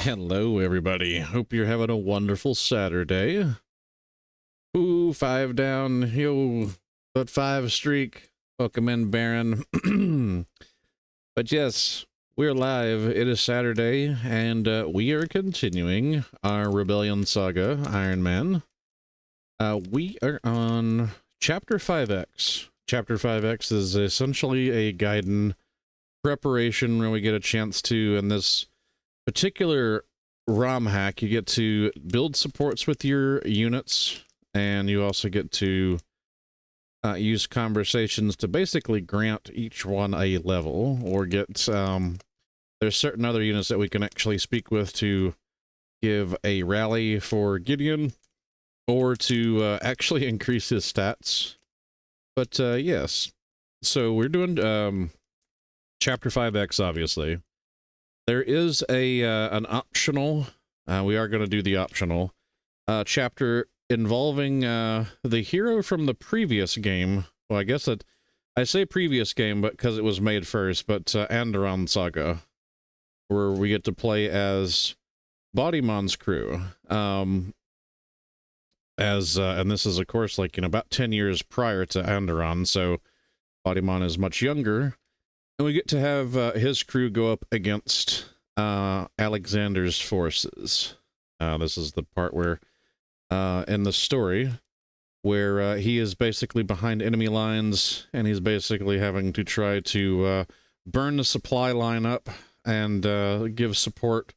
Hello, everybody. Hope you're having a wonderful Saturday. Ooh, 5 down. Yo, but 5 streak. Welcome in, Baron. But yes, we're live. It is Saturday, and we are continuing our Rebellion Saga, Ironman. We are on Chapter 5X. Chapter 5X is essentially a Gaiden preparation where we get a chance to, in this particular ROM hack, you get to build supports with your units, and you also get to use conversations to basically grant each one a level, or get there's certain other units that we can actually speak with to give a rally for Gideon, or to actually increase his stats. But yes, so we're doing Chapter 5X, obviously. There is an optional, we are going to do the optional, chapter involving the hero from the previous game. Well, I guess that, I say previous game, but because it was made first, but Anderon Saga, where we get to play as Bodymon's crew. And this is, of course, like, about 10 years prior to Anderon, so Bodymon is much younger. And we get to have his crew go up against Alexander's forces. This is the part where, in the story, where he is basically behind enemy lines, and he's basically having to try to burn the supply line up and give support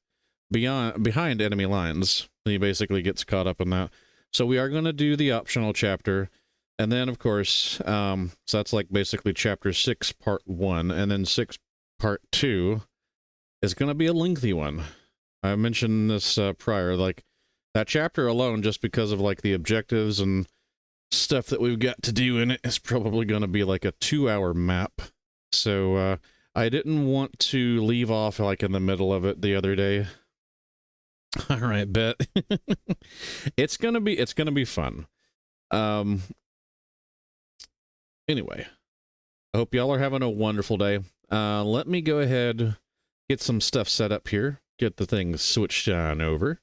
behind enemy lines. He basically gets caught up in that. So we are going to do the optional chapter. And then, of course, so that's like basically Chapter 6, Part 1, and then 6, Part 2 is going to be a lengthy one. I mentioned this prior, like, that chapter alone, just because of, like, the objectives and stuff that we've got to do in it, is probably going to be, like, a 2-hour map. So, I didn't want to leave off, like, in the middle of it the other day. All right, bet. It's gonna be fun. Anyway, I hope y'all are having a wonderful day. Let me go ahead, get some stuff set up here, get the things switched on over,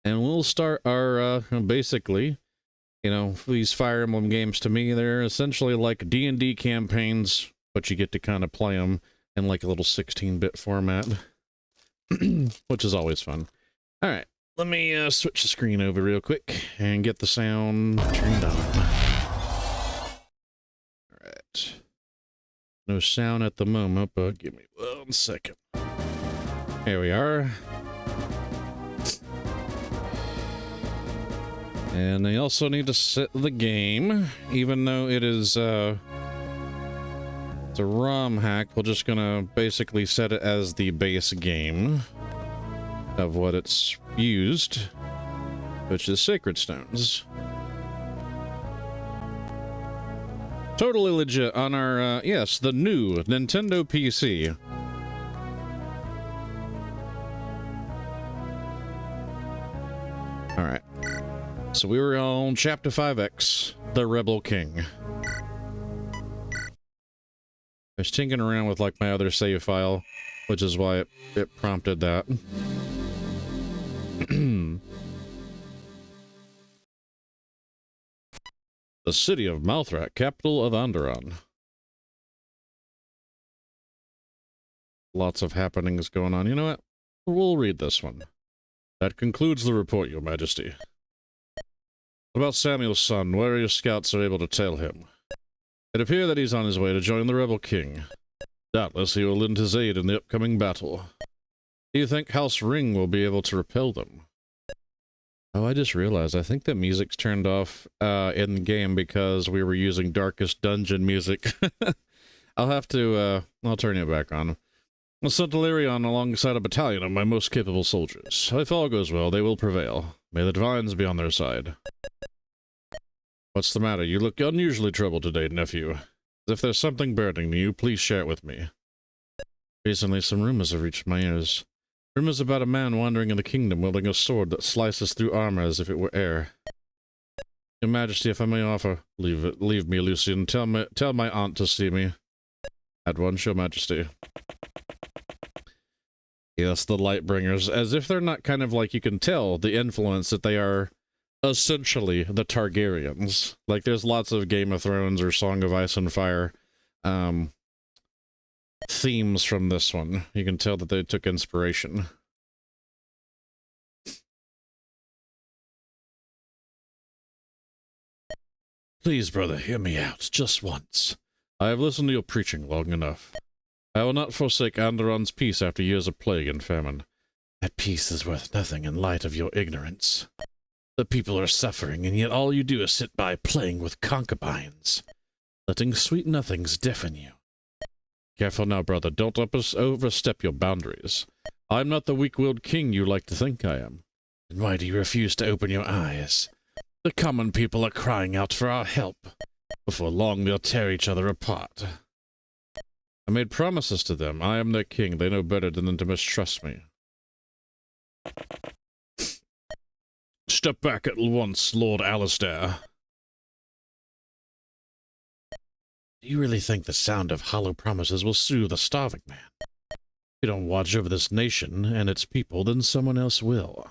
and we'll start our, basically, these Fire Emblem games, to me, they're essentially like D&D campaigns, but you get to kind of play them in like a little 16-bit format, which is always fun. All right, let me switch the screen over real quick and get the sound turned on. No sound at the moment, but give me 1 second. Here we are. And they also need to set the game, even though it is it's a ROM hack. We're just gonna basically set it as the base game of what it's used, which is Sacred Stones. Totally legit on our, yes, the new Nintendo PC. Alright. So we were on Chapter 5X, the Rebel King. I was tinkering around with, like, my other save file, which is why it prompted that. The city of Malthrak, capital of Anderon. Lots of happenings going on. You know what? We'll read this one. That concludes the report, Your Majesty. What about Samuel's son? Where are your scouts are able to tell him? It appears that he's on his way to join the Rebel King. Doubtless he will lend his aid in the upcoming battle. Do you think House Ring will be able to repel them? Oh, I just realized, I think the music's turned off in the game because we were using Darkest Dungeon music. I'll have to, I'll turn it back on. I'll send Delirion alongside a battalion of my most capable soldiers. If all goes well, they will prevail. May the Divines be on their side. What's the matter? You look unusually troubled today, nephew. If there's something burning you, please share it with me. Recently, some rumors have reached my ears. Rumors about a man wandering in the kingdom wielding a sword that slices through armor as if it were air. Your Majesty, if I may offer, leave me, Lucian. Tell my aunt to see me. At once, Your Majesty. Yes, the Lightbringers, as if they're not kind of like, you can tell the influence that they are essentially the Targaryens. Like, there's lots of Game of Thrones or Song of Ice and Fire themes from this one. You can tell that they took inspiration. Please, brother, hear me out, just once. I have listened to your preaching long enough. I will not forsake Anderon's peace after years of plague and famine. That peace is worth nothing in light of your ignorance. The people are suffering, and yet all you do is sit by playing with concubines, letting sweet nothings deafen you. Careful now, brother, don't overstep your boundaries. I'm not the weak-willed king you like to think I am. Then why do you refuse to open your eyes? The common people are crying out for our help. Before long, they'll tear each other apart. I made promises to them. I am their king. They know better than to mistrust me. Step back at once, Lord Alistair. Do you really think the sound of hollow promises will soothe a starving man? If you don't watch over this nation and its people, then someone else will.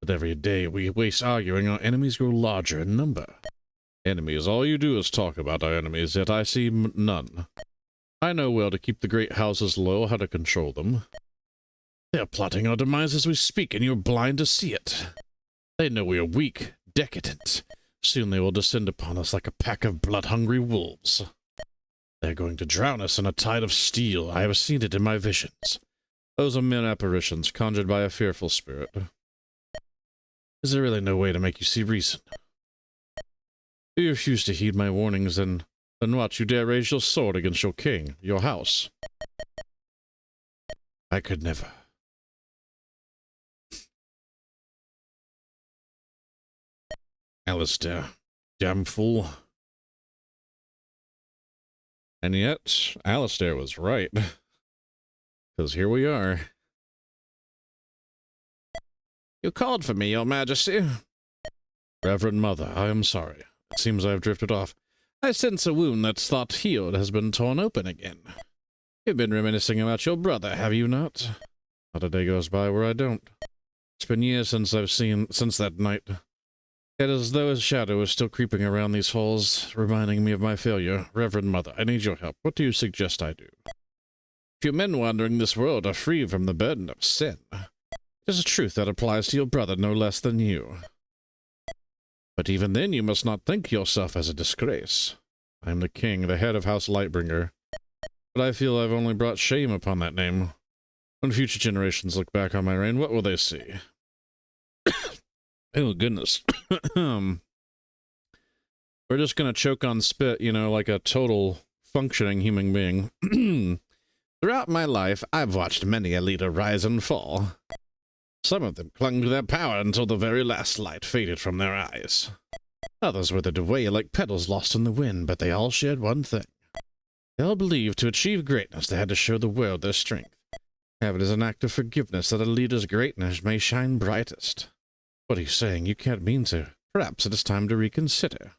But every day we waste arguing, our enemies grow larger in number. Enemies, all you do is talk about our enemies, yet I see none. I know well to keep the great houses low, how to control them. They are plotting our demise as we speak, and you're blind to see it. They know we are weak, decadent. Soon they will descend upon us like a pack of blood-hungry wolves. They're going to drown us in a tide of steel. I have seen it in my visions. Those are mere apparitions conjured by a fearful spirit. Is there really no way to make you see reason? Do you refuse to heed my warnings, then what? You dare raise your sword against your king, your house? I could never. Alistair, damn fool. And yet, Alistair was right. Because here we are. You called for me, your majesty. Reverend Mother, I am sorry. It seems I have drifted off. I sense a wound that's thought healed has been torn open again. You've been reminiscing about your brother, have you not? Not a day goes by where I don't. It's been years since since that night. Yet as though his shadow is still creeping around these halls, reminding me of my failure. Reverend Mother, I need your help. What do you suggest I do? Few men wandering this world are free from the burden of sin. It is a truth that applies to your brother no less than you. But even then you must not think yourself as a disgrace. I am the king, the head of House Lightbringer. But I feel I've only brought shame upon that name. When future generations look back on my reign, what will they see? Oh, goodness. We're just gonna choke on spit, you know, like a total functioning human being. Throughout my life, I've watched many a leader rise and fall. Some of them clung to their power until the very last light faded from their eyes. Others withered away like petals lost in the wind, but they all shared one thing. They all believed to achieve greatness they had to show the world their strength. Have it as an act of forgiveness that a leader's greatness may shine brightest. What are you saying? You can't mean to. Perhaps it is time to reconsider.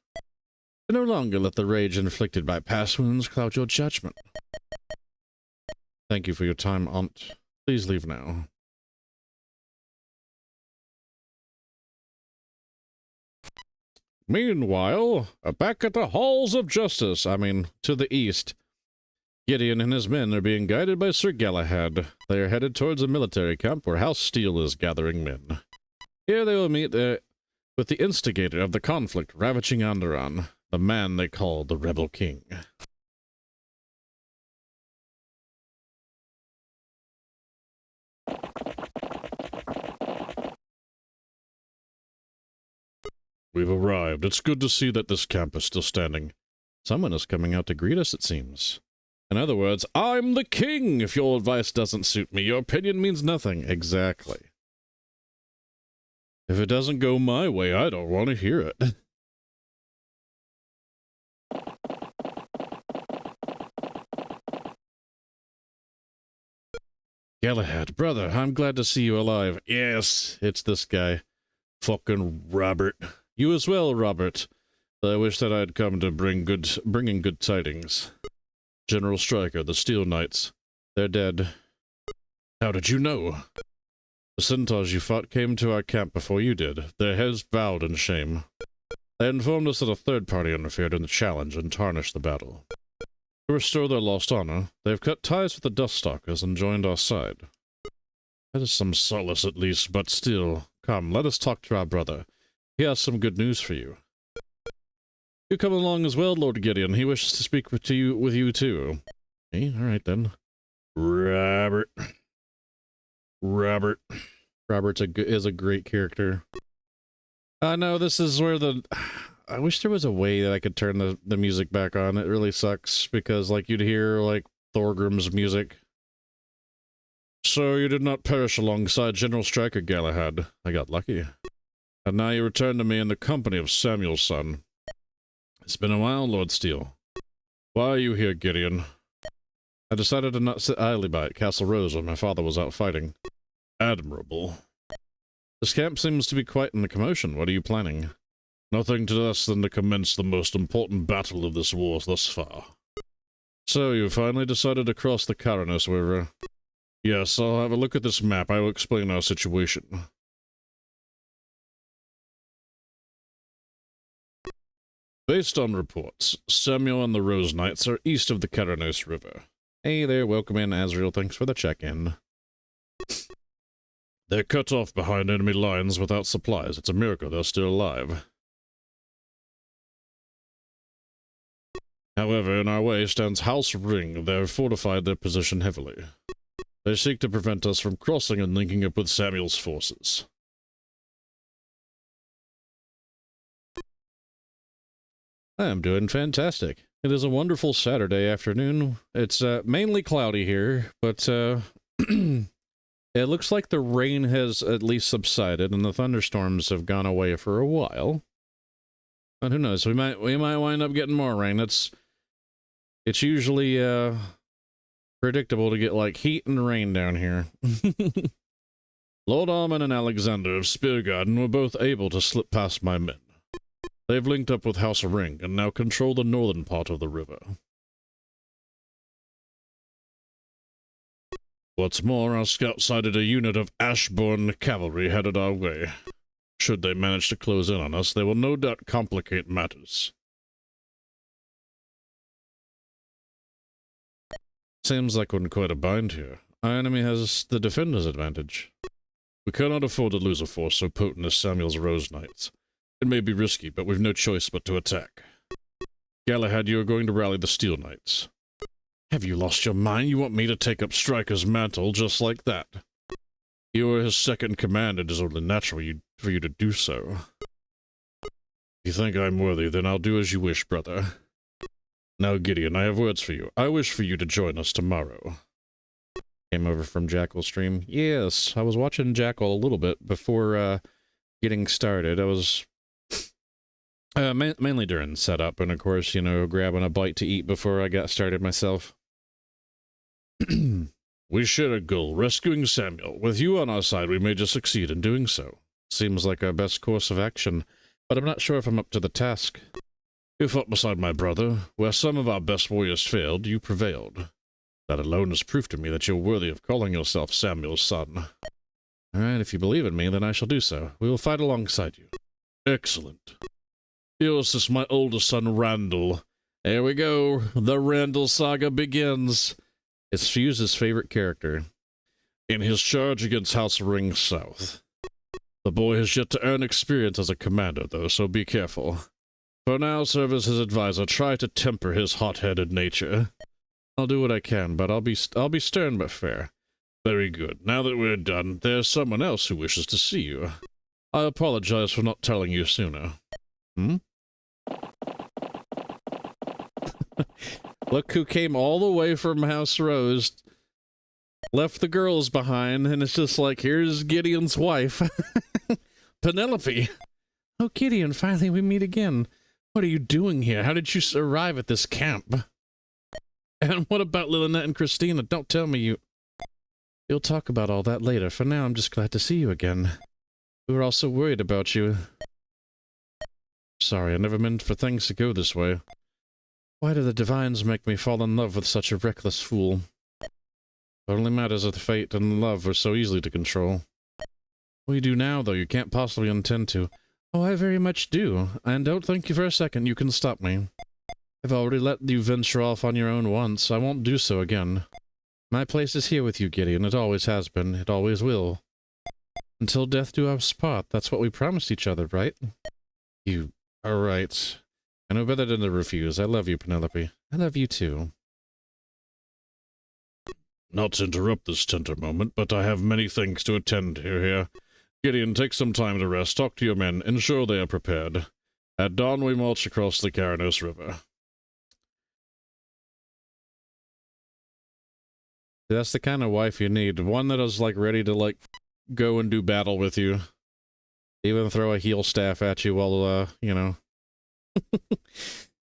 To no longer let the rage inflicted by past wounds cloud your judgment. Thank you for your time, Aunt. Please leave now. Meanwhile, back at the halls of justice, to the east, Gideon and his men are being guided by Sir Galahad. They are headed towards a military camp where House Steel is gathering men. Here they will meet with the instigator of the conflict ravaging Anderon, the man they call the Rebel King. We've arrived. It's good to see that this camp is still standing. Someone is coming out to greet us, it seems. In other words, I'm the king! If your advice doesn't suit me, your opinion means nothing. Exactly. If it doesn't go my way, I don't want to hear it. Galahad, brother, I'm glad to see you alive. Yes, it's this guy. Fucking Robert. You as well, Robert. I wish that I'd come to bringing good tidings. General Stryker, the Steel Knights. They're dead. How did you know? The centaurs you fought came to our camp before you did, their heads bowed in shame. They informed us that a third party interfered in the challenge and tarnished the battle. To restore their lost honor, they have cut ties with the Duststalkers and joined our side. That is some solace at least, but still, come, let us talk to our brother. He has some good news for you. You come along as well, Lord Gideon. He wishes to speak with you too. Hey, all right then. Robert. Robert's is a great character. No, this is where I wish there was a way that I could turn the music back on. It really sucks because, like, you'd hear, like, Thorgrim's music. So you did not perish alongside General Striker Galahad. I got lucky. And now you return to me in the company of Samuel's son. It's been a while, Lord Steele. Why are you here, Gideon? I decided to not sit idly by at Castle Rose when my father was out fighting. Admirable. This camp seems to be quite in a commotion. What are you planning? Nothing to less than to commence the most important battle of this war thus far. So, you finally decided to cross the Caranos River. Yes, I'll have a look at this map. I will explain our situation. Based on reports, Samuel and the Rose Knights are east of the Caranos River. Hey there, welcome in, Azrael. Thanks for the check-in. They're cut off behind enemy lines without supplies. It's a miracle they're still alive. However, in our way stands House Ring. They have fortified their position heavily. They seek to prevent us from crossing and linking up with Samuel's forces. I am doing fantastic. It is a wonderful Saturday afternoon. It's mainly cloudy here, but it looks like the rain has at least subsided and the thunderstorms have gone away for a while. But who knows? We might wind up getting more rain. It's usually predictable to get like heat and rain down here. Lord Armin and Alexander of Speargarden were both able to slip past my men. They've linked up with House Ring and now control the northern part of the river. What's more, our scout sighted a unit of Ashbourne cavalry headed our way. Should they manage to close in on us, they will no doubt complicate matters. Seems like we're in quite a bind here. Our enemy has the defender's advantage. We cannot afford to lose a force so potent as Samuel's Rose Knights. It may be risky, but we've no choice but to attack. Galahad, you are going to rally the Steel Knights. Have you lost your mind? You want me to take up Striker's mantle just like that? You are his second command. It is only natural for you to do so. If you think I'm worthy, then I'll do as you wish, brother. Now, Gideon, I have words for you. I wish for you to join us tomorrow. Came over from Jackal stream. Yes, I was watching Jackal a little bit before getting started. I was mainly during setup, and of course, you know, grabbing a bite to eat before I got started myself. We share a goal, rescuing Samuel. With you on our side, we may just succeed in doing so. Seems like our best course of action, but I'm not sure if I'm up to the task. You fought beside my brother. Where some of our best warriors failed, you prevailed. That alone is proof to me that you're worthy of calling yourself Samuel's son. Alright, if you believe in me, then I shall do so. We will fight alongside you. Excellent. Yours is my oldest son, Randal. There we go. The Randal saga begins. It's Fuse's favorite character. In his charge against House Ring South. The boy has yet to earn experience as a commander, though, so be careful. For now, serve as his advisor. Try to temper his hot-headed nature. I'll do what I can, but I'll be stern but fair. Very good. Now that we're done, there's someone else who wishes to see you. I apologize for not telling you sooner. Look who came all the way from House Rose, left the girls behind, and it's just like, here's Gideon's wife, Penelope. Oh, Gideon, finally we meet again. What are you doing here? How did you arrive at this camp? And what about Lynette and Christina? Don't tell me you'll talk about all that later. For now, I'm just glad to see you again. We were all so worried about you. Sorry, I never meant for things to go this way. Why do the divines make me fall in love with such a reckless fool? It only matters if the fate and love are so easily to control. What do you do now, though? You can't possibly intend to. Oh, I very much do, and don't think for a second you can stop me. I've already let you venture off on your own once. I won't do so again. My place is here with you, Gideon. It always has been. It always will. Until death do us part. That's what we promised each other, right? You are right. I know better than to refuse. I love you, Penelope. I love you, too. Not to interrupt this tender moment, but I have many things to attend to here. Gideon, take some time to rest. Talk to your men. Ensure they are prepared. At dawn, we march across the Caranos River. That's the kind of wife you need. One that is, like, ready to, like, go and do battle with you. Even throw a heel staff at you while, you know.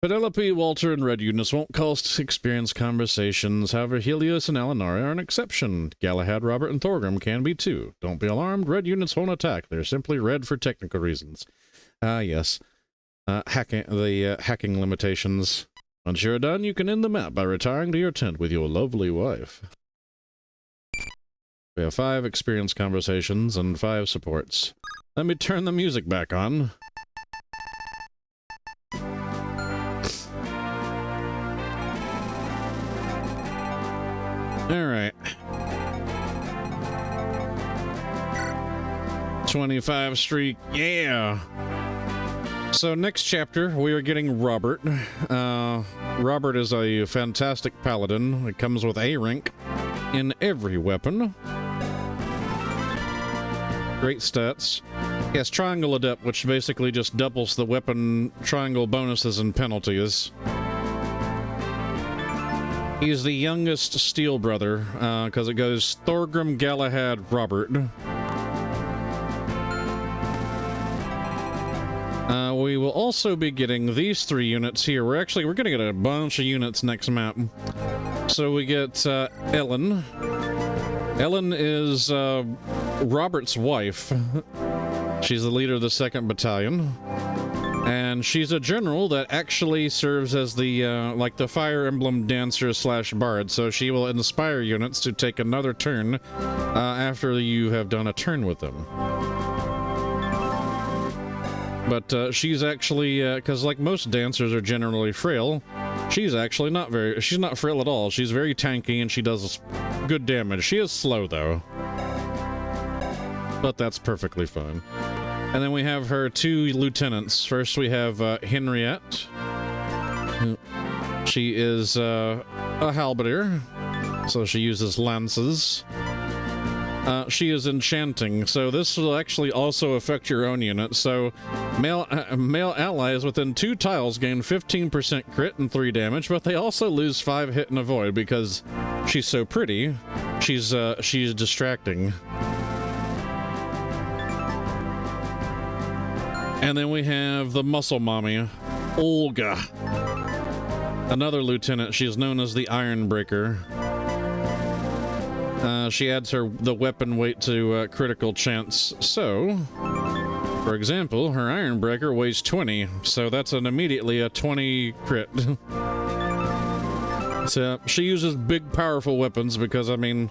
Penelope, Walter, and Red Eunice won't cause experienced conversations. However, Helios and Alinari are an exception. Galahad, Robert, and Thorgrim can be too. Don't be alarmed. Red units won't attack. They're simply red for technical reasons. Yes. Hacking limitations. Once you're done, you can end the map by retiring to your tent with your lovely wife. We have 5 experienced conversations and 5 supports. Let me turn the music back on. Alright. 25 streak, yeah! So next chapter, we are getting Robert. Robert is a fantastic paladin. It comes with A rank in every weapon. Great stats. He has Triangle Adept, which basically just doubles the weapon triangle bonuses and penalties. He's the youngest Steel brother, because it goes Thorgrim, Galahad, Robert. We will also be getting these 3 units here. We're going to get a bunch of units next map. So we get Ellen. Ellen is Robert's wife. She's the leader of the 2nd Battalion. And she's a general that actually serves as the, like the Fire Emblem dancer / bard, so she will inspire units to take another turn after you have done a turn with them. But she's actually, because like most dancers are generally frail, she's actually she's not frail at all. She's very tanky and she does good damage. She is slow though. But that's perfectly fine. And then we have her 2 lieutenants. First we have Henriette. She is a halberdier, so she uses lances. She is enchanting, so this will actually also affect your own unit. So male allies within 2 tiles gain 15% crit and 3 damage, but they also lose 5 hit and avoid because she's so pretty. She's distracting. And then we have the muscle mommy, Olga. Another lieutenant. She is known as the Iron Breaker. She adds the weapon weight to critical chance. So, for example, her Iron Breaker weighs 20, so that's immediately a 20 crit. So she uses big, powerful weapons because, I mean,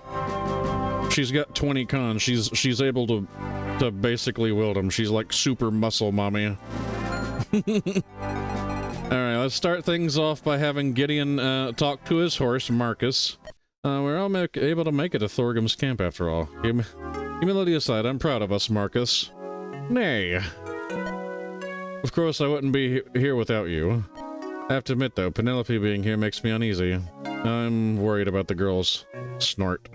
she's got 20 con. She's able to basically wield them. She's like super muscle mommy. Alright, let's start things off by having Gideon talk to his horse, Marcus. We're all able to make it to Thorgrim's camp after all. Humility aside, I'm proud of us, Marcus. Nay. Of course, I wouldn't be here without you. I have to admit, though, Penelope being here makes me uneasy. I'm worried about the girls. Snort.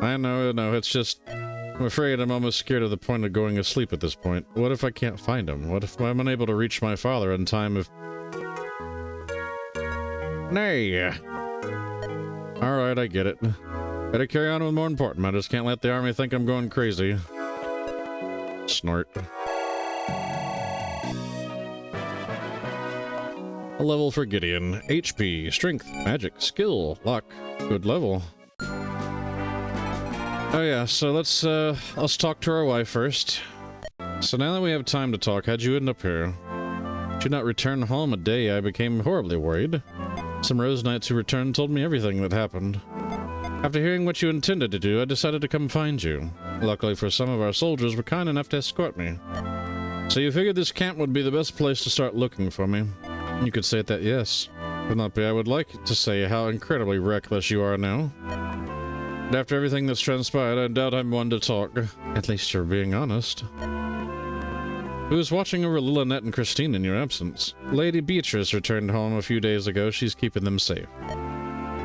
I know, it's just... I'm afraid I'm almost scared to the point of going asleep at this point. What if I can't find him? What if I'm unable to reach my father in time if... Nay! Alright, I get it. Better carry on with more important matters. Can't let the army think I'm going crazy. Snort. A level for Gideon. HP, Strength, Magic, Skill, Luck. Good level. Oh yeah, so let's talk to our wife first. So now that we have time to talk, how'd you end up here? Did you not return home a day? I became horribly worried. Some Rose Knights who returned told me everything that happened. After hearing what you intended to do, I decided to come find you. Luckily for some of our soldiers were kind enough to escort me. So you figured this camp would be the best place to start looking for me. You could say that, yes. Would not be. I would like to say how incredibly reckless you are now. But after everything that's transpired, I doubt I'm one to talk. At least you're being honest. Who was watching over Lynette and Christine in your absence? Lady Beatrice returned home a few days ago. She's keeping them safe.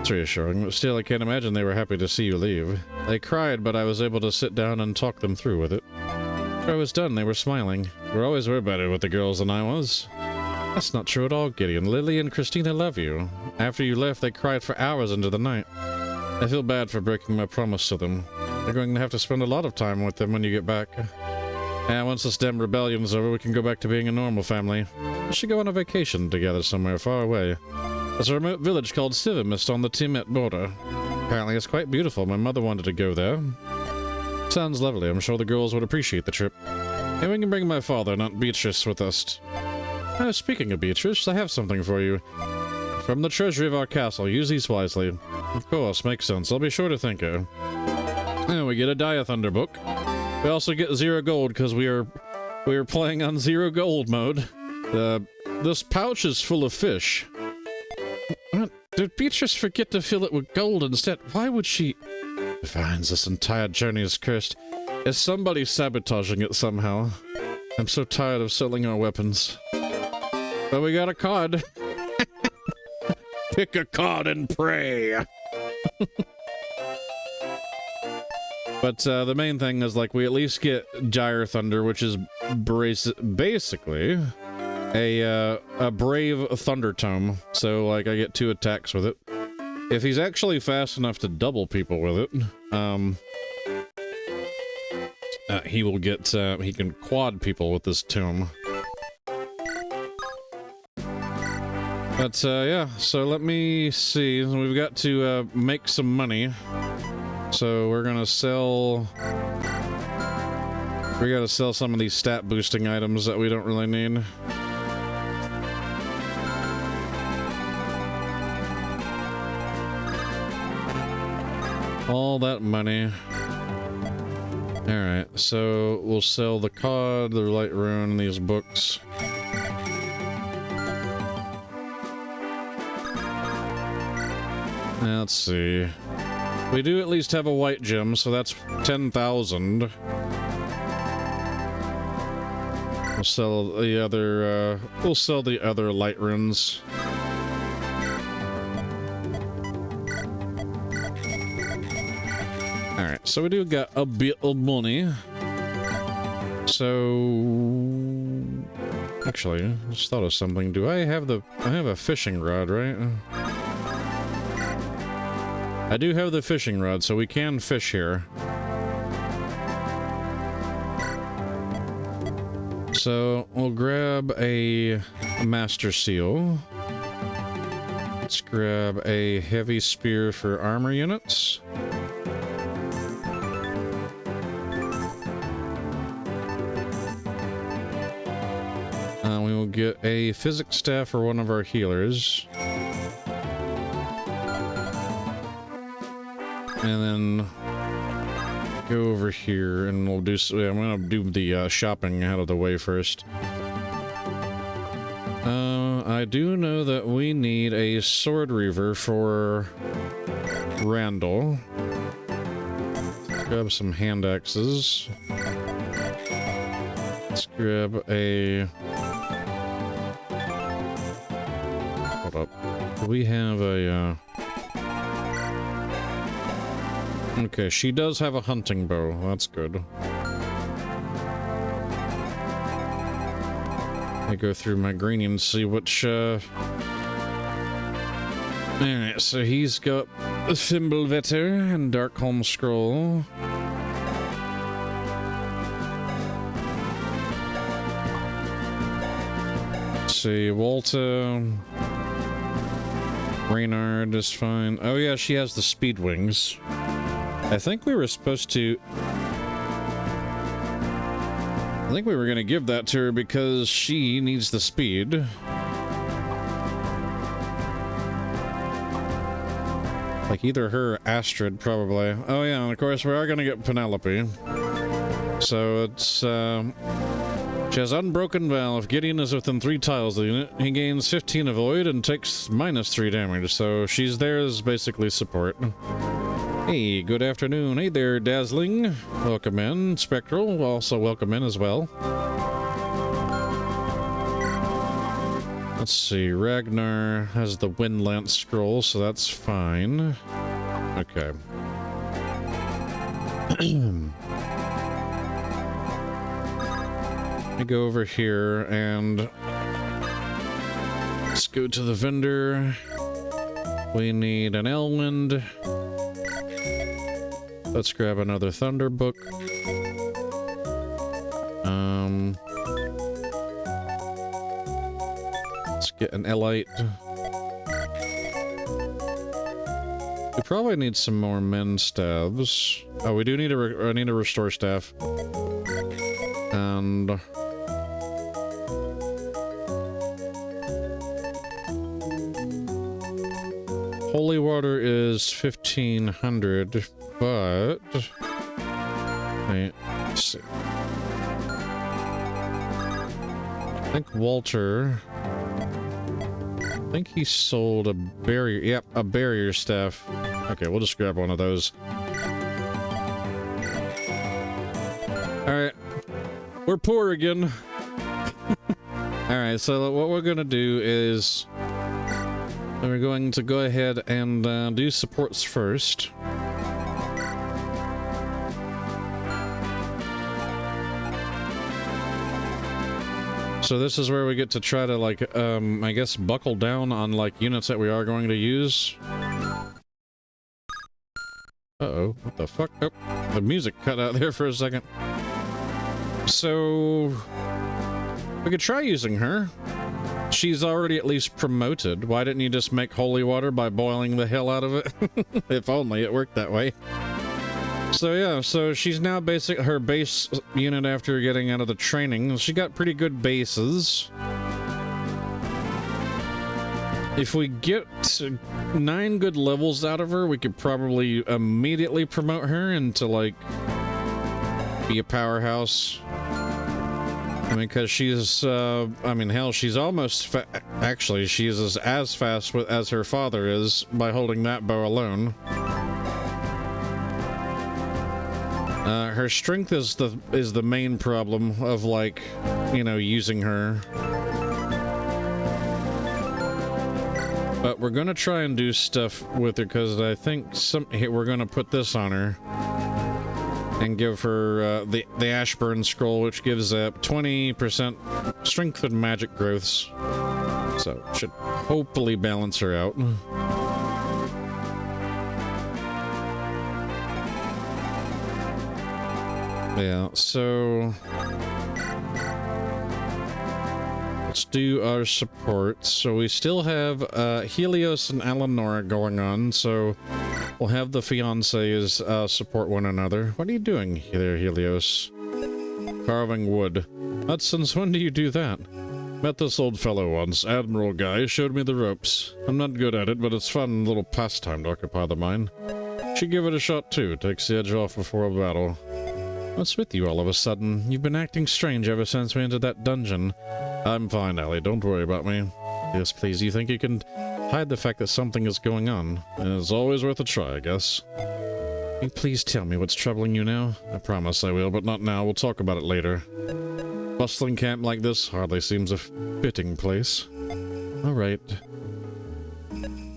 It's reassuring, but still I can't imagine they were happy to see you leave. They cried, but I was able to sit down and talk them through with it. After I was done, they were smiling. We always were better with the girls than I was. That's not true at all, Gideon. Lily and Christina love you. After you left, they cried for hours into the night. I feel bad for breaking my promise to them. You're going to have to spend a lot of time with them when you get back. And once this damn rebellion's over, we can go back to being a normal family. We should go on a vacation together somewhere far away. There's a remote village called Sivamist on the Timet border. Apparently it's quite beautiful. My mother wanted to go there. Sounds lovely. I'm sure the girls would appreciate the trip. And we can bring my father, not Beatrice, with us. Speaking of Beatrice, I have something for you. From the treasury of our castle. Use these wisely. Of course, makes sense. I'll be sure to thank her. And we get a Diathunder book. We also get 0 gold because we are playing on 0 gold mode. This pouch is full of fish. What? Did Beatrice forget to fill it with gold instead? Why would she? Finds this entire journey is cursed. Is somebody sabotaging it somehow? I'm so tired of selling our weapons. But we got a card. Pick a card and pray. But the main thing is, like, we at least get Gyre Thunder, which is basically a brave Thunder Tome. So, like, I get 2 attacks with it. If he's actually fast enough to double people with it, he will get, he can quad people with this tome. But, yeah, so let me see. We've got to make some money. So we're gonna sell... We gotta sell some of these stat boosting items that we don't really need. All that money. Alright, so we'll sell the cod, the light rune, and these books. Now, let's see. We do at least have a white gem, so that's 10,000. We'll sell the other light runes. Alright, so we do got a bit of money. So... Actually, I just thought of something. I have a fishing rod, right? I do have the fishing rod, so we can fish here. So, we'll grab a Master Seal. Let's grab a Heavy Spear for armor units. We will get a Physics Staff for one of our healers. And then go over here and we'll do... I'm gonna do the shopping out of the way first. I do know that we need a Sword Reaver for Randal. Grab some hand axes. Let's grab a... Hold up. We have a... Okay, she does have a hunting bow. That's good. I go through my green and see which, Alright, so he's got a Fimbulvetter and Darkholm Scroll. Let's see, Walter... Reynard is fine. Oh yeah, she has the Speed Wings. I think we were supposed to... I think we were going to give that to her because she needs the speed. Like either her or Astrid, probably. Oh yeah, and of course we are gonna get Penelope. So it's, she has Unbroken Vow. If Gideon is within 3 tiles of the unit, he gains 15 avoid and takes -3 damage. So she's there as basically support. Hey, good afternoon. Hey there, Dazzling. Welcome in. Spectral, also welcome in as well. Let's see, Ragnar has the Windlance scroll, so that's fine. Okay. Let me go over here and let's go to the vendor. We need an Elwind. Let's grab another Thunder book. Let's get an Elite. We probably need some more men staves. Oh, we do need I need a restore staff. And holy water is 1500, but wait, let's see. I think Walter, I think he sold a barrier. Yep, a barrier staff. Okay, we'll just grab one of those. Alright. We're poor again. Alright, so what we're gonna do is we're going to go ahead and do supports first. So this is where we get to try to, like, I guess buckle down on, like, units that we are going to use. Uh-oh, what the fuck? Oh, the music cut out there for a second. So we could try using her. She's already at least promoted. Why didn't you just make holy water by boiling the hell out of it? If only it worked that way. So yeah, so she's now her base unit after getting out of the training. She got pretty good bases. If we get 9 good levels out of her, we could probably immediately promote her into, like, be a powerhouse. I mean, because she's, I mean, hell, she's almost, actually, she is as fast as her father is by holding that bow alone. Her strength is the main problem of, like, you know, using her. But we're gonna try and do stuff with her, because I think we're gonna put this on her. And give her the Ashburn Scroll, which gives 20% strength and magic growths. So, should hopefully balance her out. Yeah, so let's do our supports. So we still have Helios and Eleanor going on, so we'll have the fiancés support one another. What are you doing there, Helios? Carving wood. But since when do you do that? Met this old fellow once, Admiral guy, showed me the ropes. I'm not good at it, but it's fun little pastime to occupy the mind. Should give it a shot too, takes the edge off before a battle. What's with you all of a sudden? You've been acting strange ever since we entered that dungeon. I'm fine, Allie, don't worry about me. Yes, please, you think you can hide the fact that something is going on? It's always worth a try, I guess. Can you please tell me what's troubling you now? I promise I will, but not now. We'll talk about it later. Bustling camp like this hardly seems a fitting place. Alright.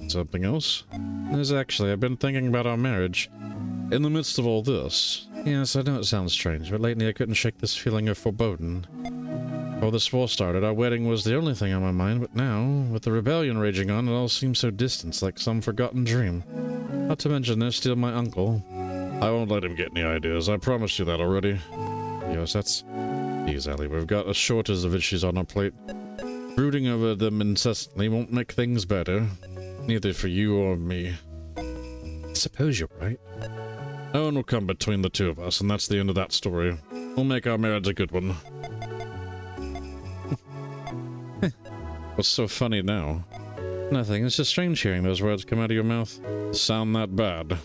Something else? There's actually, I've been thinking about our marriage. In the midst of all this. Yes, I know it sounds strange, but lately I couldn't shake this feeling of foreboding. Before this war started, our wedding was the only thing on my mind, but now, with the rebellion raging on, it all seems so distant, like some forgotten dream. Not to mention, there's still my uncle. I won't let him get any ideas, I promised you that already. Yes, that's... Geez, Allie, we've got a shortage of issues on our plate. Brooding over them incessantly won't make things better. Neither for you or me. I suppose you're right. No one will come between the two of us, and that's the end of that story. We'll make our marriage a good one. What's so funny now? Nothing. It's just strange hearing those words come out of your mouth. Sound that bad?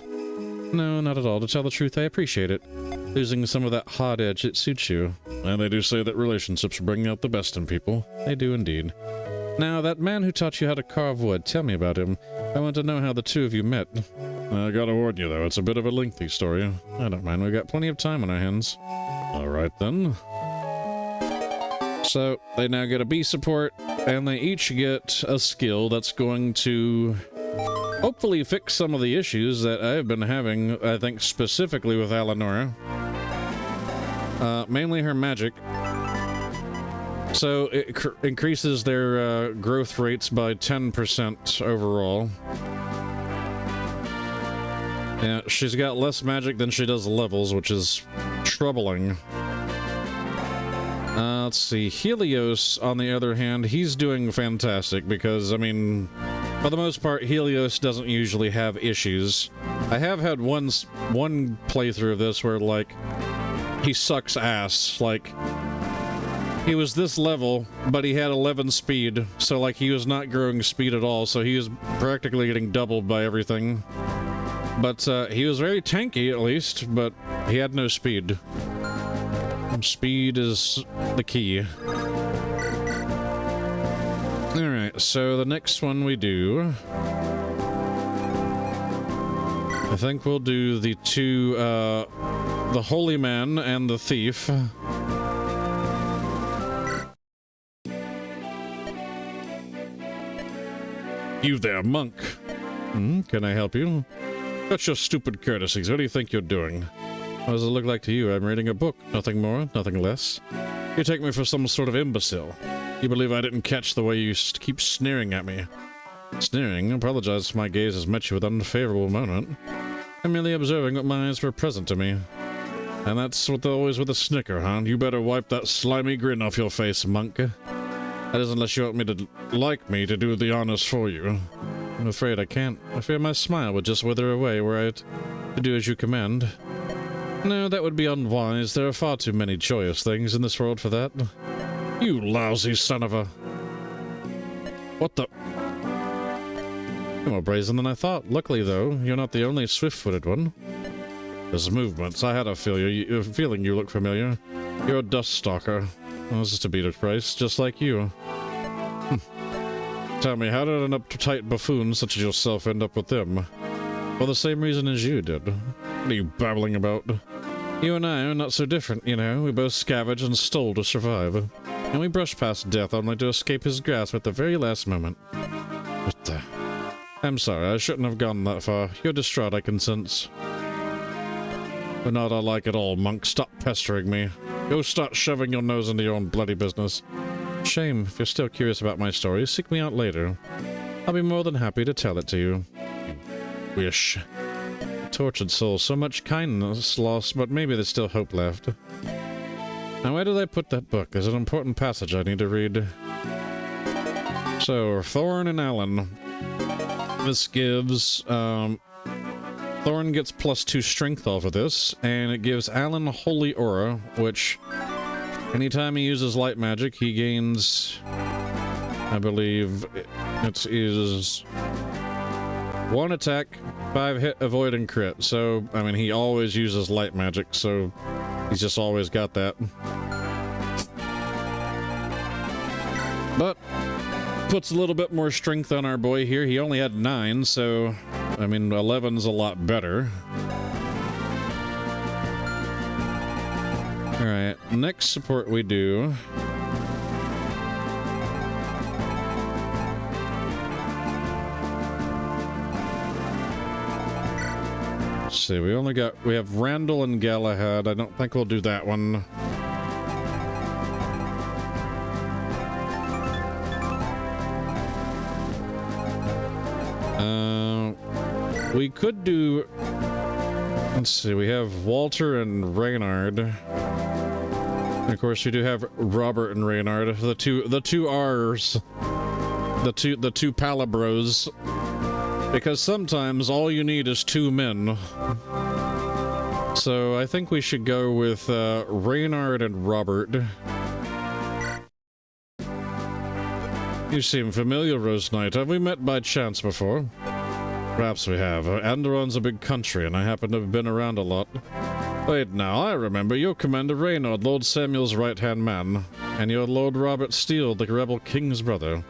No, not at all. To tell the truth, I appreciate it. Losing some of that hard edge, it suits you. And they do say that relationships bring out the best in people. They do indeed. Now, that man who taught you how to carve wood, tell me about him. I want to know how the two of you met. I gotta warn you, though, it's a bit of a lengthy story. I don't mind, we've got plenty of time on our hands. Alright, then. So, they now get a B support, and they each get a skill that's going to hopefully fix some of the issues that I've been having, I think, specifically with Alanora. Mainly her magic. So it increases their growth rates by 10% overall. Yeah, she's got less magic than she does levels, which is troubling. Let's see. Helios, on the other hand, he's doing fantastic because, I mean, for the most part, Helios doesn't usually have issues. I have had one playthrough of this where, like, he sucks ass. Like, he was this level, but he had 11 speed, so, like, he was not growing speed at all, so he was practically getting doubled by everything. But, he was very tanky, at least, but he had no speed. Speed is the key. Alright, so the next one we do... I think we'll do the two, the Holy Man and the Thief. You there, monk. Can I help you? That's your stupid courtesies. What do you think you're doing? What does it look like to you? I'm reading a book. Nothing more, nothing less. You take me for some sort of imbecile. You believe I didn't catch the way you keep sneering at me. Sneering? I apologize if my gaze has met you with an unfavorable moment. I'm merely observing what my eyes were present to me. And that's what always with a snicker, huh? You better wipe that slimy grin off your face, monk. That is unless you want me to like me to do the honors for you. I'm afraid I can't. I fear my smile would just wither away were I to do as you command. No, that would be unwise. There are far too many joyous things in this world for that. You lousy son of a... What the... You're more brazen than I thought. Luckily, though, you're not the only swift-footed one. There's movements. I had a feeling you look familiar. You're a dust stalker. Oh, this is to beat a price, just like you. Tell me, how did an uptight buffoon such as yourself end up with them? For the same reason as you did. What are you babbling about? You and I are not so different, you know. We both scavenged and stole to survive. And we brushed past death only to escape his grasp at the very last moment. What the... I'm sorry, I shouldn't have gone that far. You're distraught, I can sense. But not alike at all, monk. Stop pestering me. Go start shoving your nose into your own bloody business. Shame. If you're still curious about my story, seek me out later. I'll be more than happy to tell it to you. Wish. Tortured soul. So much kindness lost, but maybe there's still hope left. Now, where did I put that book? There's an important passage I need to read. So, Thorn and Alan. This gives, Thorn gets +2 strength off of this, and it gives Alan Holy Aura, which, anytime he uses light magic, he gains, I believe, it is 1 attack, 5 hit, avoid, and crit. So, I mean, he always uses light magic, so he's just always got that. But puts a little bit more strength on our boy here. He only had 9, so, I mean, 11's a lot better. Alright, next support we do... Let's see, we have Randal and Galahad. I don't think we'll do that one. We could do... Let's see, we have Walter and Reynard. And of course, we do have Robert and Reynard, the two R's. The two Palabros. Because sometimes all you need is 2 men. So I think we should go with Reynard and Robert. You seem familiar, Rose Knight. Have we met by chance before? Perhaps we have. Anderon's a big country, and I happen to have been around a lot. Wait now, I remember. You're Commander Reynard, Lord Samuel's right-hand man, and you're Lord Robert Steele, the rebel king's brother.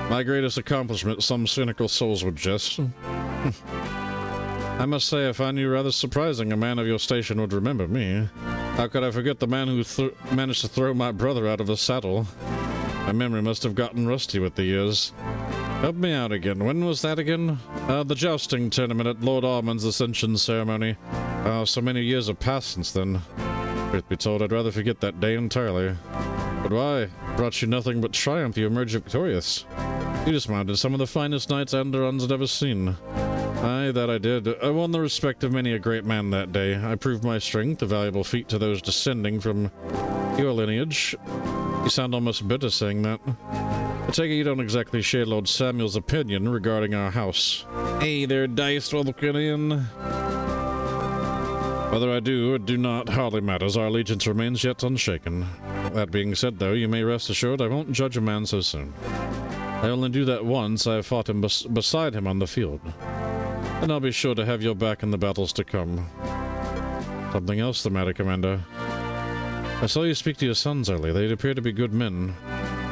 My greatest accomplishment, some cynical souls would jest. I must say, I find you rather surprising a man of your station would remember me. How could I forget the man who managed to throw my brother out of the saddle? My memory must have gotten rusty with the years. Help me out again. When was that again? The jousting tournament at Lord Armand's ascension ceremony. So many years have passed since then. Truth be told, I'd rather forget that day entirely. But why? Brought you nothing but triumph. You emerged victorious. You dismounted some of the finest knights Anderon's had ever seen. Aye, that I did. I won the respect of many a great man that day. I proved my strength, a valuable feat to those descending from your lineage. You sound almost bitter saying that. I take it you don't exactly share Lord Samuel's opinion regarding our house. Hey there, Dice Vulcanian. Whether I do or do not hardly matters. Our allegiance remains yet unshaken. That being said, though, you may rest assured I won't judge a man so soon. I only do that once. I have fought him beside him on the field. And I'll be sure to have your back in the battles to come. Something else the matter, Commander. I saw you speak to your sons earlier. They appear to be good men.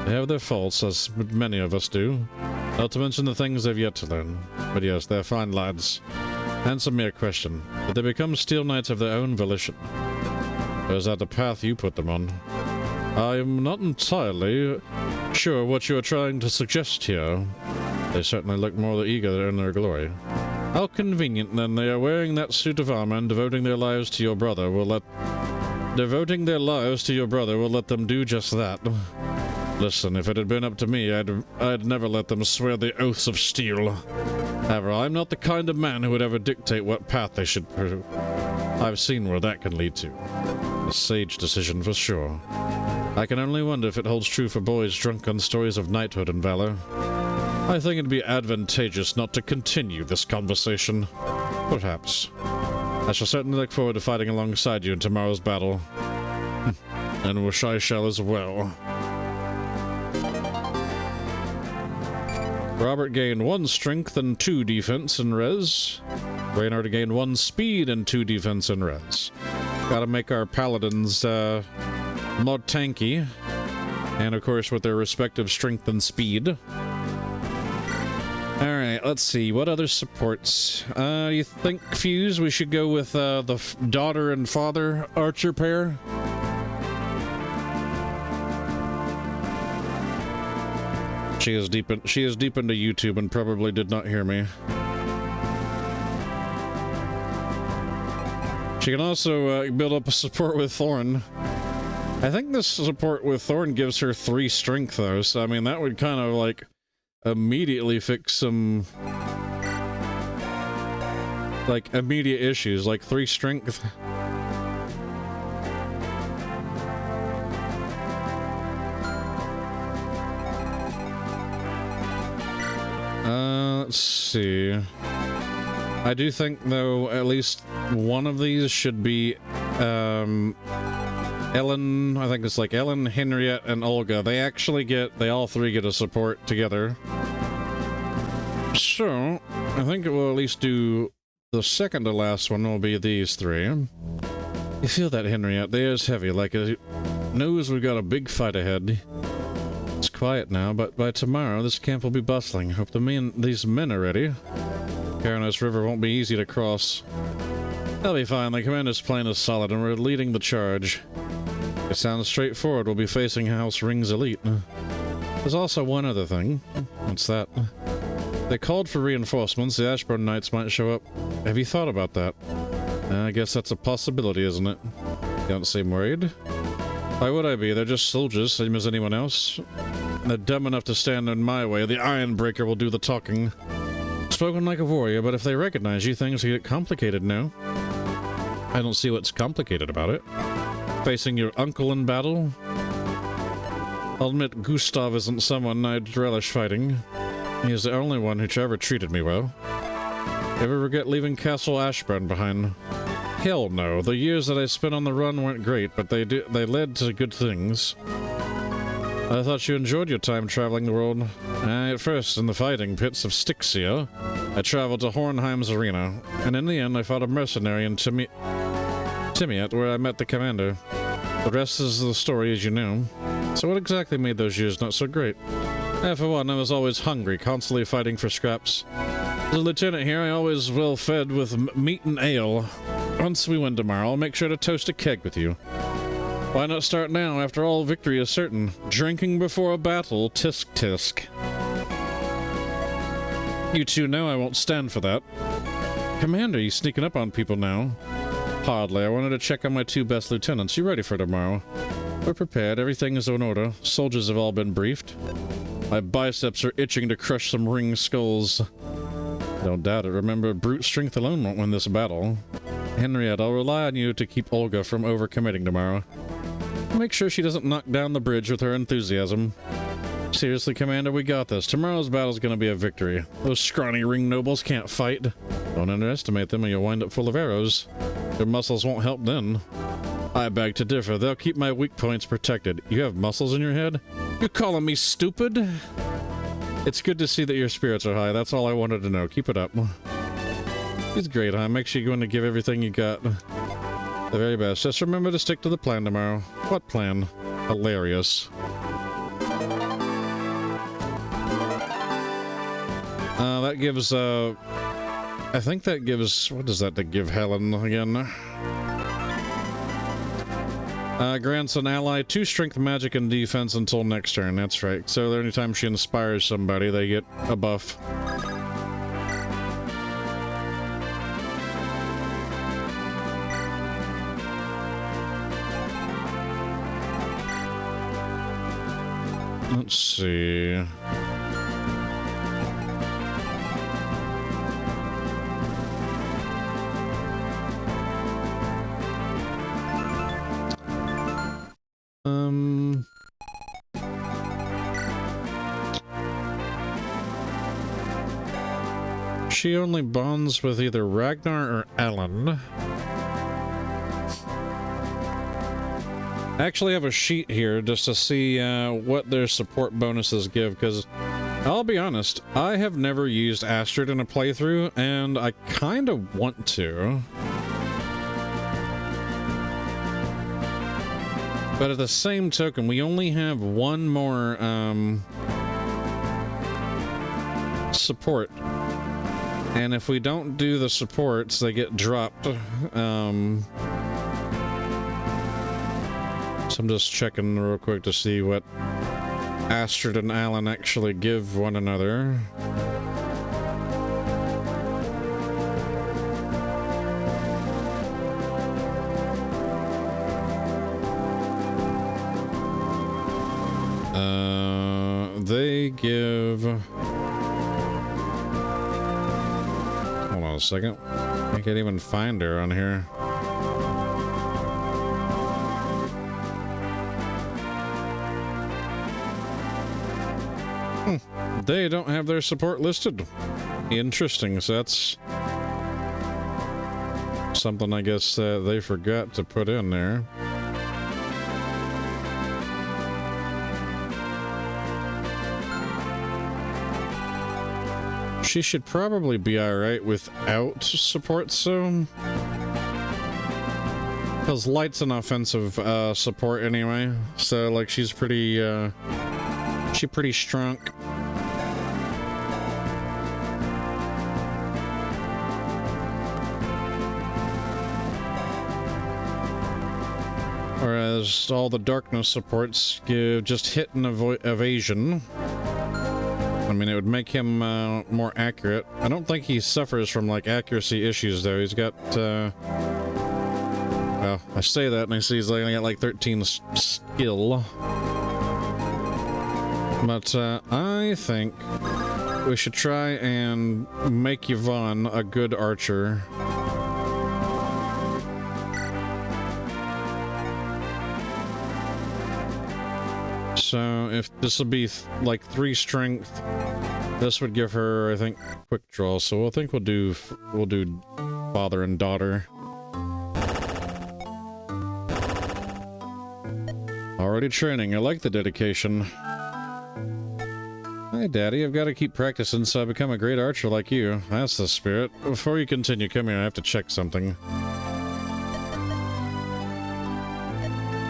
They have their faults, as many of us do. Not to mention the things they've yet to learn. But yes, they're fine lads. Answer me a question. Did they become Steel Knights of their own volition? Or is that the path you put them on? I am not entirely sure what you are trying to suggest here. They certainly look more eager in their glory. How convenient, then. They are wearing that suit of armor and devoting their lives to your brother will let them do just that. Listen, if it had been up to me, I'd never let them swear the oaths of steel. However, I'm not the kind of man who would ever dictate what path they should pursue. I've seen where that can lead to. A sage decision for sure. I can only wonder if it holds true for boys drunk on stories of knighthood and valor. I think it'd be advantageous not to continue this conversation. Perhaps. I shall certainly look forward to fighting alongside you in tomorrow's battle. And wish I shall as well. Robert gained 1 strength and 2 defense and res. Reynard gained 1 speed and 2 defense and res. Gotta make our paladins more tanky. And of course with their respective strength and speed. Alright, let's see. What other supports? You think, Fuse, we should go with the daughter and father archer pair? She is deep into YouTube and probably did not hear me. She can also build up a support with Thorn. I think this support with Thorn gives her 3 strength though, so I mean that would kind of like immediately fix some like immediate issues, like 3 strength. Let's see. I do think, though, at least one of these should be, Ellen, I think it's like Ellen, Henriette, and Olga. They all 3 get a support together. So, I think it will at least do, the second to last one will be these 3. You feel that, Henriette? The air's heavy, like it knows we've got a big fight ahead. It's quiet now, but by tomorrow this camp will be bustling. Hope these men are ready. Caranos River won't be easy to cross. They'll be fine. The commander's plan is solid, and we're leading the charge. It sounds straightforward. We'll be facing House Ring's elite. There's also one other thing. What's that? They called for reinforcements. The Ashburn Knights might show up. Have you thought about that? I guess that's a possibility, isn't it? You don't seem worried. Why would I be? They're just soldiers, same as anyone else. They're dumb enough to stand in my way. The Ironbreaker will do the talking. Spoken like a warrior, but if they recognize you, things get complicated now. I don't see what's complicated about it. Facing your uncle in battle? I'll admit Gustav isn't someone I'd relish fighting. He is the only one who ever treated me well. Ever regret leaving Castle Ashburn behind? Hell no. The years that I spent on the run weren't great, but they led to good things. I thought you enjoyed your time traveling the world. At first, in the fighting pits of Styxia, I traveled to Hornheim's arena, and in the end I fought a mercenary in Timiat, where I met the commander. The rest is the story as you know. So what exactly made those years not so great? For one, I was always hungry, constantly fighting for scraps. As a lieutenant here, I always well fed with meat and ale. Once we win tomorrow, I'll make sure to toast a keg with you. Why not start now? After all, victory is certain. Drinking before a battle, tisk tisk. You two know I won't stand for that. Commander, you sneaking up on people now? Hardly. I wanted to check on my two best lieutenants. You ready for tomorrow? We're prepared. Everything is in order. Soldiers have all been briefed. My biceps are itching to crush some ring skulls. Don't doubt it. Remember, brute strength alone won't win this battle. Henriette, I'll rely on you to keep Olga from overcommitting tomorrow. Make sure she doesn't knock down the bridge with her enthusiasm. Seriously, Commander, we got this. Tomorrow's battle's gonna be a victory. Those scrawny ring nobles can't fight. Don't underestimate them or you'll wind up full of arrows. Their muscles won't help then. I beg to differ. They'll keep my weak points protected. You have muscles in your head? You calling me stupid? It's good to see that your spirits are high. That's all I wanted to know. Keep it up. He's great, huh? Make sure you're going to give everything you got. The very best. Just remember to stick to the plan tomorrow. What plan? Hilarious. That gives, I think that gives, what does that give Helen again? Grants an ally 2 strength, magic, and defense until next turn. That's right. So anytime she inspires somebody, they get a buff. Let's see. She only bonds with either Ragnar or Alan. I actually have a sheet here just to see what their support bonuses give, because I'll be honest, I have never used Astrid in a playthrough, and I kind of want to. But at the same token, we only have one more support. And if we don't do the supports, they get dropped. So I'm just checking real quick to see what Astrid and Alan actually give one another. They give... Hold on a second. I can't even find her on here. They don't have their support listed. Interesting. So that's something I guess they forgot to put in there. She should probably be alright without support, so... Because Light's an offensive support anyway, so like she's pretty strong. Whereas all the darkness supports give just hit and evasion. I mean, it would make him more accurate. I don't think he suffers from, like, accuracy issues, though. He's got, well, I say that, and I see he's only got, like, 13 skill. But, I think we should try and make Yvonne a good archer. So if this will be like 3 strength, this would give her, I think, quick draw. So I think we'll do father and daughter. Already training. I like the dedication. Hi, Daddy. I've got to keep practicing so I become a great archer like you. That's the spirit. Before you continue, come here. I have to check something.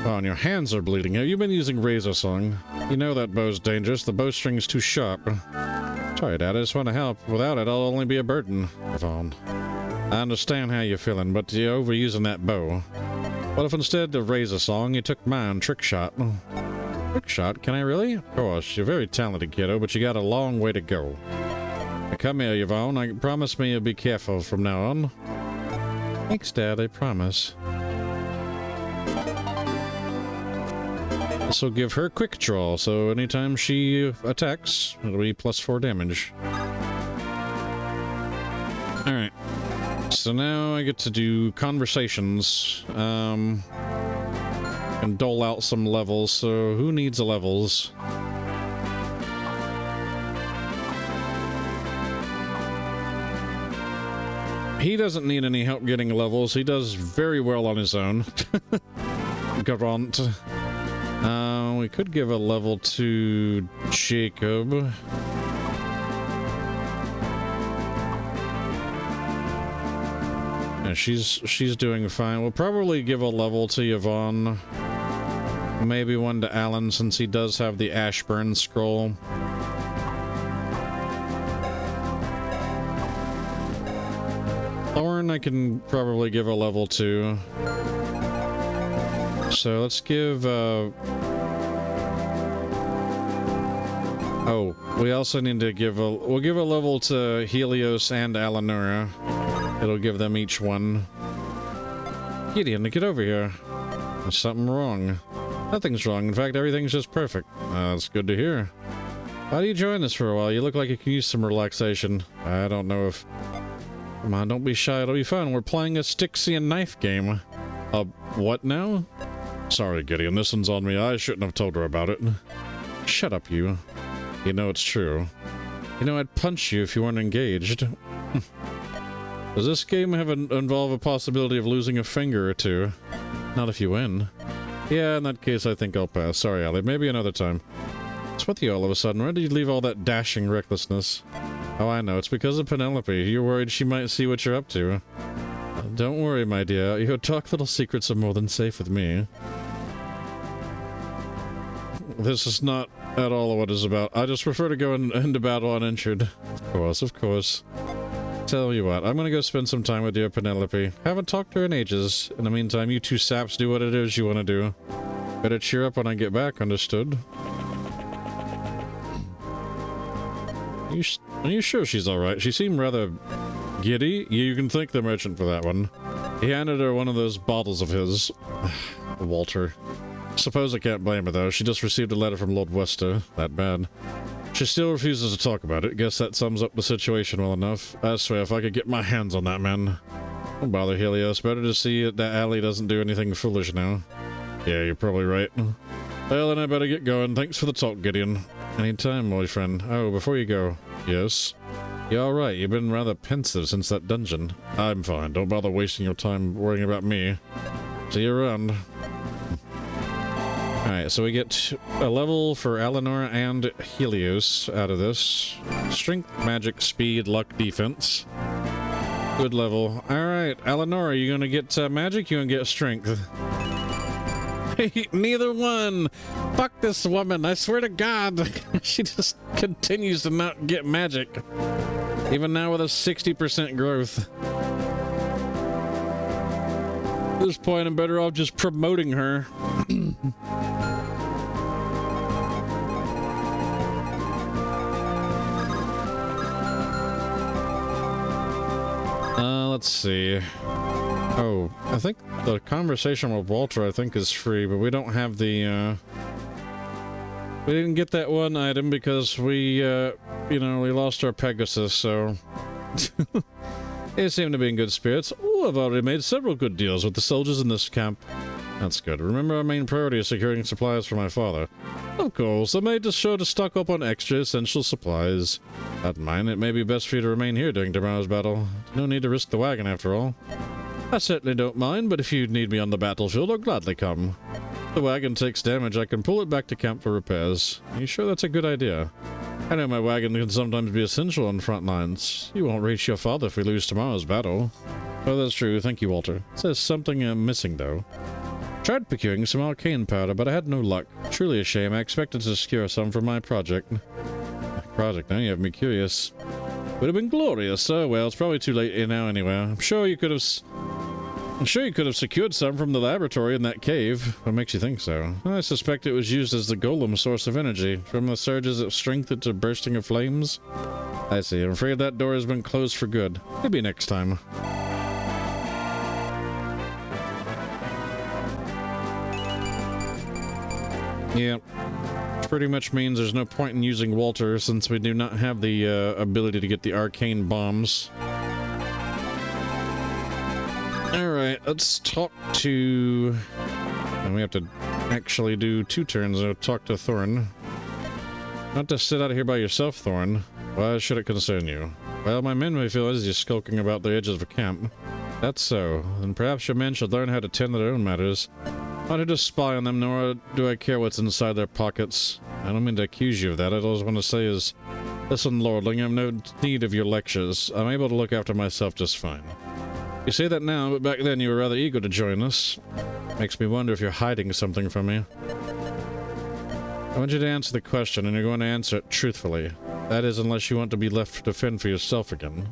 Oh, and your hands are bleeding. Have you been using razor song? You know that bow's dangerous. The bowstring's too sharp. Sorry, Dad. I just want to help. Without it, I'll only be a burden. Yvonne. I understand how you're feeling, but you're overusing that bow. What if instead of razor song, you took mine, trick shot? Trick shot? Can I really? Of course. You're very talented, kiddo, but you got a long way to go. Now come here, Yvonne. I promise me you'll be careful from now on. Thanks, Dad. I promise. This will give her quick draw, so anytime she attacks, it'll be +4 damage. Alright. So now I get to do conversations. And dole out some levels, so who needs levels? He doesn't need any help getting levels. He does very well on his own. Garant. We could give a level to Jacob. Yeah, she's doing fine. We'll probably give a level to Yvonne. Maybe one to Alan, since he does have the Ashburn scroll. Thorn I can probably give a level to. So let's give, oh, we also need to give we'll give a level to Helios and Alanura. It'll give them each one. Gideon, get over here. There's something wrong. Nothing's wrong. In fact, everything's just perfect. That's good to hear. Why do you join us for a while? You look like you can use some relaxation. I don't know if... Come on, don't be shy. It'll be fun. We're playing a Styxian knife game. What now? Sorry, Gideon. This one's on me. I shouldn't have told her about it. Shut up, you. You know it's true. You know, I'd punch you if you weren't engaged. Does this game involve a possibility of losing a finger or two? Not if you win. Yeah, in that case, I think I'll pass. Sorry, Allie. Maybe another time. What's with you all of a sudden? Where did you leave all that dashing recklessness? Oh, I know. It's because of Penelope. You're worried she might see what you're up to. Don't worry, my dear. Your dark little secrets are more than safe with me. This is not at all what it's about. I just prefer to go into battle uninjured. Of course, of course. Tell you what, I'm gonna go spend some time with dear Penelope. Haven't talked to her in ages. In the meantime, you two saps do what it is you want to do. Better cheer up when I get back, understood? Are you sure she's alright? She seemed rather giddy. You can thank the merchant for that one. He handed her one of those bottles of his. Walter. Suppose I can't blame her, though. She just received a letter from Lord Wester. That bad. She still refuses to talk about it. Guess that sums up the situation well enough. I swear, if I could get my hands on that man. Don't bother, Helios. Better to see that Allie doesn't do anything foolish now. Yeah, you're probably right. Well, then I better get going. Thanks for the talk, Gideon. Anytime, boyfriend. Oh, before you go. Yes? You alright? You've been rather pensive since that dungeon. I'm fine. Don't bother wasting your time worrying about me. See you around. Alright, so we get a level for Alanora and Helios out of this. Strength, magic, speed, luck, defense. Good level. Alright, Alanora, you gonna get magic? You gonna get strength? Hey, neither one! Fuck this woman, I swear to God! She just continues to not get magic. Even now with a 60% growth. At this point, I'm better off just promoting her. Let's see. Oh, I think the conversation with Walter, I think, is free, but we don't have the, we didn't get that one item because we, you know, we lost our Pegasus, so... They seem to be in good spirits. Oh, I've already made several good deals with the soldiers in this camp. That's good. Remember, our main priority is securing supplies for my father. Of course, I made sure to stock up on extra essential supplies. Not mine. It may be best for you to remain here during tomorrow's battle. No need to risk the wagon, after all. I certainly don't mind, but if you need me on the battlefield, I'll gladly come. The wagon takes damage, I can pull it back to camp for repairs. Are you sure that's a good idea? I know my wagon can sometimes be essential on front lines. You won't reach your father if we lose tomorrow's battle. Oh, that's true. Thank you, Walter. There's something I'm missing, though. Tried procuring some arcane powder, but I had no luck. Truly a shame. I expected to secure some for my project. Now you have me curious. Would have been glorious. Oh, well, it's probably too late now anyway. I'm sure you could have secured some from the laboratory in that cave. What makes you think so? I suspect it was used as the golem source of energy, from the surges of strength into bursting of flames. I see. I'm afraid that door has been closed for good. Maybe next time. Yeah. Which pretty much means there's no point in using Walter since we do not have the ability to get the arcane bombs. Alright, let's talk to... And we have to actually do 2 turns to talk to Thorn. Not to sit out here by yourself, Thorn. Why should it concern you? Well, my men may feel as you're skulking about the edges of a camp. That's so. Then perhaps your men should learn how to tend to their own matters. Not to just spy on them, nor do I care what's inside their pockets. I don't mean to accuse you of that. All I want to say is, listen, Lordling, I have no need of your lectures. I'm able to look after myself just fine. You say that now, but back then you were rather eager to join us. Makes me wonder if you're hiding something from me. I want you to answer the question, and you're going to answer it truthfully. That is, unless you want to be left to fend for yourself again.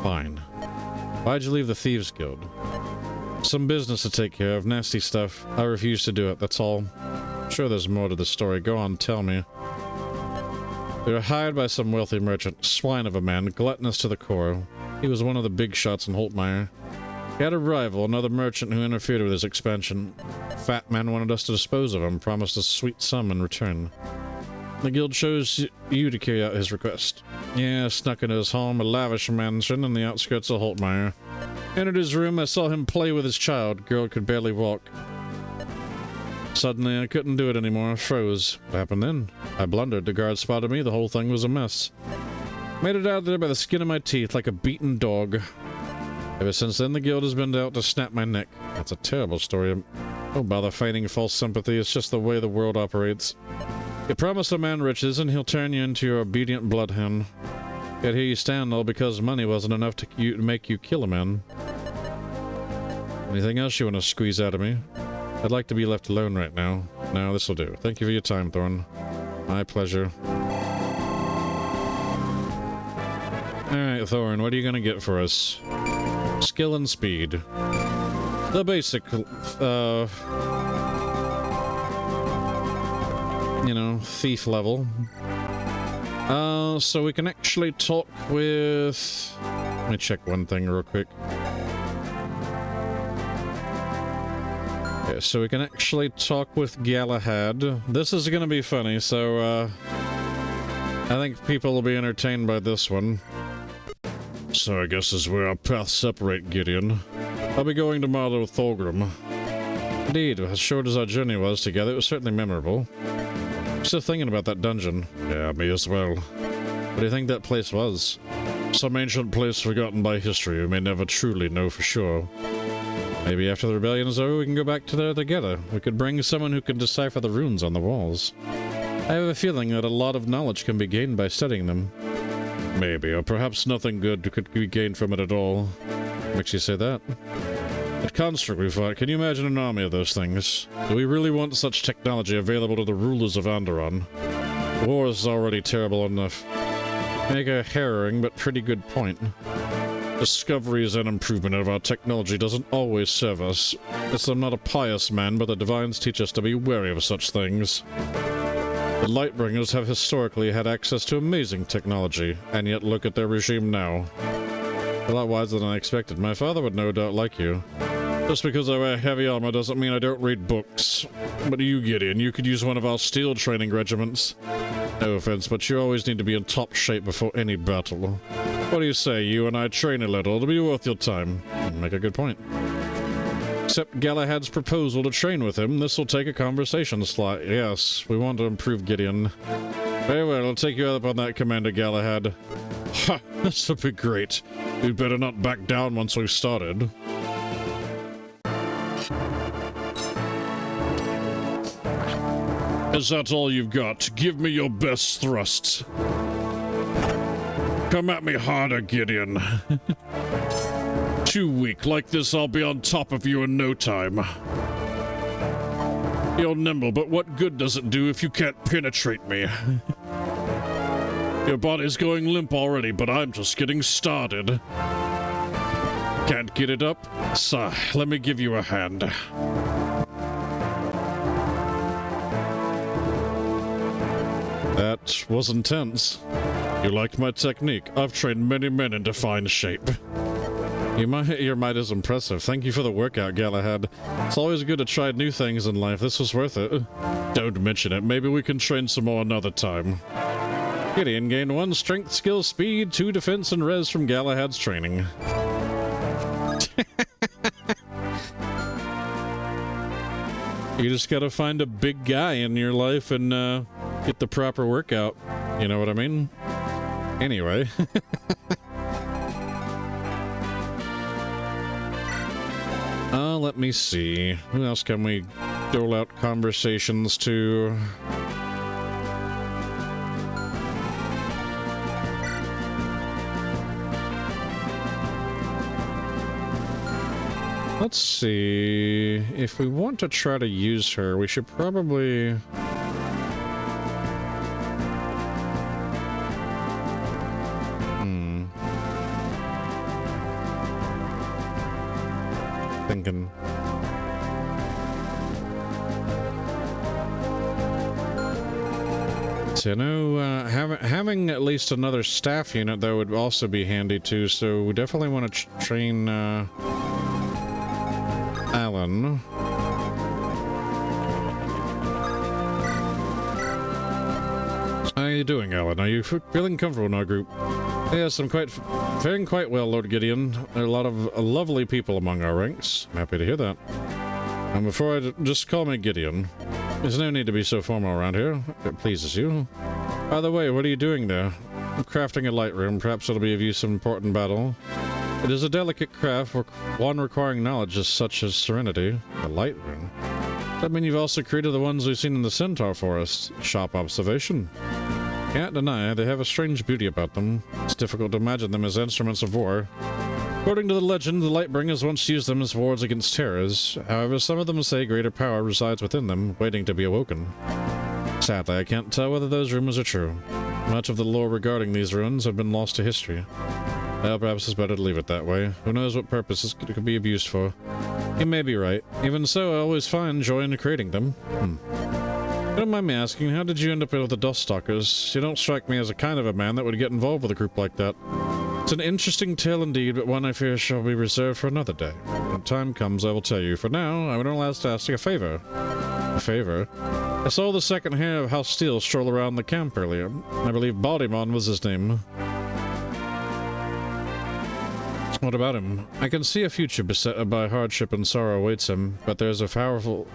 Fine. Why'd you leave the Thieves Guild? Some business to take care of, nasty stuff. I refuse to do it, that's all. I'm sure there's more to the story. Go on, tell me. We were hired by some wealthy merchant, swine of a man, gluttonous to the core. He was one of the big shots in Holtmeyer. He had a rival, another merchant who interfered with his expansion. Fat man wanted us to dispose of him, promised a sweet sum in return. The guild chose you to carry out his request. Yeah, snuck into his home, a lavish mansion in the outskirts of Holtmeyer. Entered his room, I saw him play with his child. Girl could barely walk. Suddenly, I couldn't do it anymore. I froze. What happened then? I blundered. The guard spotted me. The whole thing was a mess. Made it out there by the skin of my teeth, like a beaten dog. Ever since then, the guild has been out to snap my neck. That's a terrible story. Don't bother feigning false sympathy. It's just the way the world operates. You promise a man riches, and he'll turn you into your obedient bloodhound. Yet here you stand, all because money wasn't enough to make you kill a man. Anything else you want to squeeze out of me? I'd like to be left alone right now. No, this'll do. Thank you for your time, Thorn. My pleasure. Alright, Thorn, what are you gonna get for us? Skill and speed. The basic, you know, thief level. So we can actually talk with... Let me check one thing real quick. Okay, so we can actually talk with Galahad. This is gonna be funny, so, I think people will be entertained by this one. So I guess this is where our paths separate, Gideon. I'll be going tomorrow with Thorgrim. Indeed, as short as our journey was together, it was certainly memorable. I'm still thinking about that dungeon. Yeah, me as well. What do you think that place was? Some ancient place forgotten by history we may never truly know for sure. Maybe after the rebellion is over, we can go back to there together. We could bring someone who can decipher the runes on the walls. I have a feeling that a lot of knowledge can be gained by studying them. Maybe, or perhaps nothing good could be gained from it at all. Makes you say that? At Construct we fought, can you imagine an army of those things? Do we really want such technology available to the rulers of Onderon? War is already terrible enough. Make a harrowing but pretty good point. Discoveries and improvement of our technology doesn't always serve us. Yes, I'm not a pious man, but the divines teach us to be wary of such things. The Lightbringers have historically had access to amazing technology, and yet look at their regime now. A lot wiser than I expected. My father would no doubt like you. Just because I wear heavy armor doesn't mean I don't read books. But you, Gideon, you could use one of our steel training regiments. No offense, but you always need to be in top shape before any battle. What do you say? You and I train a little. It'll be worth your time. Make a good point. Accept Galahad's proposal to train with him. This will take a conversation slot. Yes, we want to improve Gideon. Very well, I'll take you up on that, Commander Galahad. Ha! This'll be great. We'd better not back down once we've started. Is that all you've got? Give me your best thrusts. Come at me harder, Gideon. Too weak. Like this, I'll be on top of you in no time. You're nimble, but what good does it do if you can't penetrate me? Your body's going limp already, but I'm just getting started. Can't get it up? Sigh, let me give you a hand. That was intense. You liked my technique. I've trained many men into fine shape. Your might is impressive. Thank you for the workout, Galahad. It's always good to try new things in life. This was worth it. Don't mention it. Maybe we can train some more another time. Gideon gained 1 strength, skill, speed, 2 defense, and res from Galahad's training. You just gotta find a big guy in your life and get the proper workout. You know what I mean? Anyway. Let me see. Who else can we dole out conversations to? Let's see. If we want to try to use her, we should probably... Thinking. So, you know, having at least another staff unit, though, would also be handy, too, so we definitely want to train, Alan. How are you doing, Alan? Are you feeling comfortable in our group? Yes, I'm faring quite well, Lord Gideon. There are a lot of lovely people among our ranks. I'm happy to hear that. And before just call me Gideon. There's no need to be so formal around here. It pleases you. By the way, what are you doing there? I'm crafting a light room. Perhaps it'll be of use in important battle. It is a delicate craft, one requiring knowledge such as serenity. A light room? Does that mean you've also created the ones we've seen in the Centaur Forest? Sharp observation. Can't deny, they have a strange beauty about them. It's difficult to imagine them as instruments of war. According to the legend, the Lightbringers once used them as wards against terrors. However, some of them say greater power resides within them, waiting to be awoken. Sadly, I can't tell whether those rumors are true. Much of the lore regarding these ruins have been lost to history. Well, perhaps it's better to leave it that way. Who knows what purpose it could be of use for. You may be right. Even so, I always find joy in creating them. Don't mind me asking, how did you end up with the Duststalkers? You don't strike me as a kind of a man that would get involved with a group like that. It's an interesting tale indeed, but one I fear shall be reserved for another day. When time comes, I will tell you. For now, I would only like to ask you a favor. A favor? I saw the second hair of House Steel stroll around the camp earlier. I believe Bodymon was his name. What about him? I can see a future beset by hardship and sorrow awaits him, but there's a powerful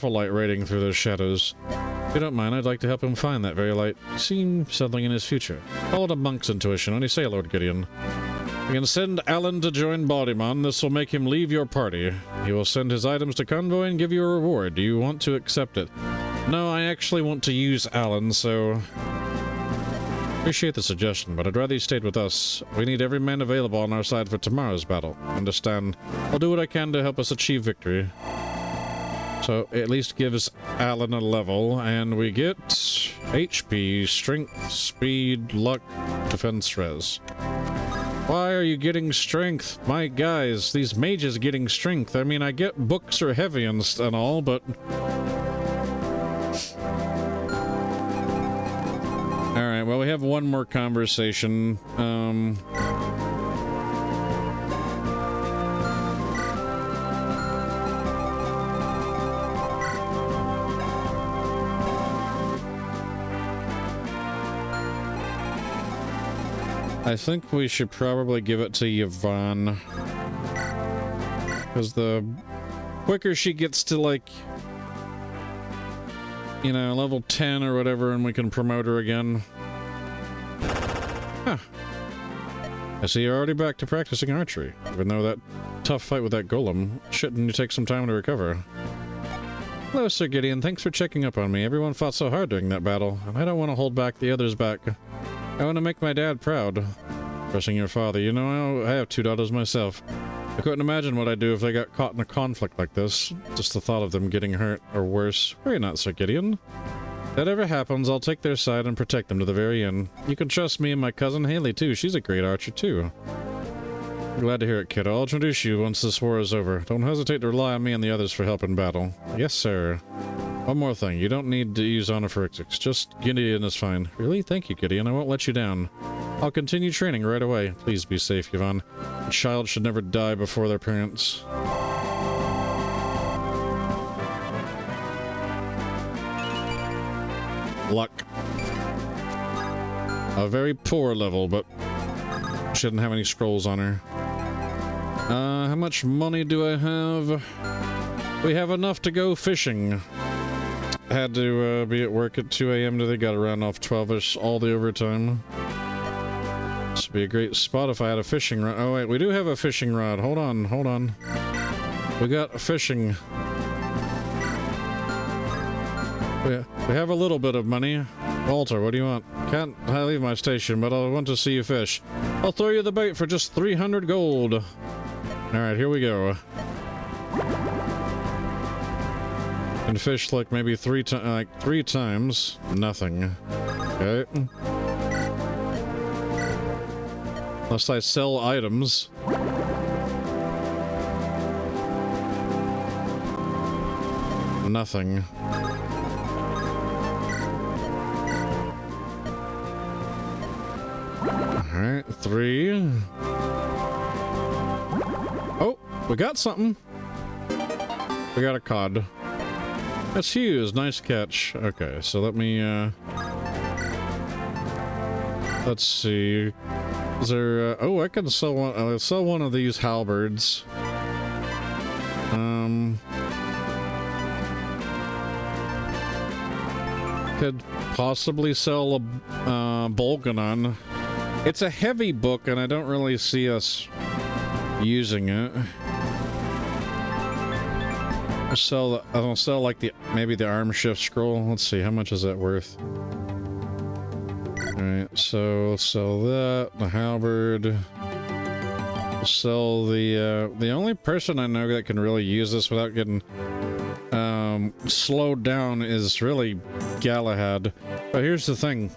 light radiating through those shadows. If you don't mind, I'd like to help him find that very light. See something in his future. Call it a monk's intuition. Only say, Lord Gideon. You can send Alan to join Bodymon. This will make him leave your party. He will send his items to Convoy and give you a reward. Do you want to accept it? No, I actually want to use Alan, so... Appreciate the suggestion, but I'd rather you stayed with us. We need every man available on our side for tomorrow's battle. Understand? I'll do what I can to help us achieve victory. So, it at least gives Alan a level, and we get HP, strength, speed, luck, defense, res. Why are you getting strength? My guys, these mages getting strength. I mean, I get books are heavy and all, but... Alright, well, we have one more conversation. I think we should probably give it to Yvonne. Because the quicker she gets to, like, you know, level 10 or whatever, and we can promote her again. Huh. I see you're already back to practicing archery, even though that tough fight with that golem. Shouldn't you take some time to recover? Hello, Sir Gideon. Thanks for checking up on me. Everyone fought so hard during that battle, and I don't want to hold back the others back. I want to make my dad proud. Pressing your father. You know, I have 2 daughters myself. I couldn't imagine what I'd do if they got caught in a conflict like this. Just the thought of them getting hurt, or worse. Worry not, Sir Gideon. If that ever happens, I'll take their side and protect them to the very end. You can trust me and my cousin Haley, too. She's a great archer, too. Glad to hear it, kiddo. I'll introduce you once this war is over. Don't hesitate to rely on me and the others for help in battle. Yes, sir. One more thing. You don't need to use honorifics. Just Gideon is fine. Really? Thank you, Gideon. I won't let you down. I'll continue training right away. Please be safe, Yvonne. A child should never die before their parents. Luck. A very poor level, but she didn't have any scrolls on her. How much money do I have? We have enough to go fishing. Had to be at work at 2 a.m. They got around off 12ish, all the overtime. This would be a great spot if I had a fishing rod. Oh wait, we do have a fishing rod. Hold on, hold on. We got a fishing. We have a little bit of money. Walter, what do you want? Can't leave my station, but I want to see you fish. I'll throw you the bait for just 300 gold. Alright, here we go. And fish like maybe three times. Nothing. Okay. Unless I sell items. Nothing. Alright, 3. Oh, we got something. We got a cod. That's huge. Nice catch. Okay, so let me, let's see. Is there, oh, I can sell one, I'll sell one of these halberds. Could possibly sell a, Bolganon. It's a heavy book, and I don't really see us using it. I'll sell like maybe the arm shift scroll. Let's see, how much is that worth? Alright, so sell that, the halberd. Sell the only person I know that can really use this without getting slowed down is really Galahad. But here's the thing.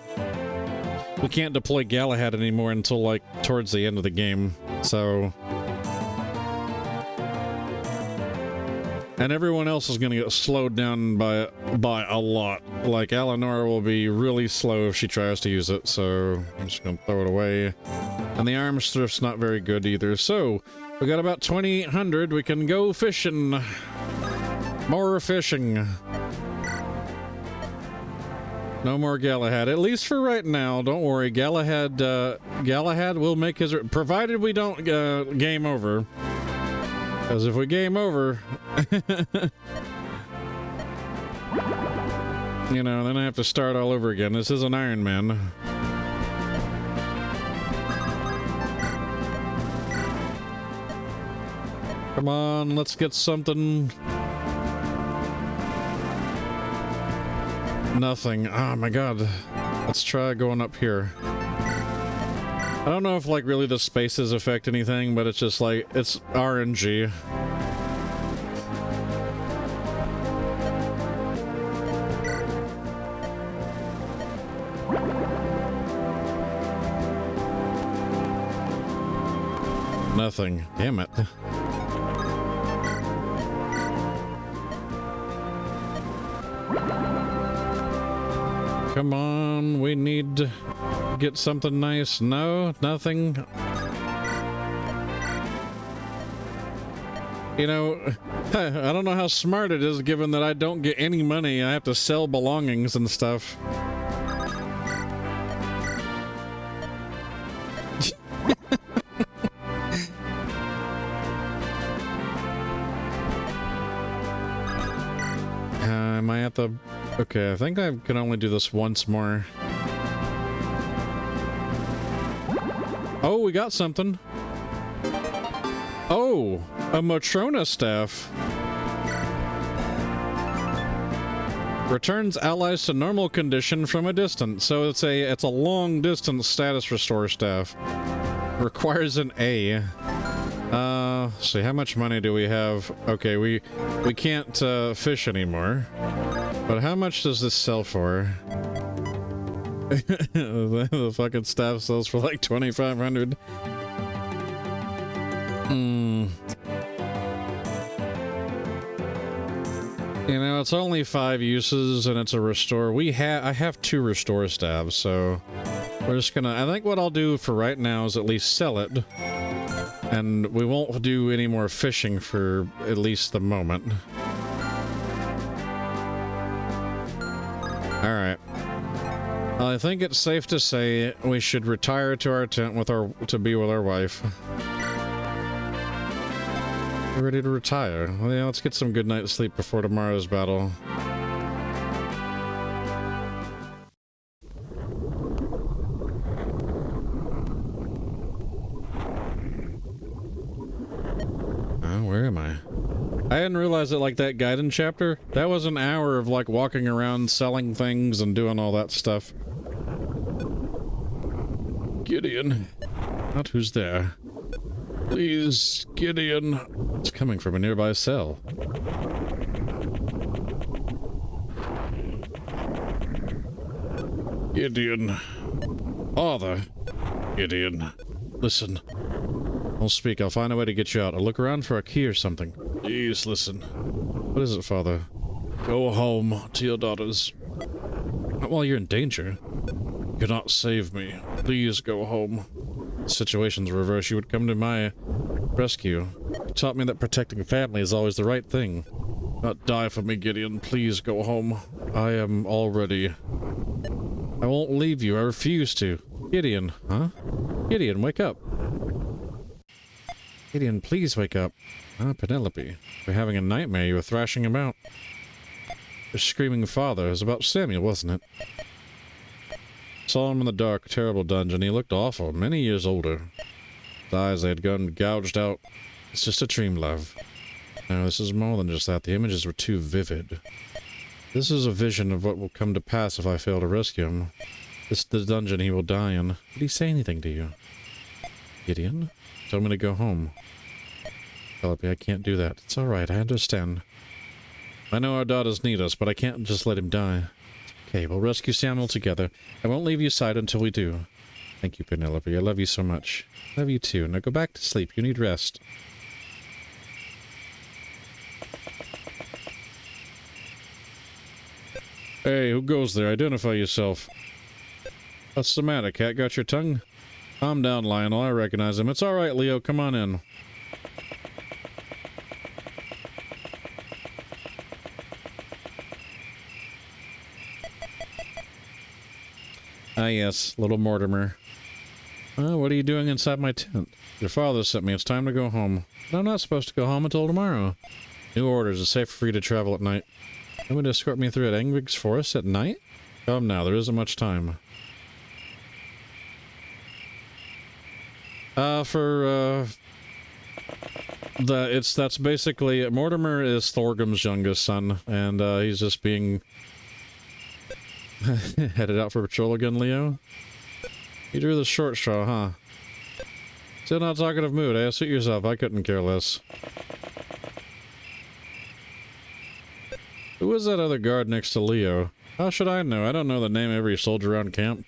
We can't deploy Galahad anymore until like towards the end of the game. So and everyone else is going to get slowed down by a lot. Like, Eleanor will be really slow if she tries to use it, so I'm just going to throw it away. And the arm thrift's not very good either. So, we got about 2,800. We can go fishing. More fishing. No more Galahad. At least for right now. Don't worry. Galahad will make his... Provided we don't game over. Because if we game over... you know, then I have to start all over again. This is an Ironman. Come on, let's get something. Nothing. Oh my god. Let's try going up here. I don't know if, like, really the spaces affect anything, but it's just like, it's RNG. Nothing. Damn it. Come on, we need to get something nice. No, nothing. You know, I don't know how smart it is given that I don't get any money. I have to sell belongings and stuff. Am I at the... Okay, I think I can only do this once more. Oh, we got something. Oh, a Matrona staff. Returns allies to normal condition from a distance. So it's a long distance status restore staff. Requires an A. See, how much money do we have? Okay, we can't fish anymore. But how much does this sell for? The fucking staff sells for like 2,500. You know, it's only 5 uses and it's a restore. I have 2 restore staves, so we're just gonna, I think what I'll do for right now is at least sell it. And we won't do any more fishing for at least the moment. Alright. I think it's safe to say we should retire to our tent to be with our wife. We're ready to retire. Well, yeah, let's get some good night's sleep before tomorrow's battle. Where am I? I didn't realize that, like, that guidance chapter, that was an hour of, like, walking around, selling things, and doing all that stuff. Gideon. Not who's there. Please, Gideon. It's coming from a nearby cell. Gideon. Father. Gideon. Listen. Don't speak. I'll find a way to get you out. I'll look around for a key or something. Please, listen. What is it, Father? Go home to your daughters. Not while you're in danger. You cannot save me. Please go home. The situation's reversed. You would come to my rescue. You taught me that protecting family is always the right thing. Not die for me, Gideon. Please go home. I am all ready. I won't leave you. I refuse to. Gideon, huh? Gideon, wake up. Gideon, please wake up. Ah, Penelope. You're having a nightmare. You were thrashing about. Your screaming father. It was about Samuel, wasn't it? Saw him in the dark, terrible dungeon. He looked awful, many years older. His eyes, they had gone gouged out. It's just a dream, love. No, this is more than just that. The images were too vivid. This is a vision of what will come to pass if I fail to rescue him. This is the dungeon he will die in. Did he say anything to you? Gideon? Tell me to go home. Penelope, I can't do that. It's alright, I understand. I know our daughters need us, but I can't just let him die. Okay, we'll rescue Samuel together. I won't leave your side until we do. Thank you, Penelope. I love you so much. I love you too. Now go back to sleep. You need rest. Hey, who goes there? Identify yourself. What's the matter, cat? Got your tongue? Calm down, Lionel. I recognize him. It's all right, Leo. Come on in. Ah, yes, little Mortimer. What are you doing inside my tent? Your father sent me. It's time to go home. But I'm not supposed to go home until tomorrow. New orders. It's safe for you to travel at night. You want to escort me through Engvig's forest at night? Come now, there isn't much time. That's basically, Mortimer is Thorgrim's youngest son, and he's just being headed out for patrol again, Leo? You drew the short straw, huh? Still not talkative mood, eh? Suit yourself, I couldn't care less. Who was that other guard next to Leo? How should I know? I don't know the name of every soldier around camp.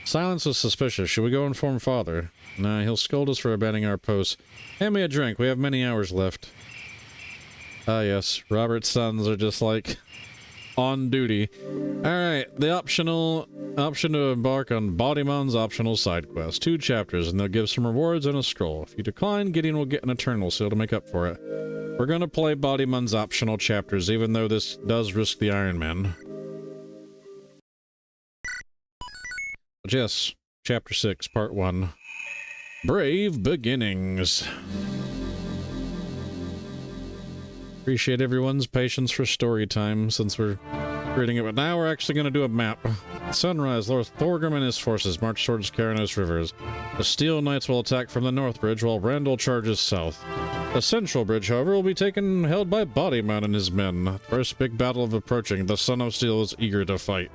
Silence is suspicious. Should we go inform father? Nah, he'll scold us for abandoning our post. Hand me a drink. We have many hours left. Ah, yes. Robert's sons are just like on duty. Alright, the option to embark on Bodymon's optional side quest. 2 chapters, and they'll give some rewards and a scroll. If you decline, Gideon will get an eternal seal to make up for it. We're gonna play Bodymon's optional chapters, even though this does risk the Ironman. But yes, Chapter 6, Part 1. Brave Beginnings. Appreciate everyone's patience for story time since we're reading it, but now we're actually going to do a map. At sunrise, Lord Thorgrim and his forces march towards Caranos Rivers. The Steel Knights will attack from the North Bridge while Randal charges south. The central bridge, however, will be held by Bodyman and his men. First big battle of approaching. The Son of Steel is eager to fight.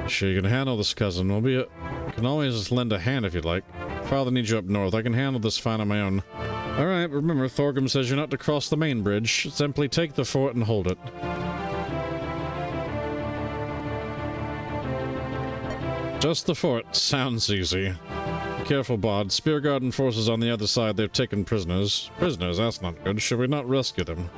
Sure, you can handle this, cousin. You can always lend a hand if you'd like. Father needs you up north. I can handle this fine on my own. Alright, remember, Thorgrim says you're not to cross the main bridge. Simply take the fort and hold it. Just the fort. Sounds easy. Be careful, Bod. Speargarden forces on the other side. They've taken prisoners. Prisoners? That's not good. Should we not rescue them?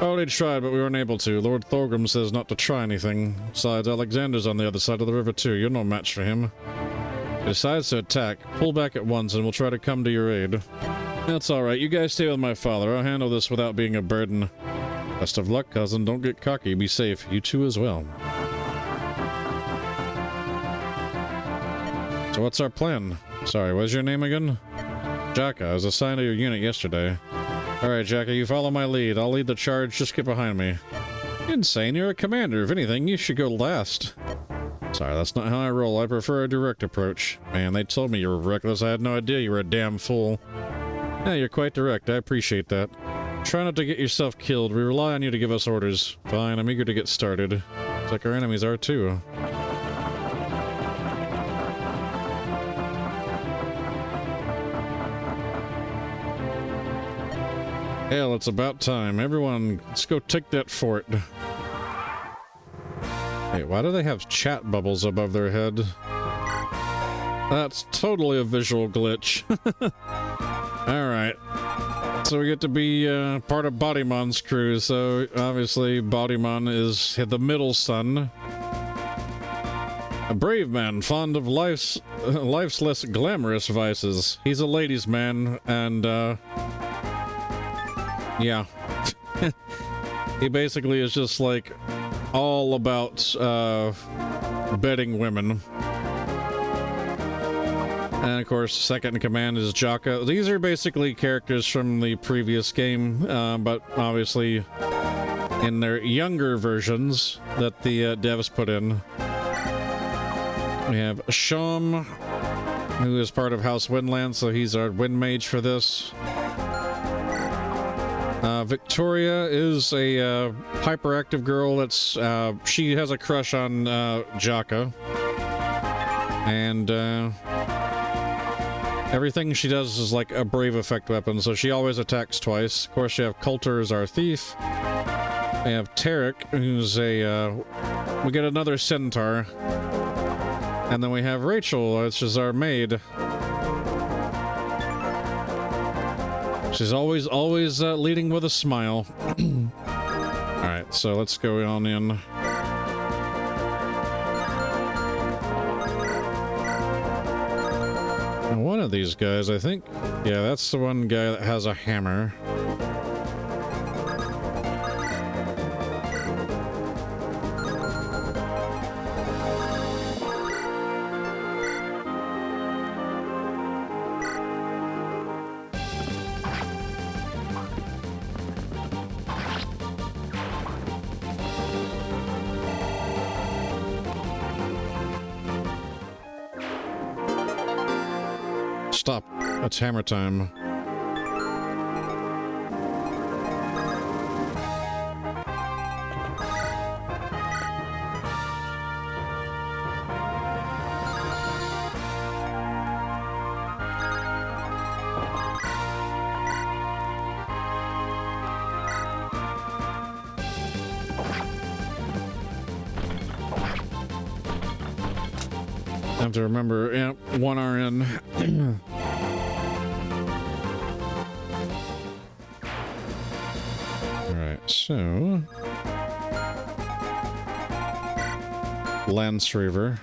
Already tried, but we weren't able to. Lord Thorgrim says not to try anything. Besides, Alexander's on the other side of the river, too. You're no match for him. If he decides to attack, pull back at once, and we'll try to come to your aid. That's alright. You guys stay with my father. I'll handle this without being a burden. Best of luck, cousin. Don't get cocky. Be safe. You too as well. So what's our plan? Sorry, what's your name again? Jaka. I was assigned to your unit yesterday. Alright, Jaka, you follow my lead. I'll lead the charge. Just get behind me. Insane. You're a commander. If anything, you should go last. Sorry, that's not how I roll. I prefer a direct approach. Man, they told me you were reckless. I had no idea you were a damn fool. Yeah, you're quite direct. I appreciate that. Try not to get yourself killed. We rely on you to give us orders. Fine, I'm eager to get started. It's like our enemies are too. Hell, it's about time. Everyone, let's go take that fort. Hey, why do they have chat bubbles above their head? That's totally a visual glitch. Alright. So we get to be part of Bodymon's crew, so obviously Bodymon is the middle son. A brave man, fond of life's less glamorous vices. He's a ladies' man, and yeah. He basically is just like all about bedding women. And of course, second in command is Jaka. These are basically characters from the previous game, but obviously in their younger versions that the devs put in. We have Sham, who is part of House Windland, so he's our wind mage for this. Victoria is a hyperactive girl that's she has a crush on Jaka, and everything she does is like a brave effect weapon, so she always attacks twice. Of course, you have Coulter as our thief. We have Tarek, who's a we get another centaur, and then we have Rachel, which is our maid. She's always leading with a smile. Alright, so let's go on in. One of these guys, I think. Yeah, that's the one guy that has a hammer. Stop. It's hammer time. I have to remember, yeah, 1 RN. Alright, so... Lance Reaver.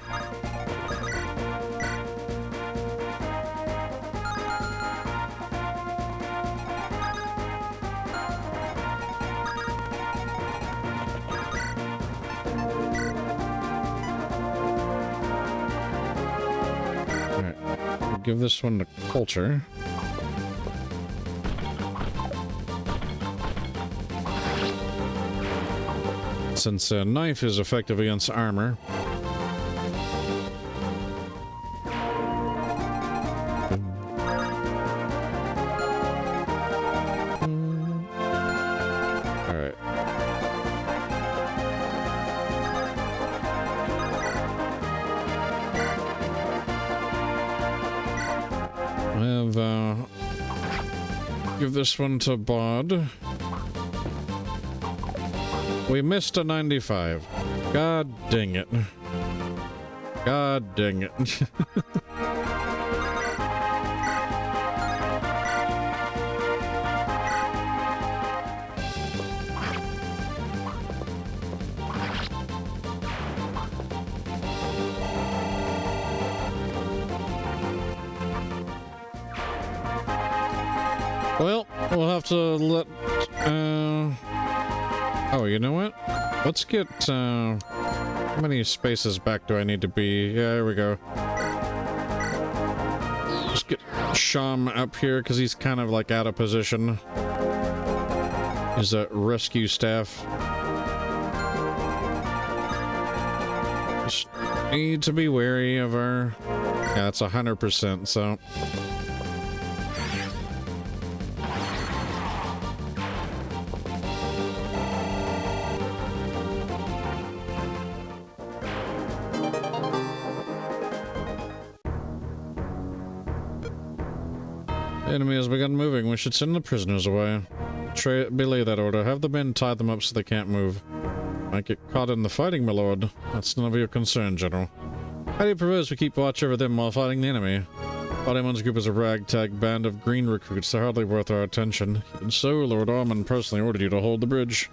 Give this one to Coulter. Since a knife is effective against armor. Give this one to Bod. We missed a 95. God dang it. God dang it. Well, we'll have to let, oh, you know what? Let's get, how many spaces back do I need to be? Yeah, here we go. Just get Sham up here, because he's kind of, like, out of position. He's a rescue staff. Just need to be wary of our... Yeah, it's 100%, so... The enemy has begun moving. We should send the prisoners away. Belay that order. Have the men tie them up so they can't move. Might get caught in the fighting, my lord. That's none of your concern, General. How do you propose we keep watch over them while fighting the enemy? Bodyman's group is a ragtag band of green recruits. They're hardly worth our attention. Even so, Lord Armand personally ordered you to hold the bridge.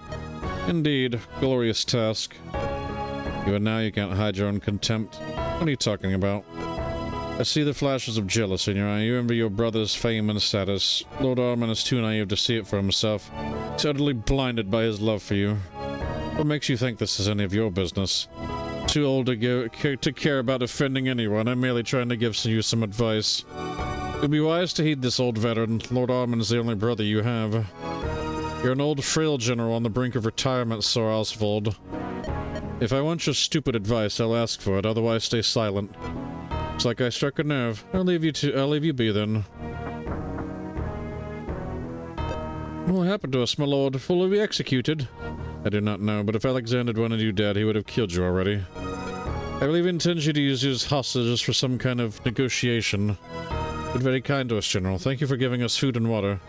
Indeed. Glorious task. Even now you can't hide your own contempt. What are you talking about? I see the flashes of jealousy in your eye. You envy your brother's fame and status. Lord Armand is too naive to see it for himself. He's utterly blinded by his love for you. What makes you think this is any of your business? Too old to care about offending anyone. I'm merely trying to give you some advice. It would be wise to heed this old veteran. Lord Armand is the only brother you have. You're an old, frail general on the brink of retirement, Sir Oswald. If I want your stupid advice, I'll ask for it. Otherwise, stay silent. Looks like I struck a nerve. I'll leave you be then. What will happen to us, my lord? Will we be executed? I do not know, but if Alexander wanted you dead, he would have killed you already. I believe he intends you to use you as hostages for some kind of negotiation. But very kind to us, General. Thank you for giving us food and water.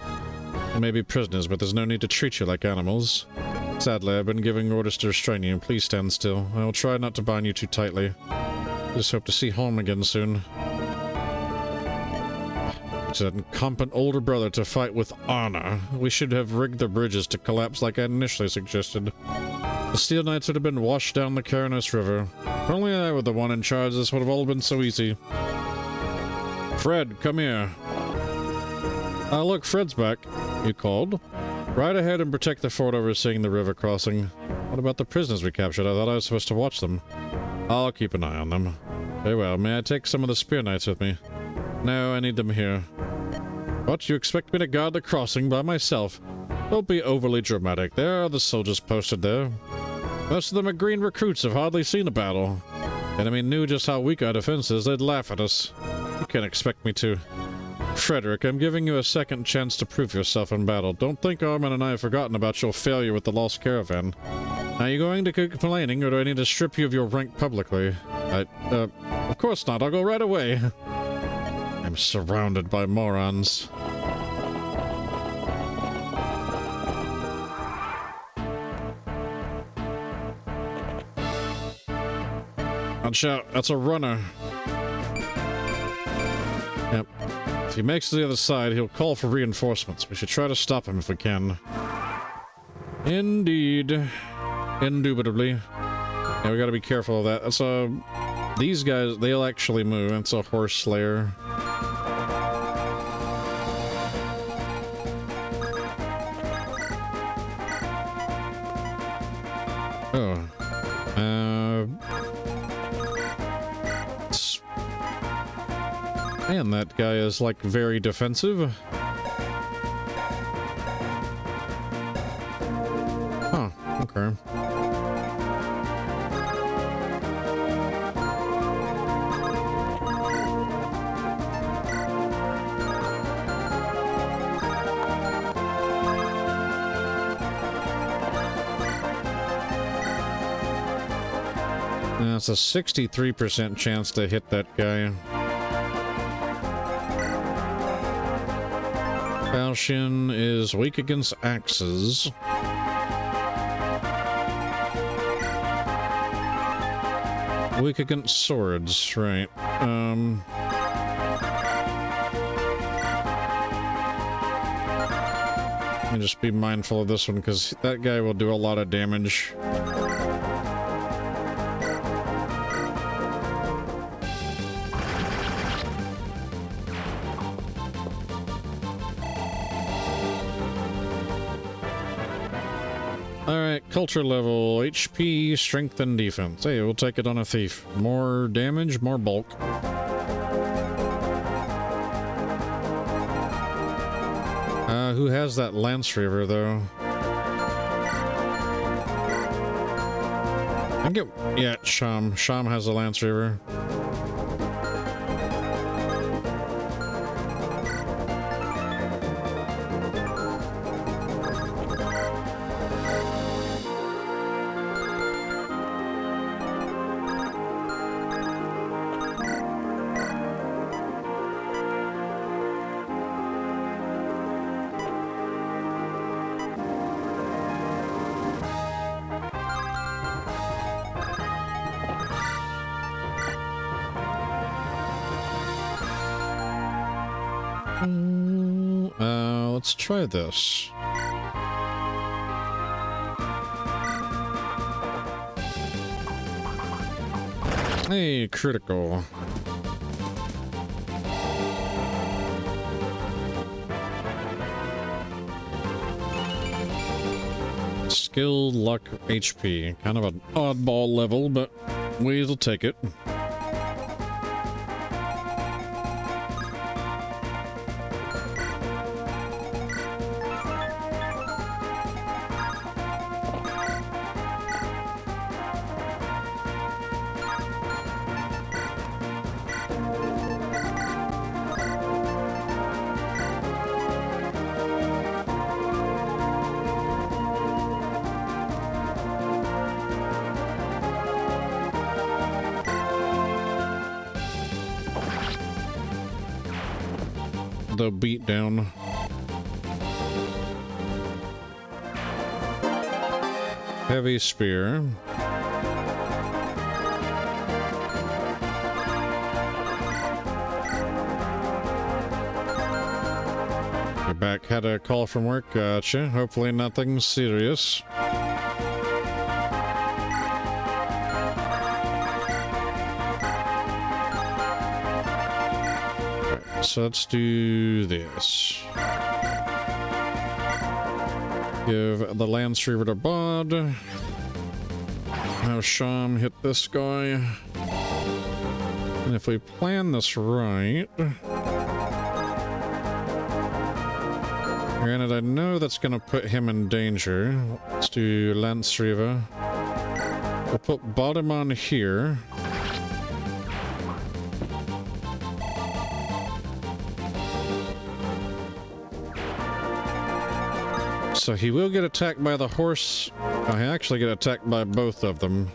You may be prisoners, but there's no need to treat you like animals. Sadly, I've been giving orders to restrain you. Please stand still. I will try not to bind you too tightly. Just hope to see home again soon. It's an incompetent older brother to fight with honor. We should have rigged the bridges to collapse like I initially suggested. The Steel Knights would have been washed down the Carinus River. If only I were the one in charge, this would have all been so easy. Fred, come here. Look, Fred's back. You called? Ride ahead and protect the fort overseeing the river crossing. What about the prisoners we captured? I thought I was supposed to watch them. I'll keep an eye on them. Very well. May I take some of the Spear Knights with me? No, I need them here. What? You expect me to guard the crossing by myself? Don't be overly dramatic. There are other soldiers posted there. Most of them are green recruits, have hardly seen a battle. The enemy knew just how weak our defense is. They'd laugh at us. You can't expect me to. Frederick, I'm giving you a second chance to prove yourself in battle. Don't think Armand and I have forgotten about your failure with the lost caravan. Are you going to keep complaining, or do I need to strip you of your rank publicly? Of course not. I'll go right away. I'm surrounded by morons. Watch out. That's a runner. Yep. If he makes it to the other side, he'll call for reinforcements. We should try to stop him if we can. Indeed. Indubitably. Yeah, we gotta be careful of that. That's these guys, they'll actually move. That's a horse slayer. Oh. Man, that guy is, like, very defensive. Huh, okay. That's a 63% chance to hit that guy. Falchion is weak against axes. Weak against swords, right. Let me just be mindful of this one, because that guy will do a lot of damage. Alright, culture level, HP, strength, and defense. Hey, we'll take it on a thief. More damage, more bulk. Who has that Lance Reaver, though? I think it... yeah, Sham. Sham has a Lance Reaver. Let's try this. Hey, critical. Skill, luck, HP. Kind of an oddball level, but we'll take it. The beat down. Heavy spear. You're back. Had a call from work. Gotcha. Hopefully nothing serious. So let's do this. Give the Lance Reaver to Bod. Have Sham hit this guy. And if we plan this right... granted, I know that's going to put him in danger. Let's do Lance Reaver. We'll put Bottom on here. So he will get attacked by the horse. Oh, he actually get attacked by both of them.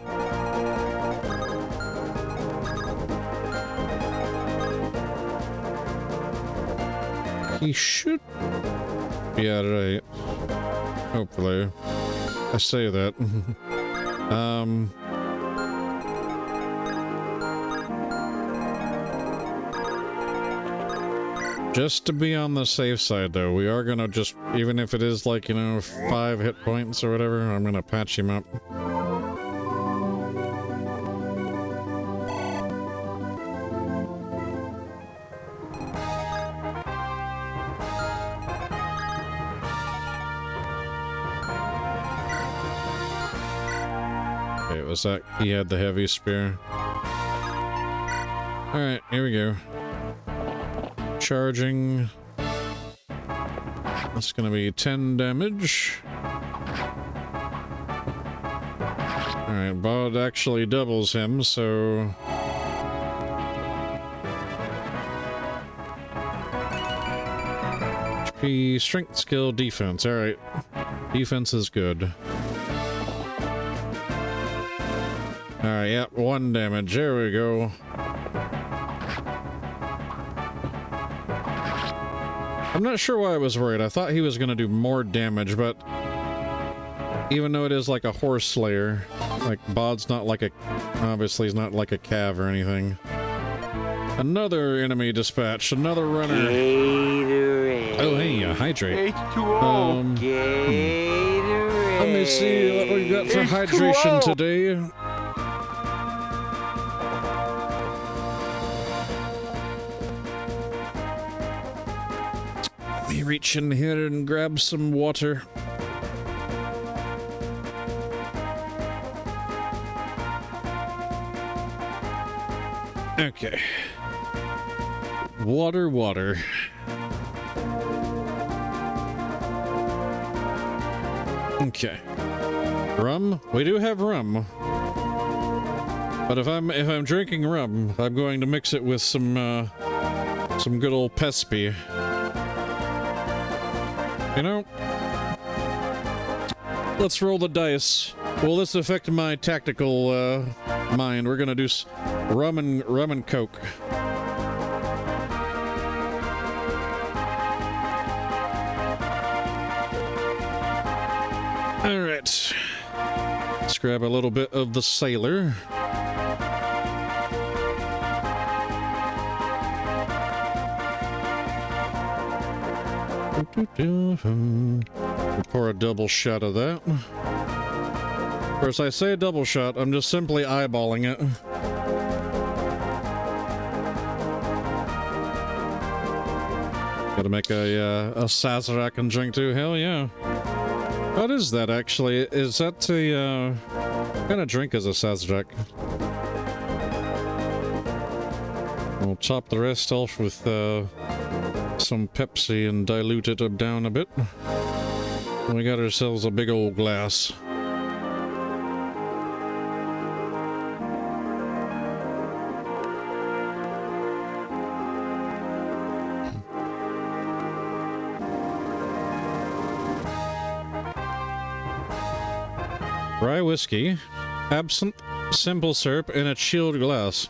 He should... yeah, right. Hopefully. I say that. Just to be on the safe side, though, we are gonna just, even if it is like, you know, 5 hit points or whatever, I'm gonna patch him up. Okay, was that, he had the heavy spear. Alright, here we go. Charging. That's gonna be 10 damage. Alright, Bod actually doubles him, so... HP, strength, skill, defense. Alright. Defense is good. Alright, yep, 1 damage. There we go. I'm not sure why I was worried. I thought he was going to do more damage, but even though it is like a horse slayer, like Bod's not like a, obviously he's not like a cav or anything. Another enemy dispatched, another runner. Gatorade. Oh hey, hydrate. H2O. Gatorade. Let me see what we got for H2O. hydration today. Let me reach in here and grab some water. Okay. Water. Okay. Rum? We do have rum. But if I'm drinking rum, I'm going to mix it with some good old Pespi. You know? Let's roll the dice. Will this affect my tactical mind? We're gonna do rum and coke. All right. Let's grab a little bit of the sailor. Pour a double shot of that. Of course, I say double shot, I'm just simply eyeballing it. Gotta make a Sazerac I can drink too, hell yeah. What is that actually? Is that a, what kind of drink is a Sazerac? We'll top the rest off with some Pepsi and dilute it down a bit. We got ourselves a big old glass. Rye whiskey, absinthe, simple syrup, in a chilled glass.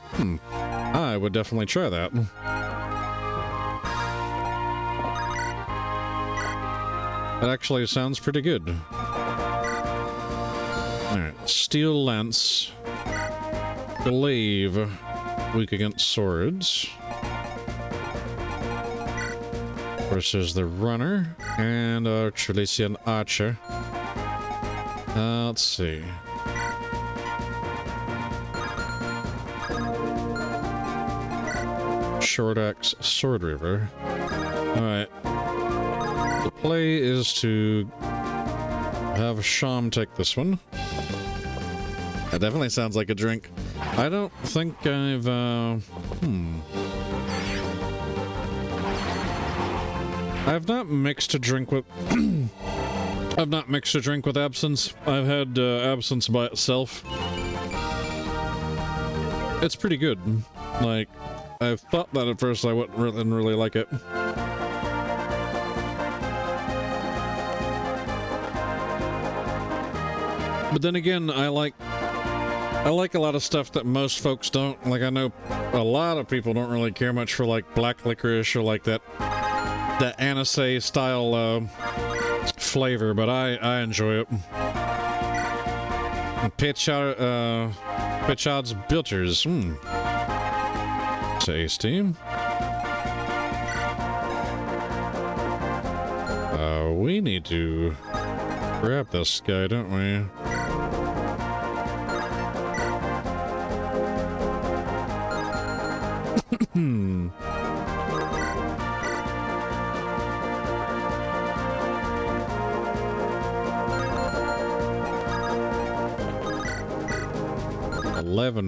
I would definitely try that. That actually sounds pretty good. Alright, steel lance. Glaive. Weak against swords. Versus the runner. And our Trilician archer. Let's see. Short axe, sword river. Alright. The play is to have Sham take this one. That definitely sounds like a drink. I don't think I've, I've not mixed a drink with... I've not mixed a drink with absinthe. I've had absinthe by itself. It's pretty good. Like, I thought that at first I wouldn't really like it. But then again, I like a lot of stuff that most folks don't. Like, I know a lot of people don't really care much for, like, black licorice or, like, that Anise style, flavor, but I enjoy it. Picard's Bilters. Tasty. We need to grab this guy, don't we?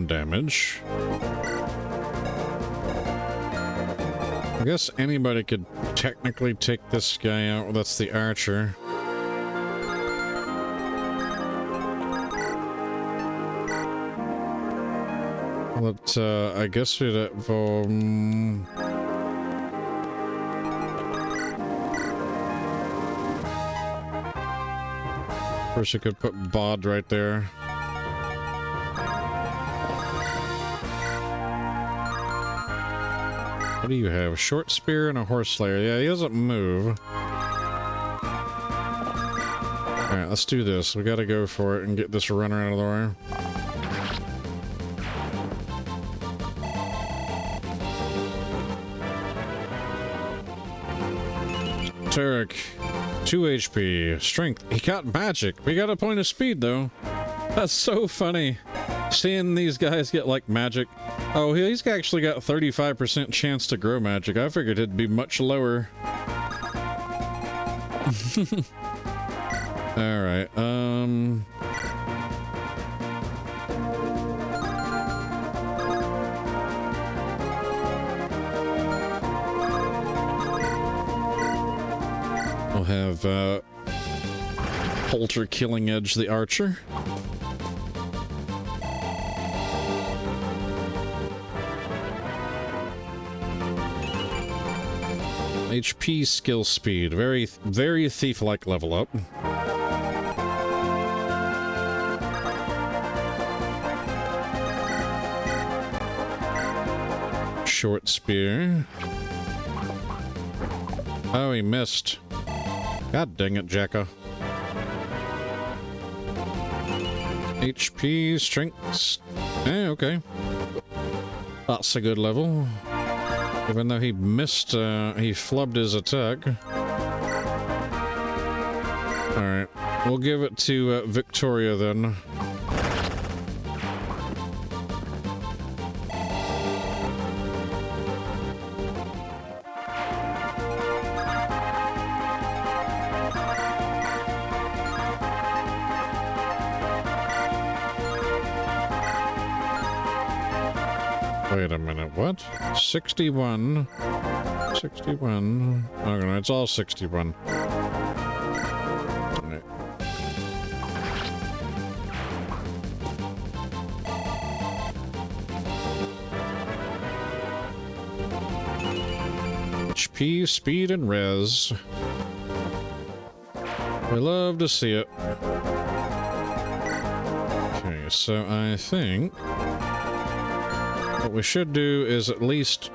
Damage. I guess anybody could technically take this guy out. That's the archer. But I guess we'd have, first you could put Bod right there. What do you have? A short spear and a horse slayer. Yeah, he doesn't move. Alright, let's do this. We gotta go for it and get this runner out of the way. Tarek, 2 HP. Strength. He got magic. We got a point of speed, though. That's so funny. Seeing these guys get, like, magic. Oh, he's actually got 35% chance to grow magic. I figured it'd be much lower. Alright, we'll have, Polter Killing Edge the Archer. HP, skill, speed. Very thief-like level up. Short spear. Oh, he missed. God dang it, Jacka. HP, strength. Okay. That's a good level. Even though he missed, he flubbed his attack. Alright, we'll give it to Victoria then. Wait a minute, what? 61. 61. Oh, no, it's all 61. Right. HP, speed, and res. We love to see it. Okay, so I think what we should do is at least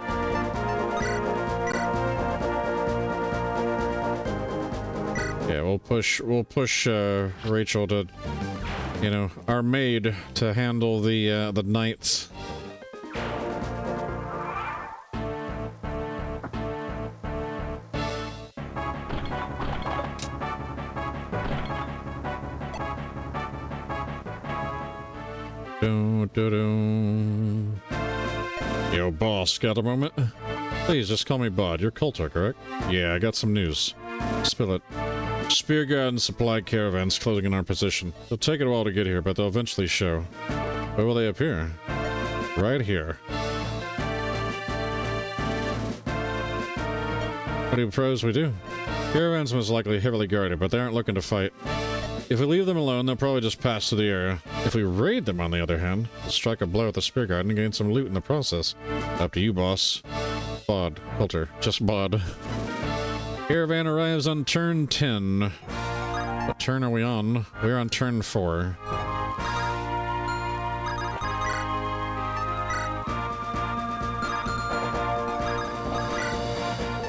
we'll push Rachel to, you know, our maid to handle the knights. Yo, boss, got a moment? Please, just call me Bod. You're Coulter, correct? Yeah, I got some news. Spill it. Spear guard and supply caravans closing in our position. It'll take a while to get here, but they'll eventually show. Where will they appear? Right here. What do you propose we do? Caravans most likely heavily guarded, but they aren't looking to fight. If we leave them alone, they'll probably just pass through the area. If we raid them, on the other hand, we'll strike a blow at the spear guard and gain some loot in the process. Up to you, boss. Bod. Coulter. Just Bod. Caravan arrives on turn 10. What turn are we on? We're on turn 4.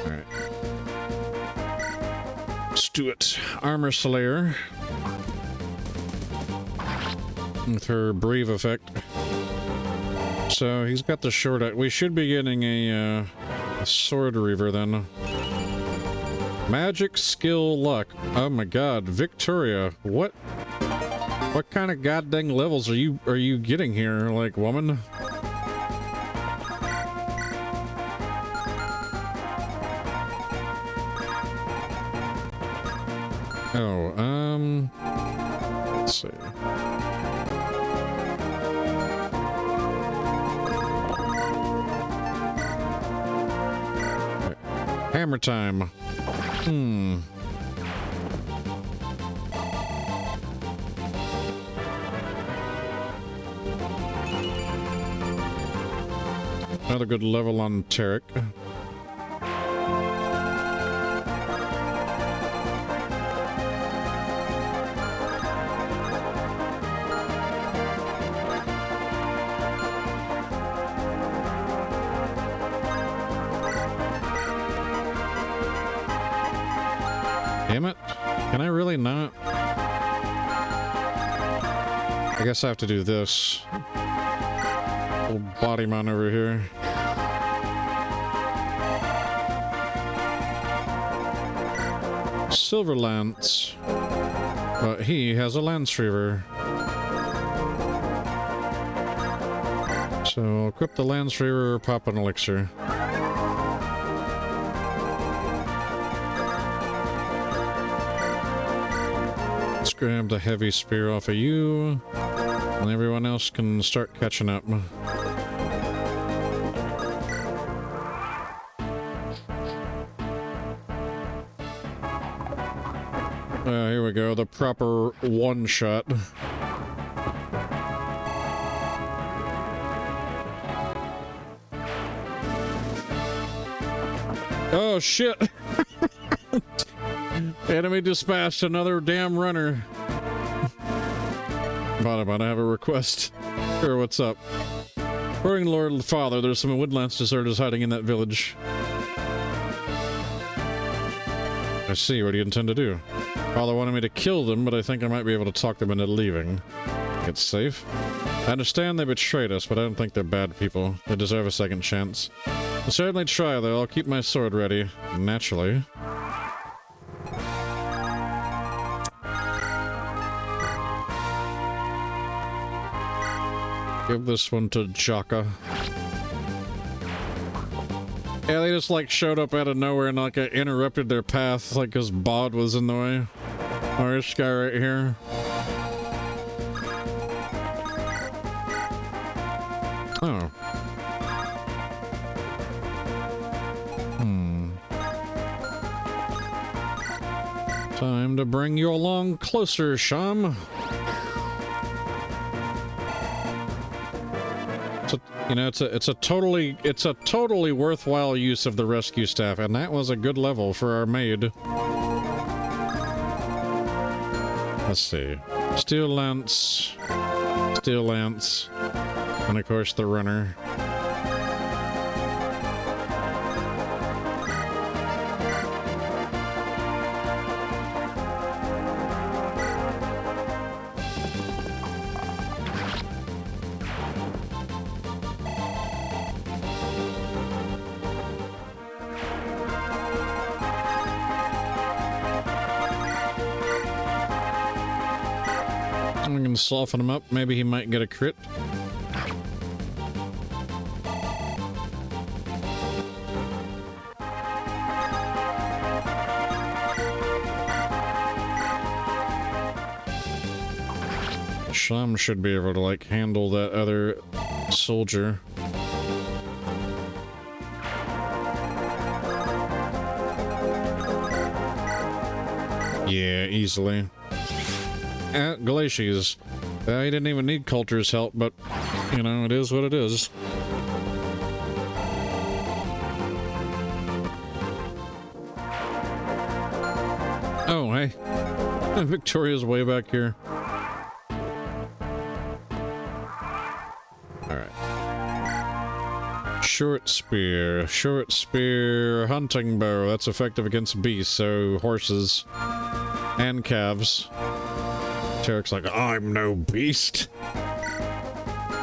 Alright. Let's do it. Armor Slayer. With her Brave effect. So he's got the short... We should be getting a Sword Reaver then. Magic, skill, luck. Oh my god, Victoria, what kind of goddamn levels are you getting here, like, woman? Oh, let's see. Right. Hammer time. Another good level on Tarek. Damn it. Can I really not? I guess I have to do this. Little body man over here. Silver Lance. But he has a Lance Reaver. So I'll equip the Lance Reaver, pop an elixir. Let's grab the heavy spear off of you. And everyone else can start catching up. Here we go, the proper one-shot. Oh, shit! Enemy dispatched another damn runner. But I have a request. Sure, what's up? Roaring Lord Father, there's some Woodlands deserters hiding in that village. I see, what do you intend to do? Father wanted me to kill them, but I think I might be able to talk them into leaving. It's safe. I understand they betrayed us, but I don't think they're bad people. They deserve a second chance. I'll certainly try, though. I'll keep my sword ready. Naturally. Give this one to Jaka. Yeah, they just like showed up out of nowhere and like interrupted their path, like his bod was in the way. Oh, this guy right here. Oh. Time to bring you along closer, Sham. You know, it's a totally worthwhile use of the rescue staff, and that was a good level for our maid. Let's see. Steel Lance, and of course the runner. I'm gonna soften him up. Maybe he might get a crit. Sham should be able to, like, handle that other soldier. Yeah, easily. Glaciers. He didn't even need Coulter's help, but, you know, it is what it is. Oh, hey. Victoria's way back here. Alright. Short spear, hunting bow. That's effective against beasts, so horses and calves. Tarek's like, I'm no beast.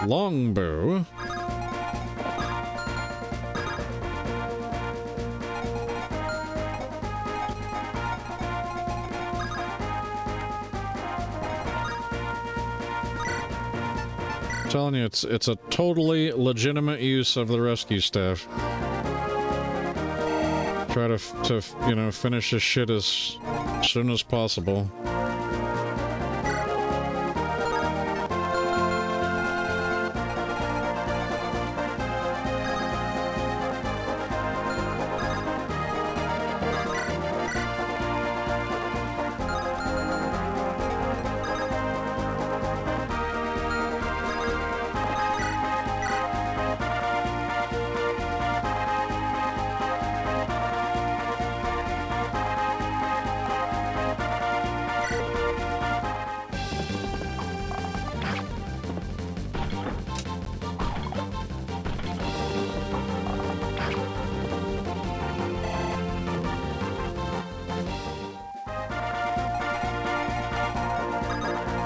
Longbow. I'm telling you, it's a totally legitimate use of the rescue staff. Try to you know, finish this shit as soon as possible.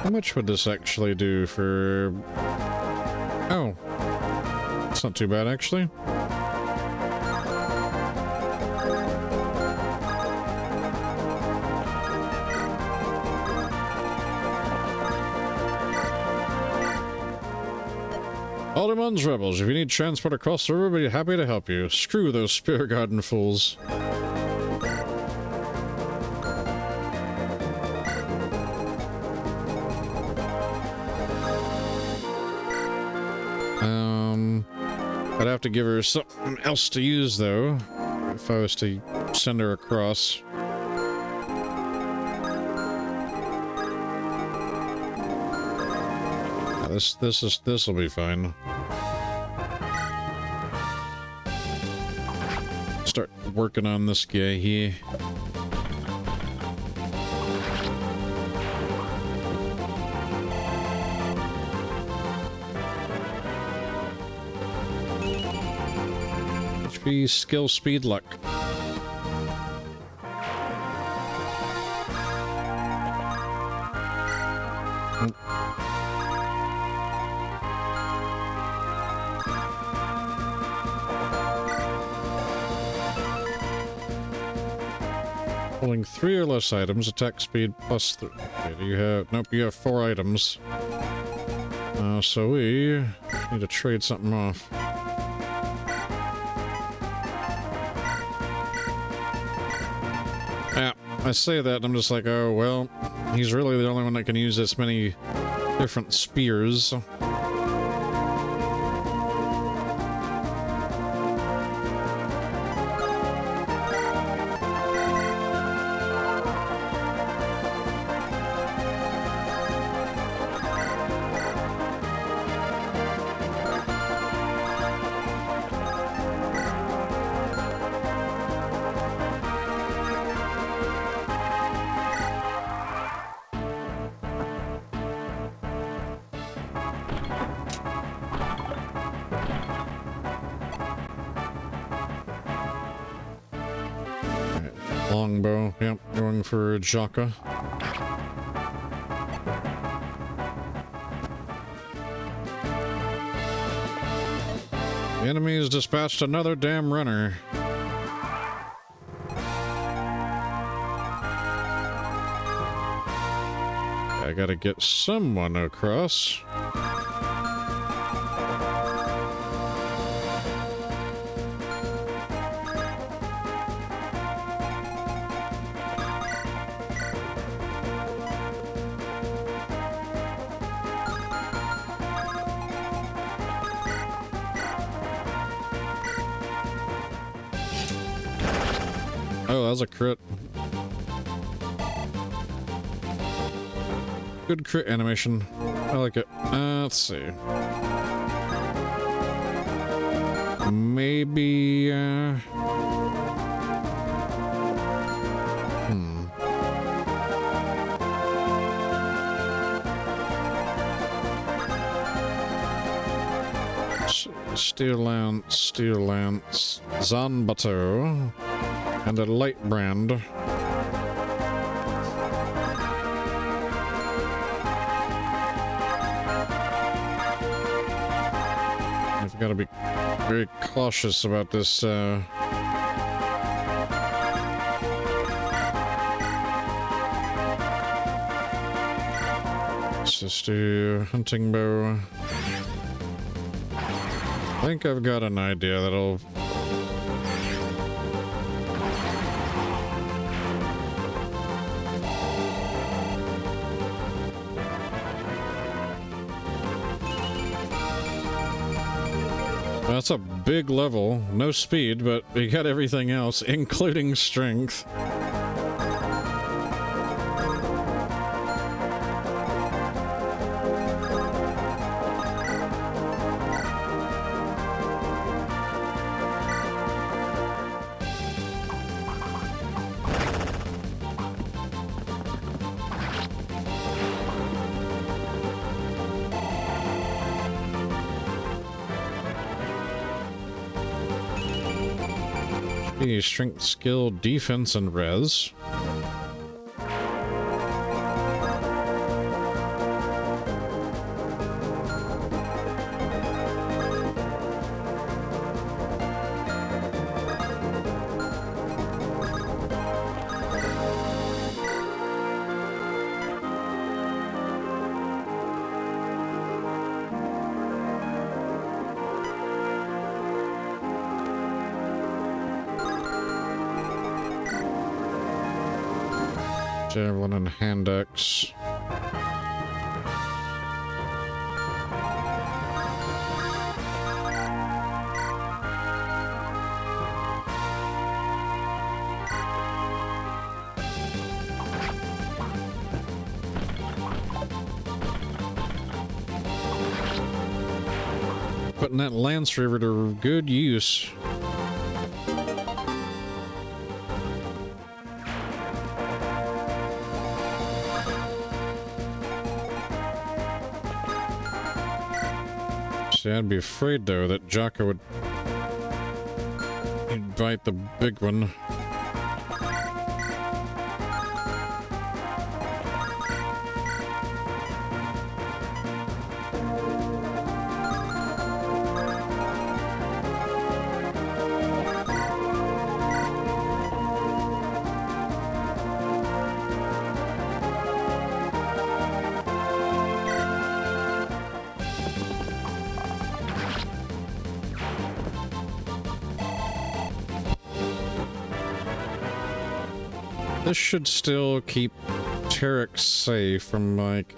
How much would this actually do for... Oh. It's not too bad, actually. Alderman's Rebels, if you need transport across the river, we'd be happy to help you. Screw those Spear Garden fools. I'd have to give her something else to use, though, if I was to send her across. This'll be fine. Start working on this guy here. HP, skill, speed, luck. Holding 3 or less items, attack speed plus 3. Okay, do you have... Nope, you have 4 items. So we need to trade something off. Yeah, I say that and I'm just like, oh, well, he's really the only one that can use this many different spears. Longbow, yep, going for Jaka. The enemy has dispatched another damn runner. I gotta get someone across. Oh, that was a crit. Good crit animation. I like it. Let's see. Maybe, Steel Lance, Zanbato, and a light brand. I've got to be very cautious about this. Let's just do hunting bow. I think I've got an idea that'll... That's a big level. No speed, but we got everything else, including strength. Strength, skill, defense, and res. Javelin and hand axe. Putting that Lance River to good use. See, I'd be afraid though that Jocko would invite the big one. This should still keep Tarek safe from, like...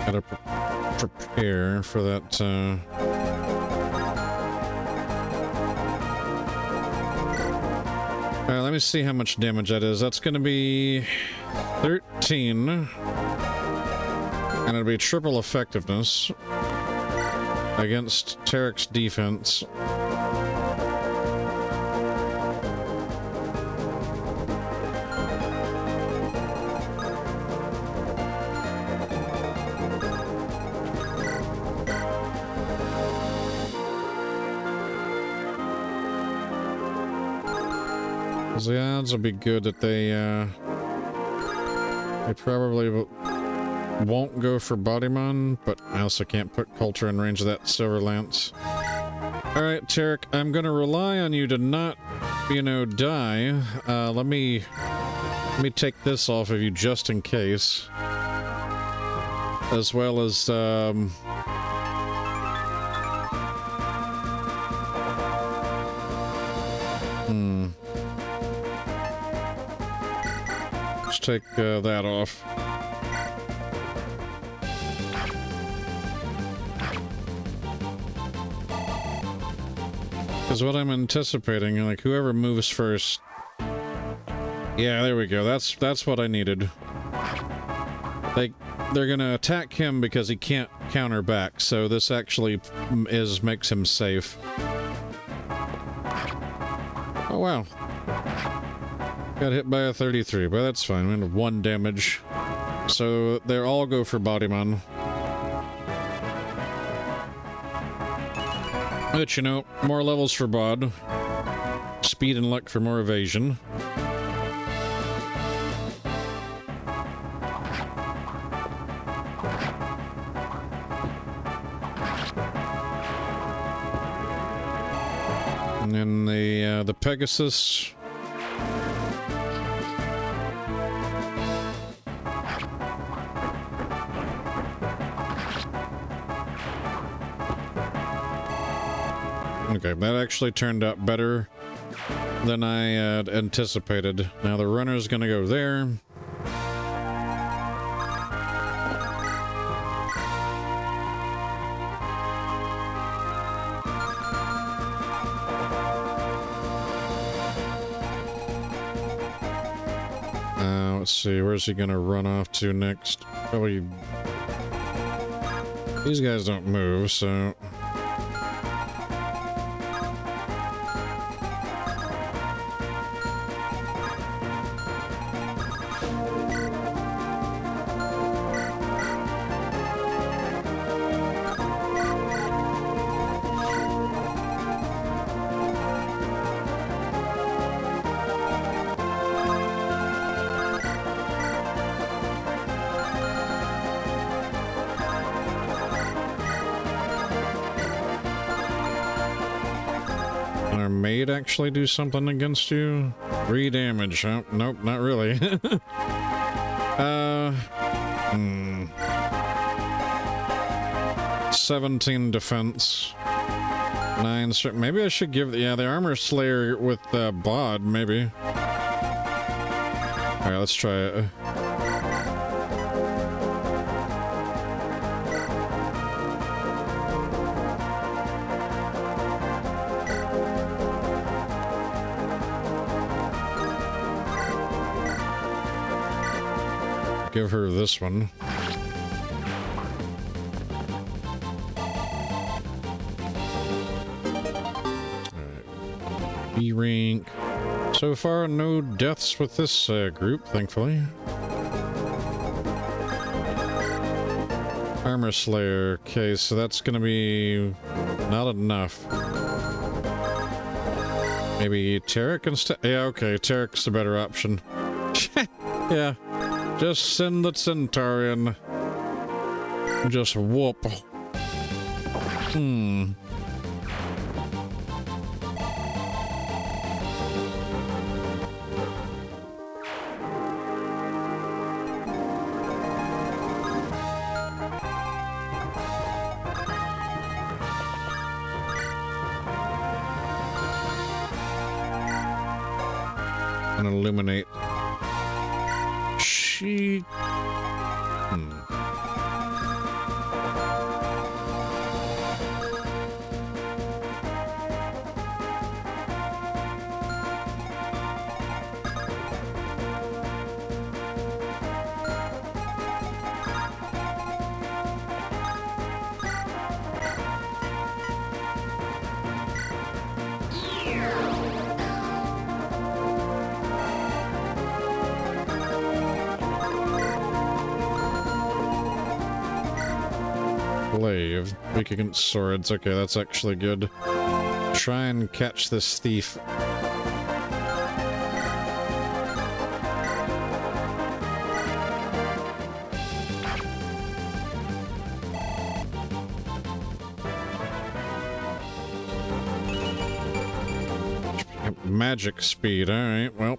Gotta prepare for that, Alright, let me see how much damage that is. That's gonna be 13. And it'll be triple effectiveness against Tarek's defense. The odds will be good that they probably won't go for Bodymon, but I also can't put Culture in range of that Silver Lance. Alright, Tarek, I'm gonna rely on you to not, you know, die. Let me take this off of you just in case. As well as, take that off. Because what I'm anticipating, like whoever moves first. Yeah, there we go. That's what I needed. They're gonna attack him because he can't counter back, so this actually makes him safe. Oh wow. Got hit by a 33, but that's fine. We have 1 damage. So they all go for Bodymon. But you know, more levels for Bod. Speed and luck for more evasion. And then the Pegasus. Okay, that actually turned out better than I had anticipated. Now the runner's gonna go there. Let's see, where's he gonna run off to next? Probably... These guys don't move, so... Can our maid actually do something against you? 3 damage. Oh, nope, not really. 17 defense. 9 strength. Maybe I should give the armor slayer with bod, maybe. Alright, let's try it. Give her this one. Alright. B rank. So far, no deaths with this group, thankfully. Armor Slayer. Okay, so that's gonna be not enough. Maybe Tarek instead? Yeah, okay, Tarek's the better option. Yeah. Just send the Centaurian. Just whoop. And illuminate. She... Glaive. Weak against swords. Okay, that's actually good. Try and catch this thief. Magic speed. Alright, well.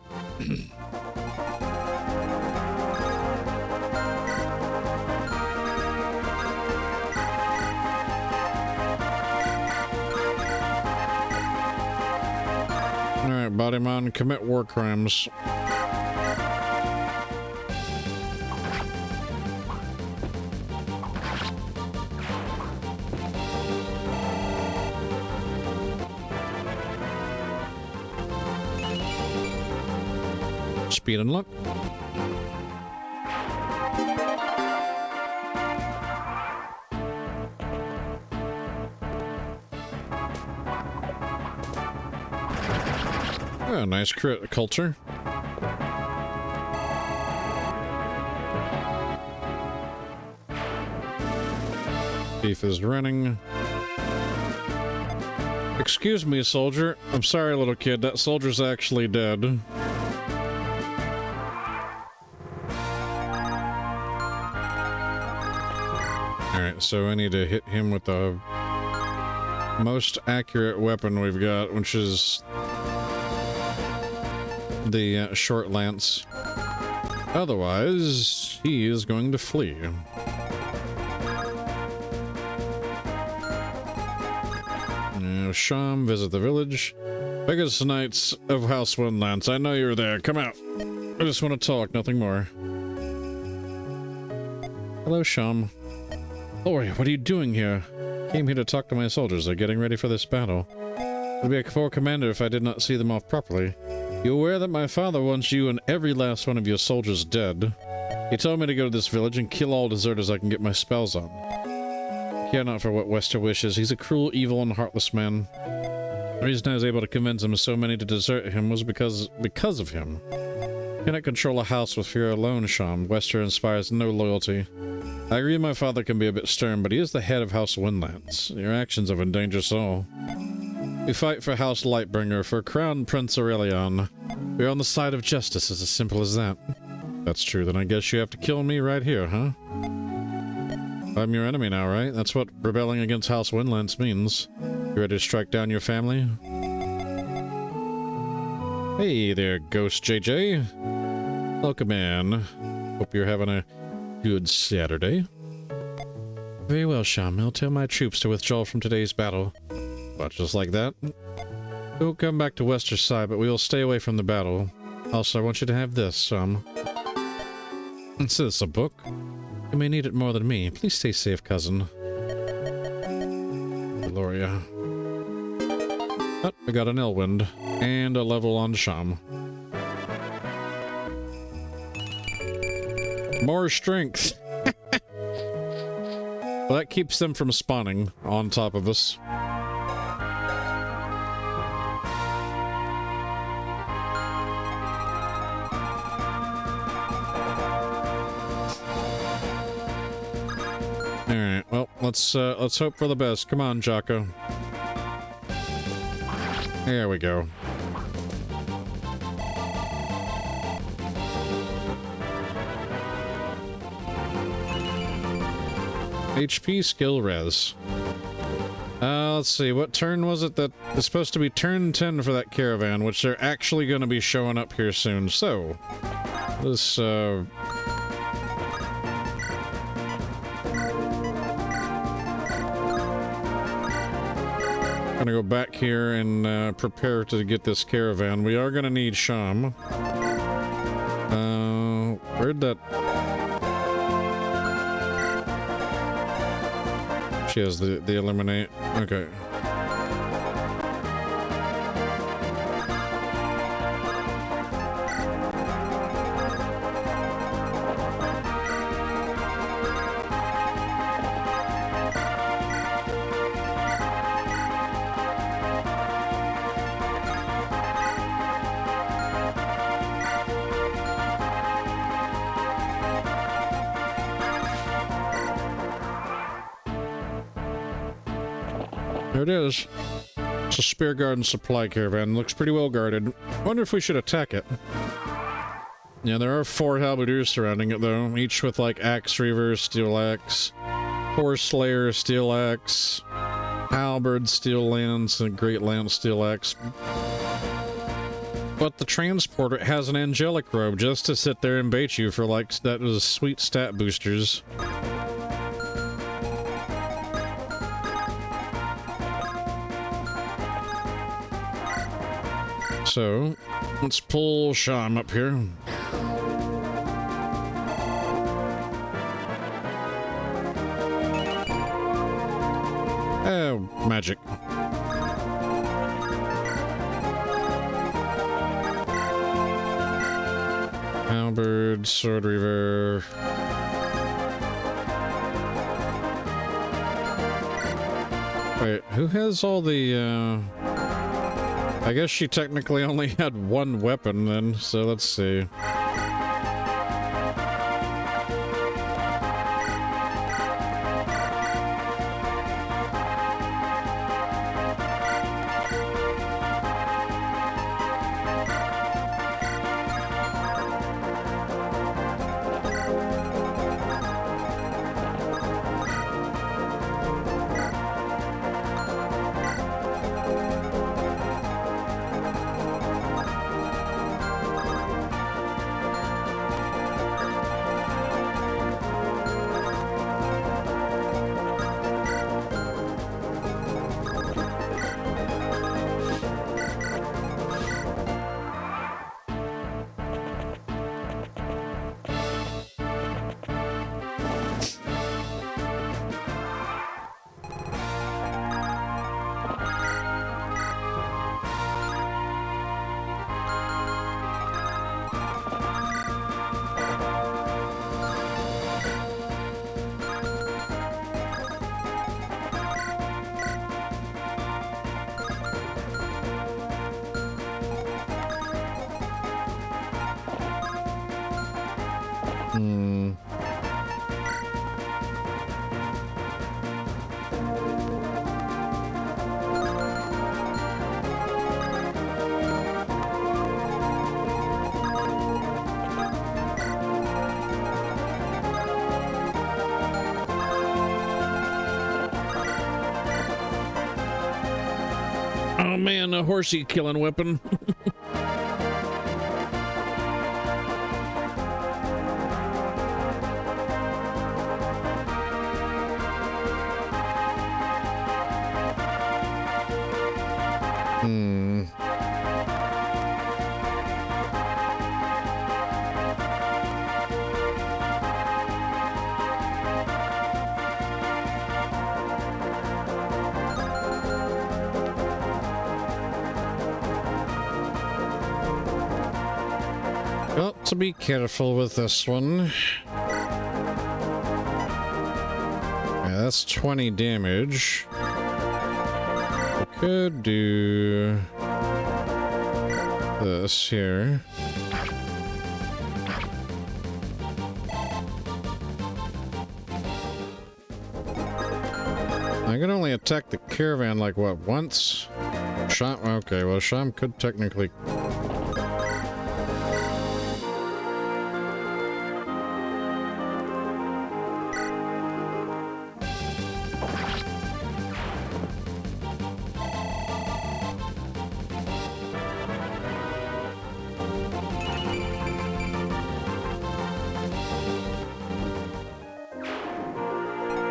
Alright, Bodymon, commit war crimes. Speed and luck. Oh, nice crit culture. Thief is running. Excuse me, soldier. I'm sorry, little kid. That soldier's actually dead. Alright, so I need to hit him with the most accurate weapon we've got, which is the short lance. Otherwise, he is going to flee. Now, Sham, visit the village. Biggest Knights of House Windlands. I know you're there. Come out. I just want to talk, nothing more. Hello, Sham. Lori, what are you doing here? Came here to talk to my soldiers. They're getting ready for this battle. I'd be a poor commander if I did not see them off properly. You aware that my father wants you and every last one of your soldiers dead? He told me to go to this village and kill all deserters I can get my spells on. Care not for what Wester wishes. He's a cruel, evil, and heartless man. The reason I was able to convince him so many to desert him was because of him. You cannot control a house with fear alone, Sham. Wester inspires no loyalty. I agree my father can be a bit stern, but he is the head of House Windlands. Your actions have endangered us all. We fight for House Lightbringer, for Crown Prince Aurelion. We're on the side of justice, it's as simple as that. That's true, then I guess you have to kill me right here, huh? I'm your enemy now, right? That's what rebelling against House Windlands means. You ready to strike down your family? Hey there, Ghost JJ. Welcome in. Hope you're having a good Saturday. Very well, Sham. I'll tell my troops to withdraw from today's battle. But just like that. We'll come back to Wester Side, but we will stay away from the battle. Also, I want you to have this, Is this a book? You may need it more than me. Please stay safe, cousin. Gloria. Oh, we got an Elwind. And a level on Sham. More strength. Well, that keeps them from spawning on top of us. Alright, well, let's hope for the best. Come on, Jocko. There we go. HP skill res. Let's see, what turn was it that is supposed to be turn 10 for that caravan, which they're actually going to be showing up here soon. So, this, gonna go back here and prepare to get this caravan. We are gonna need Sham. Where'd that... She has the eliminate. Okay. There it is. It's a Spear Garden supply caravan. Looks pretty well guarded. Wonder if we should attack it. Yeah, there are 4 halberdiers surrounding it, though. Each with, like, axe reaver, steel axe, horse slayer, steel axe, halberd, steel lance, and great lance, steel axe. But the transporter has an angelic robe just to sit there and bait you for, like, that was sweet stat boosters. So, let's pull Sham up here. Oh, magic. Halberd, sword reaver. Wait, who has all the, I guess she technically only had 1 weapon then, so let's see. Oh man, a horsey killing weapon. Hmm. Got to be careful with this one. Yeah, that's 20 damage. We could do this here. I can only attack the caravan like what, once? Sham, okay, well Sham could technically.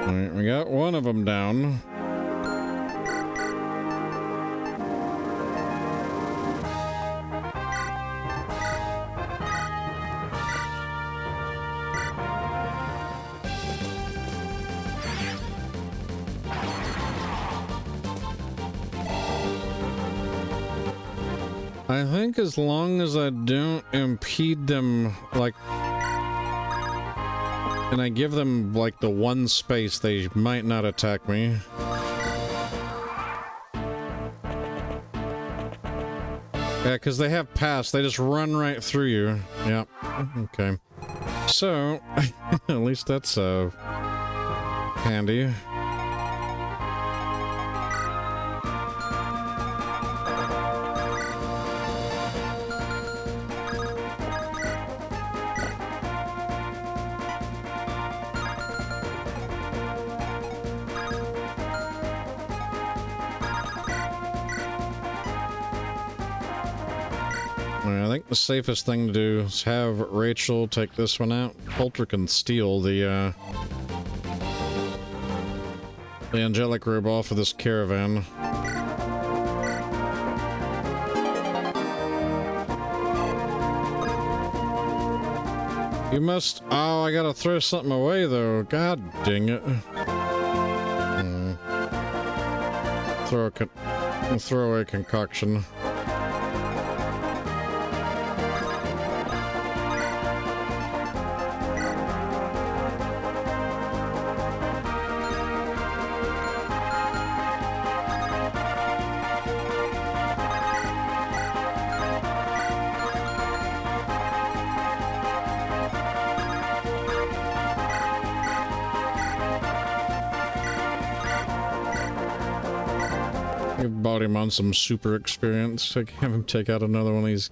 Alright, we got one of them down. I think as long as I don't impede them, like, and I give them, like, the one space, they might not attack me. Yeah, because they have pass. They just run right through you. Yep. Okay. So, at least that's, handy. I think the safest thing to do is have Rachel take this one out. Coulter can steal the angelic robe off of this caravan. You must... Oh, I gotta throw something away, though. God dang it. Throw away concoction. Bought him on some super experience. I have him take out another one of these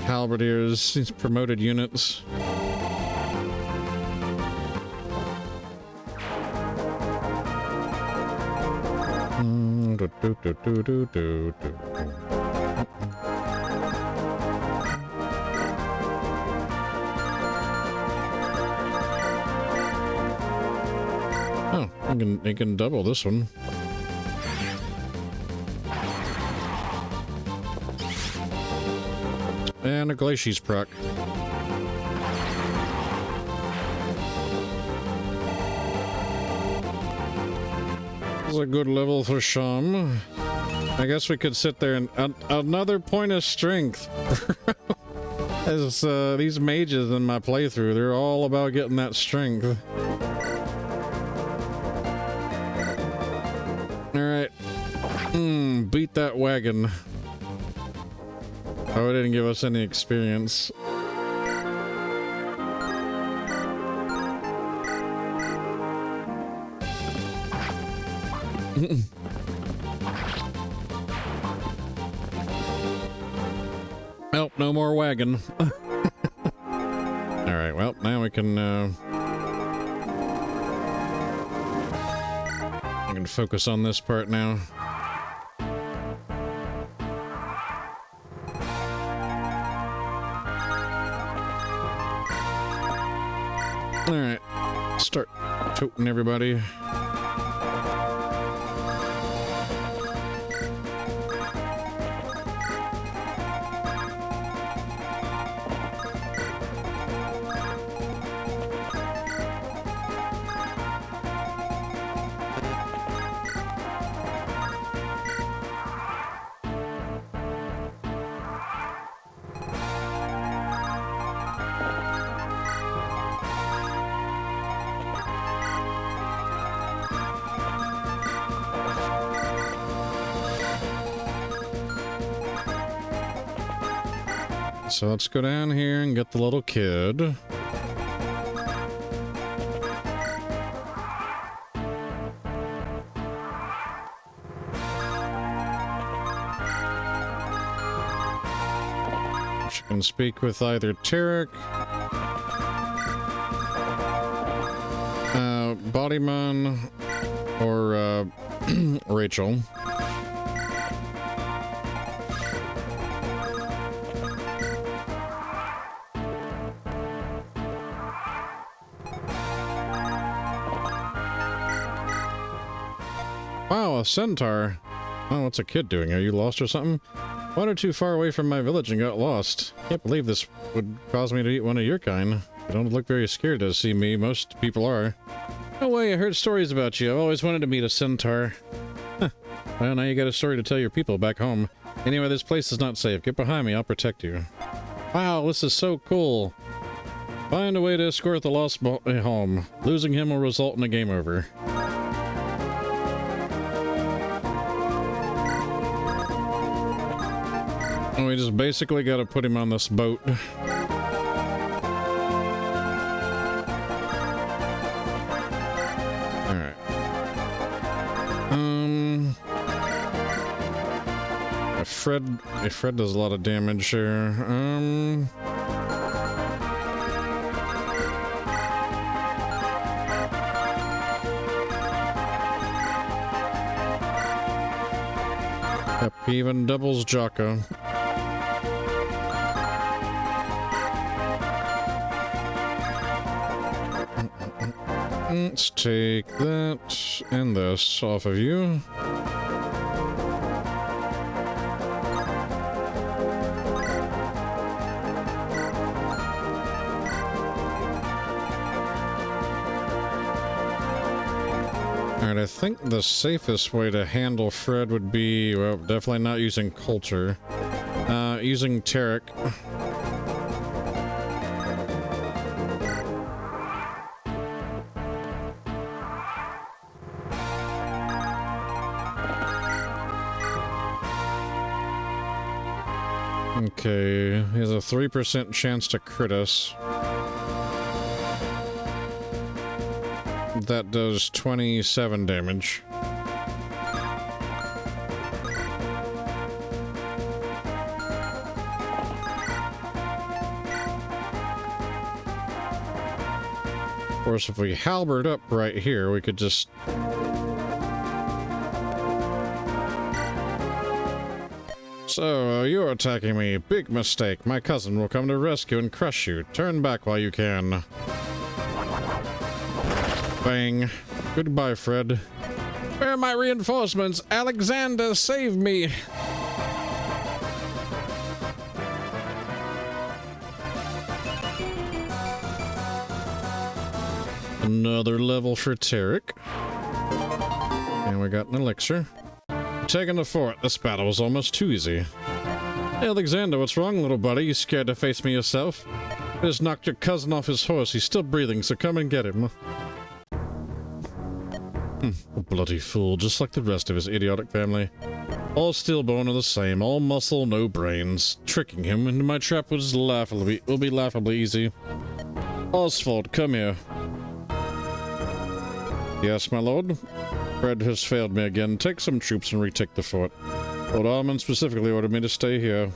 halberdiers, these promoted units. Oh, I can double this one. And a Glaciers proc. This is a good level for Sham. I guess we could sit there and... another point of strength. As these mages in my playthrough, they're all about getting that strength. Alright. Beat that wagon. Oh, it didn't give us any experience. Nope, no more wagon. Alright, well, now we can, I can focus on this part now. Alright, start toting everybody. so let's go down here and get the little kid. She can speak with either Tarek, Bodyman, or Rachel. Wow, a centaur. Oh, what's a kid doing? Are you lost or something? Wandered too far away from my village and got lost. Can't believe this would cause me to eat one of your kind. You don't look very scared to see me. Most people are. No way, I heard stories about you. I've always wanted to meet a centaur. Huh. Well, now you got a story to tell your people back home. Anyway, this place is not safe. Get behind me, I'll protect you. Wow, this is so cool. Find a way to escort the lost boy home. Losing him will result in a game over. And we just basically got to put him on this boat. Alright. Fred does a lot of damage here. Yep, he even doubles Jocko. Let's take that and this off of you. Alright, I think the safest way to handle Fred would be, well, definitely not using Coulter. Using Tarek. Okay, he has a 3% chance to crit us. That does 27 damage. Of course, if we halberd up right here, we could just... So, you're attacking me. Big mistake. My cousin will come to rescue and crush you. Turn back while you can. Bang. Goodbye, Fred. Where are my reinforcements? Alexander, save me! Another level for Tarek. And we got an elixir. Taking the fort. This battle was almost too easy. Hey, Alexander, what's wrong, little buddy? You scared to face me yourself? I just knocked your cousin off his horse. He's still breathing, so come and get him. A bloody fool, just like the rest of his idiotic family. All stillborn are the same, all muscle, no brains. Tricking him into my trap will be laughably easy. Oswald, come here. Yes, my lord? Fred has failed me again. Take some troops and retake the fort. Lord Armand specifically ordered me to stay here.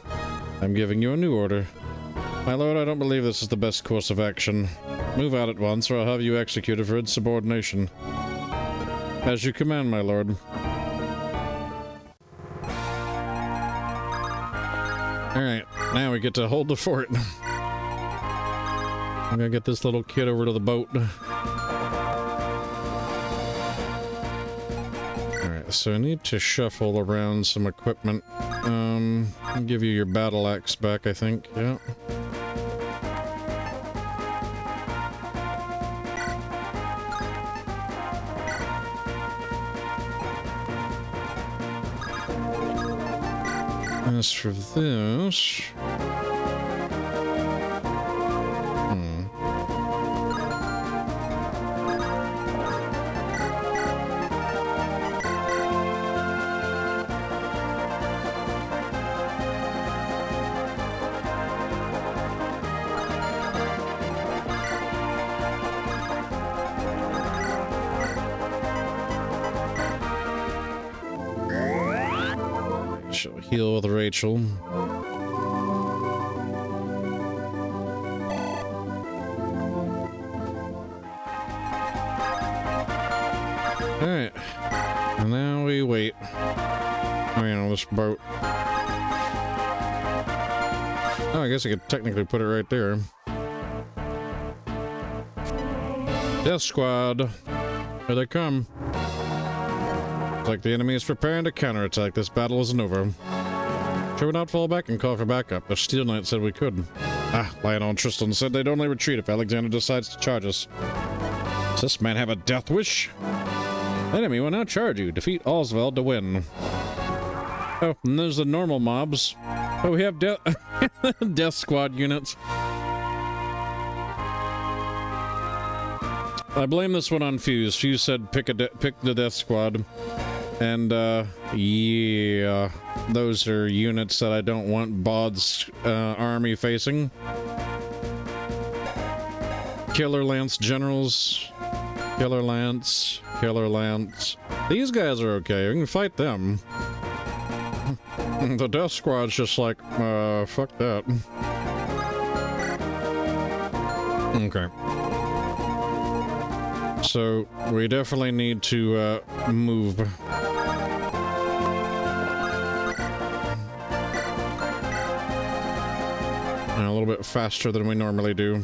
I'm giving you a new order. My lord, I don't believe this is the best course of action. Move out at once, or I'll have you executed for insubordination. As you command, my lord. Alright, now we get to hold the fort. I'm gonna get this little kid over to the boat. Alright, so I need to shuffle around some equipment. I'll give you your battle axe back, I think. Yeah. As for this... She'll heal with Rachel. Alright. And now we wait. Oh, you know, this boat. Oh, I guess I could technically put it right there. Death Squad. Here they come. It's like the enemy is preparing to counterattack. This battle isn't over. Should we not fall back and call for backup? The Steel Knight said we could. Ah, Lionel and Tristan said they'd only retreat if Alexander decides to charge us. Does this man have a death wish? The enemy will now charge you. Defeat Oswald to win. Oh, and there's the normal mobs. Oh, we have Death Squad units. I blame this one on Fuse. Fuse said pick the Death Squad. And, yeah, those are units that I don't want Bod's army facing. Killer Lance Generals. Killer Lance. Killer Lance. These guys are okay. We can fight them. The Death Squad's just like, fuck that. Okay. So, we definitely need to, move. And a little bit faster than we normally do.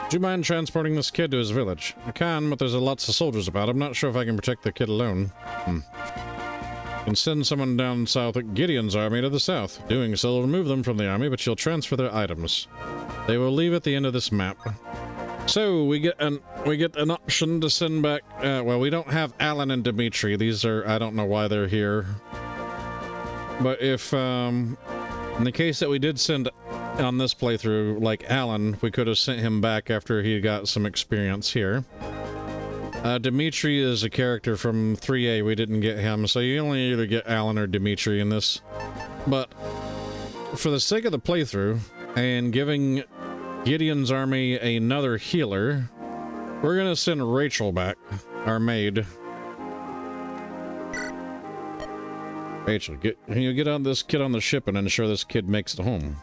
Do you mind transporting this kid to his village? I can, but there's lots of soldiers about. I'm not sure if I can protect the kid alone. You can send someone down south at Gideon's army to the south. Doing so will remove them from the army, but you'll transfer their items. They will leave at the end of this map. So we get an option to send back. Well, we don't have Alan and Dimitri. These are, I don't know why they're here. But if in the case that we did send on this playthrough, like Alan, we could have sent him back after he got some experience here. Dimitri is a character from 3A. We didn't get him, so you only either get Alan or Dimitri in this. But for the sake of the playthrough and giving Gideon's army another healer, we're gonna send Rachel back, our maid. Rachel, can you get on this kid on the ship and ensure this kid makes it home?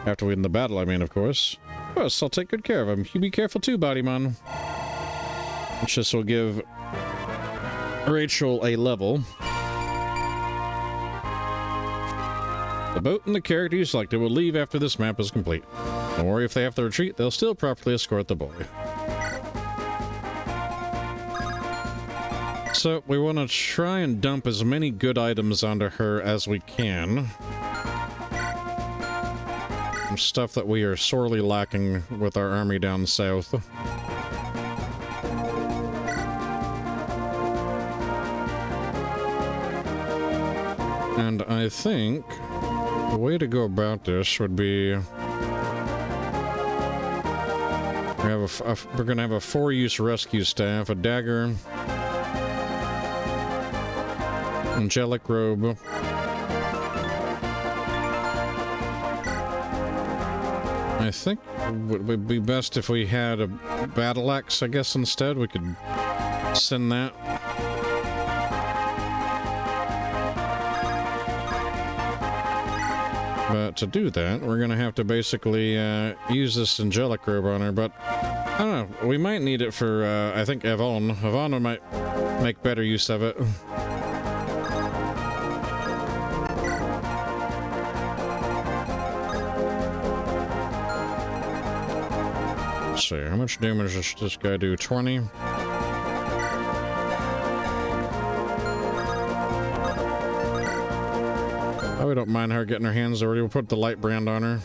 After we win the battle, I mean, of course. Of course, I'll take good care of him. You be careful too, Bodyman. This will give Rachel a level. The boat and the character you selected will leave after this map is complete. Don't worry if they have to retreat, they'll still properly escort the boy. So, we want to try and dump as many good items onto her as we can. Some stuff that we are sorely lacking with our army down south. And I think the way to go about this would be we're gonna have a 4-use rescue staff, a dagger, angelic robe, I think it would be best if we had a battle axe, I guess, instead. We could send that. But to do that, we're going to have to basically use this angelic robe on her, but I don't know. We might need it for, I think, Yvonne. Yvonne might make better use of it. Let's see, how much damage does this guy do? 20? Oh, we don't mind her getting her hands dirty. We'll put the light brand on her.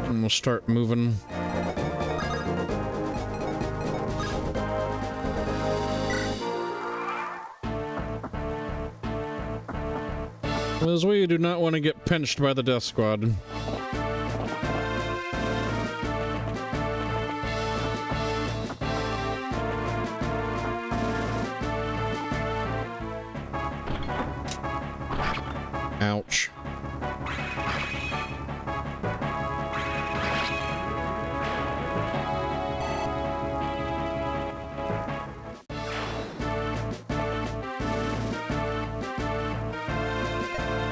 And we'll start moving. As we do not want to get pinched by the Death Squad. Ouch.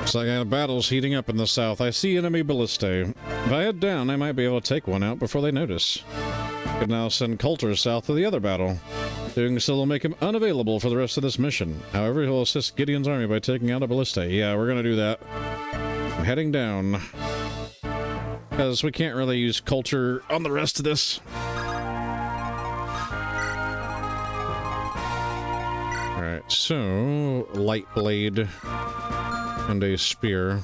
Saga battles heating up in the south. I see enemy ballistae. If I head down, I might be able to take one out before they notice. I could now send Coulter south to the other battle. Doing so will make him unavailable for the rest of this mission. However, he'll assist Gideon's army by taking out a ballistae. Yeah, we're gonna do that. I'm heading down. Because we can't really use Coulter on the rest of this. Alright, so... light blade... and a spear.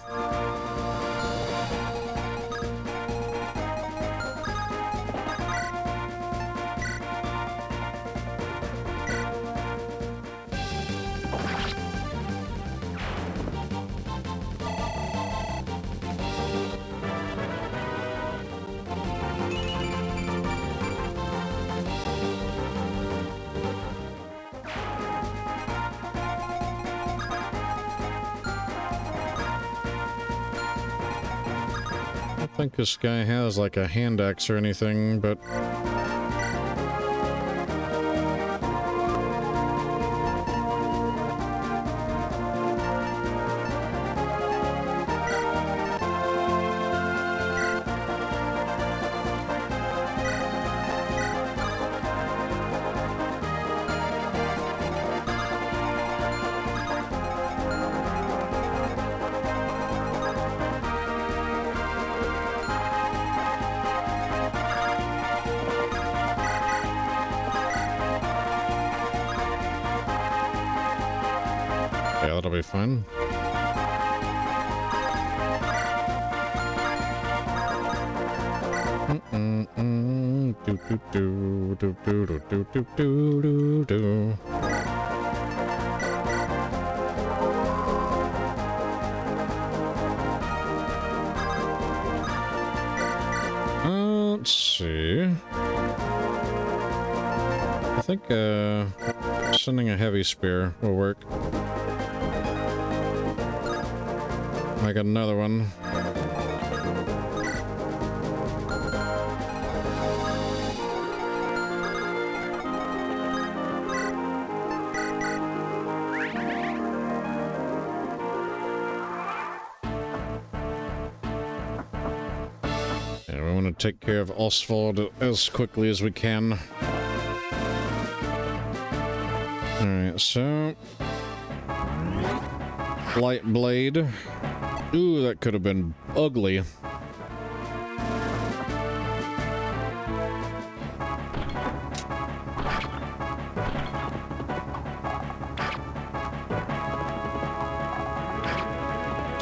I don't think this guy has like a hand axe or anything, but yeah, that'll be fun. Do do do do do do do do do do. Let's see. I think sending a heavy spear will work. I got another one. And we want to take care of Oswald as quickly as we can. Alright, so... light blade. Ooh, that could have been ugly.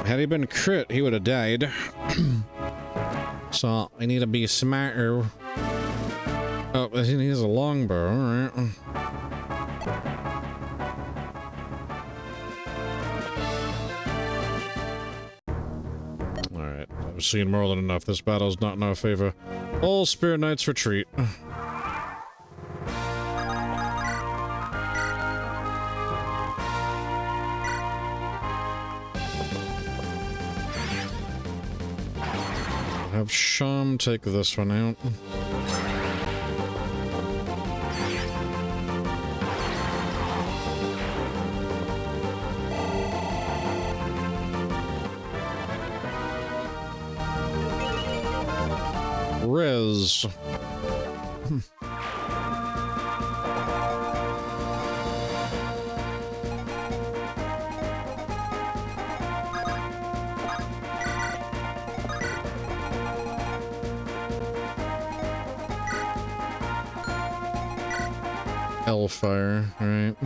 Had he been crit, he would have died. So, I need to be smarter. Oh, he needs a longbow, alright. I've seen more than enough. This battle's not in our favor. All Spear Knights retreat. I'll have Sham take this one out. Rez. Hellfire, right?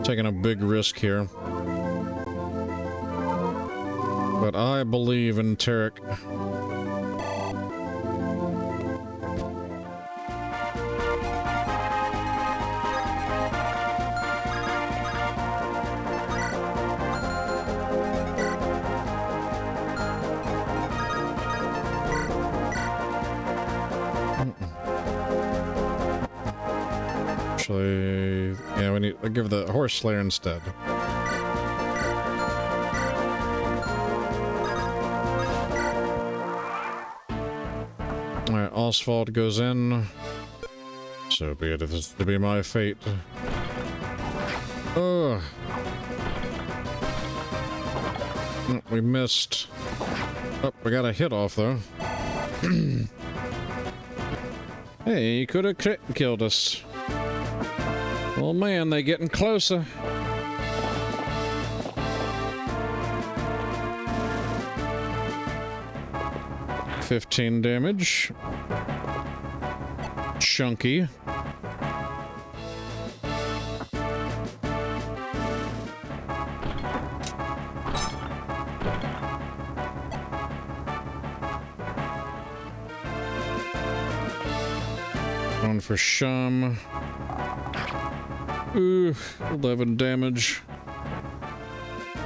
Taking a big risk here. But I believe in Tarek. Actually, yeah, we need to give the horse slayer instead. Alright, Oswald goes in. So be it if this is to be my fate. Oh. We missed. Oh, we got a hit off though. Hey, you could have killed us. Oh man, they're getting closer. $15 damage. Chunky. One for Shum. Ooh, 11 damage.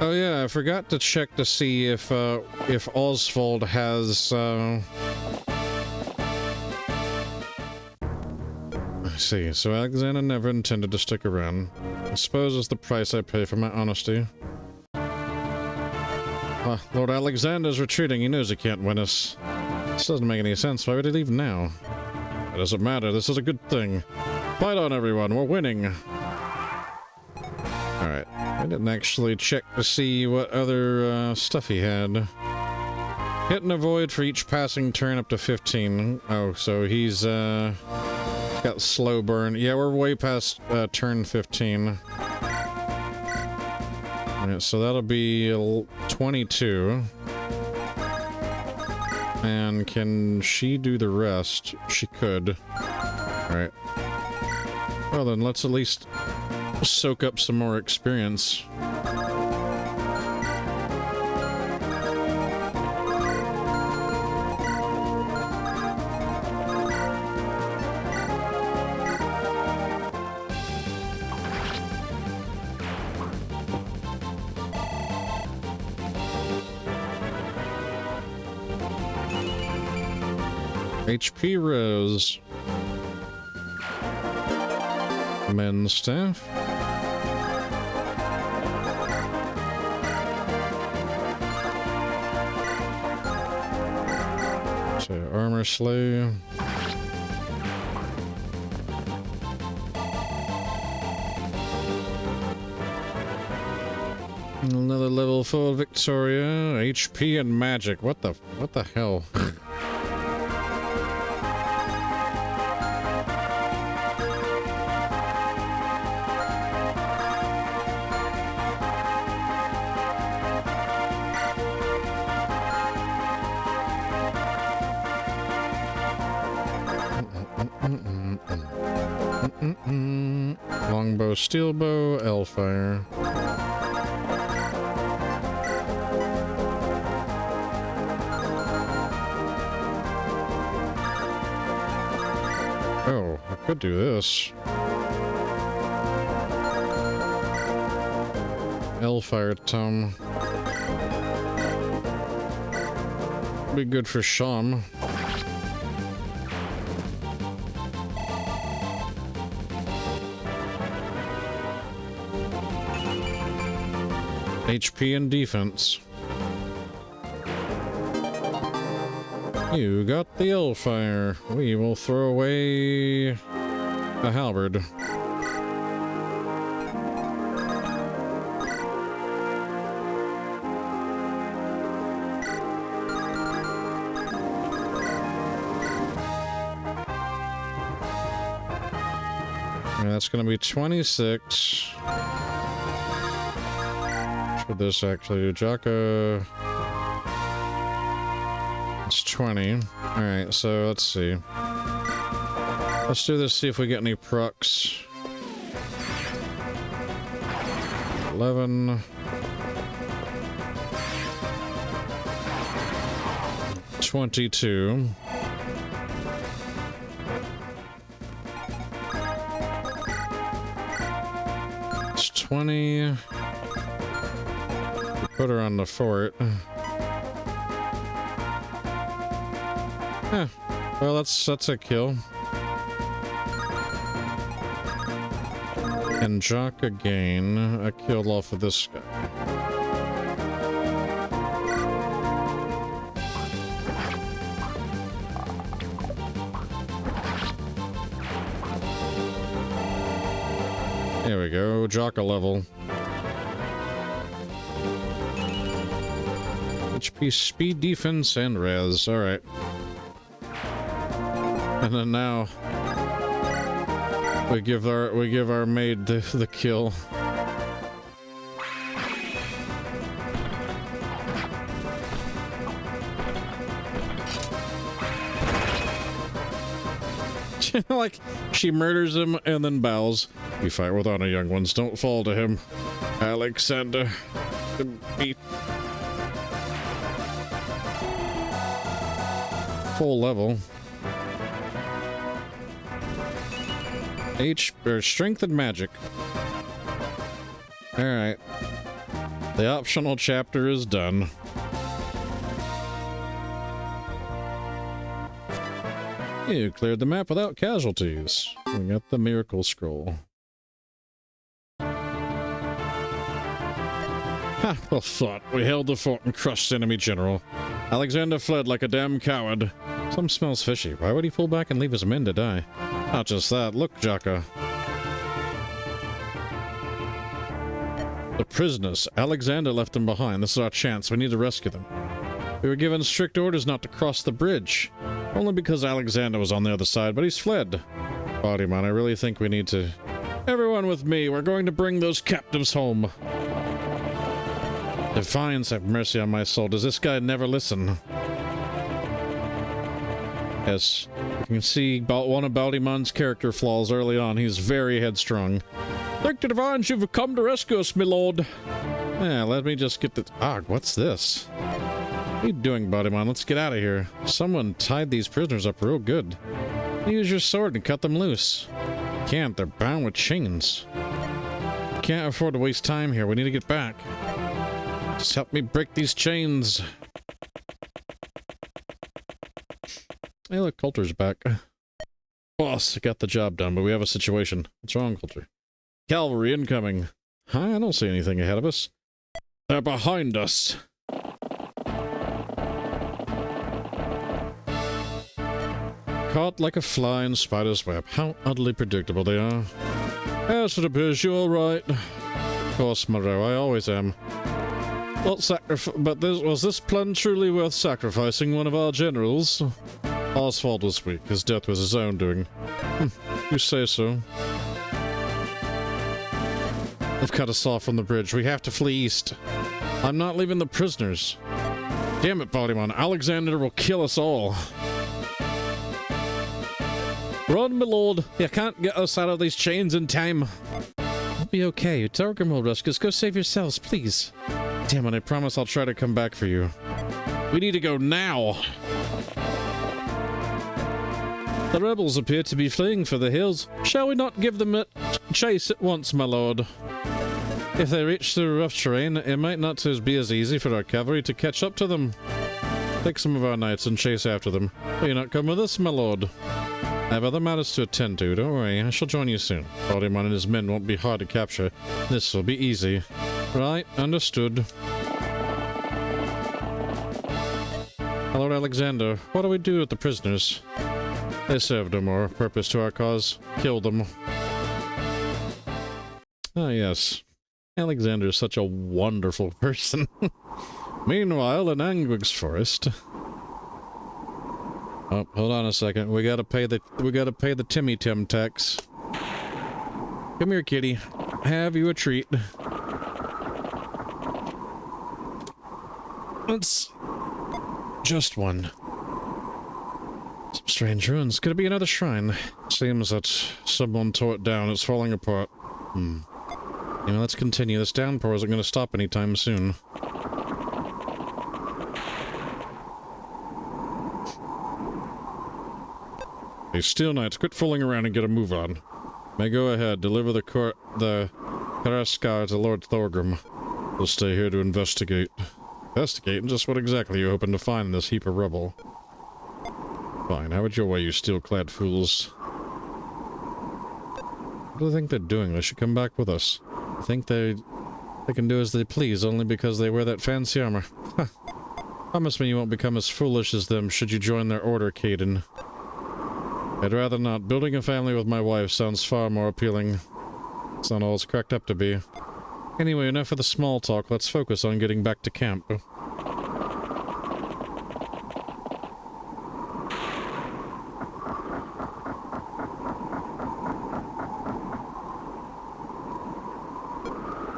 Oh yeah, I forgot to check to see if Oswald has I see. So Alexander never intended to stick around. I suppose it's the price I pay for my honesty. Lord Alexander's retreating. He knows he can't win us. This doesn't make any sense. Why would he leave now? It doesn't matter. This is a good thing. Fight on, everyone. We're winning. Alright. I didn't actually check to see what other stuff he had. Hit and avoid for each passing turn up to 15. Oh, so he's got slow burn. Yeah, we're way past turn 15. Alright, so that'll be 22. And can she do the rest? She could. Alright. Well then, let's at least soak up some more experience. HP rose. Men's staff. So armor slew. Another level 4 Victoria. HP and magic. What the hell? Longbow, steelbow, Elfire. Oh, I could do this. Elfire Tome. Be good for Sham. HP and defense. You got the Elfire. We will throw away the halberd. Yeah, that's going to be 26. For this, actually, Jaka. It's 20. Alright, so let's see. Let's do this, see if we get any procs. 11. 22. It's 20. Put her on the fort. Yeah, well, that's a kill. And Jock again. I killed off of this guy. There we go, Jock a level. HP, speed, defense, and res. Alright. And then now we give our maid the kill. Like, she murders him and then bows. You fight with honor, young ones. Don't fall to him. Alexander. Beat. Full level. Strength and magic. Alright. The optional chapter is done. You cleared the map without casualties. We got the miracle scroll. Ha, well fought. We held the fort and crushed enemy general. Alexander fled like a damn coward. Some smells fishy. Why would he pull back and leave his men to die? Not just that. Look, Jaka. The prisoners. Alexander left them behind. This is our chance. We need to rescue them. We were given strict orders not to cross the bridge. Only because Alexander was on the other side, but he's fled. Bodyman, I really think we need to... Everyone with me. We're going to bring those captives home. Defiance, have mercy on my soul. Does this guy never listen? Yes, you can see one of Baldymon's character flaws early on. He's very headstrong. Thank the divines you've come to rescue us, my lord. Yeah, let me just get the... Ah, what's this? What are you doing, Bodymon? Let's get out of here. Someone tied these prisoners up real good. Use your sword and cut them loose. Can't, they're bound with chains. Can't afford to waste time here. We need to get back. Just help me break these chains. Hey, look, Coulter's back. Boss, got the job done, but we have a situation. What's wrong, Coulter? Cavalry incoming. Huh? I don't see anything ahead of us. They're behind us. Caught like a fly in spider's web. How utterly predictable they are. Yes, it appears you're right. Of course, Moreau, I always am. Was this plan truly worth sacrificing one of our generals? Oswald was weak. His death was his own doing. You say so. They've cut us off from the bridge. We have to flee east. I'm not leaving the prisoners. Damn it, Bodymon. Alexander will kill us all. Run, my lord. You can't get us out of these chains in time. It'll be okay. Targum will rescue us. Go save yourselves, please. Damn it, I promise I'll try to come back for you. We need to go now. The rebels appear to be fleeing for the hills. Shall we not give them a chase at once, my lord? If they reach the rough terrain, it might not be as easy for our cavalry to catch up to them. Take some of our knights and chase after them. Will you not come with us, my lord? I have other matters to attend to. Don't worry, I shall join you soon. Bodymon and his men won't be hard to capture. This will be easy. Right, understood. Lord Alexander, what do we do with the prisoners? They served no more purpose to our cause. Kill them. Ah, yes. Alexander is such a wonderful person. Meanwhile, in Angwig's forest... Oh, hold on a second. We gotta pay the Timmy Tim tax. Come here, kitty. Have you a treat. It's just one. Some strange ruins. Could it be another shrine? Seems that someone tore it down. It's falling apart. You know, let's continue. This downpour isn't going to stop anytime soon. Hey, Steel Knights, quit fooling around and get a move on. May go ahead, deliver the Karaskar to Lord Thorgrim. We'll stay here to investigate. Investigate? And just what exactly are you hoping to find in this heap of rubble? Fine, have it your way, you steel-clad fools. What do they think they're doing? They should come back with us. I think they can do as they please only because they wear that fancy armor. Huh. Promise me you won't become as foolish as them should you join their order, Caden. I'd rather not. Building a family with my wife sounds far more appealing. It's not all it's cracked up to be. Anyway, enough of the small talk. Let's focus on getting back to camp.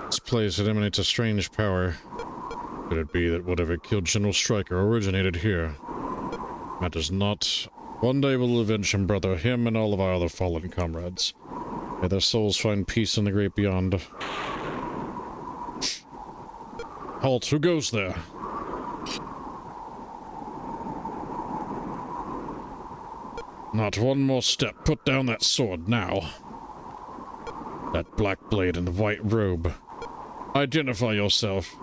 This place, it emanates a strange power. Could it be that whatever killed General Stryker originated here? Matters not. One day we'll avenge him, brother, him and all of our other fallen comrades. May their souls find peace in the great beyond. Halt, who goes there? Not one more step. Put down that sword, now. That black blade and the white robe. Identify yourself.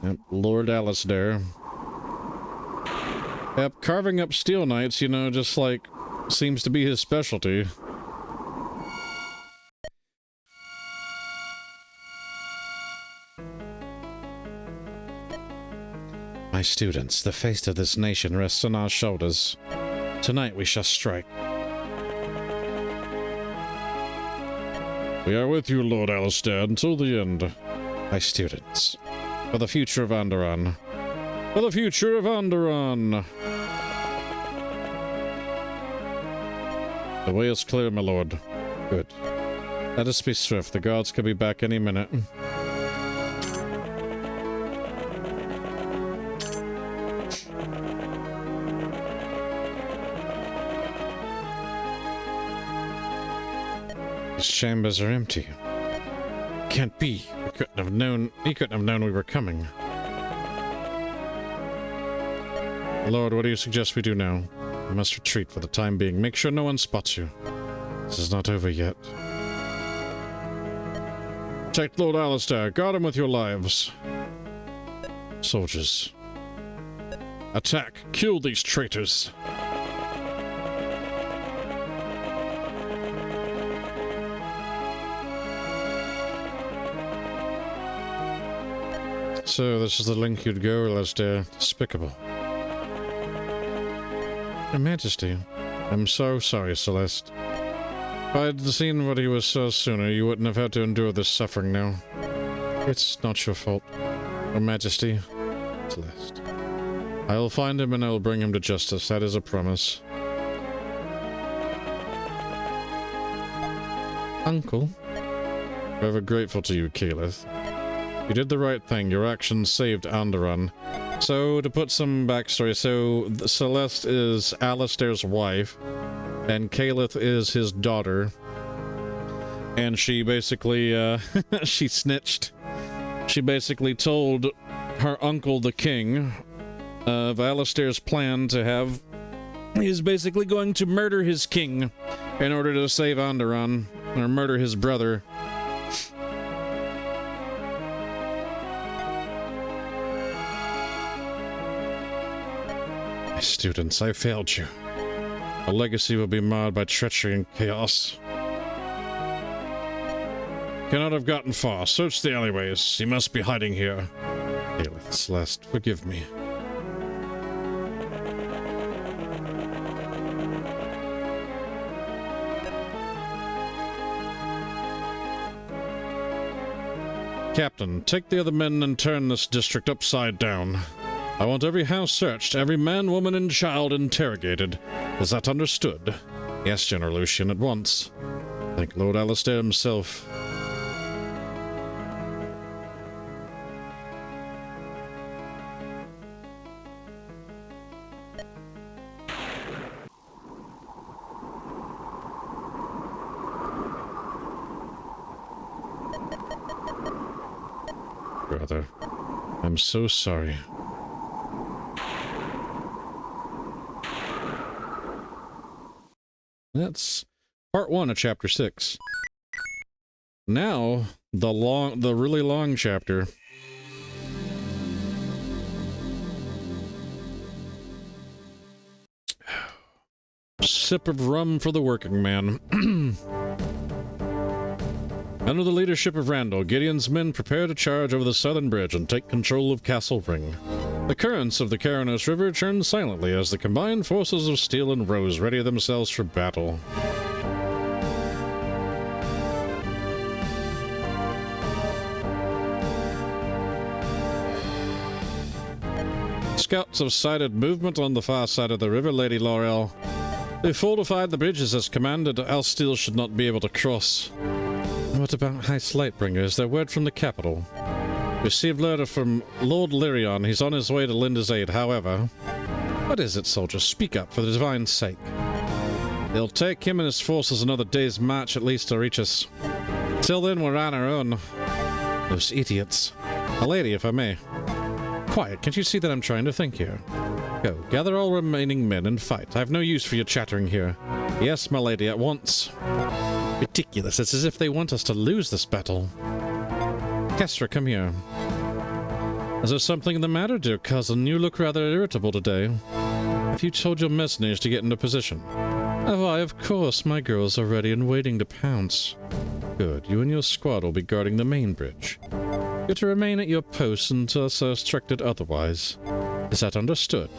Yep, Lord Alistair. Yep, carving up Steel Knights, you know, just like, seems to be his specialty. My students, the fate of this nation rests on our shoulders. Tonight we shall strike. We are with you, Lord Alistair, until the end. My students. For the future of Onderon. For the future of Onderon! The way is clear, my lord. Good. Let us be swift. The guards could be back any minute. These chambers are empty. Can't be. He couldn't have known we were coming. Lord, what do you suggest we do now? We must retreat for the time being. Make sure no one spots you. This is not over yet. Protect Lord Alistair. Guard him with your lives. Soldiers. Attack. Kill these traitors. So, this is the link you'd go, Alistair. Despicable. Your Majesty, I'm so sorry, Celeste. If I'd seen what he was sooner, you wouldn't have had to endure this suffering now. It's not your fault. Your Majesty, Celeste. I will find him and I will bring him to justice. That is a promise. Uncle? Forever grateful to you, Caleth. You did the right thing. Your actions saved Onderon. So, to put some backstory, so Celeste is Alistair's wife, and Caleth is his daughter. And she basically, she snitched. She basically told her uncle, the king, of Alistair's plan to have... He's basically going to murder his king in order to save Onderon, or murder his brother. Students, I failed you. A legacy will be marred by treachery and chaos. Cannot have gotten far. Search the alleyways. He must be hiding here. Caleth, Celeste, forgive me. Captain, take the other men and turn this district upside down. I want every house searched, every man, woman, and child interrogated. Is that understood? Yes, General Lucian, at once. Thank Lord Alistair himself. brother. I'm so sorry. That's part 1 of chapter 6. Now, the really long chapter. Sip of rum for the working man. Under the leadership of Randal, Gideon's men prepare to charge over the southern bridge and take control of Castle Ring. The currents of the Caranos River churn silently as the combined forces of Steel and Rose ready themselves for battle. Scouts have sighted movement on the far side of the river, Lady Laurel. They fortified the bridges as commanded. Alsteel should not be able to cross. What about High Slightbringers? They're word from the capital. Received letter from Lord Lyrion. He's on his way to lend his aid, however. What is it, soldier? Speak up, for the divine's sake. It'll take him and his forces another day's march at least to reach us. Till then, we're on our own. Those idiots. A lady, if I may. Quiet, can't you see that I'm trying to think here? Go, gather all remaining men and fight. I've no use for your chattering here. Yes, my lady, at once. Ridiculous, it's as if they want us to lose this battle. Kestra, come here. Is there something the matter, dear cousin? You look rather irritable today. Have you told your mercenaries to get into position? Have I? Of course, my girls are ready and waiting to pounce. Good, you and your squad will be guarding the main bridge. You're to remain at your posts until so instructed otherwise. Is that understood?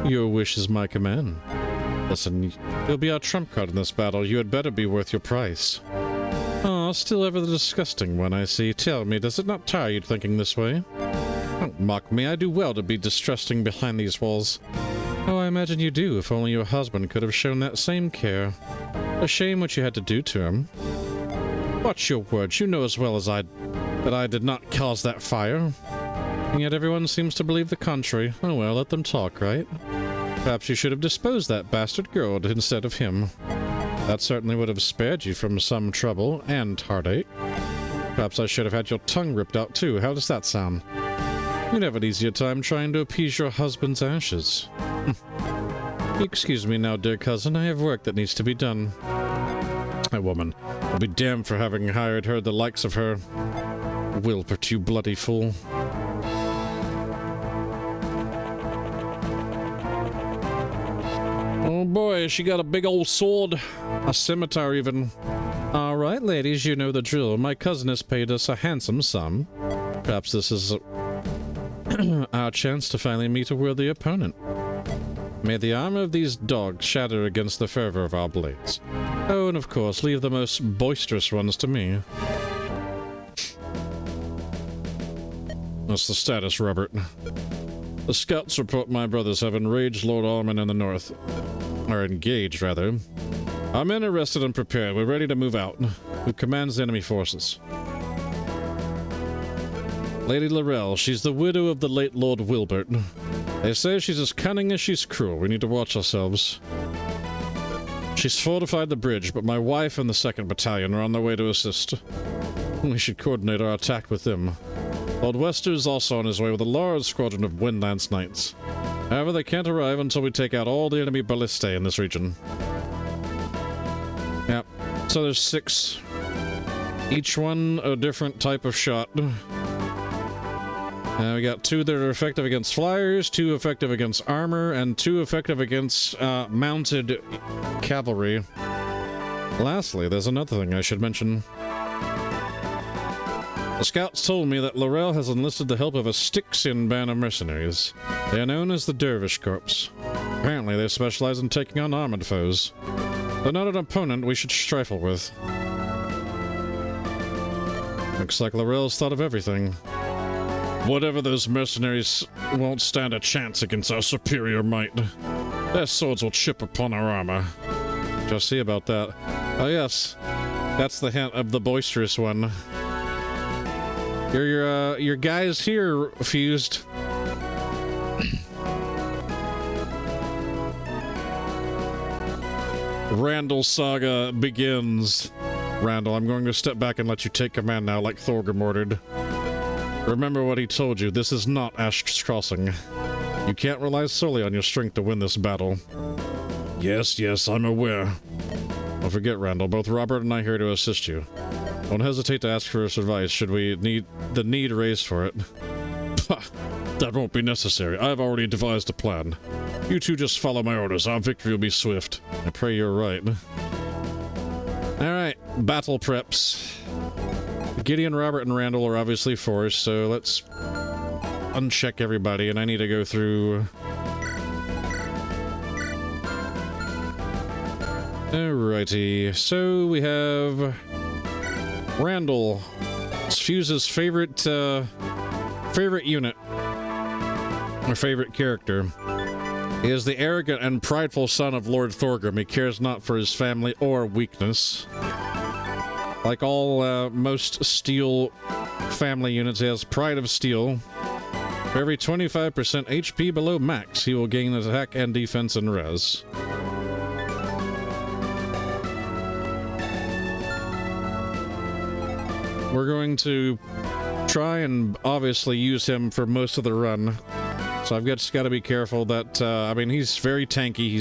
Your wish is my command. Listen, you'll be our trump card in this battle. You had better be worth your price. Ah, still ever the disgusting one, I see. Tell me, does it not tire you thinking this way? Don't mock me. I do well to be distrusting behind these walls. Oh, I imagine you do, if only your husband could have shown that same care. A shame what you had to do to him. Watch your words. You know as well as I that I did not cause that fire. And yet everyone seems to believe the contrary. Oh well, let them talk, right? Perhaps you should have disposed that bastard girl instead of him. That certainly would have spared you from some trouble and heartache. Perhaps I should have had your tongue ripped out too. How does that sound? You'd have an easier time trying to appease your husband's ashes. Excuse me now, dear cousin. I have work that needs to be done. A woman. I'll be damned for having hired her, the likes of her. Wilbert, you bloody fool. Oh boy, she got a big old sword. A scimitar even. All right, ladies, you know the drill. My cousin has paid us a handsome sum. Perhaps this is our chance to finally meet a worthy opponent. May the armor of these dogs shatter against the fervor of our blades. Oh, and of course, leave the most boisterous ones to me. What's the status, Robert? The scouts report my brothers have enraged Lord Alman in the north. Or engaged, rather. Our men are rested and prepared. We're ready to move out. Who commands the enemy forces? Lady Laurel. She's the widow of the late Lord Wilbert. They say she's as cunning as she's cruel. We need to watch ourselves. She's fortified the bridge, but my wife and the 2nd Battalion are on their way to assist. We should coordinate our attack with them. Lord Wester is also on his way with a large squadron of Windlance Knights. However, they can't arrive until we take out all the enemy ballistae in this region. Yep. So there's 6. Each one a different type of shot. We got 2 that are effective against flyers, 2 effective against armor, and 2 effective against mounted cavalry. Lastly, there's another thing I should mention. The scouts told me that Laurel has enlisted the help of a Styxian band of mercenaries. They are known as the Dervish Corps. Apparently, they specialize in taking on armored foes. They're not an opponent we should trifle with. Looks like Laurel's thought of everything. Whatever those mercenaries won't stand a chance against our superior might. Their swords will chip upon our armor. Just see about that. Oh yes, that's the hint of the boisterous one. Your guys here fused. Randal Saga begins. Randal, I'm going to step back and let you take command now, like Thorgrim ordered. Remember what he told you. This is not Ash's Crossing. You can't rely solely on your strength to win this battle. Yes, I'm aware. Don't forget, Randall, both Robert and I are here to assist you. Don't hesitate to ask for his advice should we need the need raised for it. That won't be necessary. I've already devised a plan. You two just follow my orders. Our victory will be swift. I pray you're right. Alright, battle preps. Gideon, Robert, and Randall are obviously forced, so let's uncheck everybody, and I need to go through... Alrighty, so we have... Randall. It's Fuse's favorite unit. Or favorite character. He is the arrogant and prideful son of Lord Thorgrim. He cares not for his family or weakness. Like all most steel family units, he has Pride of Steel. For every 25% HP below max, he will gain attack and defense and res. We're going to try and obviously use him for most of the run. So I've just got to be careful that, I mean, he's very tanky,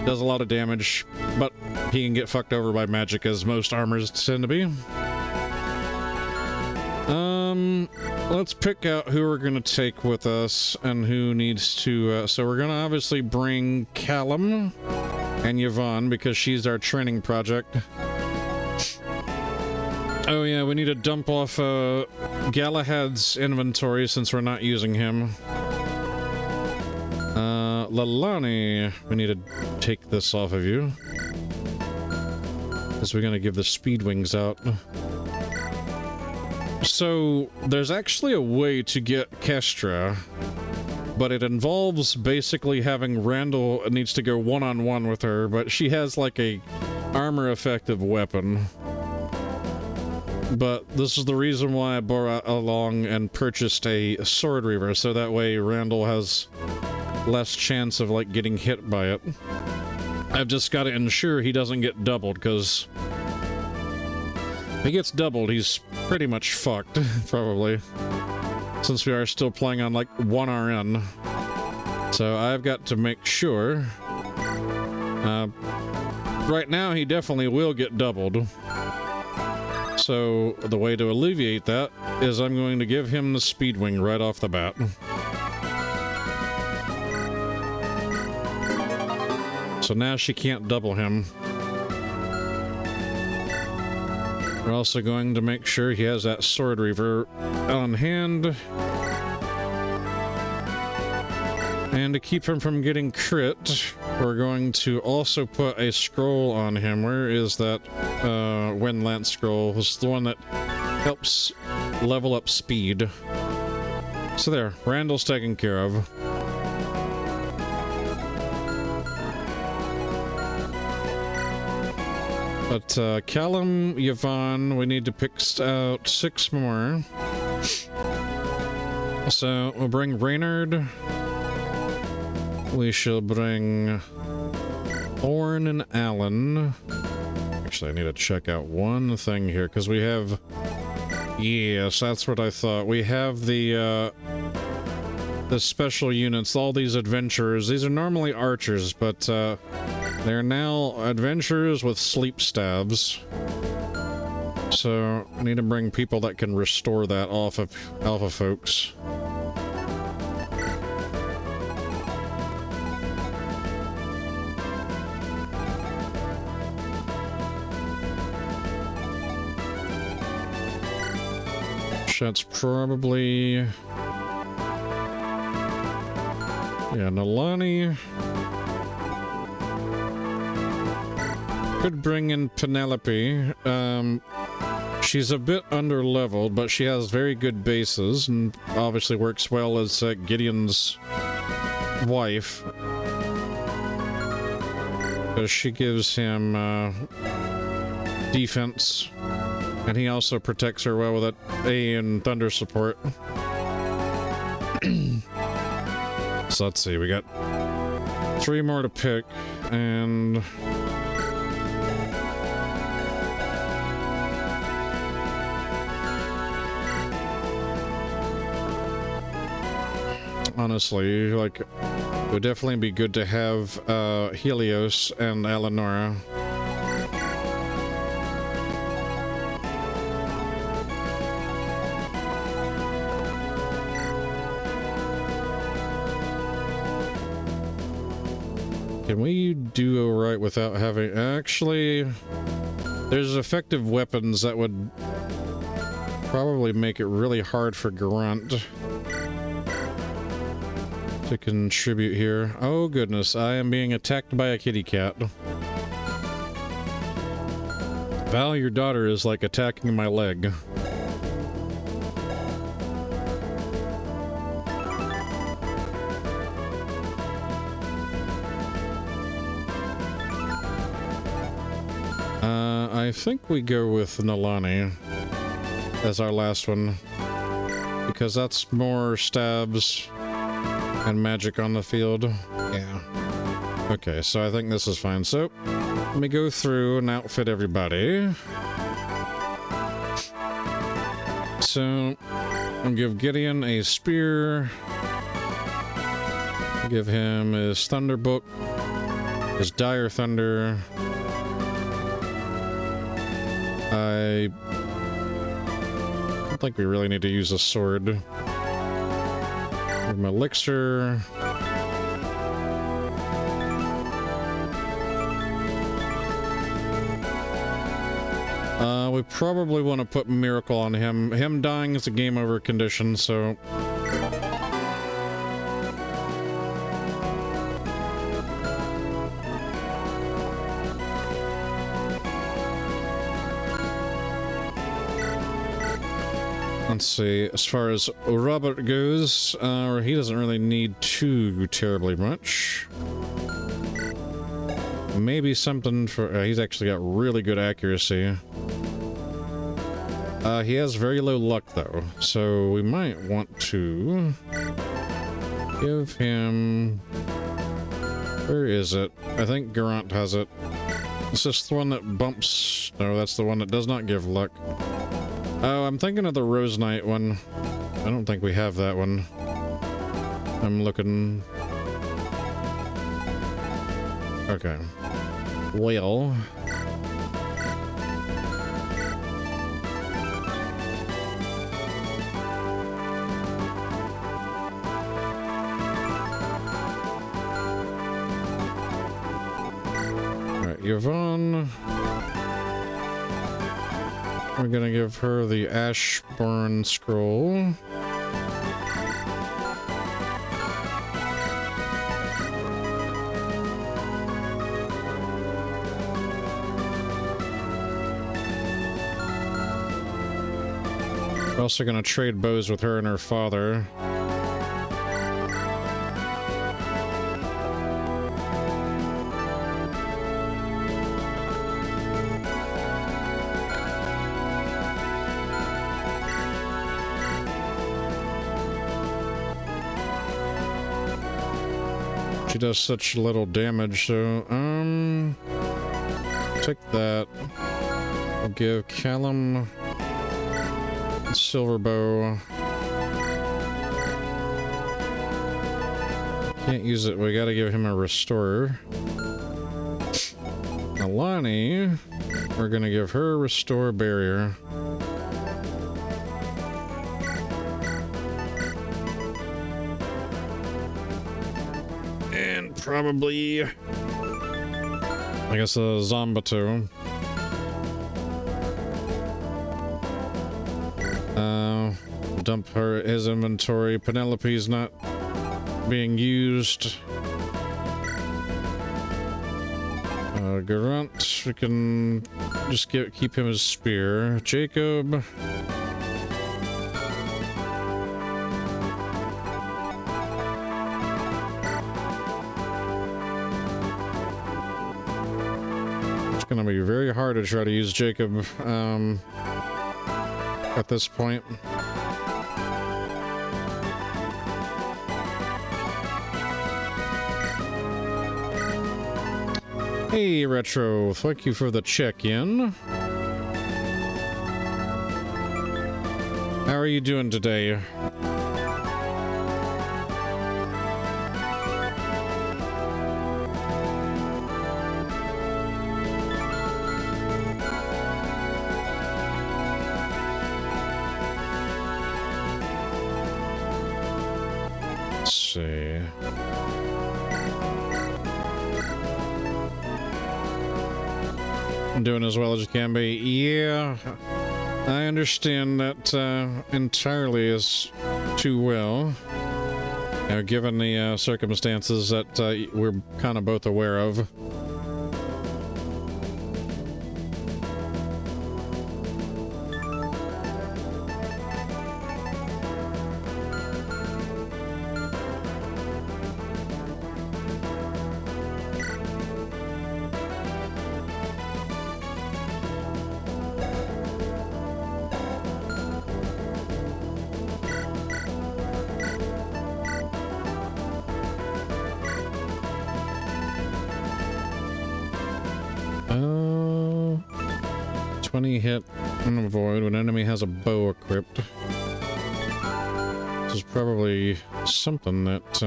does a lot of damage, but he can get fucked over by magic, as most armors tend to be. Let's pick out who we're going to take with us and who needs to, so we're going to obviously bring Callum and Yvonne, because she's our training project. Oh yeah, we need to dump off Galahad's inventory since we're not using him. Lalani, we need to take this off of you. Because we're going to give the speed wings out. So, there's actually a way to get Kestra, but it involves basically having Randall needs to go one-on-one with her, but she has like a armor-effective weapon. But this is the reason why I brought along and purchased a Sword Reaver, so that way Randall has less chance of, like, getting hit by it. I've just got to ensure he doesn't get doubled, because if he gets doubled, he's pretty much fucked, probably. Since we are still playing on, like, 1 RN. So I've got to make sure. Right now, he definitely will get doubled. So the way to alleviate that is I'm going to give him the speed wing right off the bat. So now she can't double him. We're also going to make sure he has that Sword Reaver on hand. And to keep him from getting crit, we're going to also put a scroll on him. Where is that Windlance scroll? It's the one that helps level up speed. So there, Randall's taken care of. But Callum, Yvonne, we need to pick out 6 more. So we'll bring Reynard. We shall bring Orn and Alan. Actually, I need to check out one thing here, because we have... Yes, that's what I thought. We have the special units, all these adventurers. These are normally archers, but they're now adventurers with sleep staves. So I need to bring people that can restore that off of alpha folks. That's probably... Yeah, Nalani. Could bring in Penelope. She's a bit under-leveled, but she has very good bases, and obviously works well as Gideon's wife. Because she gives him defense. And he also protects her well with that A and Thunder support. So let's see, we got 3 more to pick, and... honestly. Like, it would definitely be good to have Helios and Eleonora. Can we do alright without having... Actually, there's effective weapons that would probably make it really hard for Grunt to contribute here. Oh goodness, I am being attacked by a kitty cat. Val, your daughter is like attacking my leg. I think we go with Nalani as our last one, because that's more stabs and magic on the field. Yeah. Okay, so I think this is fine. So, let me go through and outfit everybody. So, I'll give Gideon a spear. Give him his Thunderbook, his Dire Thunder. I don't think we really need to use a sword. Give him elixir. We probably want to put Miracle on him. Him dying is a game over condition, so... Let's see, as far as Robert goes, he doesn't really need too terribly much. Maybe something for... he's actually got really good accuracy. He has very low luck, though, so we might want to give him... Where is it? I think Garant has it. Is this the one that bumps? No, that's the one that does not give luck. Oh, I'm thinking of the Rose Knight one. I don't think we have that one. I'm looking... Okay. Well... Alright, Yvonne... We're gonna give her the Ashburn Scroll. We're also gonna trade bows with her and her father. She does such little damage, so, take that. I'll give Callum Silver Bow. Can't use it, we gotta give him a Restorer. Alani, we're gonna give her Restore Barrier. Probably, I guess, a Zombato. Dump his inventory. Penelope's not being used. Garant, we can just keep him as spear. Jacob. Gonna be very hard to try to use Jacob at this point. Hey Retro, thank you for the check-in. How are you doing today? see. Doing as well as you can be. Yeah, I understand that entirely is too well. Given the circumstances that we're kind of both aware of. Uh, 20 hit and avoid when enemy has a bow equipped. This is probably something that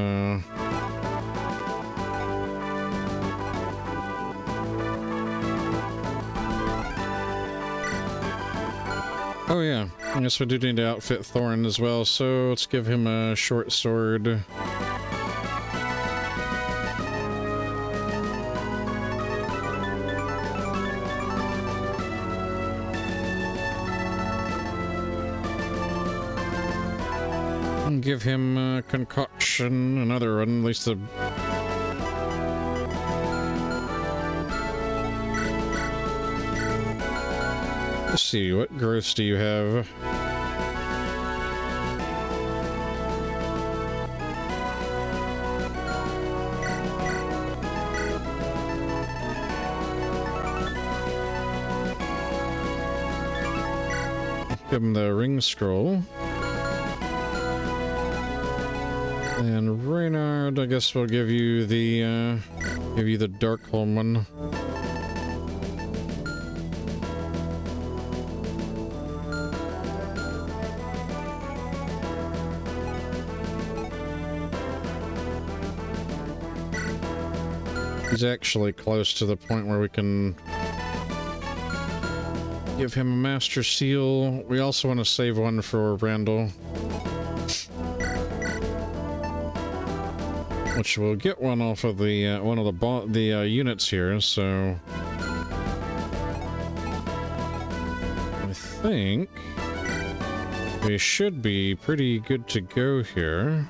oh yeah, I guess we do need to outfit Thorin as well, so let's give him a short sword. And give him a concoction, another one, at least the... Let's see, what growths do you have? Give him the ring scroll. And Reynard, I guess we'll give you the Darkholm one. He's actually close to the point where we can give him a Master Seal. We also want to save one for Randal, which we'll get one off of the one of the units here. So I think we should be pretty good to go here.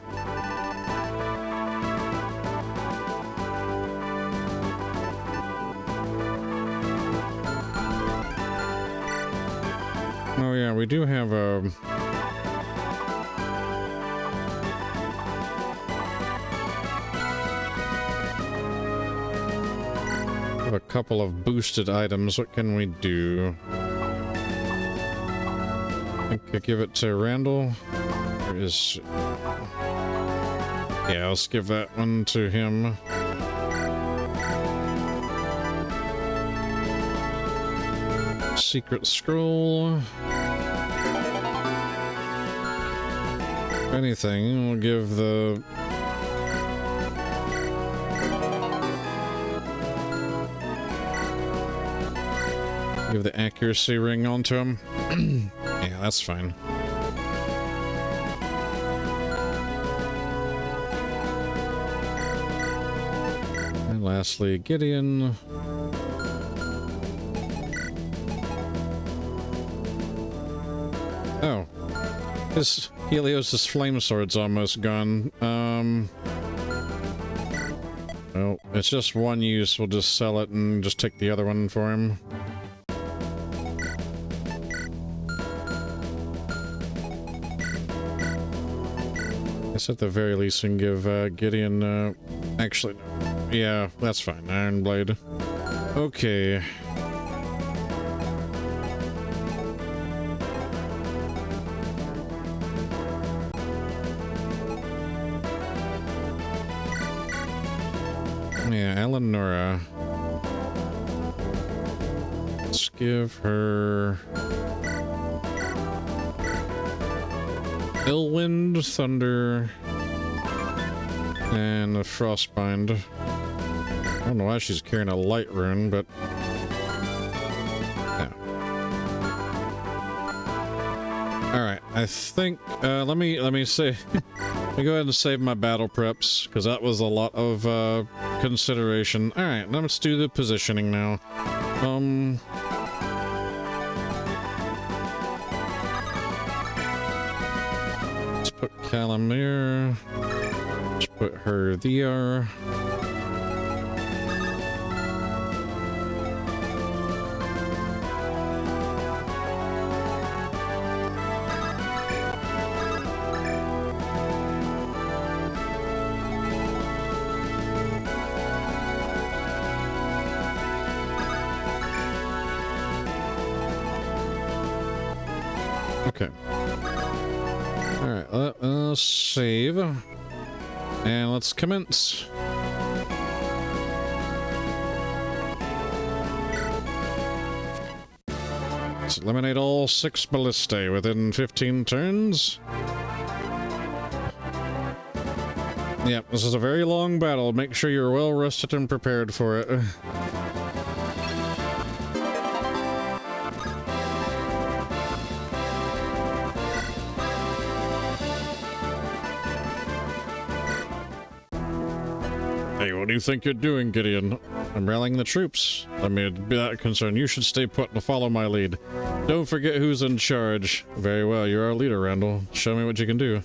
Oh yeah, we do have a... a couple of boosted items. What can we do? I think I give it to Randal. There is... yeah, let's give that one to him. Secret scroll. If anything, we'll give the... give the accuracy ring onto him. Yeah, that's fine. And lastly, Gideon. Oh. His Helios' flame sword's almost gone. Well, it's just one use. We'll just sell it and just take the other one for him. I guess at the very least we can give Gideon, actually, no. Yeah, that's fine. Iron Blade. Okay. Yeah, Eleonora. Let's give her... Illwind, Thunder, and a Frostbind. I don't know why she's carrying a light rune, but... yeah. Alright, I think, let me say... me go ahead and save my battle preps, because that was a lot of consideration. Alright, let's do the positioning now. Let's put Callum there. Let's put her there. Okay. Alright, let's save. And let's commence. Let's eliminate all 6 ballistae within 15 turns. Yep, this is a very long battle. Make sure you're well rested and prepared for it. Hey, what do you think you're doing, Gideon? I'm rallying the troops. I mean, be that concerned, you should stay put and follow my lead. Don't forget who's in charge. Very well, you're our leader, Randal. Show me what you can do.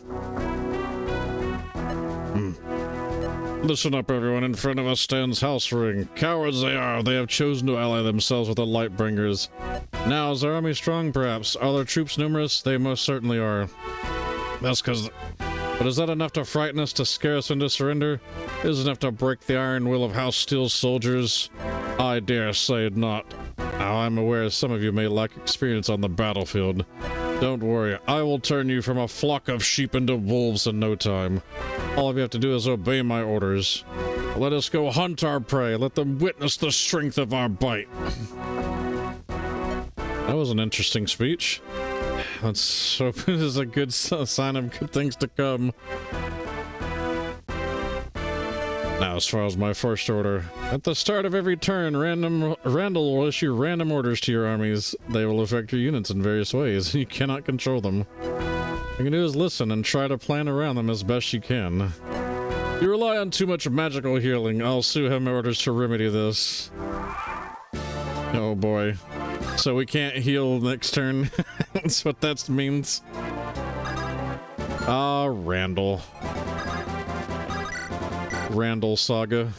Listen up, everyone. In front of us stands House Ring. Cowards they are. They have chosen to ally themselves with the Lightbringers. Now, is our army strong, perhaps? Are their troops numerous? They most certainly are. That's because... But is that enough to frighten us, to scare us into surrender? Is it enough to break the iron will of House Steel's soldiers? I dare say not. Now, I'm aware some of you may lack experience on the battlefield. Don't worry, I will turn you from a flock of sheep into wolves in no time. All of you have to do is obey my orders. Let us go hunt our prey. Let them witness the strength of our bite. That was an interesting speech. Let's hope it is a good sign of good things to come. Now, as far as my first order, at the start of every turn, Randal will issue random orders to your armies. They will affect your units in various ways. You cannot control them. All you can do is listen and try to plan around them as best you can. You rely on too much magical healing. I'll soon have my orders to remedy this. Oh boy. So we can't heal next turn. That's what that means. Ah, Randal. Randal Saga.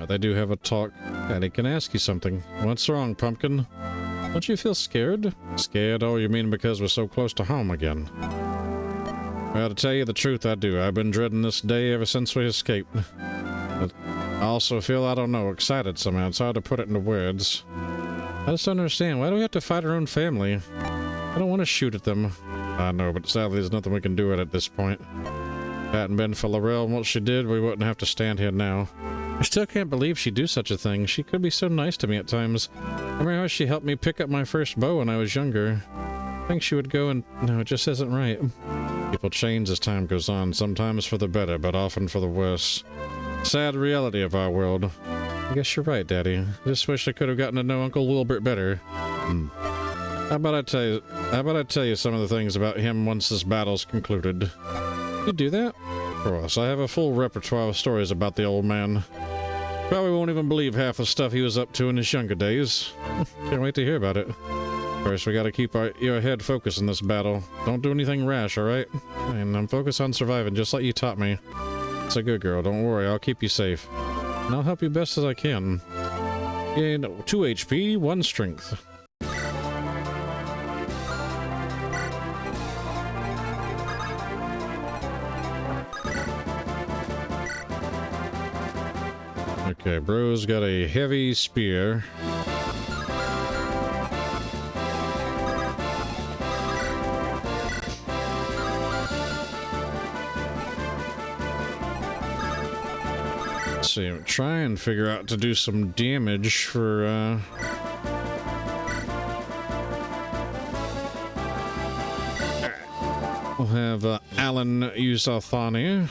They do have a talk. Daddy can ask you something. What's wrong, Pumpkin? Don't you feel scared? Scared? Oh, you mean because we're so close to home again? Well, to tell you the truth, I do. I've been dreading this day ever since we escaped. But I also feel, I don't know, excited somehow. It's hard to put it into words. I just don't understand. Why do we have to fight our own family? I don't want to shoot at them. I know, but sadly there's nothing we can do at this point. If it hadn't been for Laurel and what she did, we wouldn't have to stand here now. I still can't believe she'd do such a thing. She could be so nice to me at times. I remember how she helped me pick up my first bow when I was younger. I think she would go and... No, it just isn't right. People change as time goes on, sometimes for the better, but often for the worse. Sad reality of our world. I guess you're right, Daddy. I just wish I could have gotten to know Uncle Wilbert better. How about I tell you some of the things about him once this battle's concluded? You do that? Of course, I have a full repertoire of stories about the old man. Probably won't even believe half the stuff he was up to in his younger days. Can't wait to hear about it. First, we gotta keep your head focused in this battle. Don't do anything rash, alright? And I'm focused on surviving, just like you taught me. It's a good girl, don't worry, I'll keep you safe. And I'll help you best as I can. Gain 2 HP, 1 strength. Okay, bro's got a heavy spear. Let's see, try and figure out to do some damage for, we'll have Alan use Althani.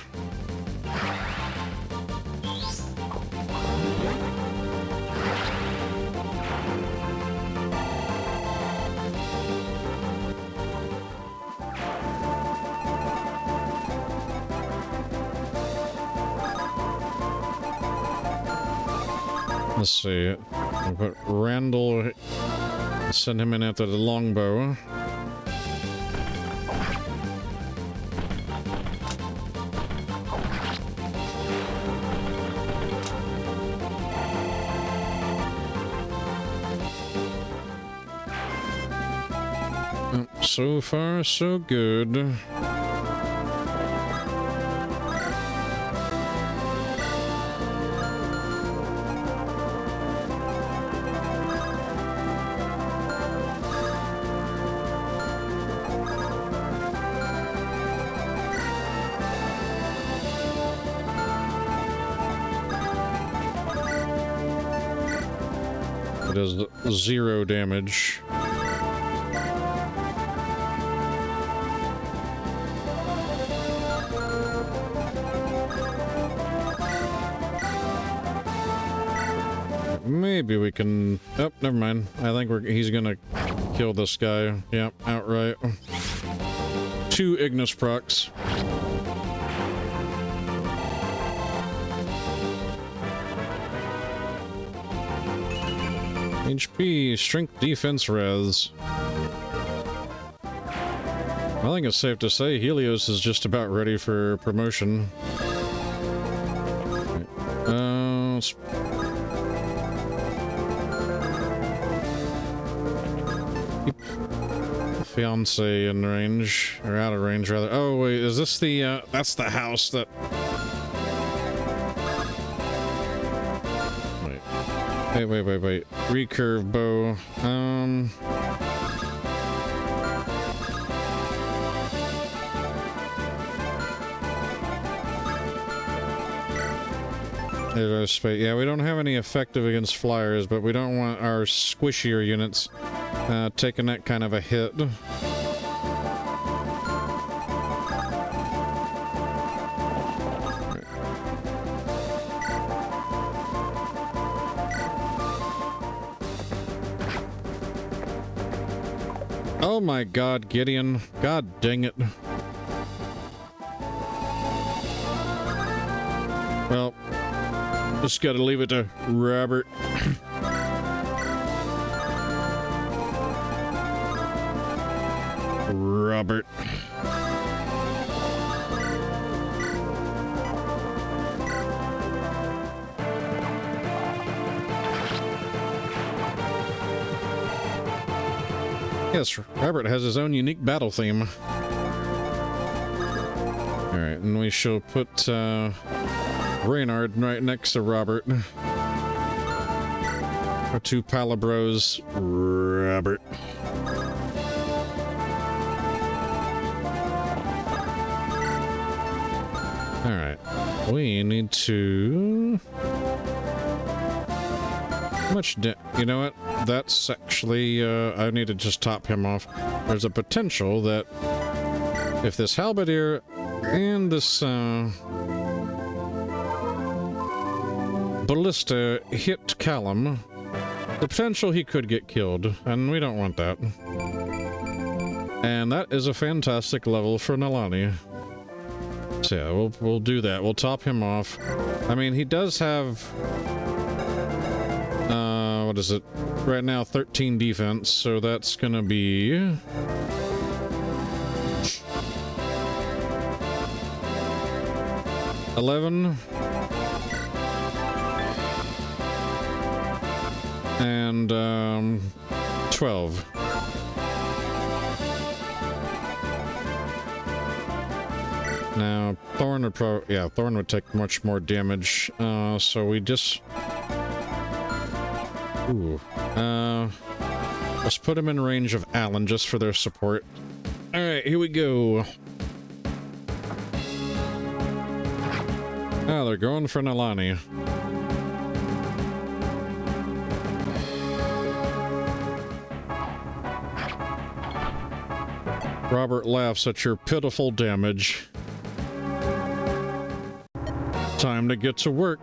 Let's see. We'll put Randal, send him in after the longbow. So far, so good. It does 0 damage. Maybe we can... Oh, never mind. I think he's gonna kill this guy. Yep, outright. 2 Ignis procs. HP, strength, defense, res. I think it's safe to say Helios is just about ready for promotion. Keep fiance in range, or out of range rather. Oh wait, is this the, that's the house that... Wait. Recurve bow. Yeah, we don't have any effective against flyers, but we don't want our squishier units taking that kind of a hit. Oh my god, Gideon. God dang it. Well, just gotta leave it to Robert. Robert. Yes, Robert has his own unique battle theme. Alright, and we shall put Reynard right next to Robert. Our 2 Palabros. Robert. Alright, we need to... How much you know what? That's actually, I need to just top him off. There's a potential that if this halberdier and this ballista hit Callum, the potential he could get killed, and we don't want that. And that is a fantastic level for Nalani. So yeah, we'll do that. We'll top him off. I mean, he does have... what is it? Right now, 13 defense, so that's gonna be... 11. And, 12. Now, Thorn would Thorn would take much more damage. So we just... Ooh. Let's put him in range of Alan just for their support. Alright, here we go. Oh, they're going for Nalani. Robert laughs at your pitiful damage. Time to get to work.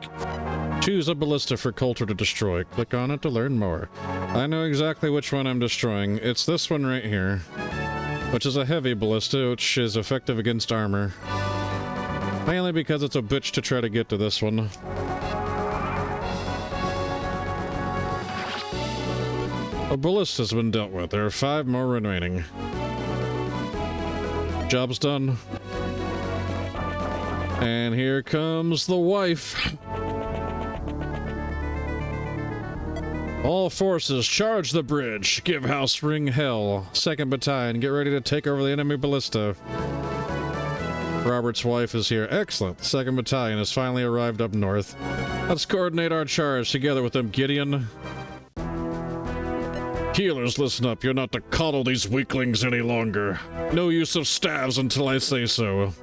Choose a ballista for Coulter to destroy. Click on it to learn more. I know exactly which one I'm destroying. It's this one right here, which is a heavy ballista, which is effective against armor. Mainly because it's a bitch to try to get to this one. A ballista's been dealt with. There are 5 more remaining. Job's done. And here comes the wife. All forces, charge the bridge. Give house ring hell. 2nd Battalion, get ready to take over the enemy ballista. Robert's wife is here. Excellent. The 2nd Battalion has finally arrived up north. Let's coordinate our charge together with them, Gideon. Healers, listen up. You're not to coddle these weaklings any longer. No use of staves until I say so.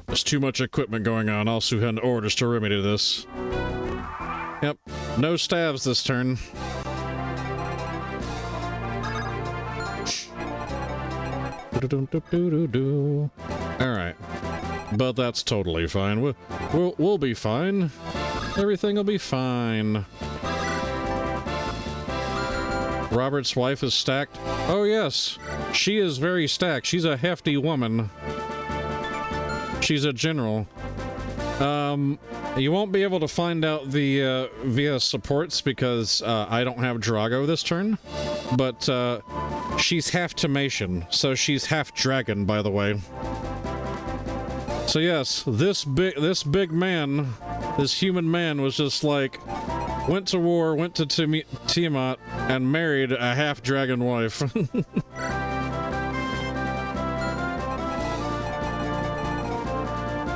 There's too much equipment going on. I'll send orders to remedy this. Yep. No staves this turn. Alright. But that's totally fine. We'll be fine. Everything will be fine. Robert's wife is stacked. Oh yes, she is very stacked. She's a hefty woman. She's a general. You won't be able to find out the via supports because I don't have Drago this turn. But she's half Tomation, so she's half dragon, by the way. So yes, this big man, this human man, was just like, went to war, went to Tiamat, and married a half dragon wife.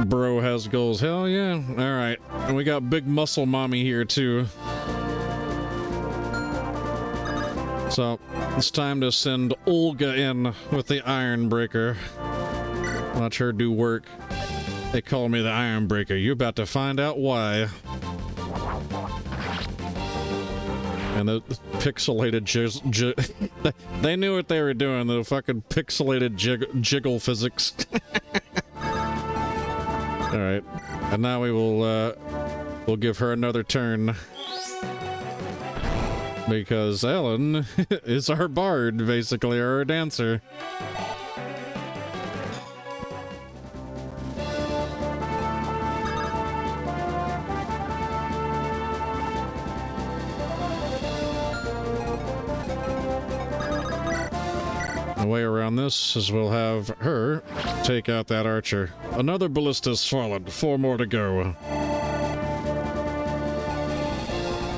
Bro has goals. Hell yeah. Alright. And we got big muscle mommy here too. So it's time to send Olga in with the Iron Breaker. Watch her do work. They call me the Iron Breaker. You're about to find out why. And the pixelated they knew what they were doing. The fucking pixelated jiggle physics. All right, and now we will we'll give her another turn because Ellen is our bard, basically, or our dancer. The way around this is we'll have her take out that archer. Another ballista's fallen. 4 more to go.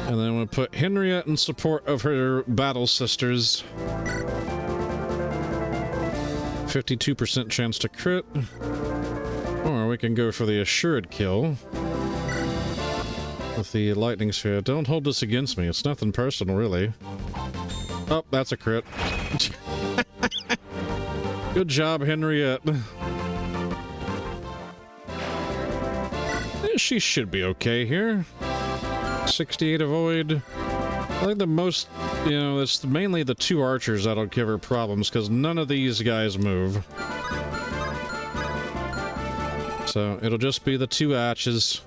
And then we'll put Henriette in support of her battle sisters. 52% chance to crit. Or we can go for the assured kill with the lightning sphere. Don't hold this against me. It's nothing personal, really. Oh, that's a crit. Good job, Henriette. She should be okay here. 68 avoid. I think the most, you know, it's mainly the 2 archers that'll give her problems because none of these guys move. So it'll just be the 2 archers.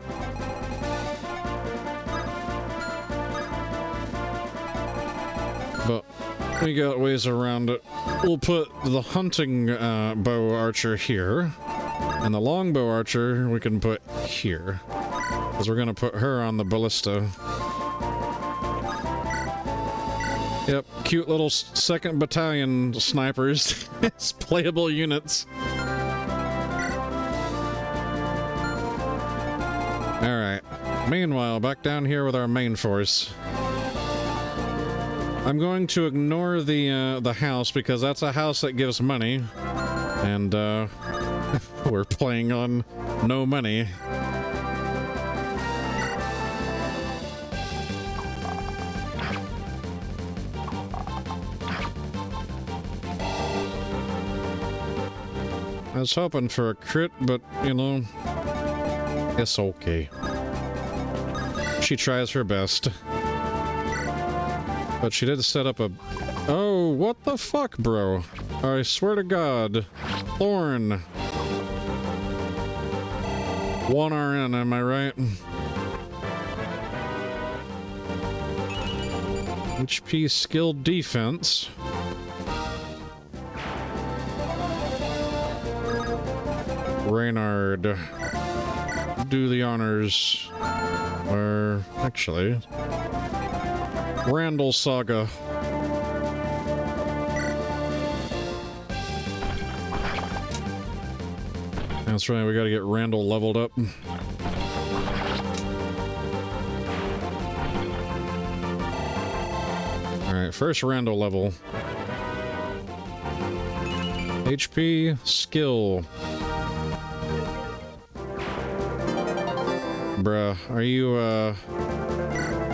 But we got ways around it. We'll put the hunting bow archer here, and the longbow archer we can put here, because we're going to put her on the ballista. Yep, cute little 2nd Battalion snipers. It's playable units. Alright, meanwhile, back down here with our main force. I'm going to ignore the house because that's a house that gives money, and We're playing on no money. I was hoping for a crit, but, you know, it's okay. She tries her best. But she did set up a... Oh, what the fuck, bro? I swear to God. Thorn. 1 RN, am I right? HP skill defense. Reynard. Do the honors. Or, actually... Randal Saga. That's right, we gotta get Randal leveled up. Alright, first Randal level. HP, skill. Bruh, are you,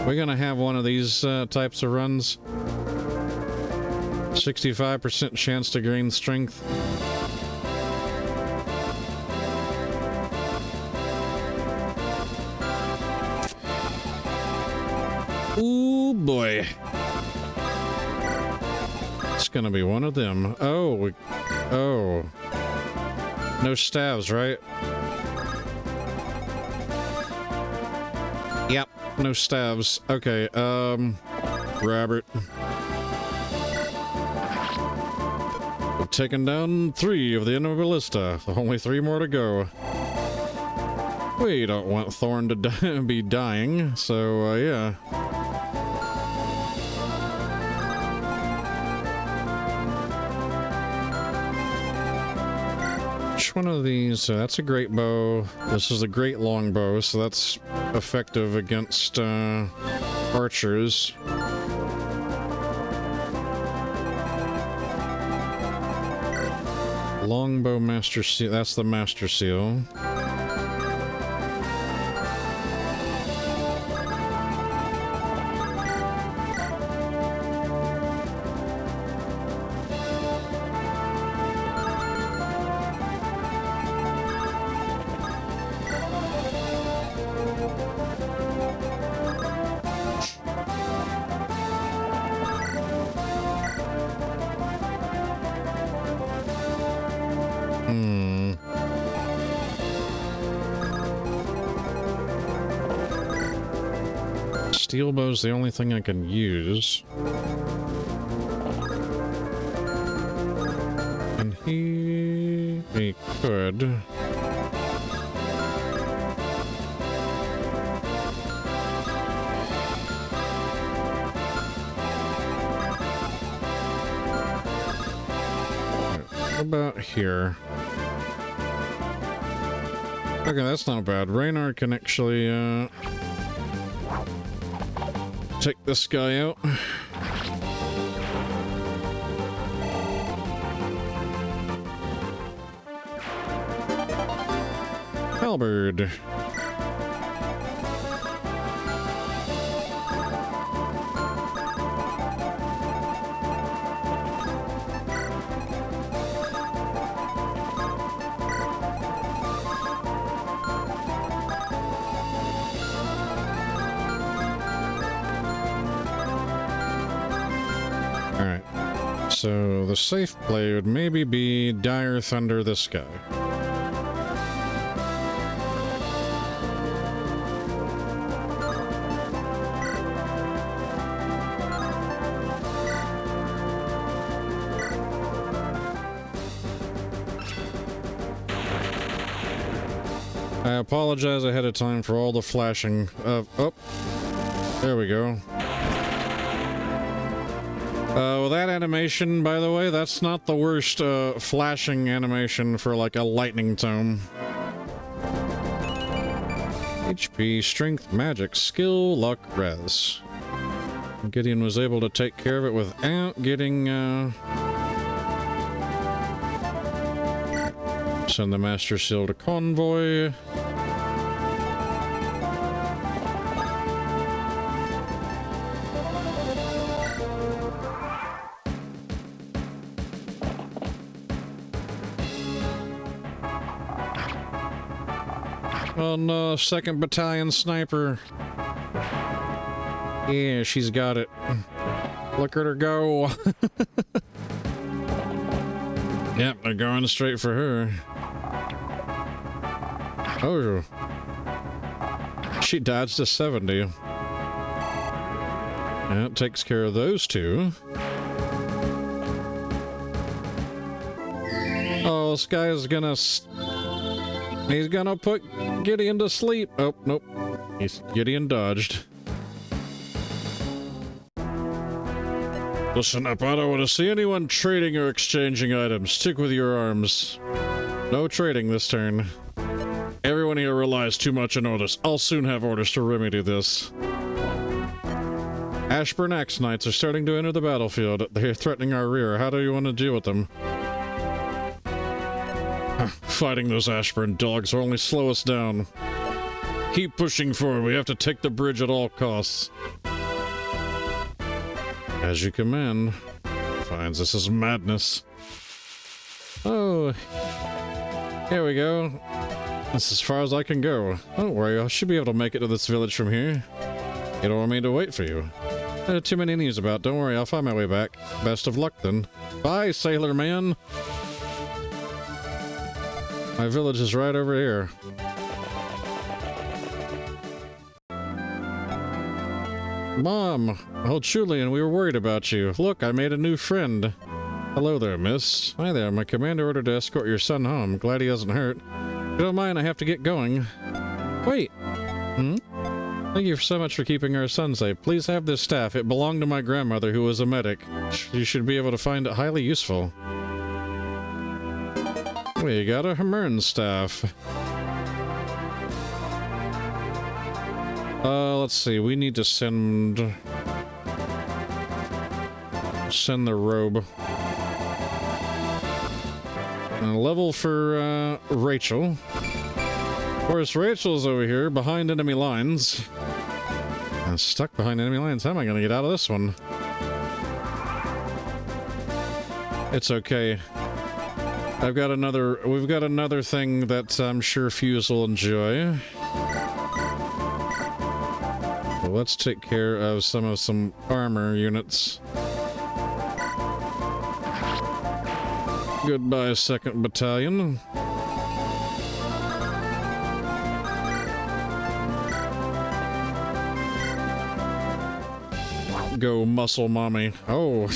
we gonna have one of these types of runs? 65% chance to gain strength. Ooh boy. It's gonna be one of them. Oh, oh. No stabs, right? Yep, no stabs. Okay, Robert. We've taken down 3 of the enemy ballista. Only 3 more to go. We don't want Thorn to be dying, so, yeah. Which one of these? That's a great bow. This is a great long bow, so that's effective against archers. Longbow Master Seal. That's the Master Seal. Steel bow's the only thing I can use. And he could. What about here? Okay, that's not bad. Reynard can actually, take this guy out. Halberd. So the safe play would maybe be Dire Thunder this guy. I apologize ahead of time for all the flashing of... Oh, there we go. Well, that animation, by the way, that's not the worst flashing animation for like a lightning tome. HP, strength, magic, skill, luck, res. Gideon was able to take care of it without getting Send the Master Seal to convoy. On 2nd Battalion Sniper. Yeah, she's got it. Look at her go. Yep, they're going straight for her. Oh. She dodged to 70. That takes care of those two. Oh, this guy is gonna... He's gonna put Gideon to sleep. Oh, nope. Gideon dodged. Listen up, I don't want to see anyone trading or exchanging items. Stick with your arms. No trading this turn. Everyone here relies too much on orders. I'll soon have orders to remedy this. Ashburn Axe Knights are starting to enter the battlefield. They're threatening our rear. How do you want to deal with them? Fighting those Ashburn dogs will only slow us down. Keep pushing forward. We have to take the bridge at all costs. As you command. Finds this is madness. Oh. Here we go. That's as far as I can go. Don't worry, I should be able to make it to this village from here. You don't want me to wait for you. There are too many enemies about. Don't worry, I'll find my way back. Best of luck then. Bye, sailor man. My village is right over here. Mom! Oh, Julian, we were worried about you. Look, I made a new friend. Hello there, miss. Hi there, my commander ordered to escort your son home. Glad he hasn't hurt. If you don't mind, I have to get going. Wait. Thank you so much for keeping our son safe. Please have this staff. It belonged to my grandmother, who was a medic. You should be able to find it highly useful. We got a Hamern staff. Let's see. We need to send the robe. And a level for Rachel. Of course, Rachel's over here behind enemy lines. I'm stuck behind enemy lines. How am I going to get out of this one? It's okay. We've got another thing that I'm sure Fuse will enjoy. Well, let's take care of some armor units. Goodbye, 2nd Battalion. Go, muscle mommy. Oh,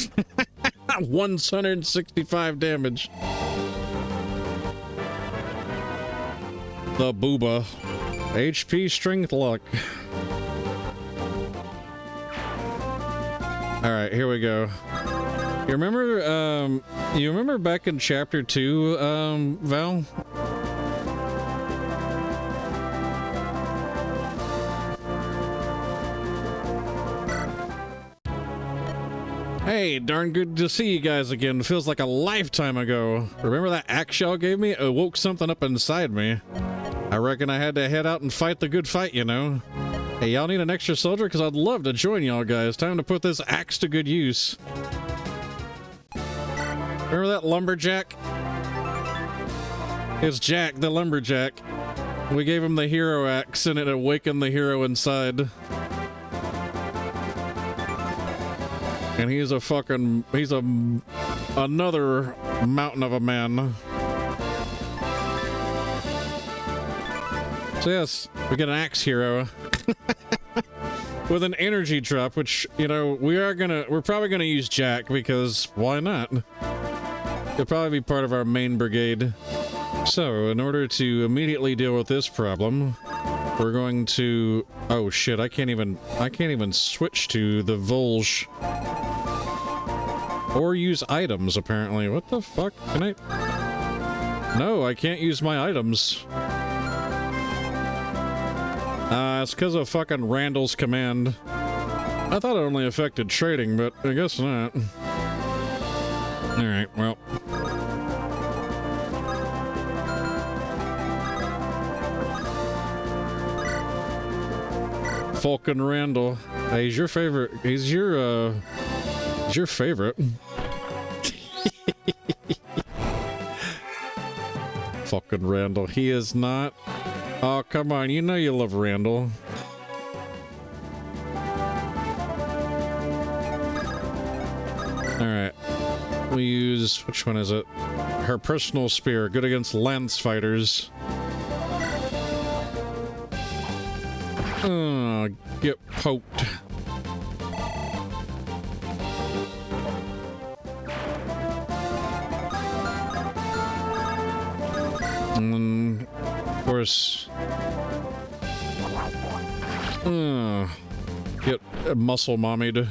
165 damage. The booba. HP strength luck. Alright, here we go. You remember back in chapter 2, Val? Hey, darn good to see you guys again. Feels like a lifetime ago. Remember that axe y'all gave me? It woke something up inside me. I reckon I had to head out and fight the good fight, you know. Hey, y'all need an extra soldier? Because I'd love to join y'all guys. Time to put this axe to good use. Remember that lumberjack? It's Jack, the lumberjack. We gave him the hero axe and it awakened the hero inside. And he's another mountain of a man. So yes, we get an axe hero. With an energy drop, which, you know, we're probably gonna use Jack, because why not? He'll probably be part of our main brigade. So, in order to immediately deal with this problem, we're going to... Oh shit, I can't even switch to the Volge. Or use items, apparently. What the fuck? Can I... No, I can't use my items. It's because of fucking Randal's command. I thought it only affected trading, but I guess not. Alright, well. Falcon Randall. Hey, he's your favorite. He's your favorite. Fucking Randall. He is not. Oh, come on. You know you love Randall. Alright. We use... Which one is it? Her personal spear. Good against lance fighters. Get poked. And of course, get muscle mommied.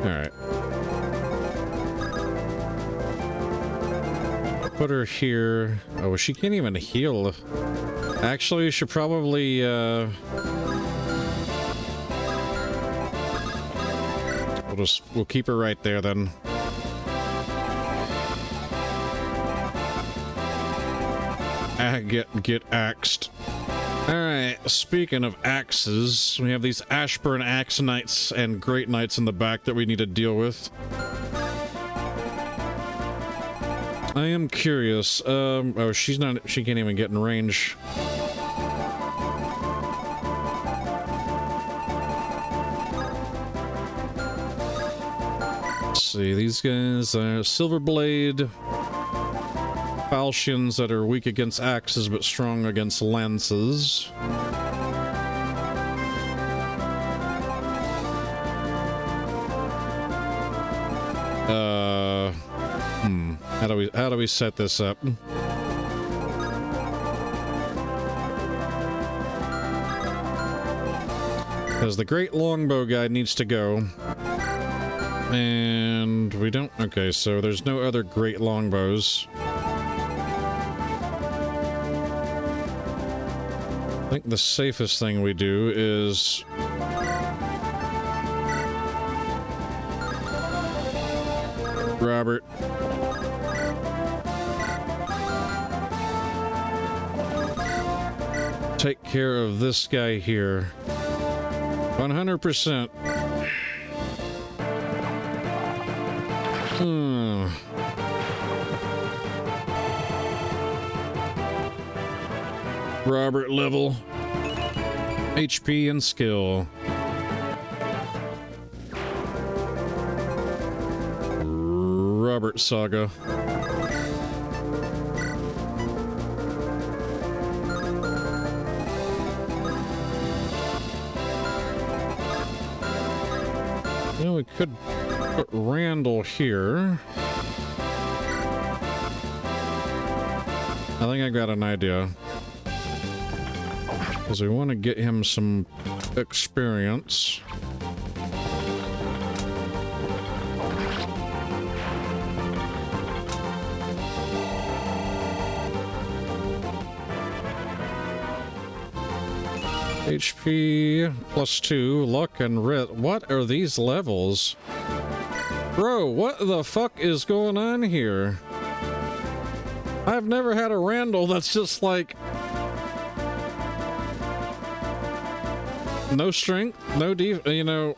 All right. Put her here. Oh, she can't even heal. Actually, you should probably, we'll keep her right there then. Get axed. Alright, speaking of axes, we have these Ashburn Axe Knights and Great Knights in the back that we need to deal with. I am curious. Oh, she can't even get in range. Let's see, these guys are Silverblade falchions that are weak against axes but strong against lances. How do we set this up? Because the great longbow guy needs to go. And we don't... Okay, so there's no other great longbows. I think the safest thing we do is... Robert. Take care of this guy here. 100%. Robert level. HP and skill. Robert Saga. You know, we could put Randall here. I think I got an idea. Because we want to get him some experience. HP +2, luck and writ. What are these levels? Bro, what the fuck is going on here? I've never had a Randall that's just like... No strength, no you know...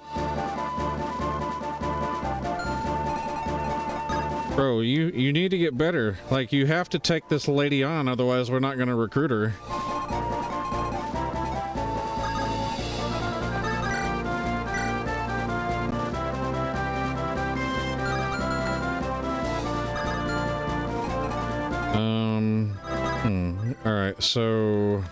Bro, you need to get better. Like, you have to take this lady on, otherwise we're not gonna recruit her. Alright, so...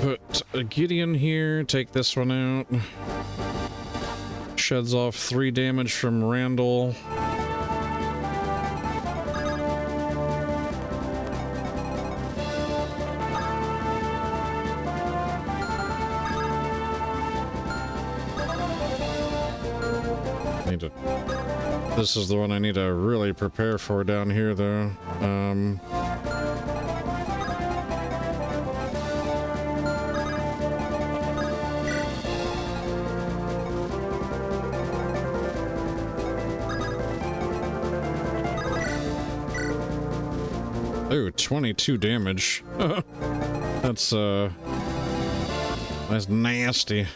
Put a Gideon here, take this one out. Sheds off 3 damage from Randall. This is the one I need to really prepare for down here, though. Oh, 22 damage. That's nasty.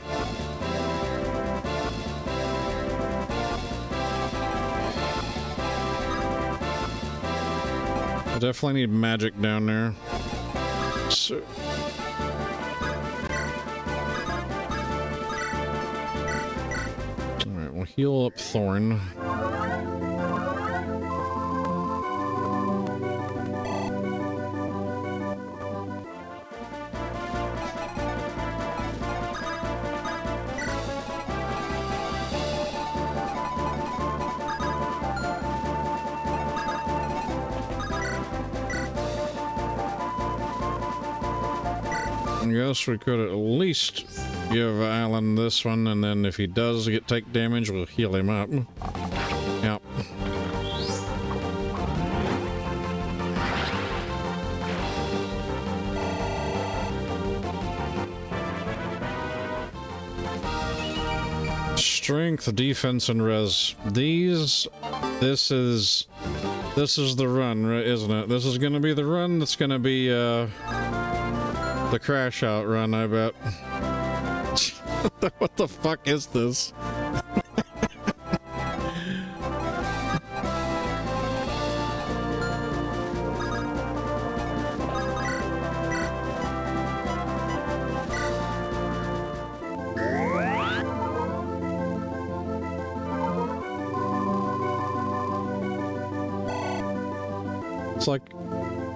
I definitely need magic down there. So... Alright, we'll heal up Thorn. I guess we could at least give Alan this one, and then if he does take damage, we'll heal him up. Yep. Strength, defense, and res. This is the run, isn't it? This is gonna be the run that's gonna be, the crash out run, I bet. What the fuck is this?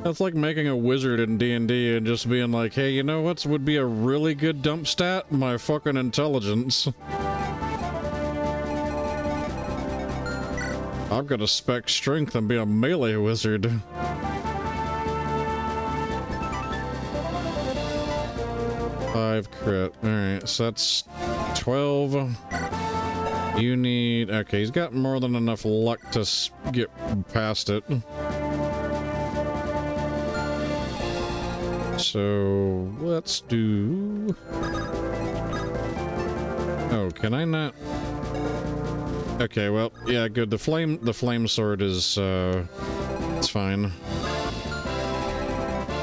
That's like making a wizard in D&D and just being like, hey, you know what would be a really good dump stat? My fucking intelligence. I'm gonna spec strength and be a melee wizard. Five crit. Alright, so that's 12. You need... Okay, he's got more than enough luck to get past it. So let's do... Oh, can I not? Okay, well, yeah, good. The flame sword is it's fine.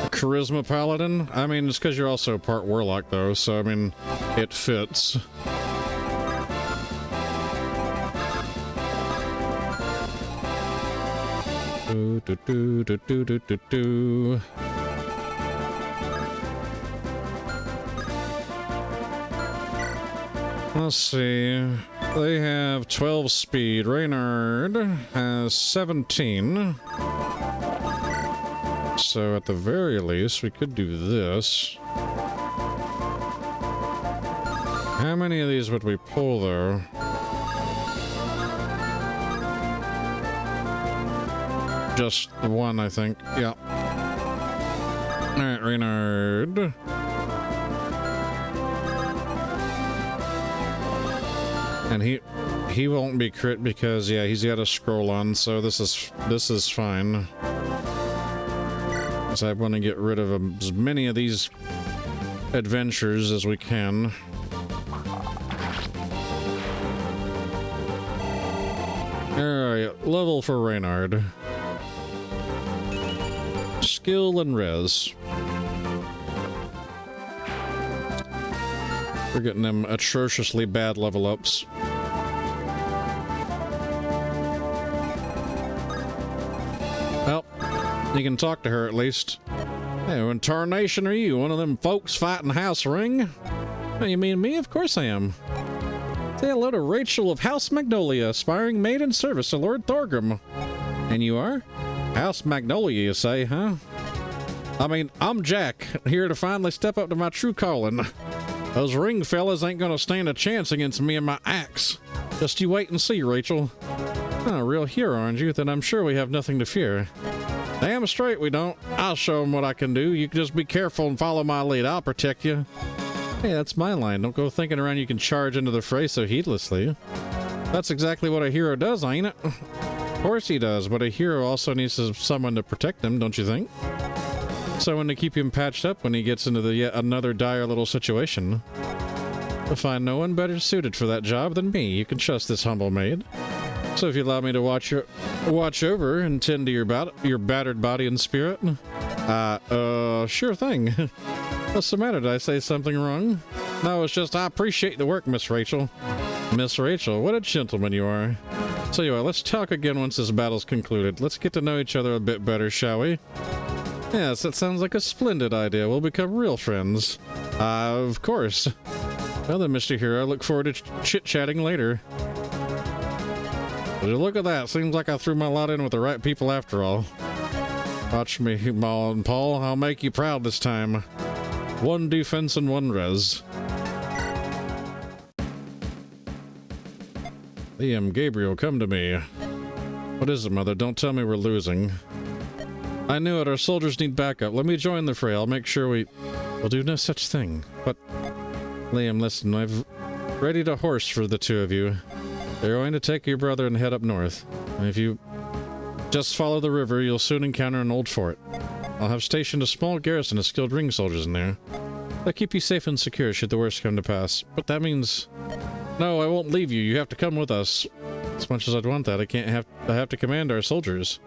Charisma paladin? I mean, it's because you're also part warlock though, so I mean, it fits. Do do do do do do do do. Let's see. They have 12 speed. Reynard has 17. So at the very least, we could do this. How many of these would we pull, though? Just the one, I think. Yeah. Alright, Reynard. And he won't be crit because, yeah, he's got a scroll on, so this is fine. So I want to get rid of as many of these adventures as we can. Alright, level for Reynard. Skill and res. We're getting them atrociously bad level ups. Well, you can talk to her at least. Hey, what in tarnation are you? One of them folks fighting House Ring? Oh, you mean me? Of course I am. Say hello to Rachel of House Magnolia, aspiring maid in service to Lord Thorgrim. And you are? House Magnolia, you say, huh? I mean, I'm Jack, here to finally step up to my true calling. Those ring fellas ain't gonna stand a chance against me and my axe. Just you wait and see, Rachel. Oh, a real hero, aren't you? Then I'm sure we have nothing to fear. Damn straight we don't. I'll show them what I can do. You can just be careful and follow my lead. I'll protect you. Hey, that's my line. Don't go thinking around you can charge into the fray so heedlessly. That's exactly what a hero does, ain't it? Of course he does, but a hero also needs someone to protect him, don't you think? Someone to keep him patched up when he gets into the yet another dire little situation. You'll find no one better suited for that job than me. You can trust this humble maid. So if you allow me to watch over and tend to your battered body and spirit, Sure thing. What's the matter? Did I say something wrong? No, it's just I appreciate the work, Miss Rachel. Miss Rachel, what a gentleman you are. Tell you what, let's talk again once this battle's concluded. Let's get to know each other a bit better, shall we? Yes, that sounds like a splendid idea. We'll become real friends. Of course. Well then, Mr. Hero, I look forward to chit-chatting later. Would you look at that? Seems like I threw my lot in with the right people after all. Watch me, Ma and Paul. I'll make you proud this time. 1 defense and 1 res. Liam, Gabriel, come to me. What is it, Mother? Don't tell me we're losing. I knew it. Our soldiers need backup. Let me join the fray. I'll make sure we'll do no such thing. But, Liam, listen. I've readied a horse for the 2 of you. They're going to take your brother and head up north. And if you just follow the river, you'll soon encounter an old fort. I'll have stationed a small garrison of skilled ring soldiers in there. They'll keep you safe and secure should the worst come to pass. But that means... No, I won't leave you. You have to come with us. As much as I'd want that, I have to command our soldiers.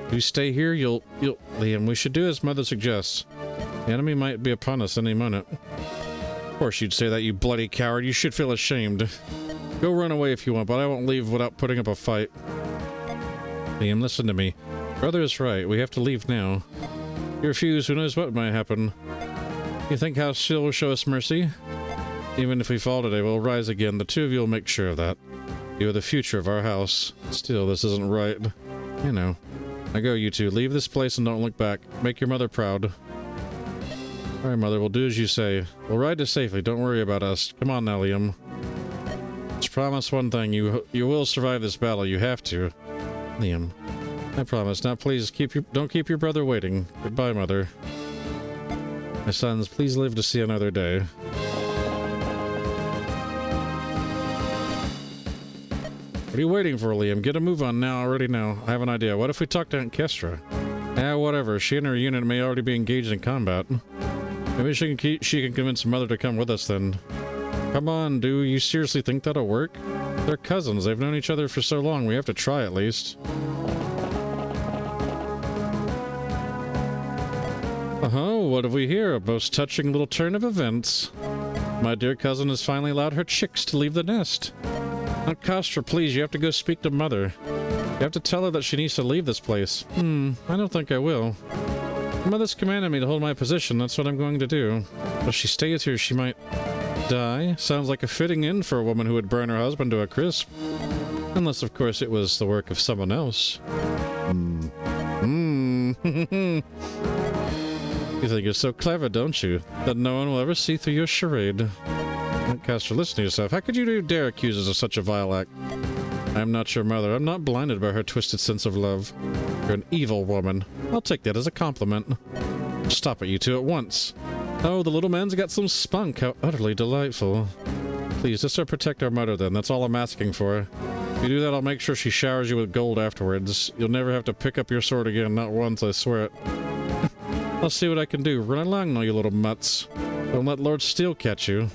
If you stay here, you'll... Liam, we should do as Mother suggests. The enemy might be upon us any minute. Of course you'd say that, you bloody coward. You should feel ashamed. Go run away if you want, but I won't leave without putting up a fight. Liam, listen to me. Brother is right. We have to leave now. If you refuse, who knows what might happen. You think how she'll will show us mercy? Even if we fall today, we'll rise again. The 2 of you will make sure of that. You are the future of our house. Still, this isn't right. You know. Now go, you 2. Leave this place and don't look back. Make your mother proud. Alright, Mother, we'll do as you say. We'll ride to safely. Don't worry about us. Come on now, Liam. Just promise one thing. You will survive this battle. You have to. Liam. I promise. Now please, don't keep your brother waiting. Goodbye, Mother. My sons, please live to see another day. What are you waiting for, Liam? Get a move on now, already now. I have an idea. What if we talk to Aunt Kestra? Whatever. She and her unit may already be engaged in combat. Maybe she can convince Mother to come with us then. Come on, do you seriously think that'll work? They're cousins. They've known each other for so long. We have to try at least. What have we here? A most touching little turn of events. My dear cousin has finally allowed her chicks to leave the nest. Aunt Kestra, please, you have to go speak to Mother. You have to tell her that she needs to leave this place. I don't think I will. Mother's commanded me to hold my position. That's what I'm going to do. If she stays here, she might die. Sounds like a fitting end for a woman who would burn her husband to a crisp. Unless, of course, it was the work of someone else. You think you're so clever, don't you? That no one will ever see through your charade. Aunt Kestra, listen to yourself. How could you dare accuse us of such a vile act? I am not your mother. I'm not blinded by her twisted sense of love. You're an evil woman. I'll take that as a compliment. Stop it, you 2, at once. Oh, the little man's got some spunk. How utterly delightful. Please, just to protect our mother, then. That's all I'm asking for. If you do that, I'll make sure she showers you with gold afterwards. You'll never have to pick up your sword again. Not once, I swear it. I'll see what I can do. Run along now, you little mutts. Don't let Lord Steele catch you.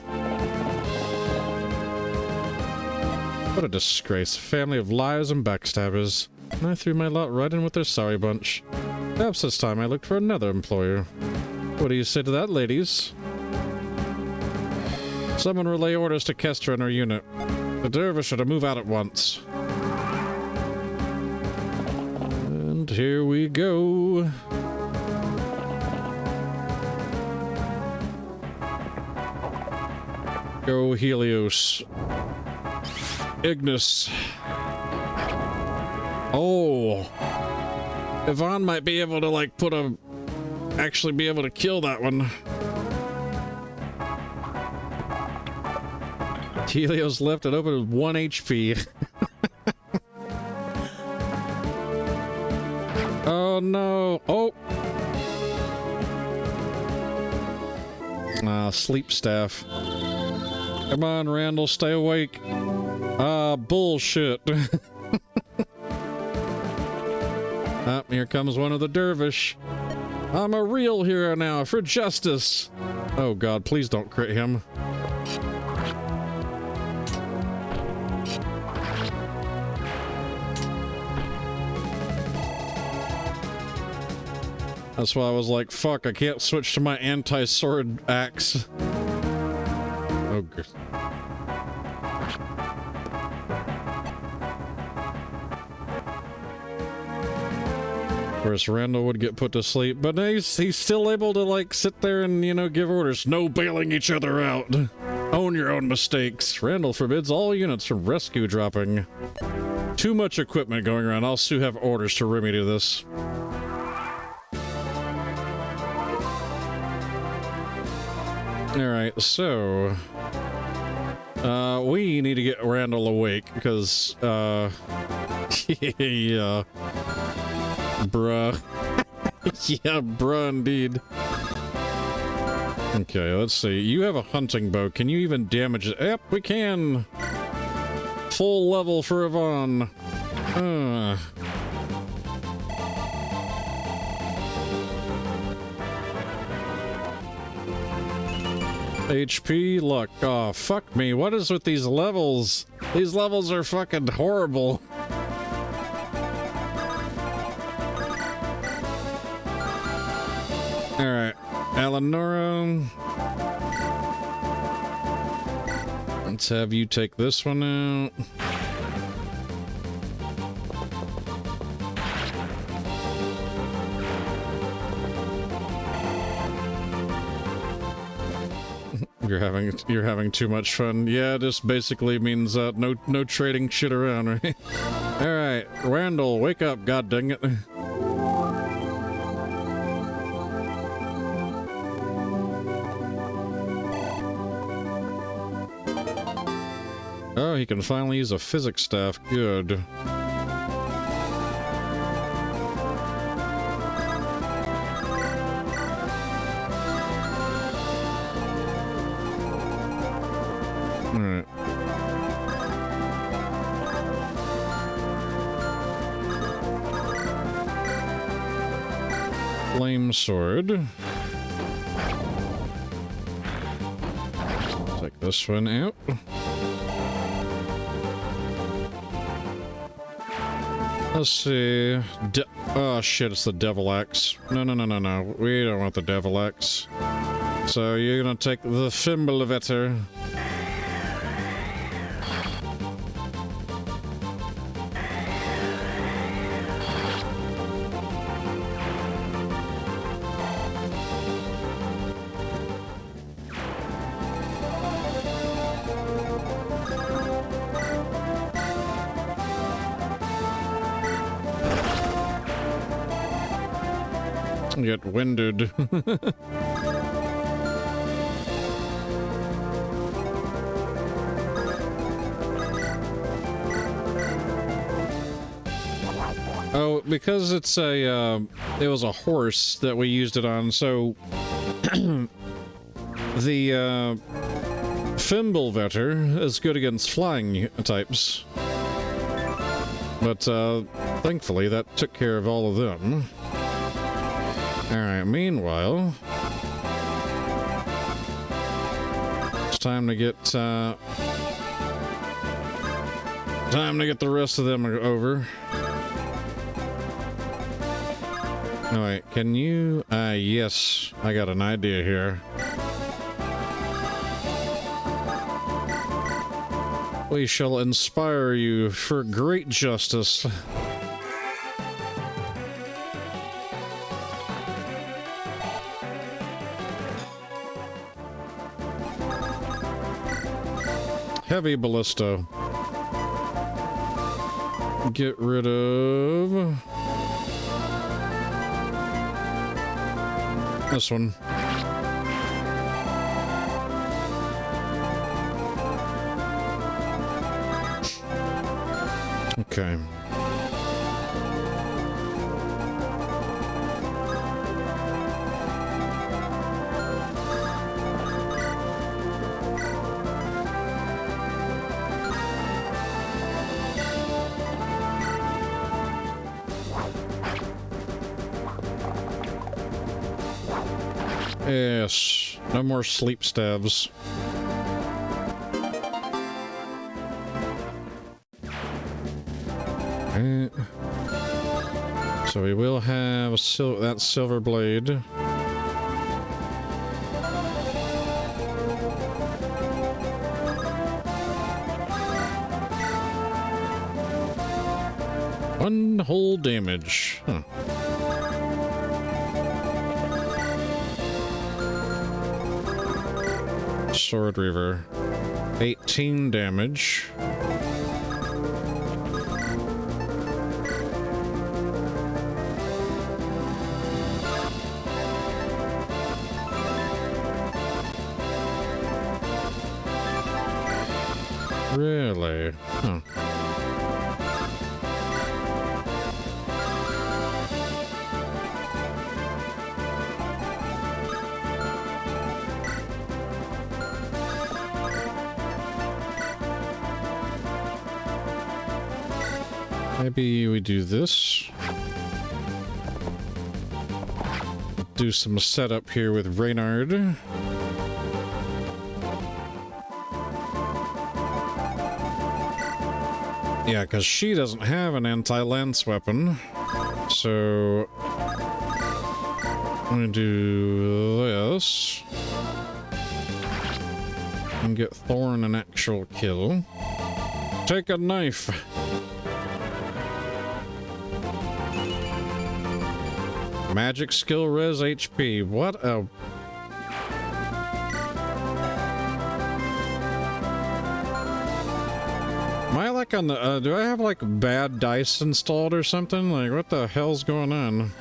What a disgrace. Family of liars and backstabbers. And I threw my lot right in with their sorry bunch. Perhaps this time I looked for another employer. What do you say to that, ladies? Someone relay orders to Kestra and her unit. The dervish are to move out at once. And here we go. Go Helios. Ignis. Oh. Yvonne might be able to, like, actually be able to kill that one. Helios left it open with 1 HP. Oh no. Oh. Sleep staff. Come on, Randal, stay awake. Bullshit. Here comes one of the dervish. I'm a real hero now, for justice. Oh god, please don't crit him. That's why I was like, fuck, I can't switch to my anti-sword axe. Oh, good. Of course, Randal would get put to sleep, but he's still able to, like, sit there and, you know, give orders. No bailing each other out. Own your own mistakes. Randal forbids all units from rescue dropping. Too much equipment going around. I'll soon have orders to remedy this. Alright, so... we need to get Randal awake, because, yeah... Bruh. Yeah, bruh indeed. Okay, let's see. You have a hunting bow. Can you even damage it? Yep, we can! Full level for Yvonne. HP, luck. Oh, fuck me. What is with these levels? These levels are fucking horrible. Alright, Eleonora. Let's have you take this one out. You're having too much fun. Yeah, this basically means no trading shit around, right? Alright, Randal, wake up, god dang it. Oh, he can finally use a physics staff. Good. Alright. Flame sword. Take this one out. Let's see. Oh shit, it's the devil axe. No. We don't want the devil axe. So you're gonna take the Fimbulvetter. Get winded. Oh, because it's a, it was a horse that we used it on, so the, Fimbulvetter is good against flying types. But, thankfully that took care of all of them. Alright, meanwhile... it's time to get, time to get the rest of them over. Oh wait, can you... yes, I got an idea here. We shall inspire you for great justice. Heavy ballista. Get rid of this one. Okay. Yes, no more sleep stabs. So we will have that silver blade. One whole damage. Huh. Sword Reaver. 18 damage. Really? Huh. Maybe we do this. Do some setup here with Reynard. Yeah, because she doesn't have an anti-lance weapon. So I'm gonna do this. And get Thorn an actual kill. Take a knife. Magic skill res HP. What a... Am I like on the... do I have like bad dice installed or something? Like what the hell's going on?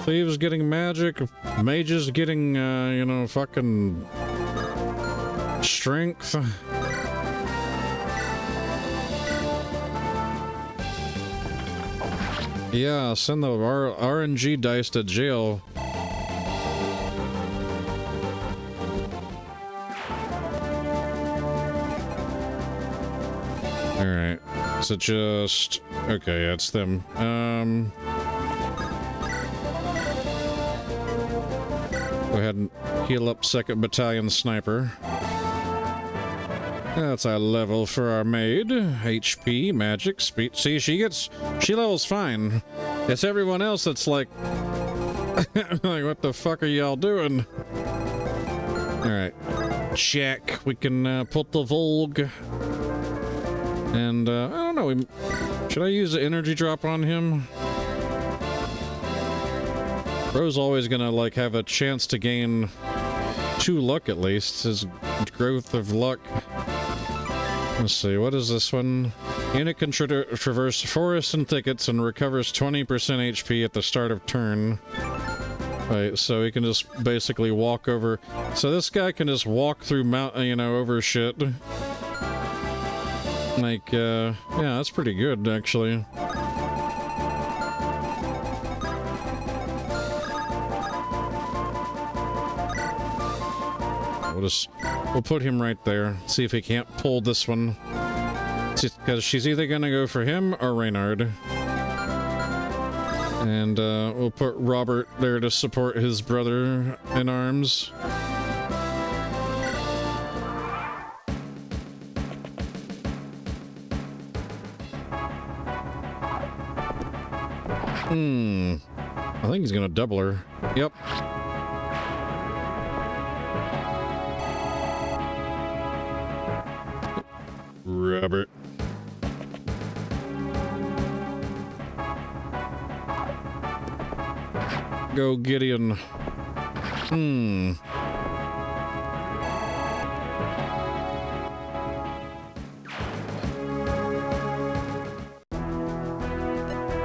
Thieves getting magic, mages getting, you know, fucking strength. Yeah, send the RNG dice to jail. Alright, so just... Okay, that's them. Go ahead and heal up 2nd Battalion Sniper. That's our level for our maid. HP, magic, speed. See, she levels fine. It's everyone else that's like, like, what the fuck are y'all doing? Alright. Check. We can put the Volg. And, I don't know. Should I use the energy drop on him? Bro's always gonna, like, have a chance to gain 2 luck at least. His growth of luck. Let's see, what is this one? Unit can traverse forests and thickets and recovers 20% HP at the start of turn. Right, so he can just basically walk over. So this guy can just walk through you know, over shit. Like, yeah, that's pretty good, actually. We'll put him right there. See if he can't pull this one. Because she's either gonna go for him or Reynard. And we'll put Robert there to support his brother in arms. I think he's gonna double her. Yep. Robert. Go Gideon.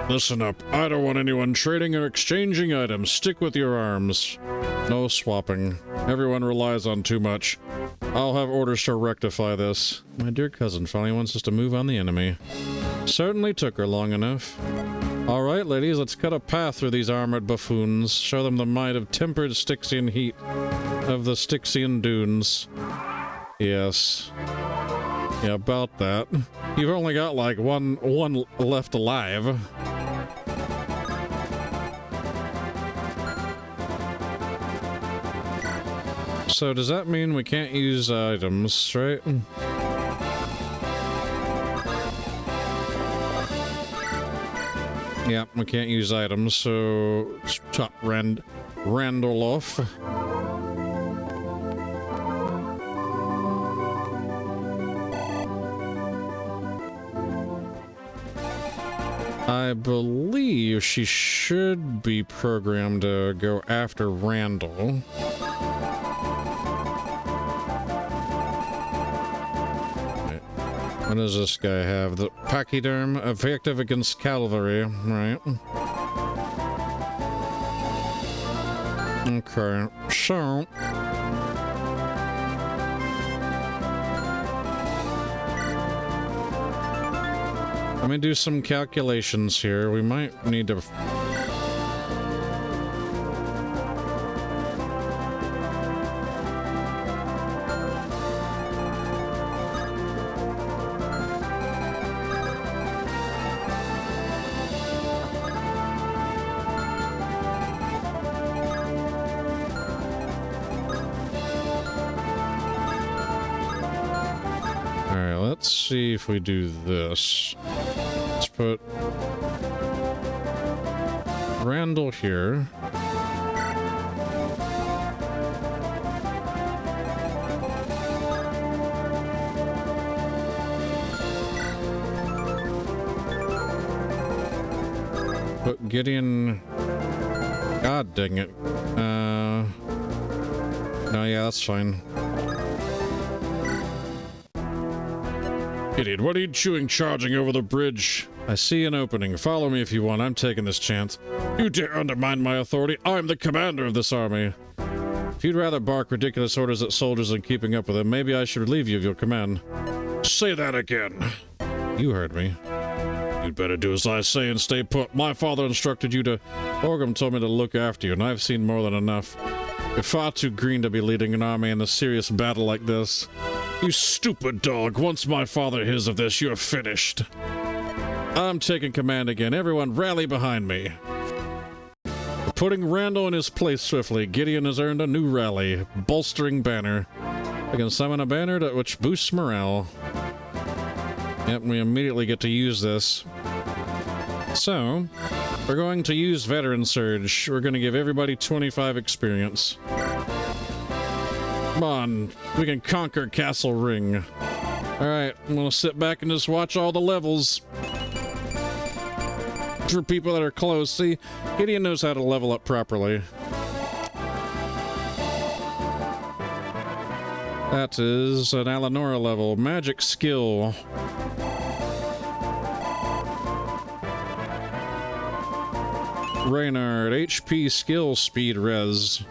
Listen up. I don't want anyone trading or exchanging items. Stick with your arms. No swapping. Everyone relies on too much. I'll have orders to rectify this. My dear cousin finally wants us to move on the enemy. Certainly took her long enough. Alright, ladies, let's cut a path through these armored buffoons. Show them the might of tempered Styxian heat of the Styxian dunes. Yes. Yeah, about that. You've only got like one left alive. So does that mean we can't use items, right? Yeah, we can't use items, so let's chop Randal off. I believe she should be programmed to go after Randal. What does this guy have? The pachyderm, effective against cavalry, right? Okay, so... let me do some calculations here. We might need to... let's see if we do this. Let's put Randal here. Put Gideon... God dang it. No, yeah, that's fine. Idiot, what are you doing charging over the bridge? I see an opening. Follow me if you want. I'm taking this chance. You dare undermine my authority? I'm the commander of this army. If you'd rather bark ridiculous orders at soldiers than keeping up with them, maybe I should relieve you of your command. Say that again. You heard me. You'd better do as I say and stay put. My father instructed you to... Orgrim told me to look after you, and I've seen more than enough. You're far too green to be leading an army in a serious battle like this. You stupid dog. Once my father hears of this, you're finished. I'm taking command again. Everyone rally behind me. Putting Randal in his place swiftly, Gideon has earned a new rally, bolstering banner. I can summon a banner which boosts morale. Yep, we immediately get to use this. So, we're going to use Veteran Surge. We're going to give everybody 25 experience. Come on, we can conquer Castle Ring. Alright, I'm gonna sit back and just watch all the levels. For people that are close, see, Gideon knows how to level up properly. That is an Alanora level. Magic skill. Reynard, HP skill speed res.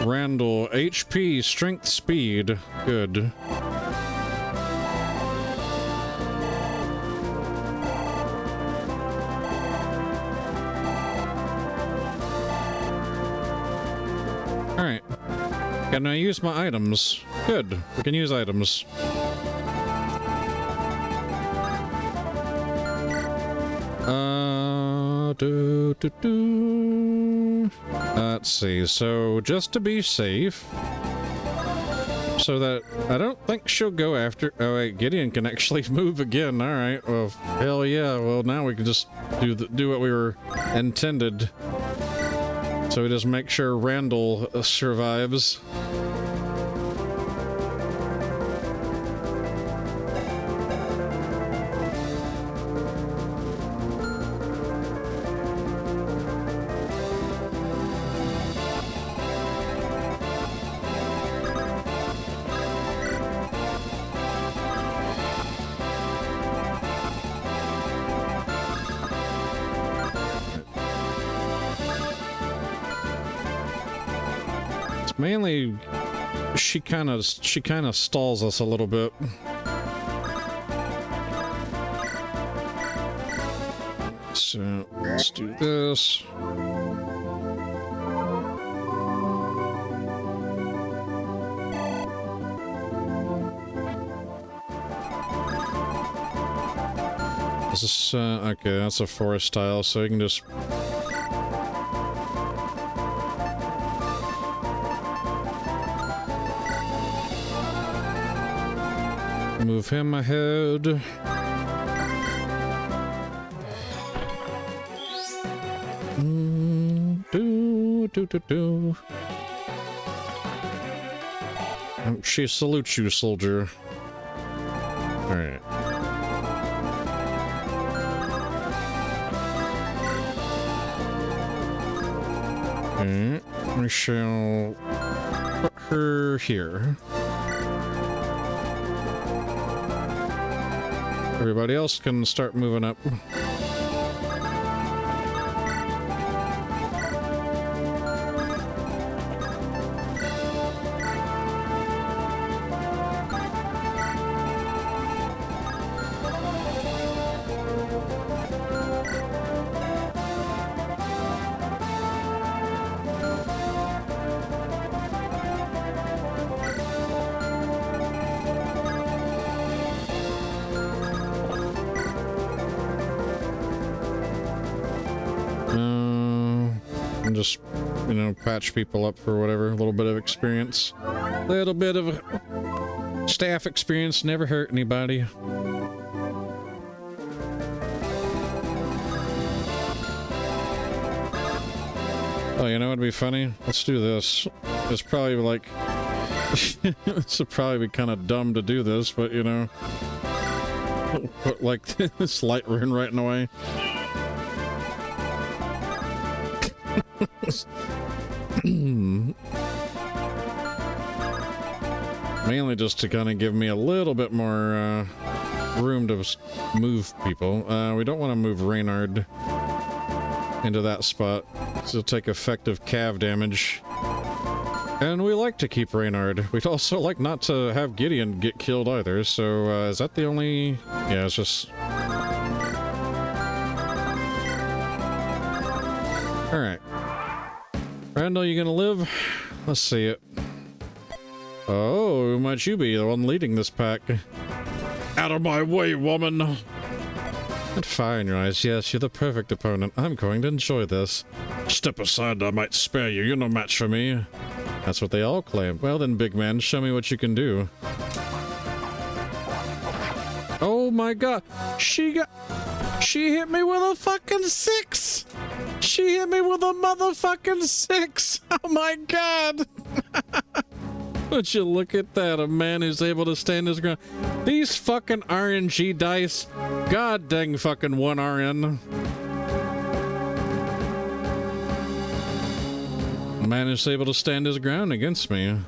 Randal, HP, strength, speed. Good. Alright. Can I use my items? Good. We can use items. Let's see, so just to be safe, so that I don't think she'll go after... Oh wait, Gideon can actually move again. Alright, well, hell yeah. Well, now we can just do what we were intended. So we just make sure Randal survives. Mainly, she kind of stalls us a little bit. So let's do this. Is this, okay, that's a forest tile, so you can just... move him ahead. She salutes you, soldier. Alright. Okay, we shall put her here. Everybody else can start moving up. And just, you know, patch people up for whatever, a little bit of experience. A little bit of staff experience never hurt anybody. Oh, you know what'd be funny? Let's do this. It's probably like... this would probably be kind of dumb to do this, but, you know... put, like, this light rune right in the way. Mainly just to kind of give me a little bit more room to move people. We don't want to move Reynard into that spot. It'll take effective cav damage. And we like to keep Reynard. We'd also like not to have Gideon get killed either, so is that the only... Yeah, it's just... Alright. Randall, you gonna live? Let's see it. Oh, who might you be, the one leading this pack? Out of my way, woman! And fine, Rise. Yes, you're the perfect opponent. I'm going to enjoy this. Step aside, I might spare you. You're no match for me. That's what they all claim. Well then, big man, show me what you can do. Oh my god! She hit me with a fucking 6! She hit me with a motherfucking 6! Oh my god! Would you look at that? A man who's able to stand his ground. These fucking RNG dice. God dang fucking 1 RN. A man who's able to stand his ground against me.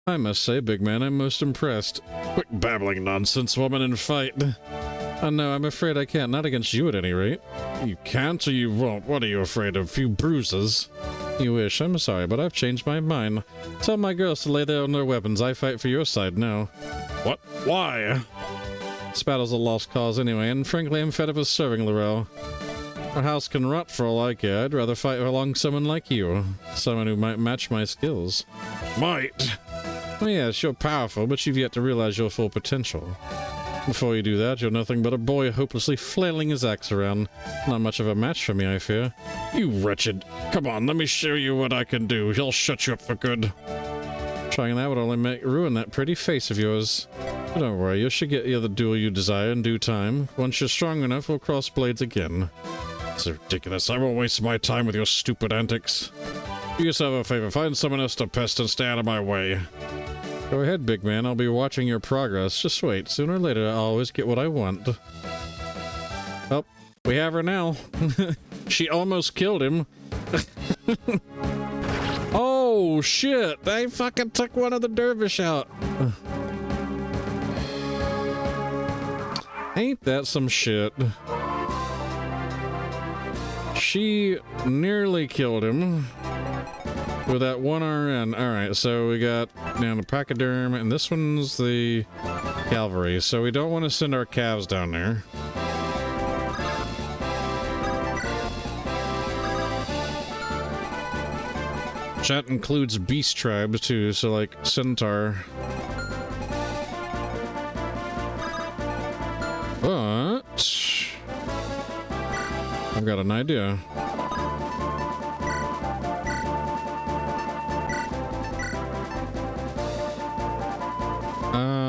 I must say, big man, I'm most impressed. Quick babbling nonsense, woman, and fight. Oh no, I'm afraid I can't. Not against you at any rate. You can't or you won't. What are you afraid of? A few bruises? You wish. I'm sorry, but I've changed my mind. Tell my girls to lay down their weapons. I fight for your side now. What? Why? This battle's a lost cause anyway, and frankly I'm fed up with serving Laurel. Our house can rot for all I care. I'd rather fight along someone like you. Someone who might match my skills. Might? Oh yes, you're powerful, but you've yet to realize your full potential. Before you do that, you're nothing but a boy hopelessly flailing his axe around. Not much of a match for me, I fear. You wretched. Come on, let me show you what I can do. He'll shut you up for good. Trying that would only ruin that pretty face of yours. But don't worry, you should get the duel you desire in due time. Once you're strong enough, we'll cross blades again. It's ridiculous. I won't waste my time with your stupid antics. Do yourself a favor. Find someone else to pest and stay out of my way. Go ahead, big man. I'll be watching your progress. Just wait. Sooner or later, I'll always get what I want. Oh, we have her now. She almost killed him. Oh, shit. They fucking took one of the dervish out. Ain't that some shit? She nearly killed him. With that 1 RN. Alright, so we got down the pachyderm, and this one's the cavalry. So we don't want to send our calves down there. That includes beast tribes too, so like centaur. But I've got an idea.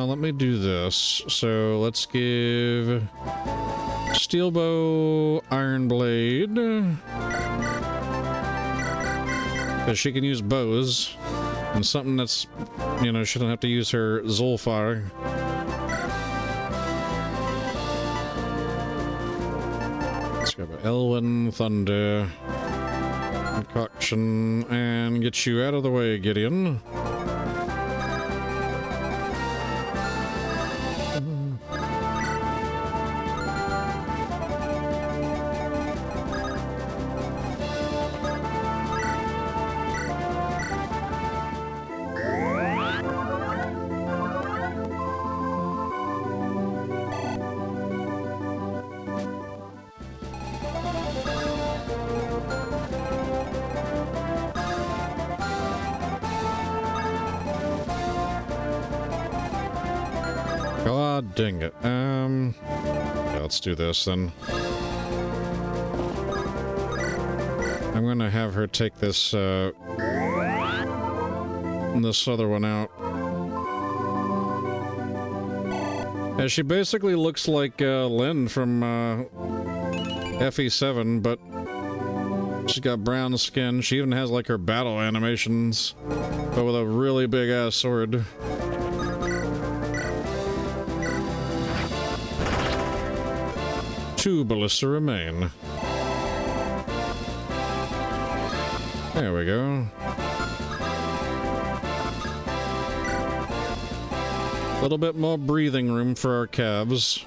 Let me do this. So let's give steel bow, iron blade, because she can use bows, and something that's, you know, she doesn't have to use her Zulfar. Let's go with Elwyn, Thunder, Concoction, and get you out of the way, Gideon. God dang it. Yeah, let's do this then. I'm gonna have her take this, this other one out. Yeah, she basically looks like, Lynn from, FE7, but she's got brown skin. She even has, like, her battle animations, but with a really big-ass sword. Two ballista remain. There we go. A little bit more breathing room for our calves.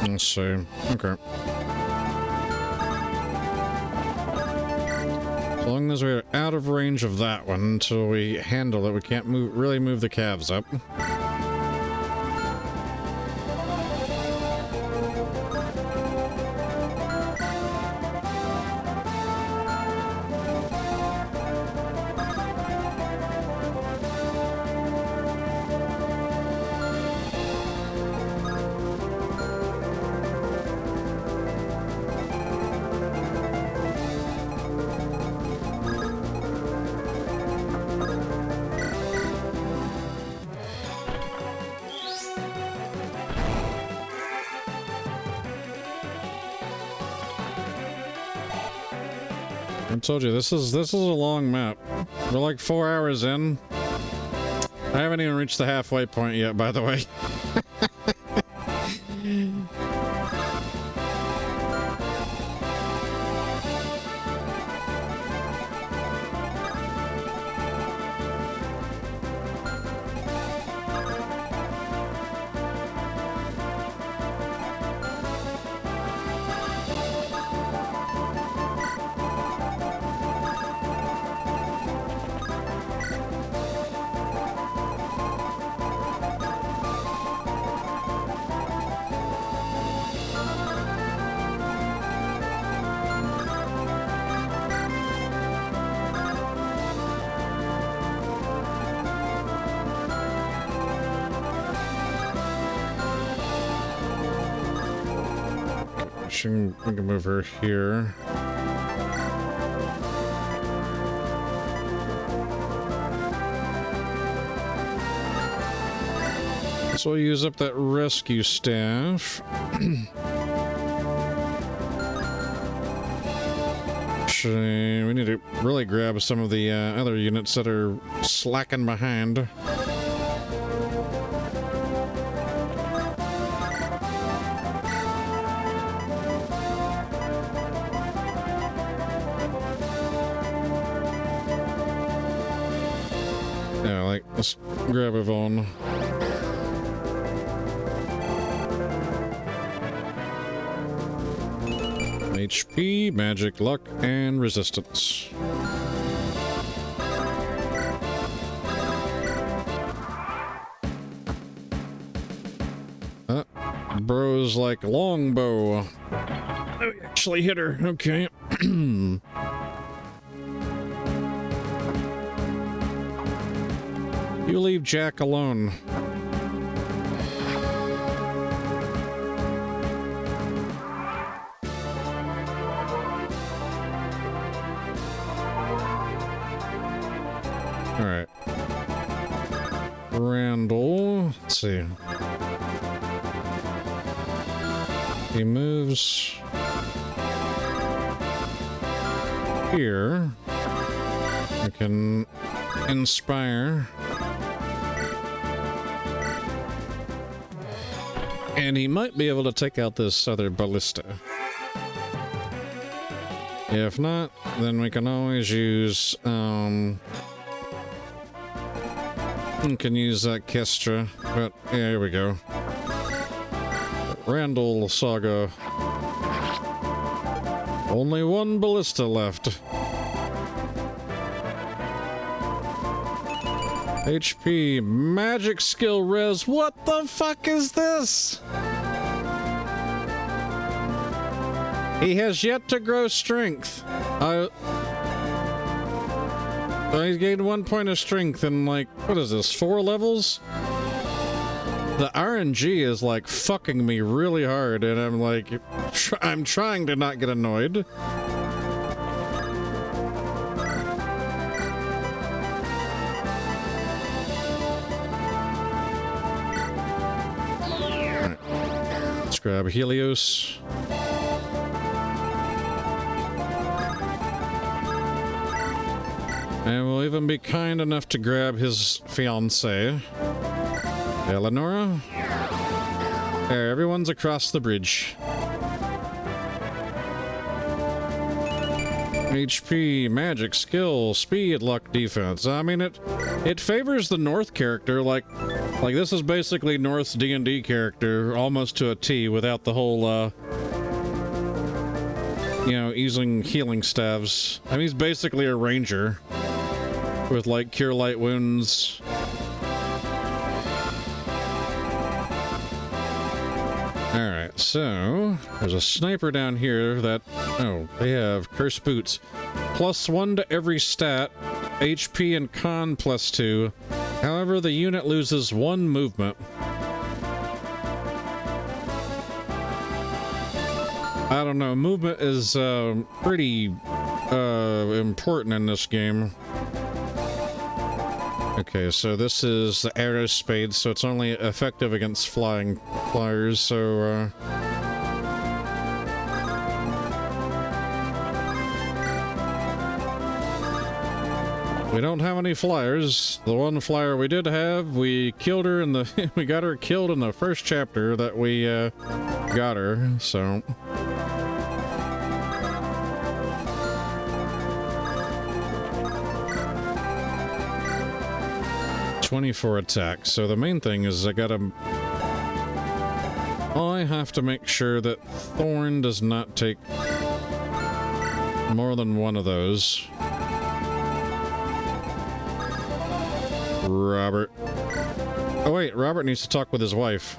Let's see. Okay. As long as we're out of range of that one until we handle it, we can't really move the calves up. I told you, this is a long map. We're like 4 hours in. I haven't even reached the halfway point yet, by the way. We can move her here. So we'll use up that rescue staff. Actually, we need to really grab some of the other units that are slacking behind. grab Yvonne. HP, magic, luck, and resistance. Bros like longbow. Oh, actually hit her. Okay. You leave Jack alone. All right. Randal. Let's see. He moves here. I can inspire. And he might be able to take out this other ballista. If not, then we can always use, we can use that Kestra, but yeah, here we go. Randal Saga. Only one ballista left. HP, magic skill res. What the fuck is this? He has yet to grow strength. He's gained 1 point of strength in, like, what is this, 4 levels? The RNG is, like, fucking me really hard, and I'm, like, I'm trying to not get annoyed. Alright. Let's grab Helios. And we'll even be kind enough to grab his fiancée, Eleonora. There, everyone's across the bridge. HP, magic, skill, speed, luck, defense. I mean, it favors the North character. Like this is basically North's D&D character, almost to a T, without the whole, you know, using healing staves. I mean, he's basically a ranger with, like, cure light wounds. Alright, so there's a sniper down here that... Oh, they have cursed boots. +1 to every stat, HP and con +2. However, the unit loses 1 movement. I don't know, movement is pretty important in this game. Okay, so this is the arrow spade, so it's only effective against flyers, so, we don't have any flyers. The one flyer we did have, we killed her in the... we got her killed in the first chapter that we, got her, so... 24 attack. So the main thing is I have to make sure that Thorn does not take more than one of those. Robert. Oh wait, Robert needs to talk with his wife.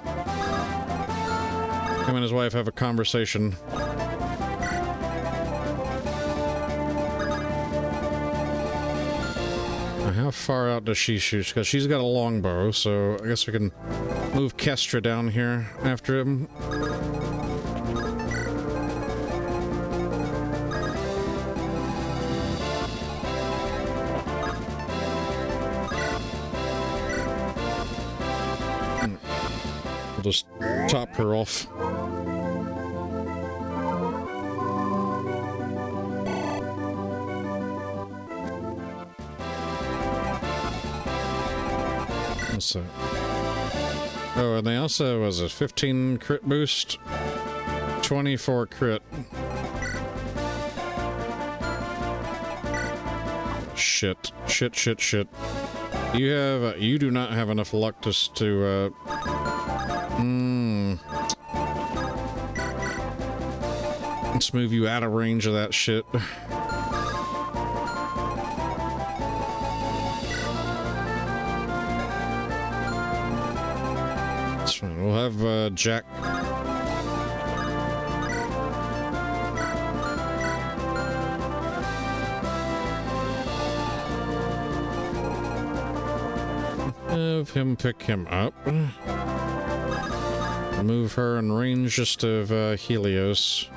Him and his wife have a conversation. How far out does she shoot? Because she's got a longbow, so I guess we can move Kestra down here after him. We'll just top her off. So, oh, and they also was a 15 crit boost, 24 crit. Shit. You do not have enough luck to let's move you out of range of that shit. That's fine. We'll have Jack. Have him pick him up. Move her in range just of Helios.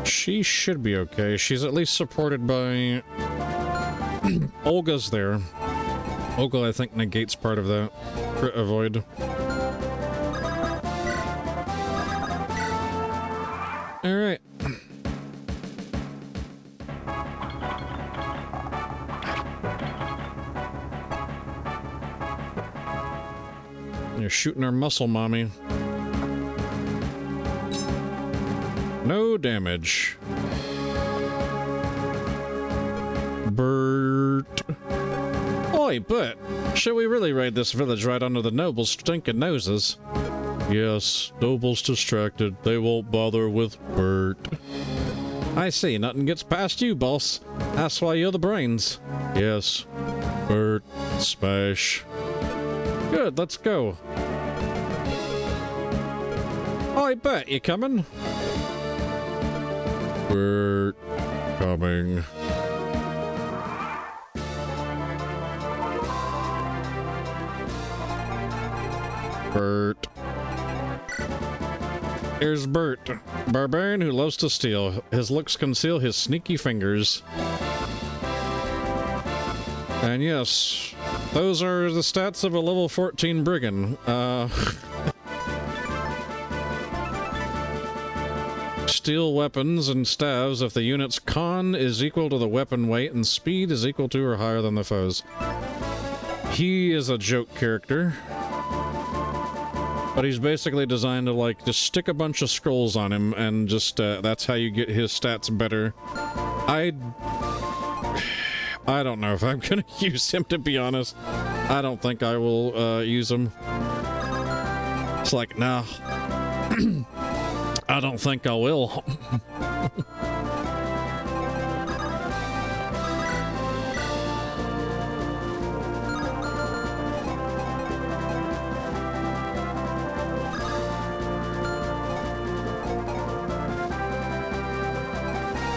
She should be okay. She's at least supported by... Olga's there. Olga, I think, negates part of that. Crit avoid. Alright. You're shooting our muscle, mommy. No damage. Bert. Oi, Bert. Should we really raid this village right under the nobles' stinking noses? Yes, nobles distracted. They won't bother with Bert. I see. Nothing gets past you, boss. That's why you're the brains. Yes. Bert. Smash. Good, let's go. Oi, Bert, you coming? Bert. Coming. Bert. Here's Bert, barbarian who loves to steal. His looks conceal his sneaky fingers. And yes, those are the stats of a level 14 brigand. Steal weapons and staves if the unit's con is equal to the weapon weight and speed is equal to or higher than the foe's. He is a joke character. But he's basically designed to, like, just stick a bunch of scrolls on him and just, that's how you get his stats better. I don't know if I'm gonna use him, to be honest. I don't think I will, use him. It's like, nah. I don't think I will.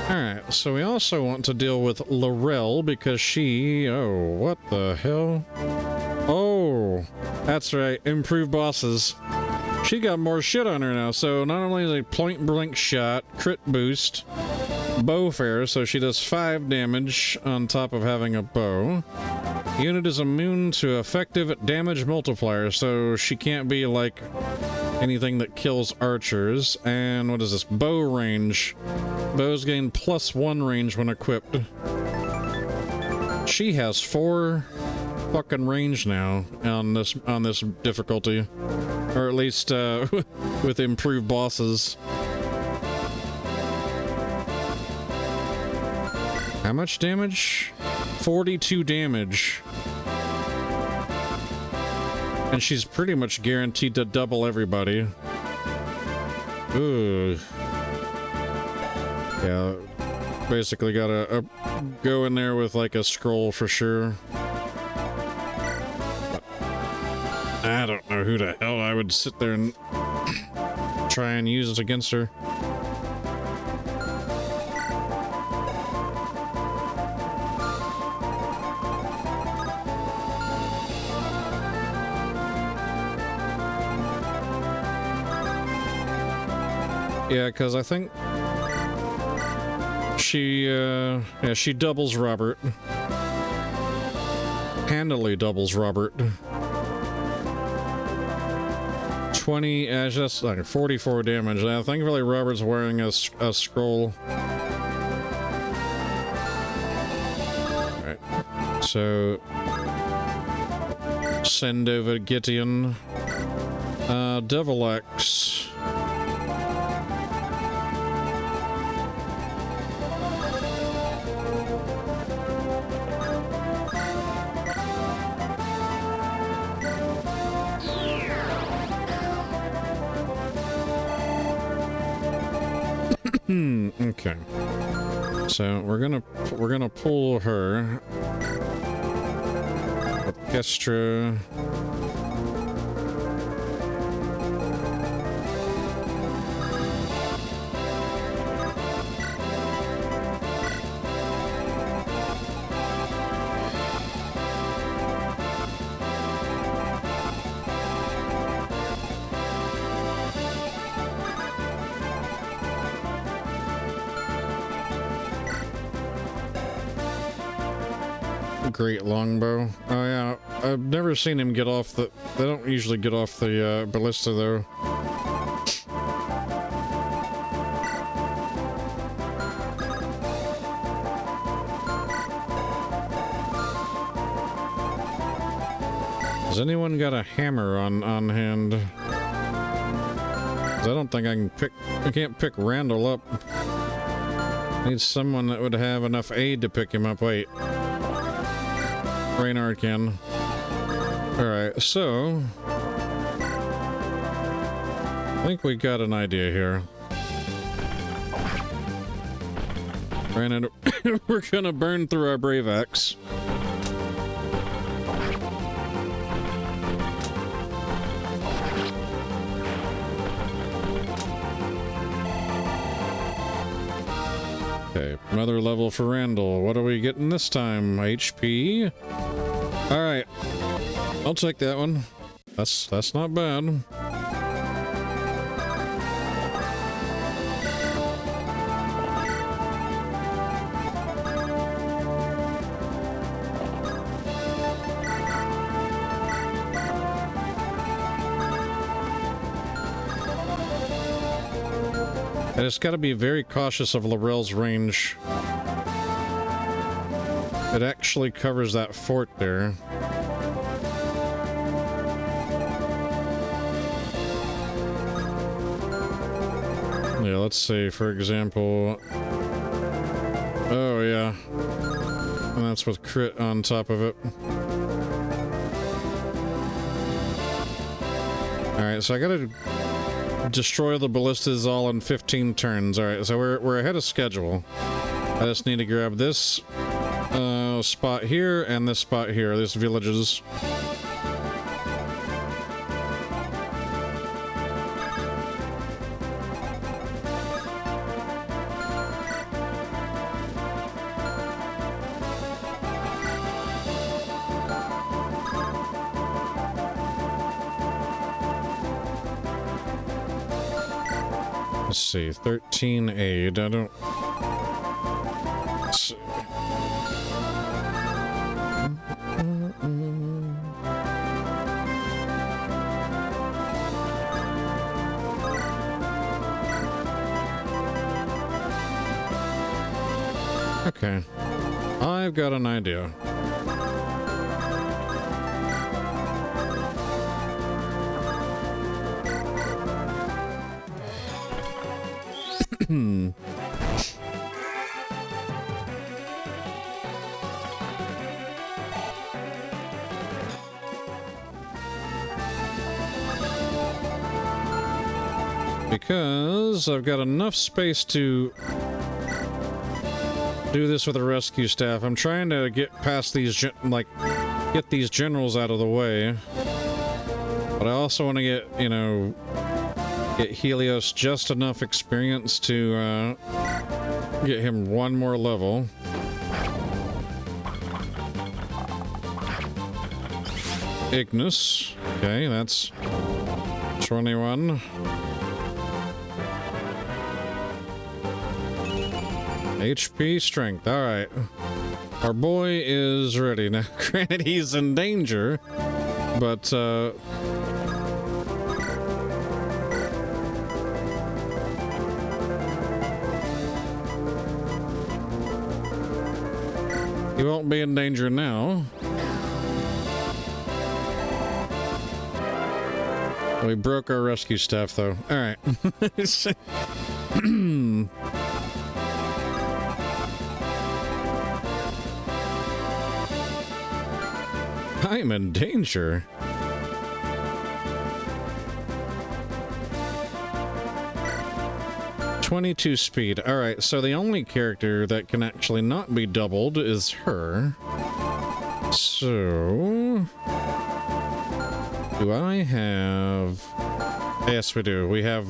Alright, so we also want to deal with Laurel because she... Oh, what the hell? Oh, that's right, improved bosses. She got more shit on her now, so not only is a point-blank shot, crit boost, bow fair, so she does 5 damage on top of having a bow. Unit is immune to effective damage multiplier, so she can't be like anything that kills archers. And what is this? Bow range. Bows gain +1 range when equipped. She has 4 fucking range now on this difficulty. Or at least, with improved bosses. How much damage? 42 damage. And she's pretty much guaranteed to double everybody. Ooh. Yeah. Basically gotta go in there with, like, a scroll for sure. I don't know who the hell I would sit there and try and use it against her. Yeah, because I think she doubles Robert. Handily doubles Robert. 20, just like 44 damage. I think really Robert's wearing a scroll. Alright, so send over Gideon. Devil Axe. Okay. So we're gonna pull her. Orchestra. Great longbow. Oh yeah, I've never seen him get off the... They don't usually get off the ballista though. Has anyone got a hammer on hand? 'Cause I don't think I can't pick Randal up. Need someone that would have enough aid to pick him up. Wait. Reynard can. Alright, so... I think we got an idea here. Reynard, we're gonna burn through our brave axe. Okay, another level for Randal. What are we getting this time? HP? Alright. I'll take that one. That's not bad. I just gotta be very cautious of Laurel's range. It actually covers that fort there. Yeah, let's say, for example... Oh, yeah. And that's with crit on top of it. Alright, so I gotta destroy the ballistas all in 15 turns. Alright, so we're ahead of schedule. I just need to grab this spot here and this spot here, these villages. Let's see, 13 aid. I don't... Let's see. Okay. I've got an idea. Because I've got enough space to do this with a rescue staff. I'm trying to get past these, get these generals out of the way. But I also want to get, you know, get Helios just enough experience to get him one more level. Ignis. Okay, that's 21. HP strength. All right. Our boy is ready. Now, granted, he's in danger, but he won't be in danger now. We broke our rescue staff, though. All right. I'm in danger. 22 speed. Alright, so the only character that can actually not be doubled is her. So... do I have... Yes, we do. We have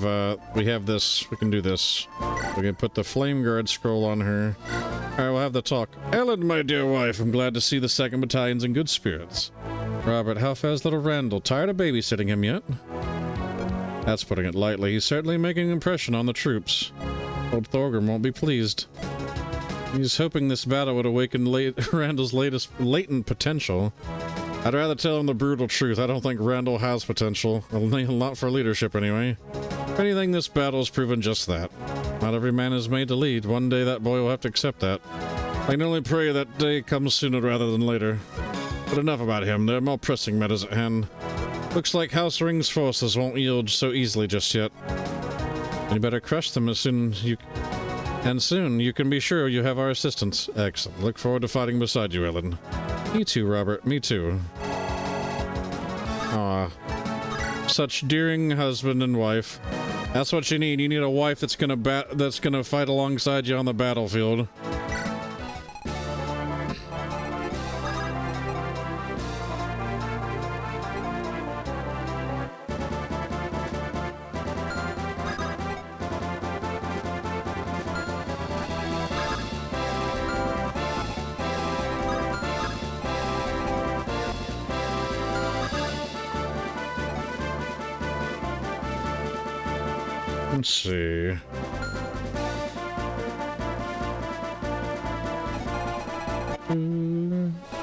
this. We can do this. We can put the flame guard scroll on her. Alright, we'll have the talk. Ellen, my dear wife, I'm glad to see the 2nd Battalion's in good spirits. Robert, how far's little Randal? Tired of babysitting him yet? That's putting it lightly. He's certainly making an impression on the troops. Old Thorgrim won't be pleased. He's hoping this battle would awaken Randal's latent potential. I'd rather tell him the brutal truth. I don't think Randal has potential. Not for leadership, anyway. If anything, this battle's proven just that. Not every man is made to lead. One day that boy will have to accept that. I can only pray that day comes sooner rather than later. But enough about him. There are more pressing matters at hand. Looks like House Ring's forces won't yield so easily just yet. You better crush them as soon as you... And soon, you can be sure you have our assistance. Excellent. Look forward to fighting beside you, Ellen. Me too, Robert. Me too. Aw. Such dearing husband and wife. That's what you need. You need a wife that's gonna fight alongside you on the battlefield. Let's see.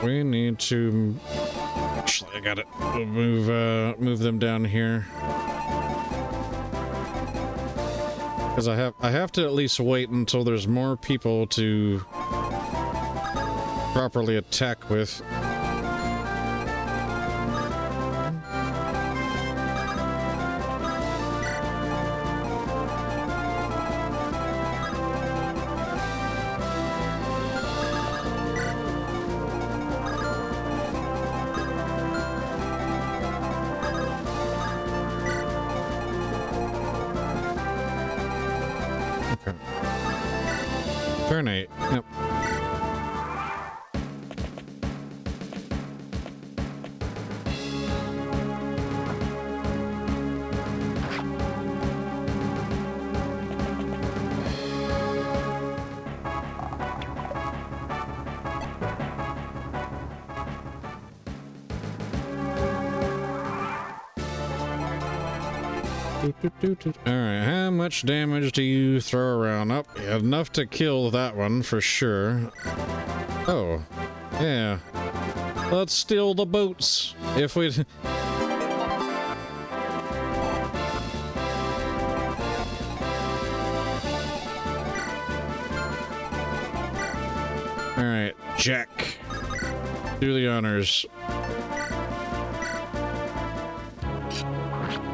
We need to... Actually, I gotta move them down here. Because I have to at least wait until there's more people to properly attack with. Turn 8. Yep. Alright, how much damage do you throw around? Oh, yeah, enough to kill that one for sure. Oh, yeah. Let's steal the boats. If we... Alright, Jack. Do the honors.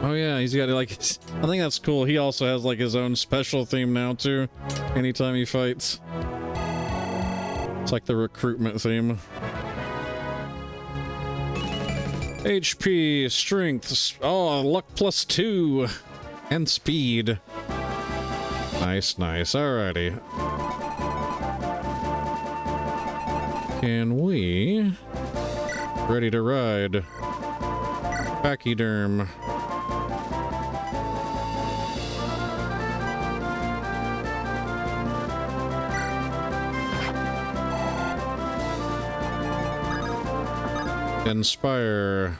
Oh yeah, he's got like, I think that's cool. He also has like his own special theme now too, anytime he fights. It's like the recruitment theme. HP, strength, oh, luck +2, and speed. Nice, nice, alrighty. Can we... Ready to ride. Pachyderm. Inspire.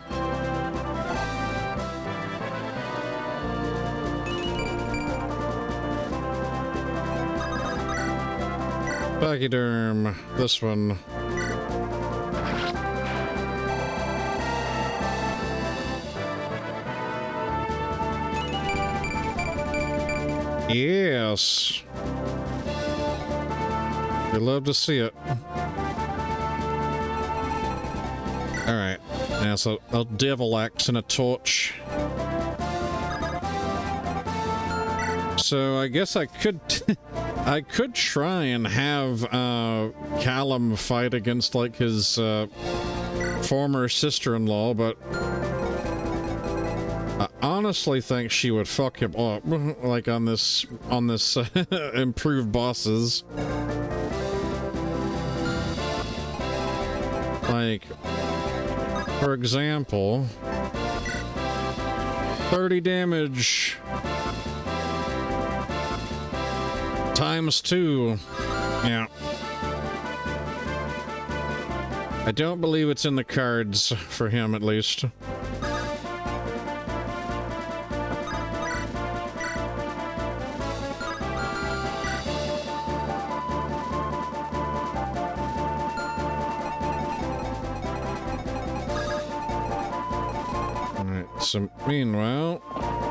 Pachyderm. This one. Yes. We love to see it. Alright, now so a devil axe and a torch. So I guess I could I could try and have Callum fight against like his former sister-in-law, but honestly think she would fuck him up, like on this improved bosses. Like, for example, 30 damage times 2. Yeah. I don't believe it's in the cards for him, at least. Alright, so meanwhile,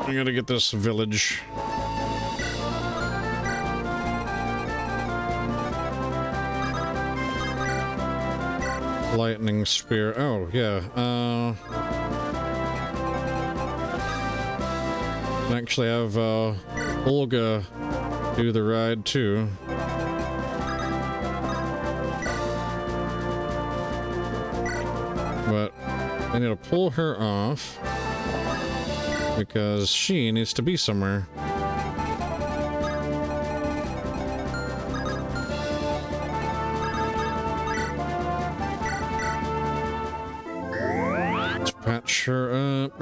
I gotta get this village. Lightning spear. Oh, yeah. Actually have Olga do the ride too. But I need to pull her off because she needs to be somewhere. Patch her up.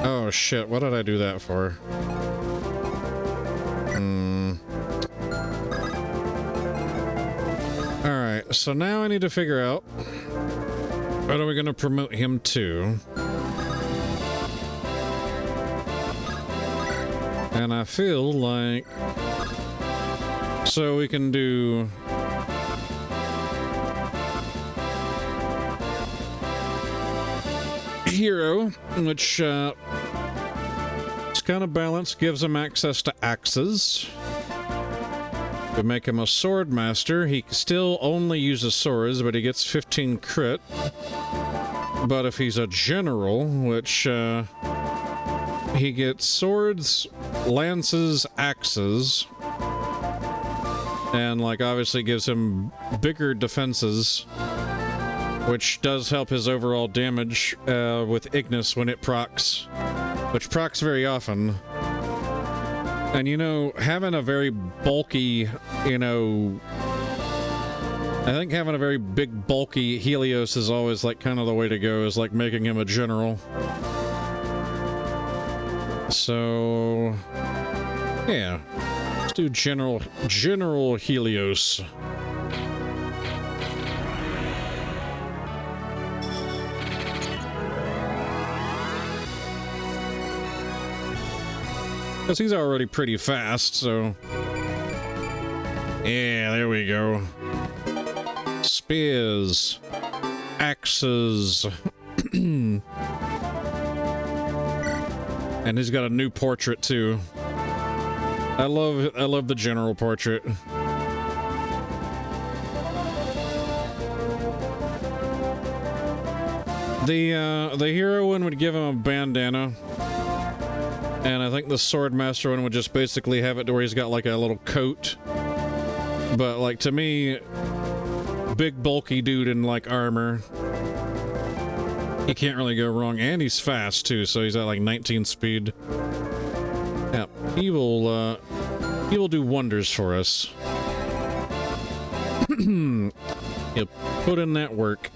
Oh shit, what did I do that for? Alright, so now I need to figure out what are we going to promote him to? And I feel like... So we can do... Hero, which it's kind of balanced, gives him access to axes. We make him a sword master. He still only uses swords, but he gets 15 crit. But if he's a general, which he gets swords, lances, axes, and like obviously gives him bigger defenses, which does help his overall damage with Ignis when it procs, which procs very often. And you know, having a very bulky, you know, I think having a very big bulky Helios is always like kind of the way to go, is like making him a general. So yeah, let's do General Helios. Because he's already pretty fast, so... Yeah, there we go. Spears. Axes. And he's got a new portrait, too. I love the general portrait. The hero one would give him a bandana. And I think the Swordmaster one would just basically have it to where he's got like a little coat. But like to me, big bulky dude in like armor, he can't really go wrong. And he's fast too, so he's at like 19 speed. Yeah, he will do wonders for us. He'll put in that work.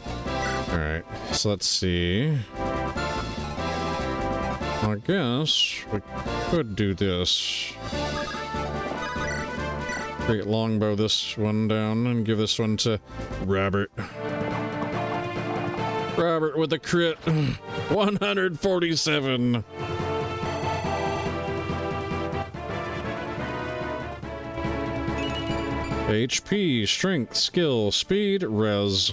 Alright, so let's see. I guess we could do this. Great longbow this one down and give this one to Robert. Robert with a crit. 147. HP, strength, skill, speed, res.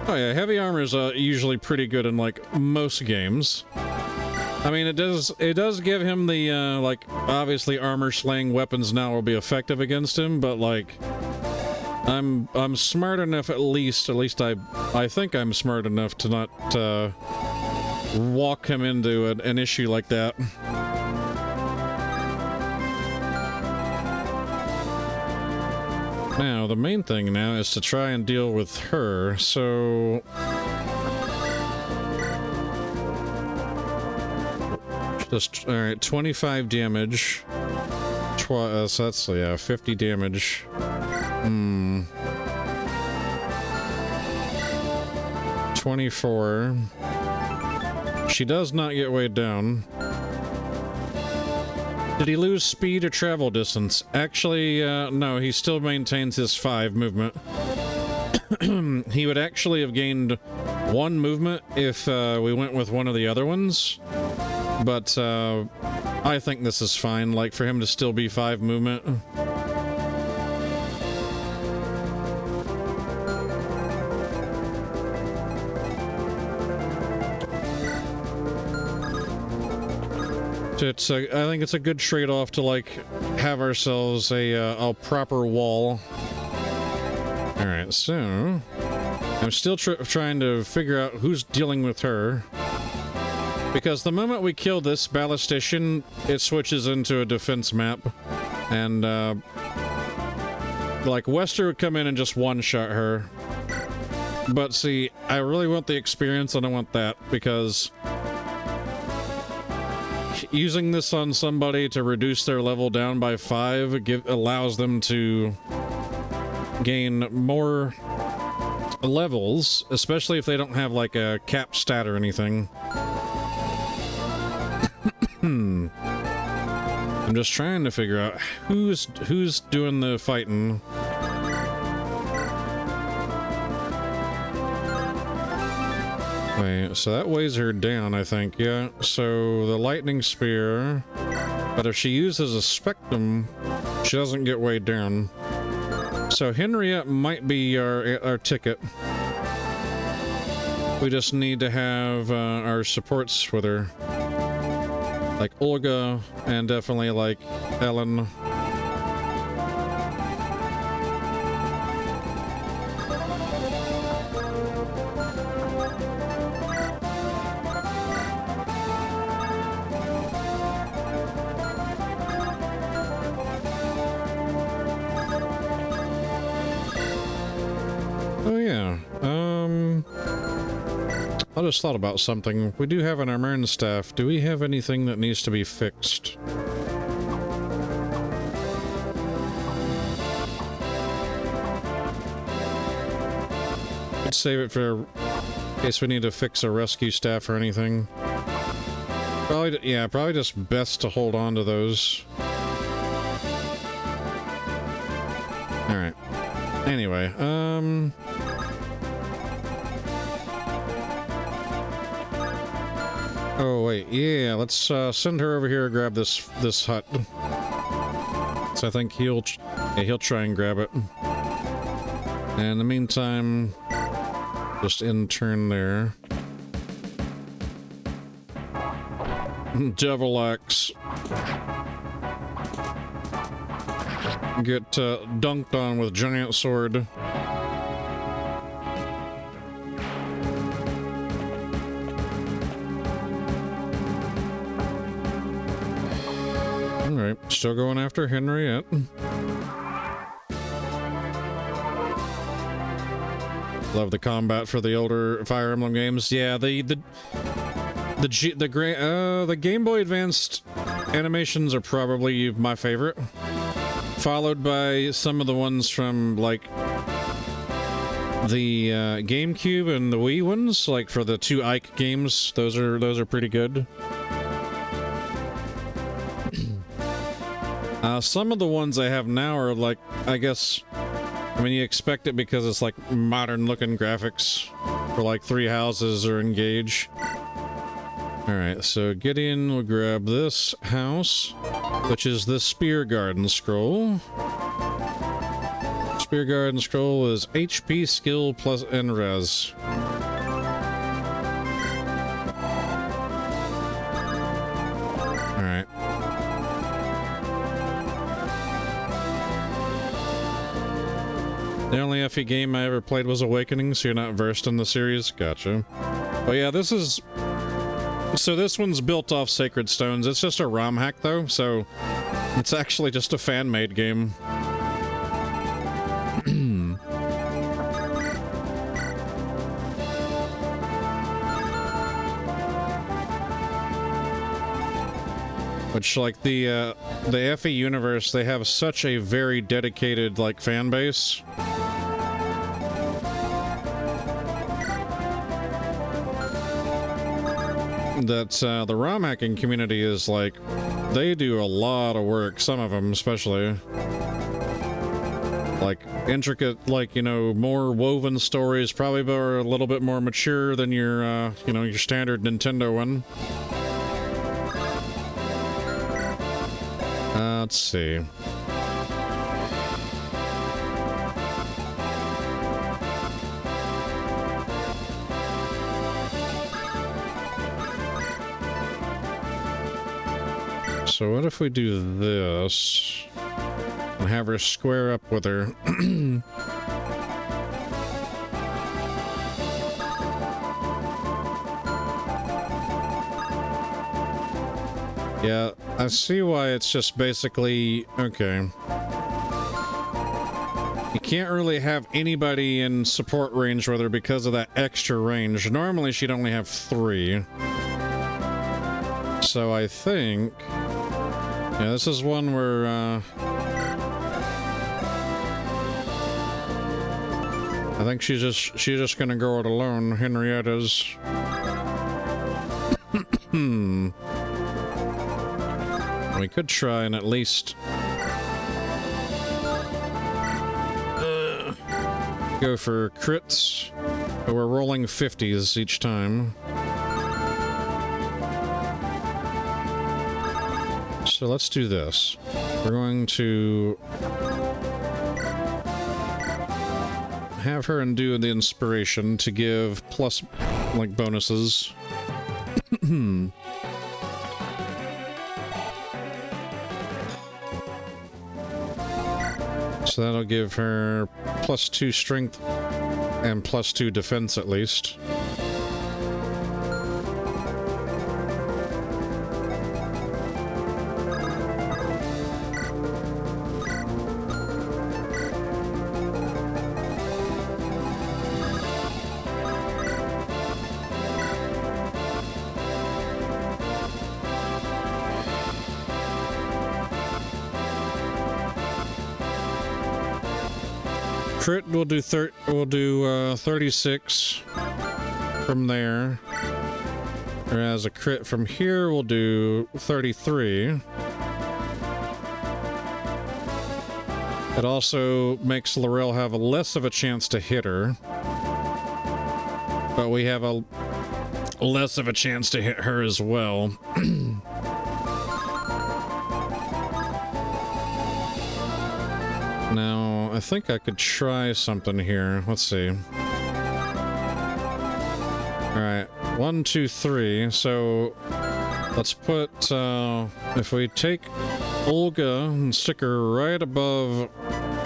Oh yeah, heavy armor is usually pretty good in like most games. I mean, it does give him the like obviously armor slaying weapons now will be effective against him, but like I'm smart enough at least I think I'm smart enough to not walk him into an issue like that. Now, the main thing now is to try and deal with her, so... Just, alright, 25 damage. So that's, yeah, 50 damage. 24. She does not get weighed down. Did he lose speed or travel distance? Actually, no, he still maintains his 5 movement. He would actually have gained 1 movement if we went with one of the other ones. But I think this is fine, like for him to still be 5 movement. I think it's a good trade-off to like have ourselves a proper wall. All right, so I'm still trying to figure out who's dealing with her, because the moment we kill this ballistician, it switches into a defense map, and like Wester would come in and just one-shot her. But see, I really want the experience. I don't want that, because using this on somebody to reduce their level down by 5 allows them to gain more levels, especially if they don't have like a cap stat or anything. I'm just trying to figure out who's doing the fighting. Wait, so that weighs her down, I think. Yeah, so the lightning spear, but if she uses a spectrum, she doesn't get weighed down. So Henriette might be our ticket. We just need to have our supports with her, like Olga, and definitely like Ellen. I just thought about something. We do have an Ironman staff. Do we have anything that needs to be fixed? Let's save it for in case we need to fix a rescue staff or anything. Probably, yeah, probably just best to hold on to those. Alright. Anyway, oh wait, yeah, let's send her over here and grab this hut. So I think he'll try and grab it. And in the meantime, just intern there. Devil axe. Get dunked on with giant sword. Alright, still going after Henriette. Love the combat for the older Fire Emblem games. Yeah, the Game Boy Advanced animations are probably my favorite, followed by some of the ones from like the GameCube and the Wii ones, like for the 2 Ike games. Those are pretty good. Some of the ones I have now are like, I guess, I mean, you expect it because it's like modern looking graphics for like 3 houses or Engage. Alright, so Gideon will grab this house, which is the Spear Garden Scroll. Spear Garden Scroll is HP, skill, plus and res. Alright. The only FE game I ever played was Awakening, so you're not versed in the series? Gotcha. But yeah, this is... So this one's built off Sacred Stones. It's just a ROM hack, though, so it's actually just a fan-made game. Which, like, the FE universe, they have such a very dedicated, like, fan base. That the ROM hacking community is like, they do a lot of work, some of them especially. Like, intricate, like, you know, more woven stories, probably are a little bit more mature than your, you know, your standard Nintendo one. Let's see. So what if we do this and have her square up with her? Yeah, I see why it's just basically... Okay. You can't really have anybody in support range with her because of that extra range. Normally she'd only have 3. So I think... Yeah, this is one where, I think she's just gonna go it alone, Henrietta's. We could try and at least go for crits, but we're rolling 50s each time. So let's do this. We're going to have her undo the inspiration to give plus, like, bonuses. So that'll give her +2 strength and +2 defense at least. Crit will do 36 from there, whereas a crit from here will do 33. It also makes Laurel have a less of a chance to hit her, but we have a less of a chance to hit her as well. Now, I think I could try something here. Let's see. Alright, 1, 2, 3. So, let's put, if we take Olga and stick her right above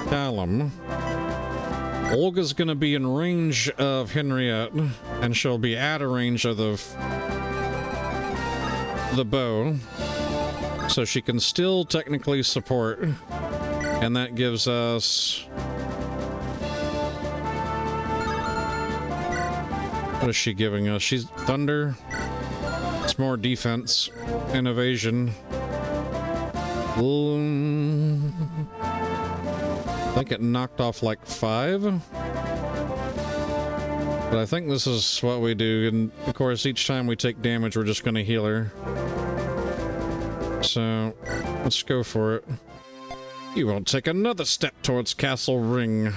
Callum, Olga's gonna be in range of Henriette, and she'll be out of range of the bow, so she can still technically support. And that gives us... What is she giving us? She's thunder. It's more defense and evasion. I think it knocked off like 5. But I think this is what we do. And of course, each time we take damage, we're just going to heal her. So, let's go for it. You won't take another step towards Castle Ring.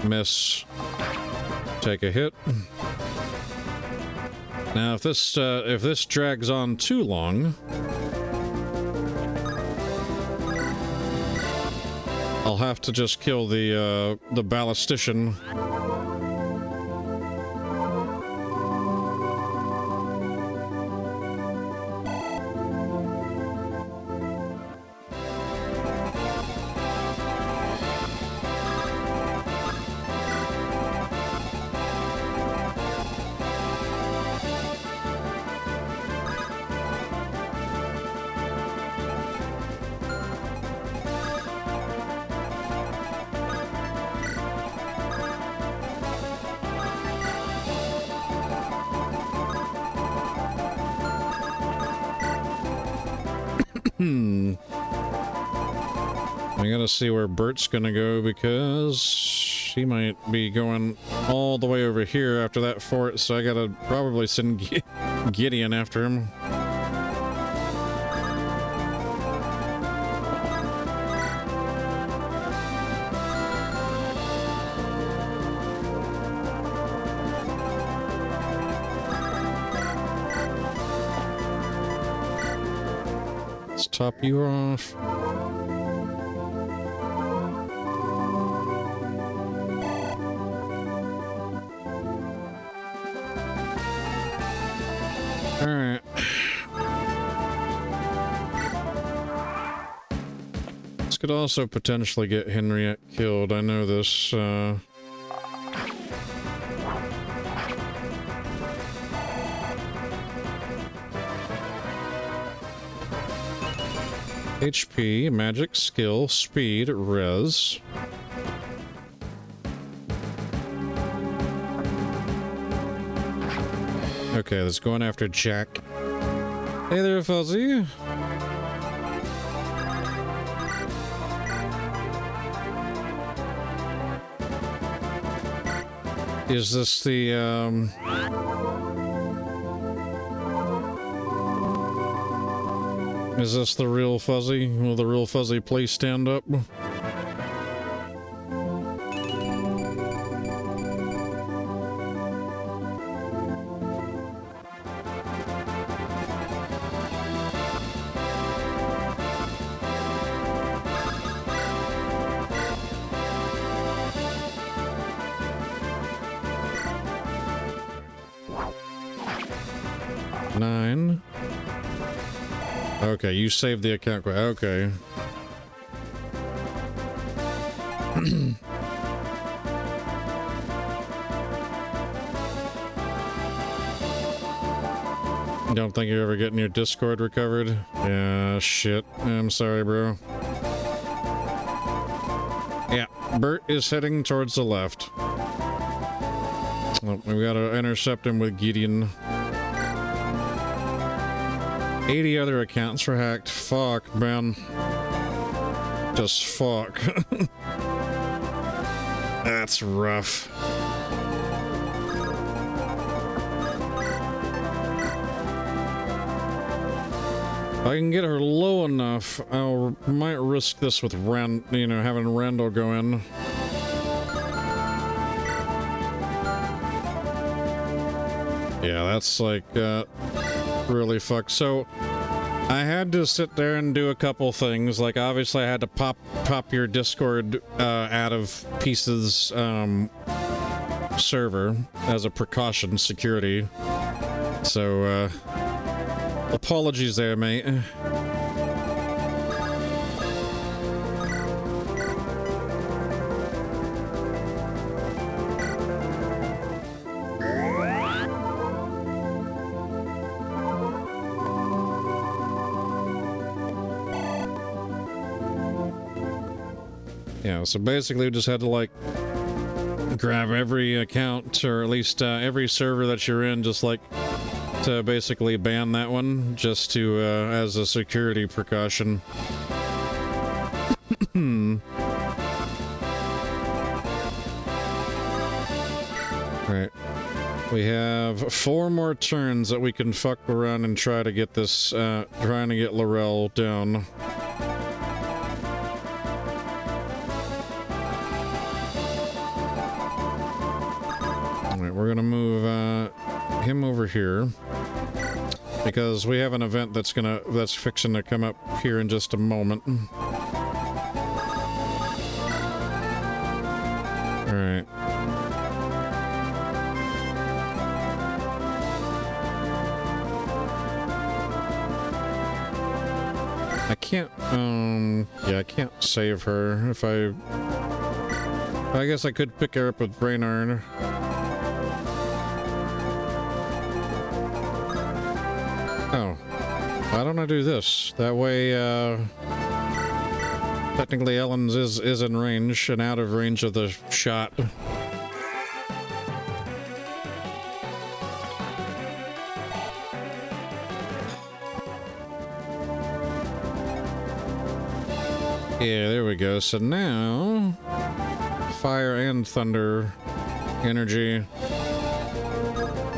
Miss. Take a hit. Now, if this drags on too long, I'll have to just kill the ballistician. I gotta see where Bert's gonna go because he might be going all the way over here after that fort, so I gotta probably send Gideon after him. Let's top you off. Alright. This could also potentially get Henriette killed. I know this. HP, magic, skill, speed, res. Okay, let's go on after Jack. Hey there, Fuzzy. Is this the, is this the real Fuzzy? Will the real Fuzzy please stand up? Okay, you saved the account. Okay. Don't think you're ever getting your Discord recovered? Yeah, shit. I'm sorry, bro. Yeah, Bert is heading towards the left. Oh, we gotta intercept him with Gideon. 80 other accounts were hacked. Fuck, man. Just fuck. That's rough. If I can get her low enough, I might risk this with having Randal go in. Yeah, that's like, really fucked. So I had to sit there and do a couple things. Like, obviously I had to pop your Discord out of Pieces server as a precaution, security. So apologies there, mate. Yeah, so basically we just had to, like, grab every account, or at least every server that you're in, just, like, to basically ban that one, just to, as a security precaution. Right. We have 4 more turns that we can fuck around and try to get this, trying to get Laurel down. We're gonna move him over here because we have an event that's fixing to come up here in just a moment. All right. I can't. Yeah, I can't save her. If I guess I could pick her up with Brainard. Oh, why don't I do this? That way, technically Ellen's is in range and out of range of the shot. we go. So now, fire and thunder energy.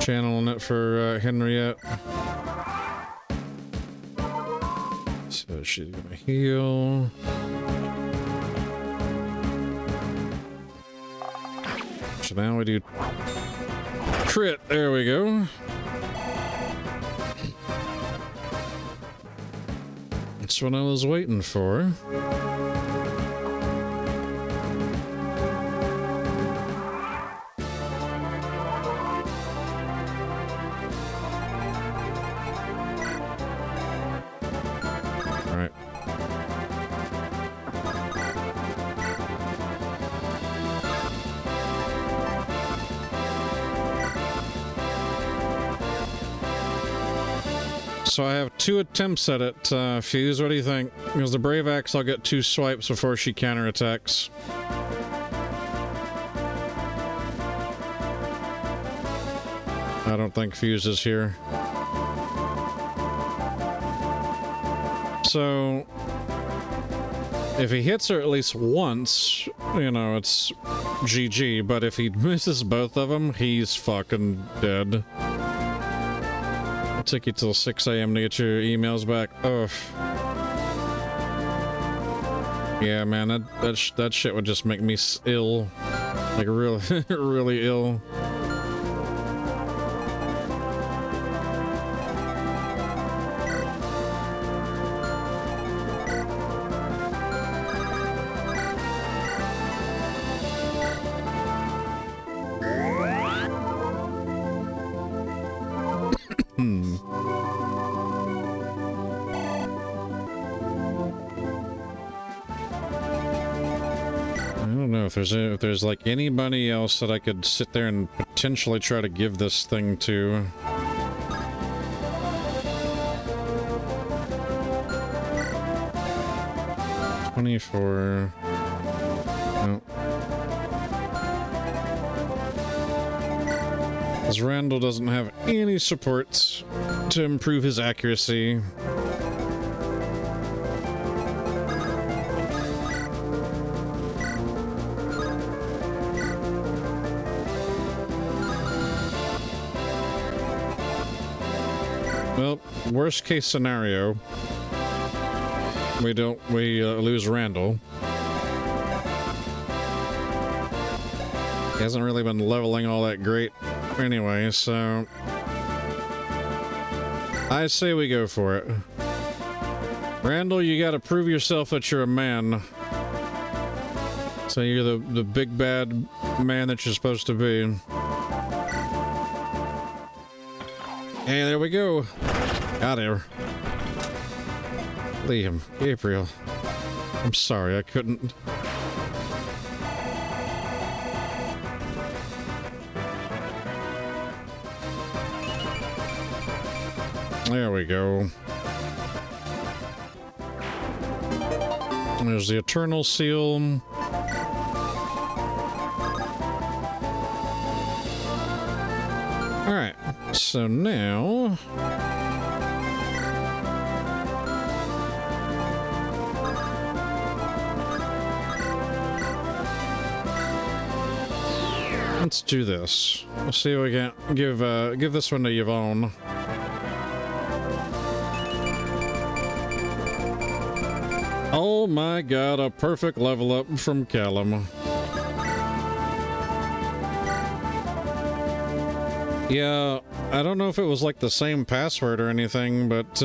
Channeling it for Henriette. So she's gonna heal. So now we do crit. There we go. That's what I was waiting for. All right. So I have 2 attempts at it. Fuse, what do you think? Because the Brave Axe, I'll get 2 swipes before she counterattacks. I don't think Fuse is here. So, if he hits her at least once, you know, it's GG. But if he misses both of them, he's fucking dead. It'll take you till 6 a.m. to get your emails back. Ugh. Yeah, man, that shit would just make me ill. Like, really, really ill. If there's like anybody else that I could sit there and potentially try to give this thing to. $24. No. Because Randal doesn't have any supports to improve his accuracy. Well, worst case scenario, we lose Randal. He hasn't really been leveling all that great anyway, so I say we go for it. Randal, you gotta prove yourself that you're a man. So you're the big bad man that you're supposed to be. Hey, there we go. Got her. Liam, Gabriel. I'm sorry, I couldn't. There we go. There's the Eternal Seal. Alright, so now... let's do this. We'll see what we can give this one to Yvonne. Oh my god, a perfect level up from Callum. Yeah, I don't know if it was like the same password or anything, but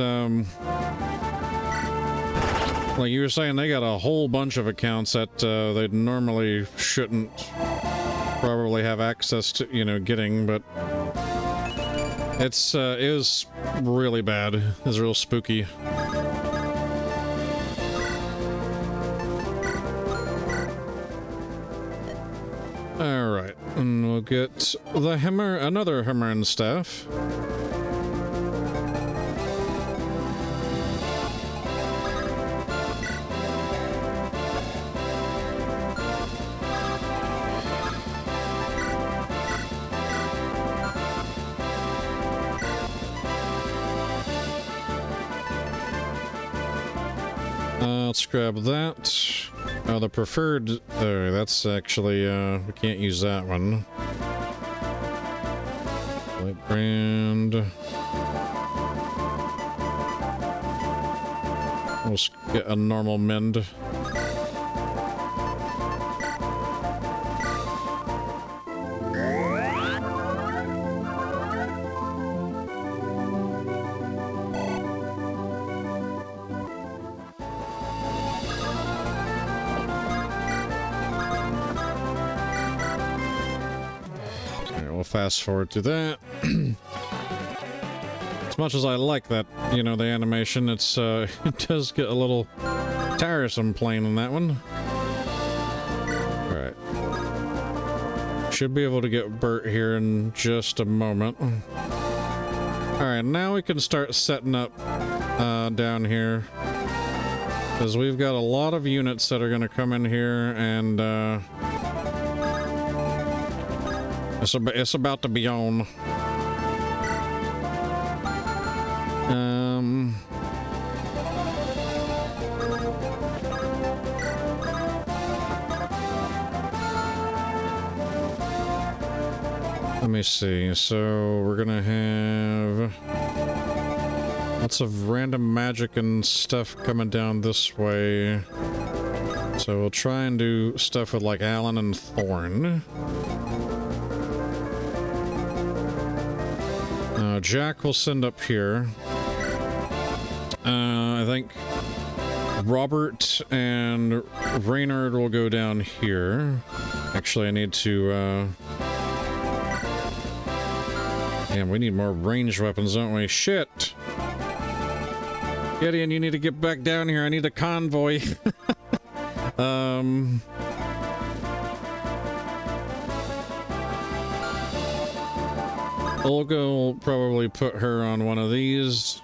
like you were saying, they got a whole bunch of accounts that they normally shouldn't probably have access to, you know, getting, but it was really bad. It was real spooky. Alright, and we'll get the hammer, another hammer and staff. Let's grab that. Oh, the preferred, that's actually, we can't use that one. Light brand. We'll just get a normal mend. Fast forward to that. As much as I like that, you know, the animation, it's it does get a little tiresome playing in that one. All right, should be able to get Bert here in just a moment. All right, now we can start setting up down here, because we've got a lot of units that are going to come in here, and it's about to be on. Let me see. So we're gonna have lots of random magic and stuff coming down this way. So we'll try and do stuff with like Alan and Thorn. Jack will send up here. I think Robert and Reynard will go down here. Actually, I need to, damn, we need more ranged weapons, don't we? Shit! Gideon, you need to get back down here. I need a convoy. Olga will probably put her on one of these.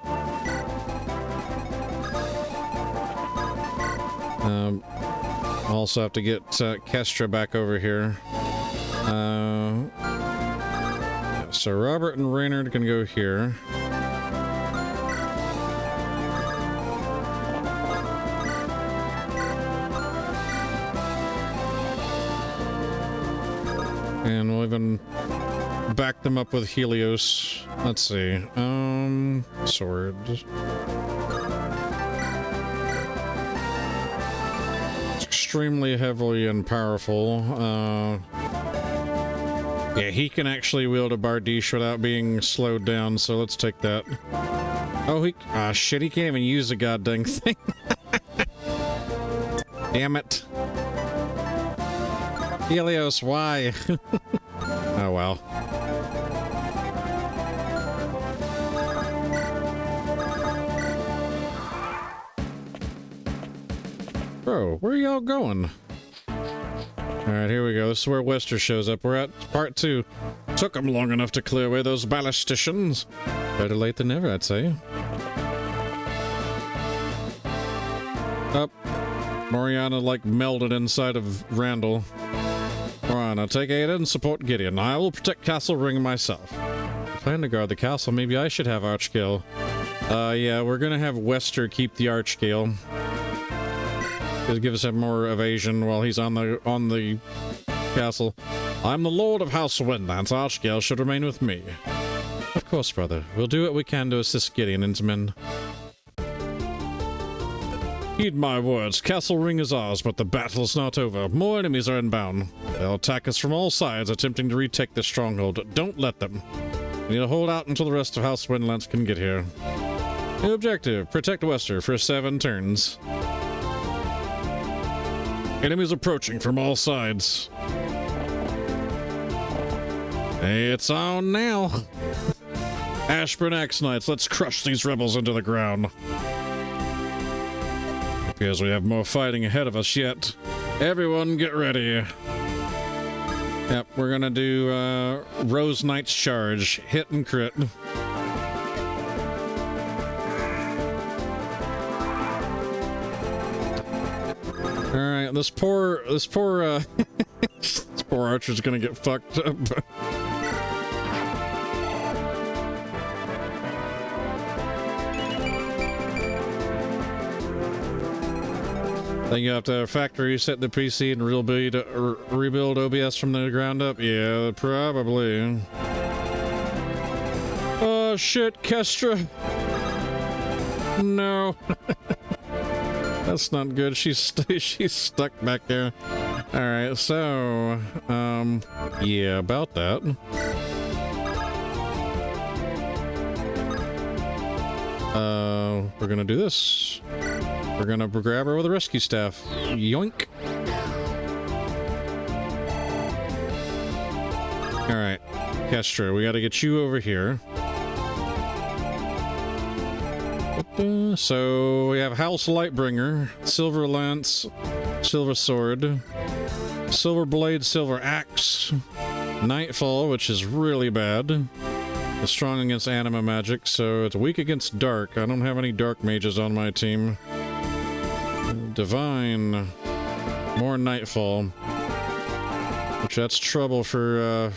Also have to get Kestra back over here. So Robert and Reynard can go here. And we'll even back them up with Helios. Let's see. Sword. It's extremely heavily and powerful. Yeah, he can actually wield a Bardiche without being slowed down, so let's take that. Oh, shit, he can't even use the goddamn thing. Damn it. Helios, why? Oh, well. Bro, where are y'all going? Alright, here we go. This is where Wester shows up. We're at part 2. Took him long enough to clear away those ballisticians. Better late than never, I'd say. Up. Moriana, like, melded inside of Randal. Alright, now take Ada and support Gideon. I will protect Castle Ring myself. I plan to guard the castle. Maybe I should have Archgale. Yeah, we're gonna have Wester keep the Archgale. It'll give us more evasion while he's on the castle. I'm the Lord of House Windlands. Archgale should remain with me. Of course, brother. We'll do what we can to assist Gideon and his men. Heed my words. Castle Ring is ours, but the battle's not over. More enemies are inbound. They'll attack us from all sides, attempting to retake the stronghold. Don't let them. We need to hold out until the rest of House Windlands can get here. New objective. Protect Wester for 7 turns. Enemies approaching from all sides. It's on now. Ashburn Axe Knights, let's crush these rebels into the ground. Appears we have more fighting ahead of us yet. Everyone get ready. Yep, we're gonna do Rose Knight's Charge. Hit and crit. Alright, this poor this poor archer's gonna get fucked up. Then you have to factory reset the PC and rebuild OBS from the ground up? Yeah, probably. Oh shit, Kestra. No. That's not good. She's stuck back there. Alright, so yeah, about that. We're gonna do this. We're gonna grab her with a rescue staff. Yoink. Alright, Kestra, we gotta get you over here. So we have House Lightbringer, Silver Lance, Silver Sword, Silver Blade, Silver Axe, Nightfall, which is really bad. It's strong against anima magic, so it's weak against dark. I don't have any dark mages on my team. Divine, more Nightfall, which that's trouble for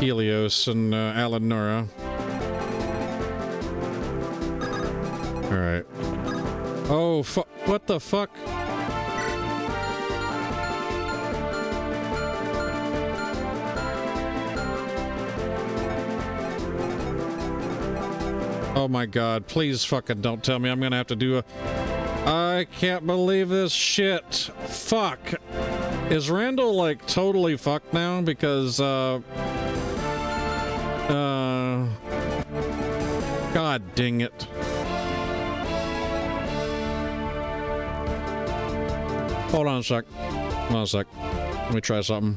Helios and Alanora. Alright. Oh, what the fuck? Oh my god, please fucking don't tell me I'm gonna have to do a... I can't believe this shit. Fuck. Is Randal, like, totally fucked now? Because, God dang it. Hold on a sec. Hold on a sec. Let me try something.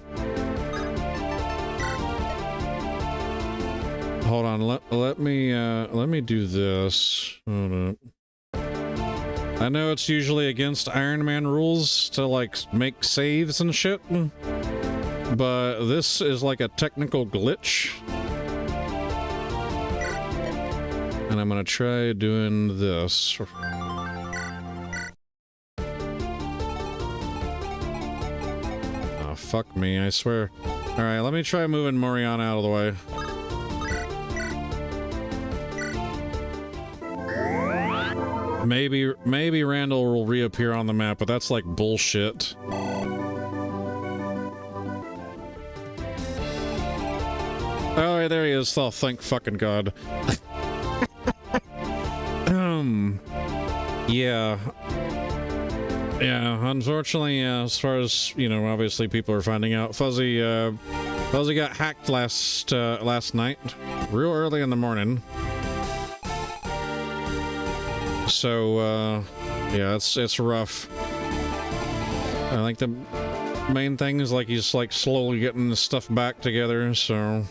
Hold on. Let me do this. Hold up. I know it's usually against Ironman rules to like make saves and shit, but this is like a technical glitch. And I'm gonna try doing this. Fuck me, I swear. Alright, let me try moving Moriana out of the way. Maybe Randal will reappear on the map, but that's like bullshit. Oh, there he is. Oh, thank fucking God. Yeah. Yeah, unfortunately, as far as, you know, obviously people are finding out, Fuzzy got hacked last night, real early in the morning. So, yeah, it's rough. I think the main thing is, like, he's, like, slowly getting the stuff back together, so...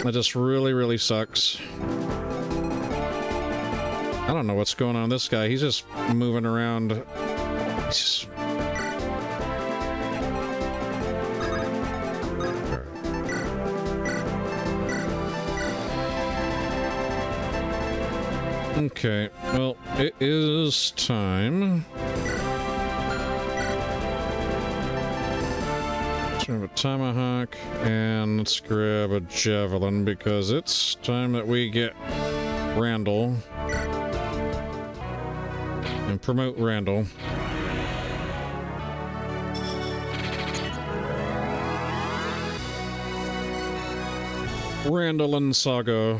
That just really, really sucks. I don't know what's going on with this guy. He's just moving around. He's just... Okay, well, it is time. Let's grab a tomahawk and let's grab a javelin because it's time that we get Randal. And promote Randal. Randal and Saga.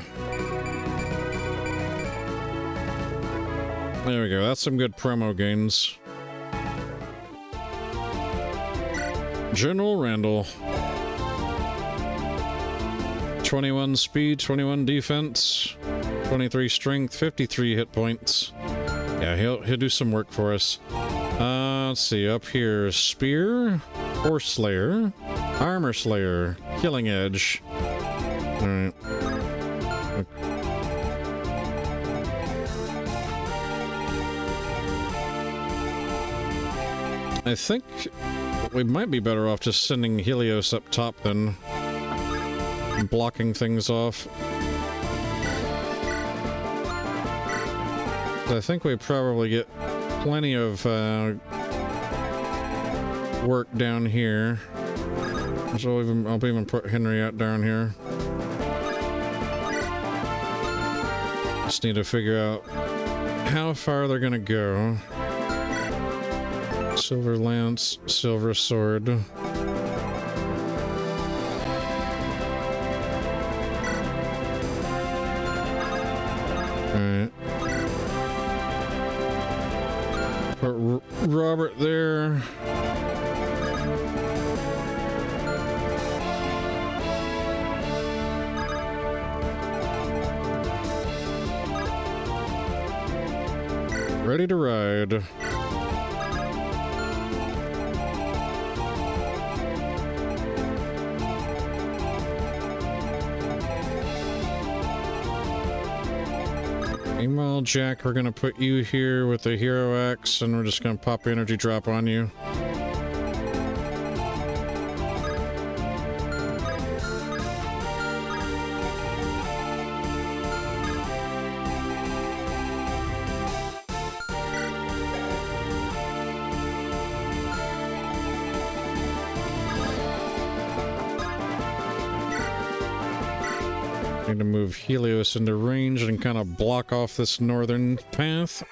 There we go. That's some good promo gains. General Randal. 21 speed, 21 defense, 23 strength, 53 hit points. Yeah, he'll do some work for us. Let's see, up here, Spear, Horse Slayer, Armor Slayer, Killing Edge. Alright. I think we might be better off just sending Helios up top than blocking things off. I think we probably get plenty of work down here. So I'll even put Henry out down here. Just need to figure out how far they're gonna go. Silver lance, silver sword. Alright. Put Robert there. Ready to ride. Meanwhile, Jack, we're gonna put you here with the hero axe, and we're just gonna pop energy drop on you. Need to move Helios into range and kind of block off this northern path.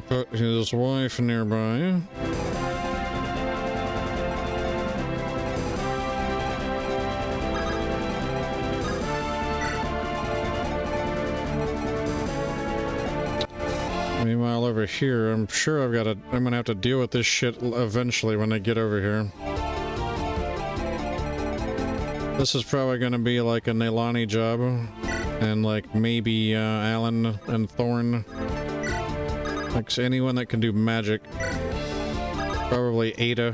Put his wife nearby. Meanwhile, over here, I'm sure I'm gonna have to deal with this shit eventually when I get over here. This is probably gonna be like a Neilani job, and like maybe Alan and Thorn. Like anyone that can do magic. Probably Ada.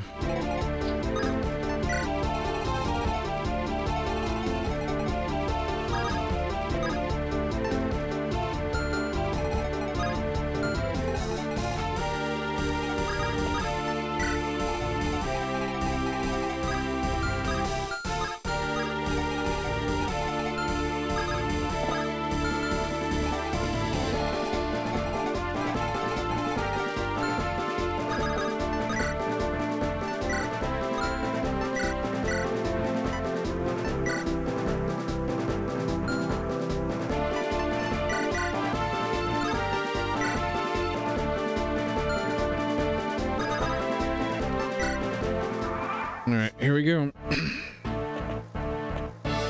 Alright, here we go.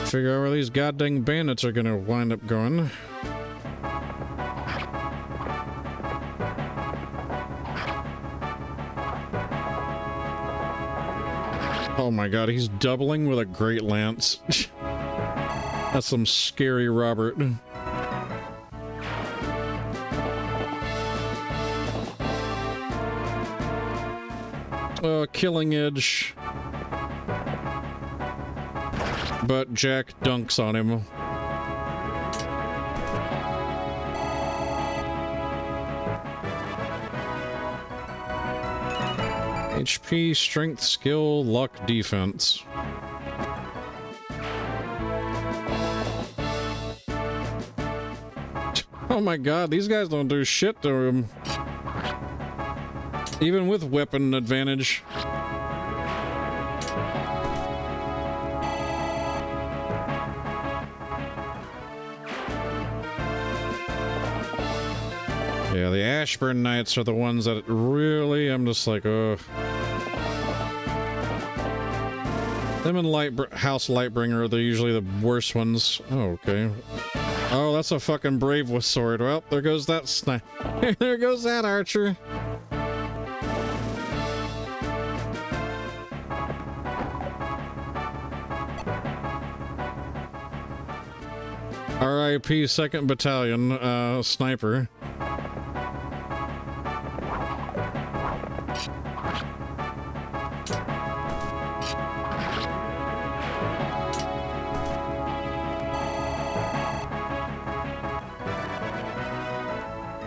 Figure out where these goddamn bandits are gonna wind up going. Oh my god, he's doubling with a great lance. That's some scary Robert. Killing edge. But Jack dunks on him. HP, strength, skill, luck, defense. Oh my god, these guys don't do shit to him. Even with weapon advantage. Yeah, the Ashburn Knights are the ones that really, I'm just like, ugh. Them and House Lightbringer are usually the worst ones. Oh, okay. Oh, that's a fucking brave with sword. Well, there goes that snipe. There goes that archer. RIP 2nd Battalion, sniper.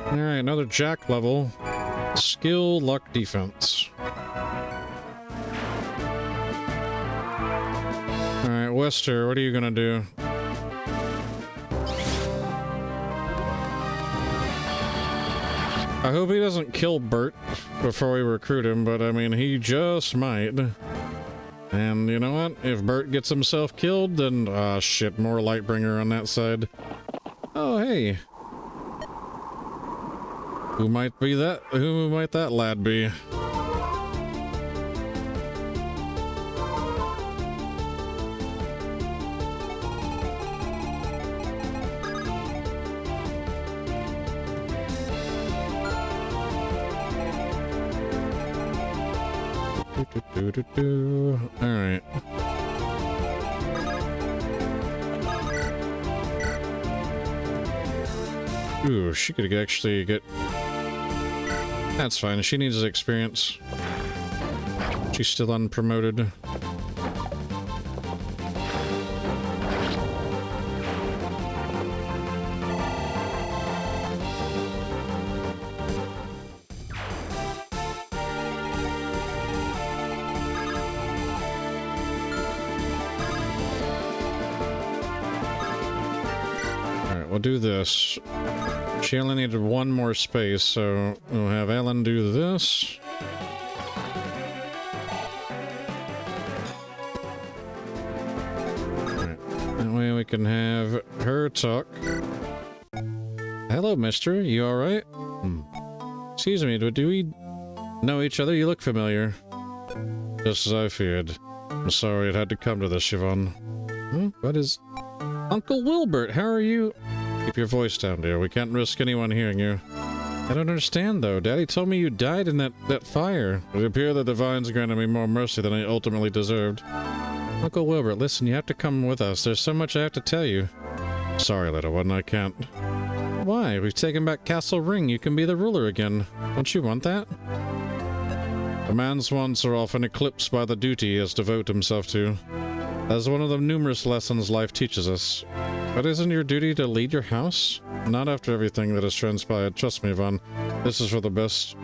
Alright, another Jack level. Skill, luck, defense. Alright, Wester, what are you gonna do? I hope he doesn't kill Bert before we recruit him, but I mean, he just might. And you know what? If Bert gets himself killed, then... ah, shit, more Lightbringer on that side. Oh, hey. Who might be that? Who might that lad be? All right. Ooh, she could actually get... That's fine. She needs experience. She's still unpromoted. We'll do this. She only needed one more space, so we'll have Ellen do this. Alright. That way we can have her talk. Hello, mister. You alright? Excuse me, do we know each other? You look familiar. Just as I feared. I'm sorry it had to come to this, Siobhan. What is... Uncle Wilbert, how are you? Keep your voice down, dear. We can't risk anyone hearing you. I don't understand, though. Daddy told me you died in that fire. It appears the divines granted me more mercy than I ultimately deserved. Uncle Wilbert, listen, you have to come with us. There's so much I have to tell you. Sorry, little one, I can't. Why? We've taken back Castle Ring. You can be the ruler again. Don't you want that? A man's wants are often eclipsed by the duty he has to devote himself to. That's one of the numerous lessons life teaches us. But isn't your duty to lead your house? Not after everything that has transpired. Trust me, Yvonne. This is for the best.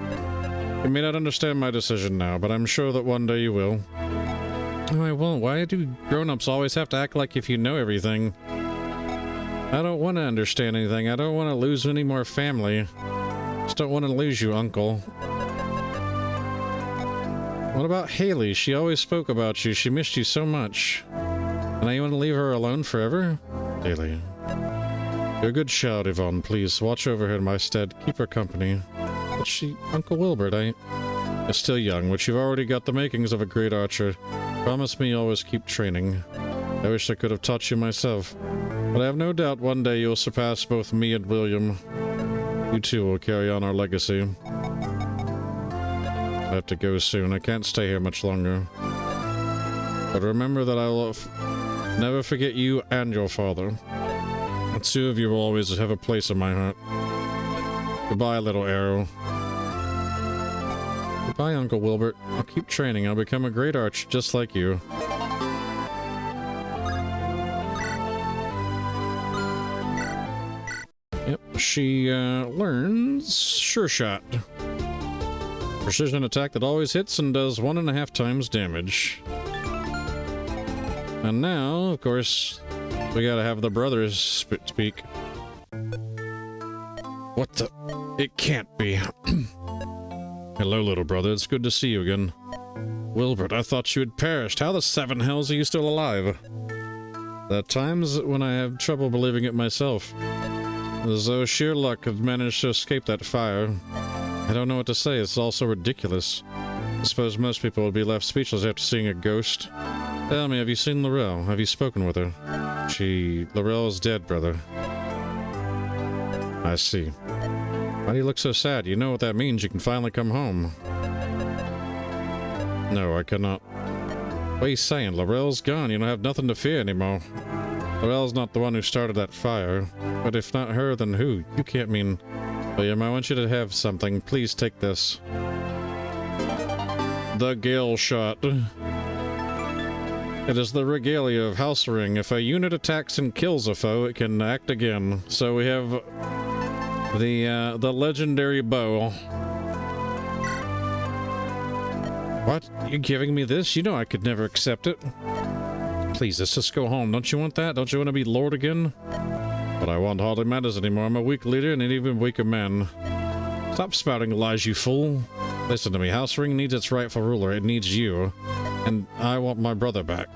You may not understand my decision now, but I'm sure that one day you will. Oh, I won't. Why do grown-ups always have to act like if you know everything? I don't want to understand anything. I don't want to lose any more family. Just don't want to lose you, Uncle. What about Haley? She always spoke about you. She missed you so much. And now you want to leave her alone forever? Haley. You're a good child, Yvonne. Please, watch over her in my stead. Keep her company. But she... Uncle Wilbert, You're still young, but you've already got the makings of a great archer. Promise me you'll always keep training. I wish I could have taught you myself. But I have no doubt one day you'll surpass both me and William. You too will carry on our legacy. I have to go soon. I can't stay here much longer. But remember that I will never forget you and your father. The two of you will always have a place in my heart. Goodbye, little arrow. Goodbye, Uncle Wilbert. I'll keep training. I'll become a great archer just like you. Yep, she learns Sure Shot. Precision attack that always hits and does 1.5 times damage. And now, of course, we gotta have the brothers speak. What the? It can't be. Hello, little brother. It's good to see you again. Wilbert, I thought you had perished. How the seven hells are you still alive? There are times when I have trouble believing it myself. As though sheer luck have managed to escape that fire. I don't know what to say. It's all so ridiculous. I suppose most people would be left speechless after seeing a ghost. Tell me, have you seen Laurel? Have you spoken with her? Laurel is dead, brother. I see. Why do you look so sad? You know what that means. You can finally come home. No, I cannot. What are you saying? Laurel's gone. You don't have nothing to fear anymore. Laurel's not the one who started that fire. But if not her, then who? You can't mean... William, I want you to have something. Please take this. The Gale Shot. It is the regalia of House Ring. If a unit attacks and kills a foe, it can act again. So we have the legendary bow. What? You're giving me this? You know I could never accept it. Please, let's just go home. Don't you want that? Don't you want to be Lord again? What I want hardly matters anymore. I'm a weak leader and an even weaker man. Stop spouting lies, you fool. Listen to me. House Ring needs its rightful ruler. It needs you. And I want my brother back.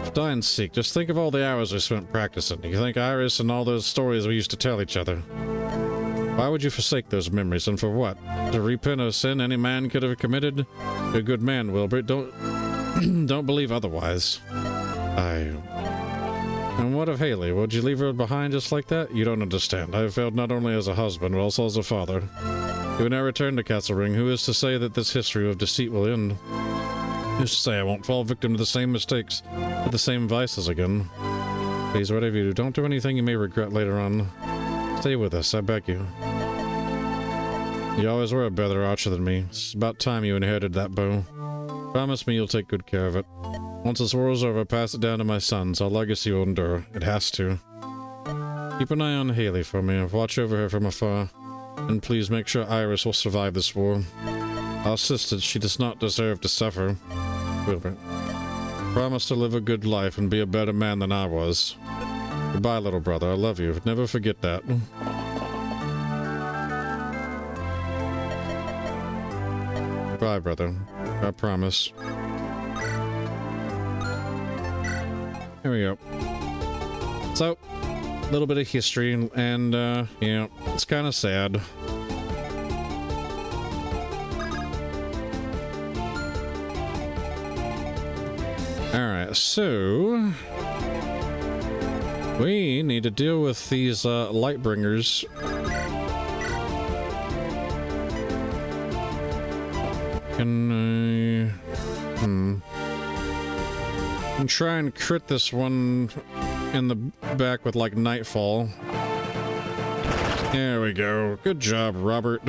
For dying's sake, just think of all the hours we spent practicing. You think Iris and all those stories we used to tell each other. Why would you forsake those memories, and for what? To repent of sin any man could have committed? You're a good man, Wilbert. Don't believe otherwise. And what of Haley? Would you leave her behind just like that? You don't understand. I have failed not only as a husband, but also as a father. When I return to Castle Ring, who is to say that this history of deceit will end? Who's to say I won't fall victim to the same mistakes, to the same vices again? Please, whatever you do, don't do anything you may regret later on. Stay with us, I beg you. You always were a better archer than me. It's about time you inherited that bow. Promise me you'll take good care of it. Once this war is over, pass it down to my sons. Our legacy will endure. It has to. Keep an eye on Haley for me. Watch over her from afar. And please make sure Iris will survive this war. Our sister, she does not deserve to suffer. Wilbert. Promise to live a good life and be a better man than I was. Goodbye, little brother. I love you. Never forget that. Bye, brother. I promise. Here we go. So, a little bit of history, and, yeah, it's kind of sad. Alright, so... we need to deal with these, Lightbringers. Can and try and crit this one in the back with, like, Nightfall. There we go. Good job, Robert.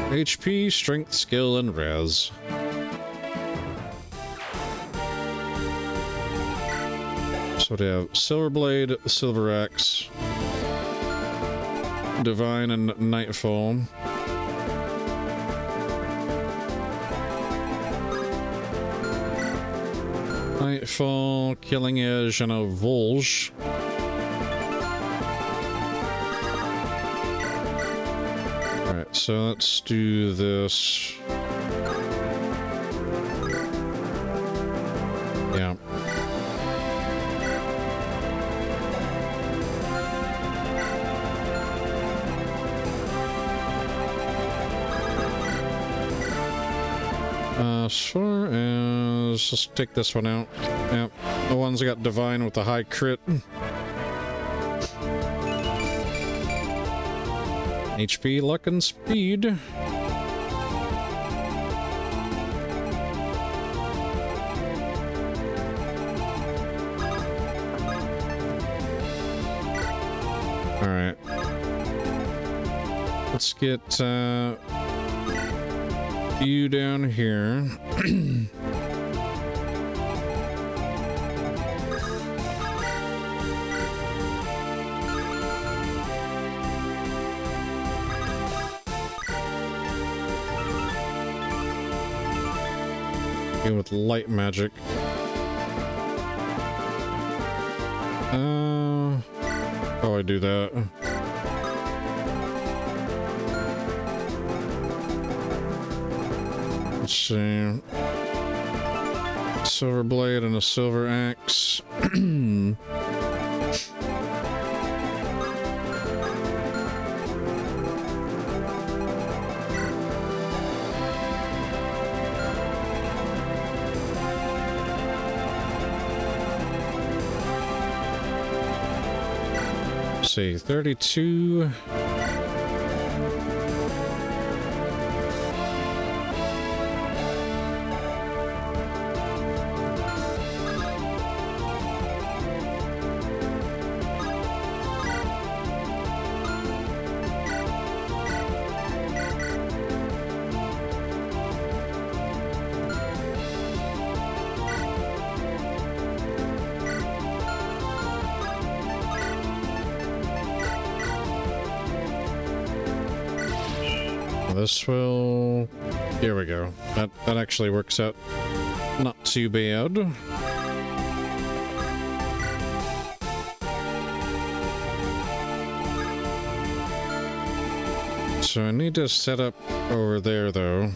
HP, strength, skill, and res. So we have Silver Blade, Silver Axe, Divine, and Nightfall. Nightfall, Killing Edge, and a Volge. Alright, so let's do this. Yeah. As far as... let's take this one out. Yep, the ones that got Divine with the high crit. HP, luck, and speed. Alright. Let's get, you down here. With light magic. How do I do that? Let's see. Silver blade and a silver axe. See, 32. this will... Here we go. That actually works out not too bad. So I need to set up over there, though.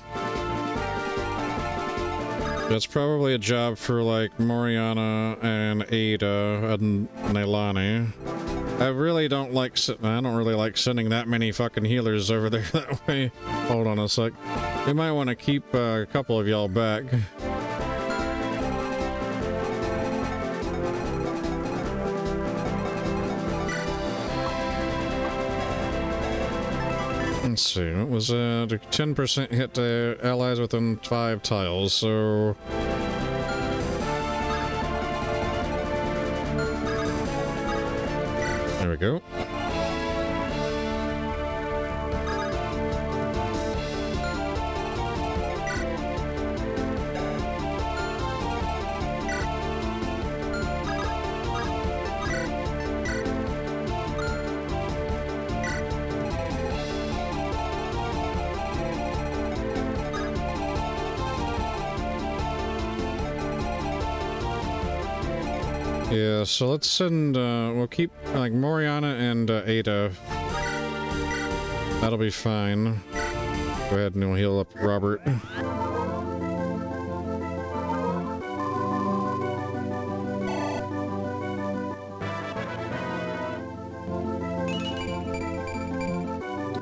That's probably a job for, like, Moriana and Ada and Nailani. I really don't like... I don't really like sending that many fucking healers over there that way. Hold on a sec. We might want to keep a couple of y'all back. Let's see, what was a 10% hit to allies within 5 tiles, so... There we go. Yeah, so let's send, we'll keep, like, Moriana and, Ada. That'll be fine. Go ahead and we'll heal up Robert.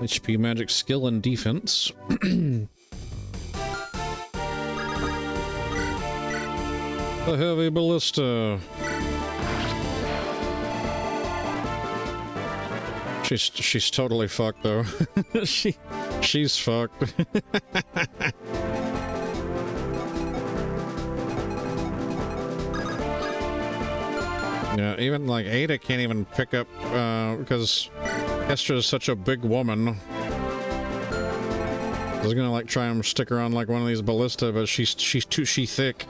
HP, magic, skill, and defense. The heavy ballista. She's totally fucked though. she's fucked. Yeah, even like Ada can't even pick up because Estra is such a big woman. I was gonna like try and stick her on like one of these ballista, but she's too thick.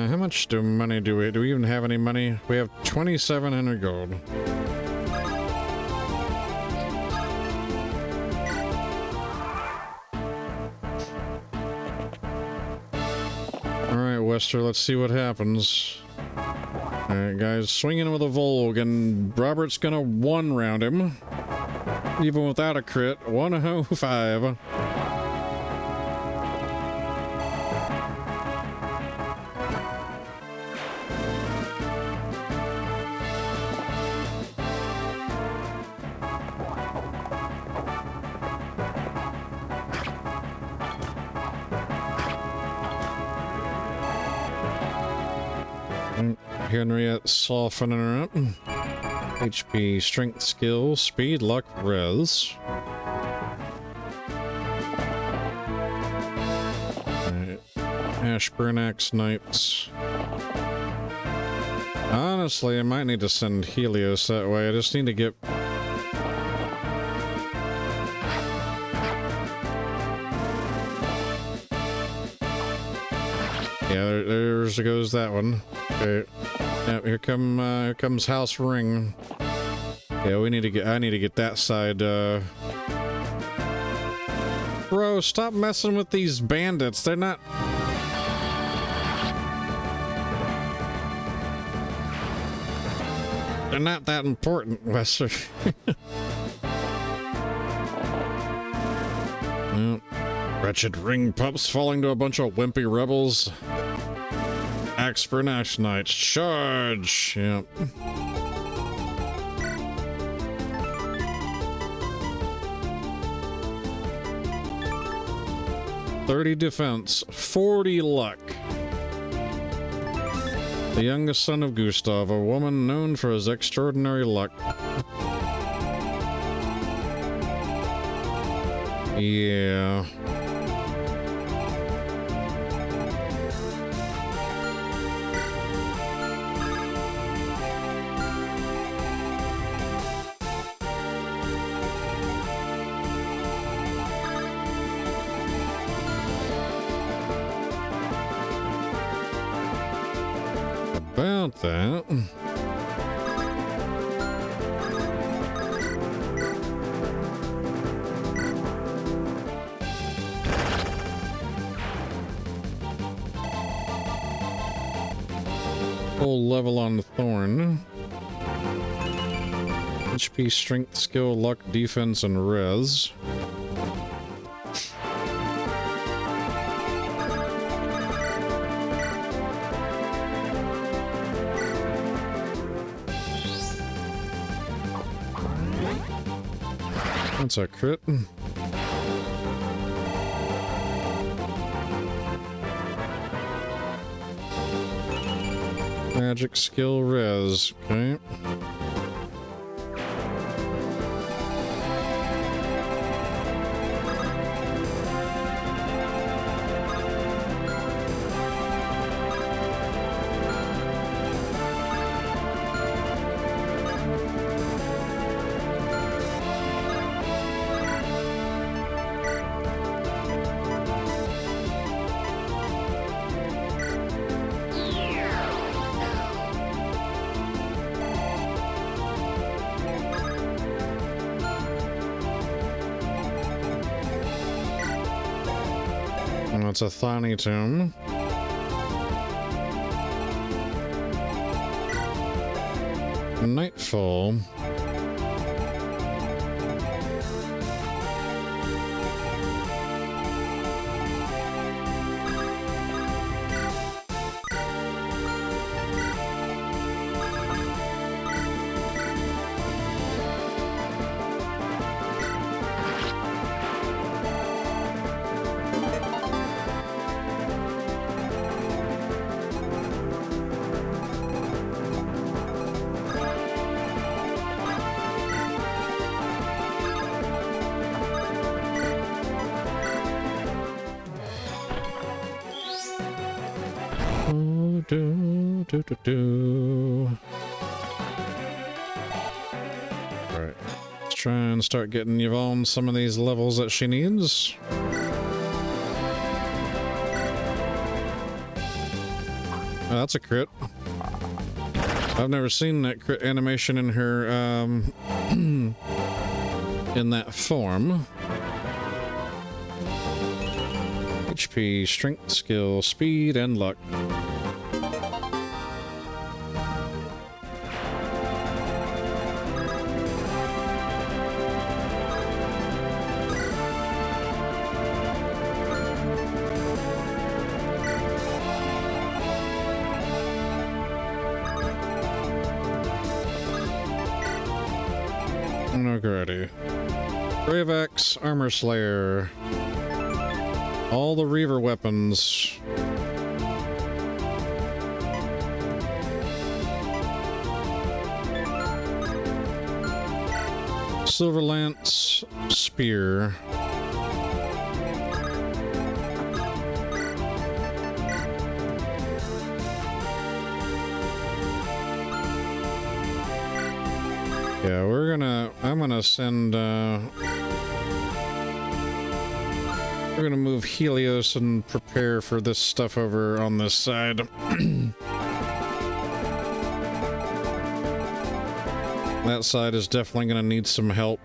How much money do we even have any money? We have 2,700 gold. Alright, Wester, let's see what happens. Alright, guys, swinging with a Volg, and Robert's gonna one-round him. Even without a crit. 105. Henriette softening her up. HP, strength, skill, speed, luck, res. Right. Ashburn Axe Knights. Honestly, I might need to send Helios that way. I just need to get... Yeah, there goes that one. Okay. Yep, here comes House Ring. Yeah, I need to get that side, Bro, stop messing with these bandits. They're not... They're not that important, Wester. Yep. Wretched ring pups falling to a bunch of wimpy rebels. Axe for Nash Knights. Charge! Yep. $30 defense, 40 luck. The youngest son of Gustav, a woman known for his extraordinary luck. Yeah. about that. Full level on the Thorn. HP, strength, skill, luck, defense, and res. That's a crit. Magic, skill, res. Okay. That's a Thani tomb. Nightfall. Alright. Let's try and start getting Yvonne some of these levels that she needs. Oh, that's a crit. I've never seen that crit animation in her, in that form. HP, strength, skill, speed, and luck. Alrighty. Brave Axe, Armor Slayer. All the Reaver weapons. Silver Lance, Spear. Yeah, I'm gonna send, we're gonna move Helios and prepare for this stuff over on this side. That side is definitely gonna need some help.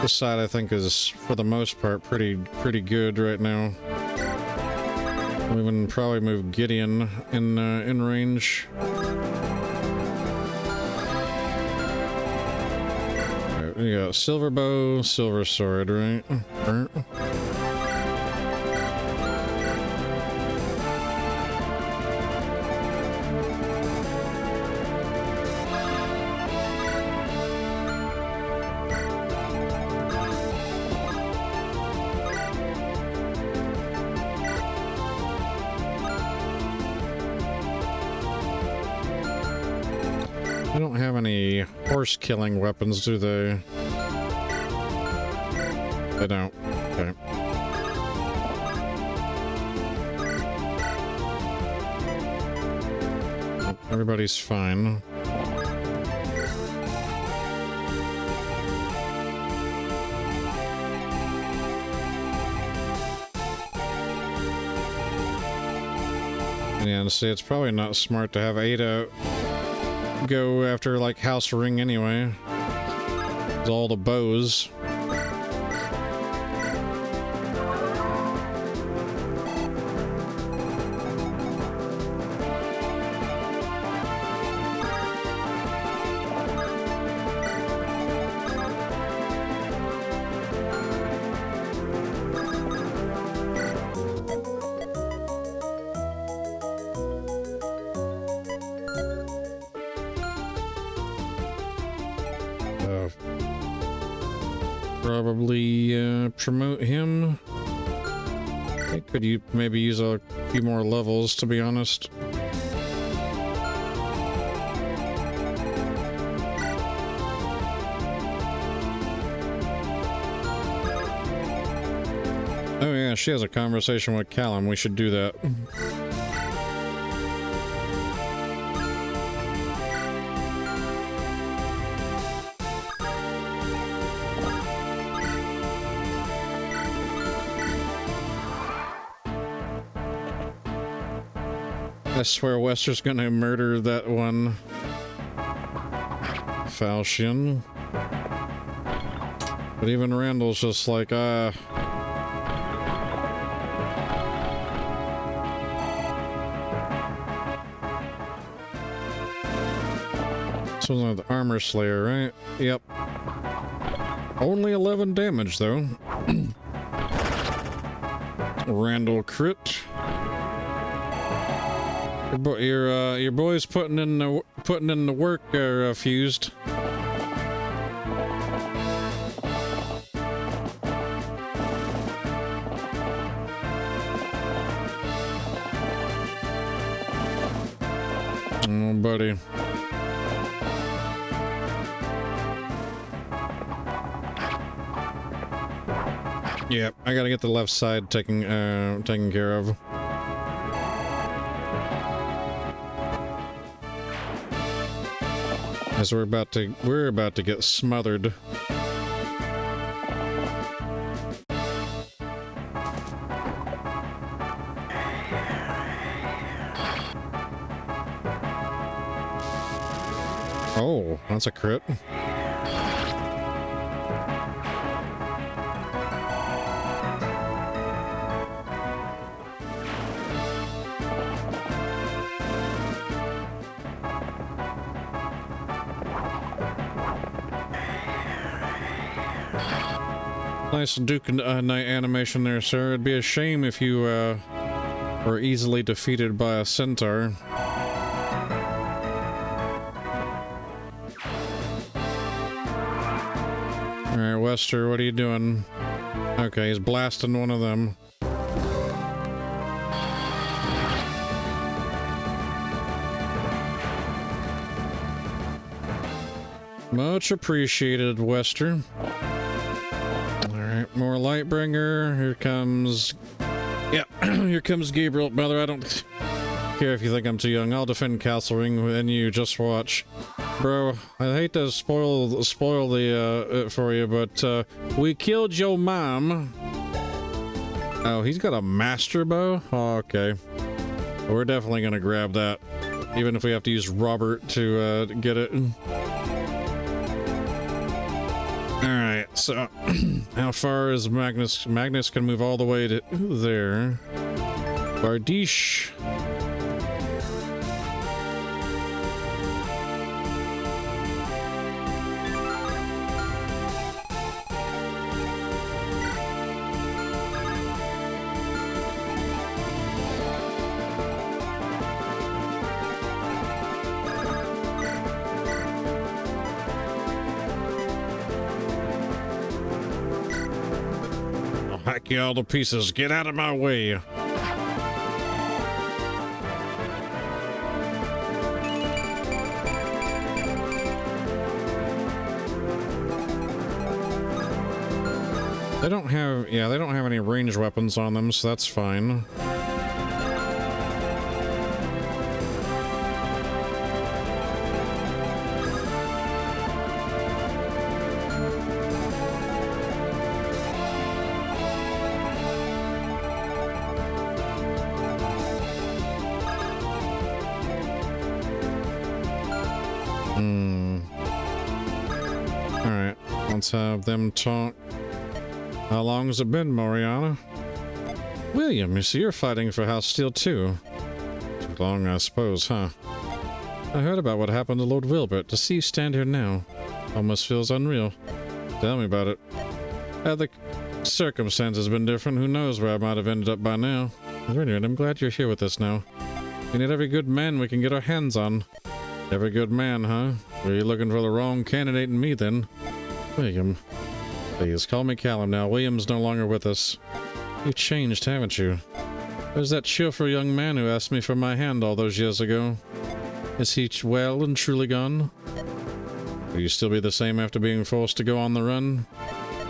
This side, I think, is, for the most part, pretty good right now. We can probably move Gideon in range. Right, we got silver bow, silver sword, right? They don't have any horse-killing weapons, do they? They don't. Okay. Everybody's fine. Yeah, and see, it's probably not smart to have Ada go after, like, House Ring anyway. It's all the bows. Probably promote him. I could you maybe use a few more levels, to be honest. Oh yeah, she has a conversation with Callum. We should do that. I swear Wester's gonna murder that one Falchion. But even Randall's just like, This wasn't the Armor Slayer, right? Yep. Only 11 damage, though. Randall crit. Your boy's putting in the work, Fused. Oh, buddy. Yep, I gotta get the left side taken care of. As we're about to get smothered. Oh, that's a crit. Nice Duke Knight animation there, sir. It'd be a shame if you were easily defeated by a centaur. Alright, Wester, what are you doing? Okay, he's blasting one of them. Much appreciated, Wester. More Lightbringer. Here comes... Yeah, here comes Gabriel. Brother, I don't care if you think I'm too young. I'll defend Castle Ring and you just watch. Bro, I hate to spoil the it for you, but we killed your mom. Oh, he's got a master bow? Oh, okay. We're definitely gonna grab that. Even if we have to use Robert to get it. Alright, so how far is Magnus? Magnus can move all the way to there. Bardiche. Hack you all to pieces. Get out of my way. They don't have, yeah, they don't have any ranged weapons on them, so that's fine. Alright, let's have them talk. How long has it been, Moriana? William, you see you're fighting for House Steel too. Too long, I suppose, huh? I heard about what happened to Lord Wilbert. To see you stand here now almost feels unreal. Tell me about it. Had the circumstances been different, who knows where I might have ended up by now. At any rate, I'm glad you're here with us now. We need every good man we can get our hands on. Every good man, huh? Are you looking for the wrong candidate in me, then? William. Please, call me Callum now. William's no longer with us. You've changed, haven't you? There's that cheerful young man who asked me for my hand all those years ago. Is he well and truly gone? Will you still be the same after being forced to go on the run?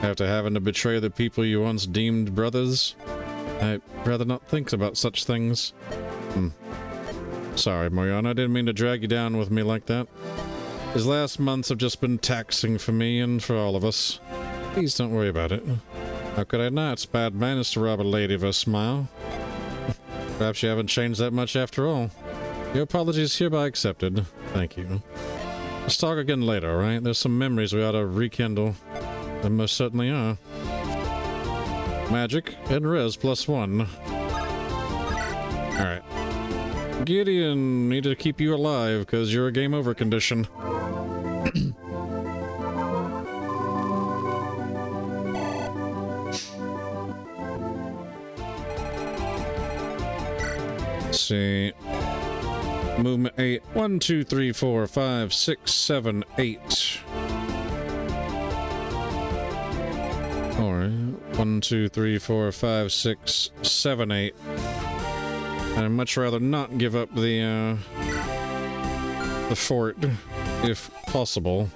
After having to betray the people you once deemed brothers? I'd rather not think about such things. Sorry, Moriana, I didn't mean to drag you down with me like that. These last months have just been taxing for me and for all of us. Please don't worry about it. How could I not? It's bad manners to rob a lady of her smile. Perhaps you haven't changed that much after all. Your apology is hereby accepted. Thank you. Let's talk again later, alright? There's some memories we ought to rekindle. There most certainly are. Magic and res +1. Alright. Gideon, need to keep you alive because you're a game over condition. Let's see. Movement 8. 1, 2, 3, 4, 5, 6, 7, 8. Or 1, 2, 3, 4, 5, 6, 7, 8. I'd much rather not give up the fort, if possible.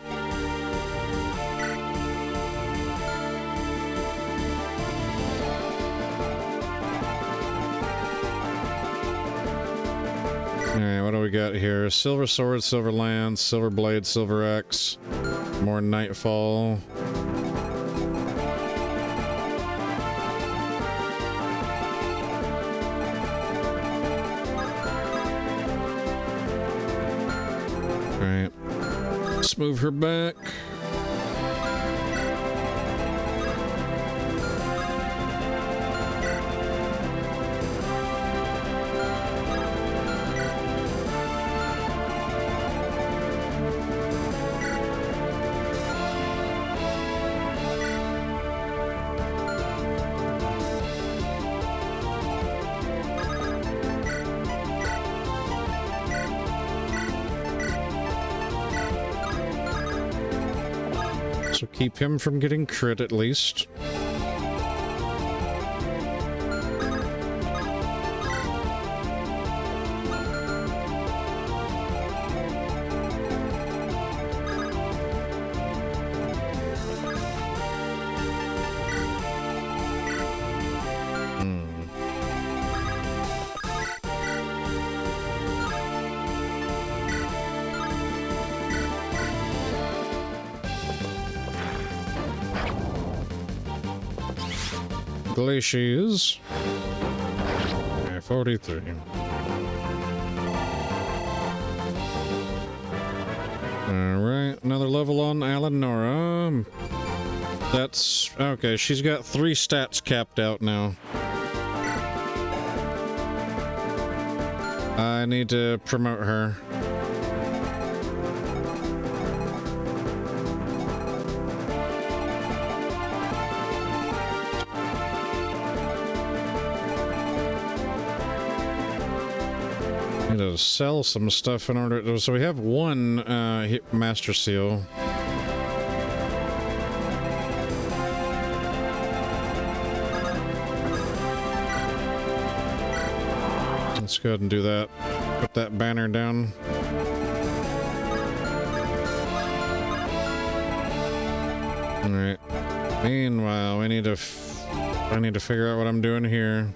Alright, what do we got here? Silver sword, silver lance, silver blade, silver axe, more nightfall. Alright, let's move her back. So keep him from getting crit at least. Glaciers. 43. Alright, another level on Alanora. That's... okay, she's got 3 stats capped out now. I need to promote her. To sell some stuff in order to, so we have one master seal. Let's go ahead and do that. Put that banner down. All right. Meanwhile, I need to figure out what I'm doing here.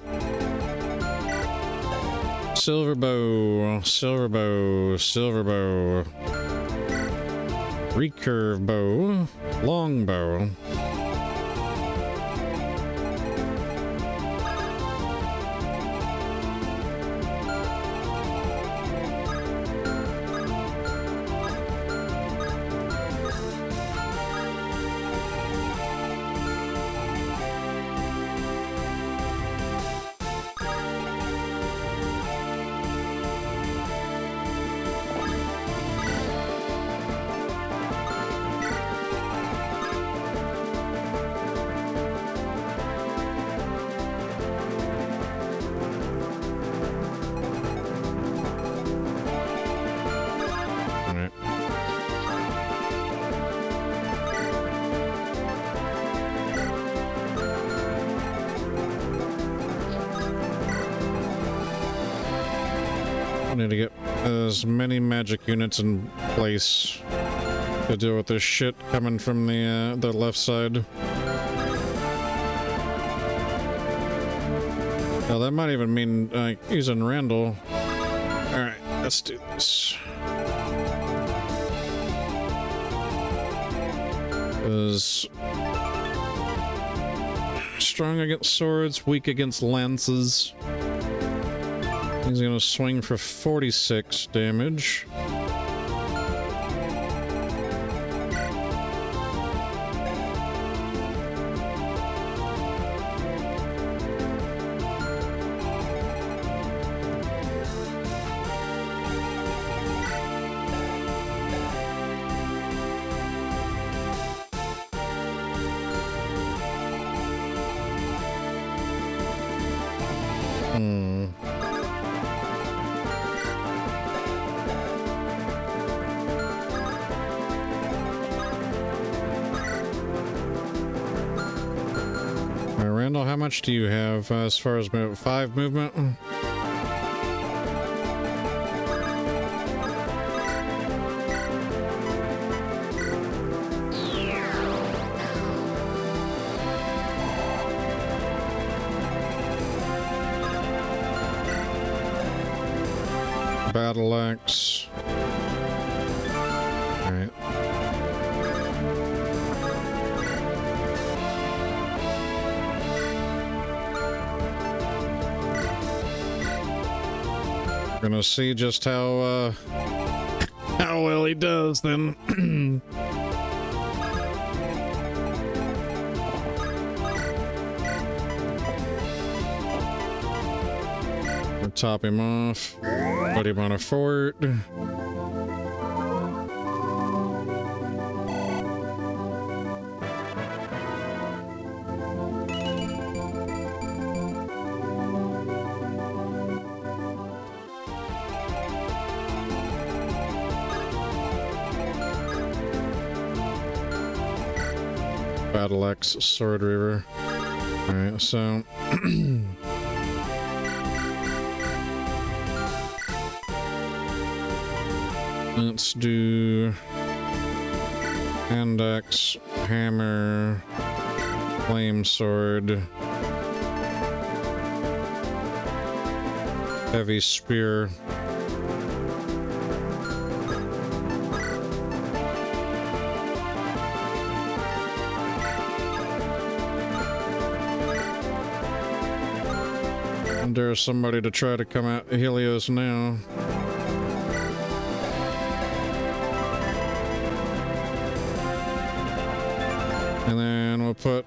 Silver bow, silver bow, silver bow. Recurve bow, long bow. need to get as many magic units in place to deal with this shit coming from the left side. Now that might even mean using Randal. Alright, let's do this. Is strong against swords, weak against lances. He's gonna swing for 46 damage. Randall, how much do you have as far as 5 movement? Battle axe. All right. Gonna see just how well he does then. We'll top him off. Put him on a fort. Battle axe, sword reaver. Alright, so let's do hand axe, hammer, flame sword, heavy spear. There's somebody to try to come at Helios now. And then we'll put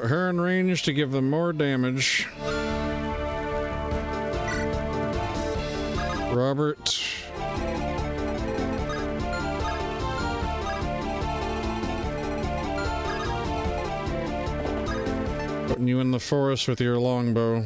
her in range to give them more damage. Robert. Putting you in the forest with your longbow.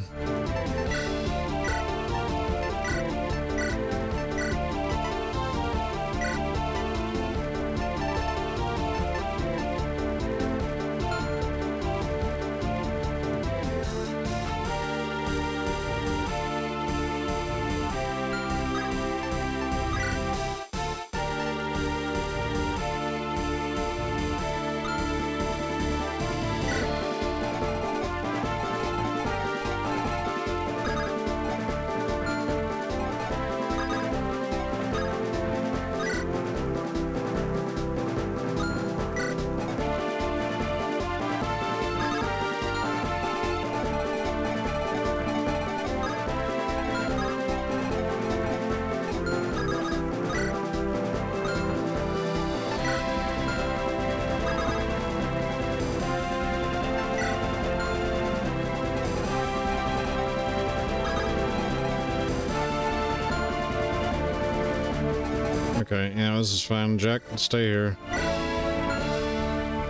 Okay, yeah, this is fine. Jack, stay here.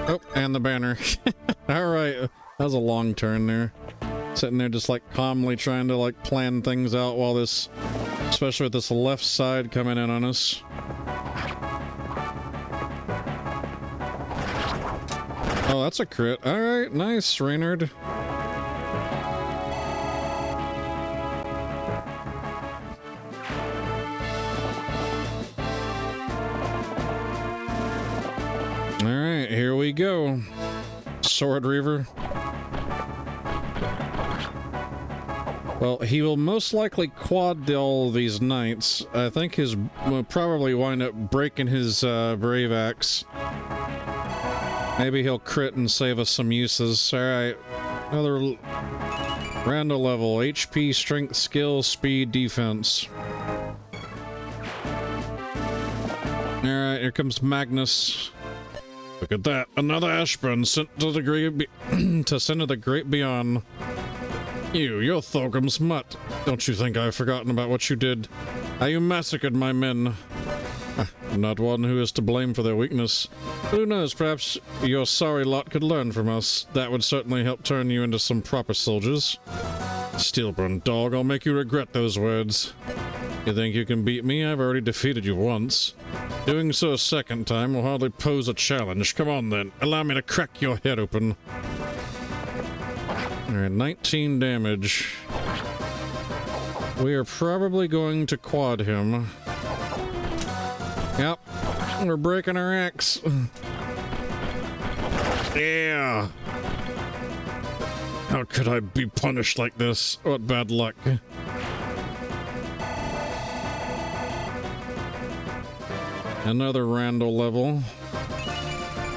Oh, and the banner. Alright, that was a long turn there. Sitting there just like calmly trying to like plan things out while this, especially with this left side coming in on us. Oh, that's a crit. All right, nice, Reynard. All right, here we go. Sword Reaver. Well, he will most likely quad all these knights. I think his will probably wind up breaking his brave axe. Maybe he'll crit and save us some uses. All right, another Randal level: HP, strength, skill, speed, defense. All right, here comes Magnus. Look at that, another Ashburn sent to the great to send to the great beyond. You're Thorgrim's mutt. Don't you think I've forgotten about what you did? How you massacred my men. I'm not one who is to blame for their weakness. Who knows, perhaps your sorry lot could learn from us. That would certainly help turn you into some proper soldiers. Steelburn dog, I'll make you regret those words. You think you can beat me? I've already defeated you once. Doing so a second time will hardly pose a challenge. Come on then, allow me to crack your head open. Alright, 19 damage. We are probably going to quad him. Yep, we're breaking our axe. Yeah! How could I be punished like this? What bad luck. Another Randal level.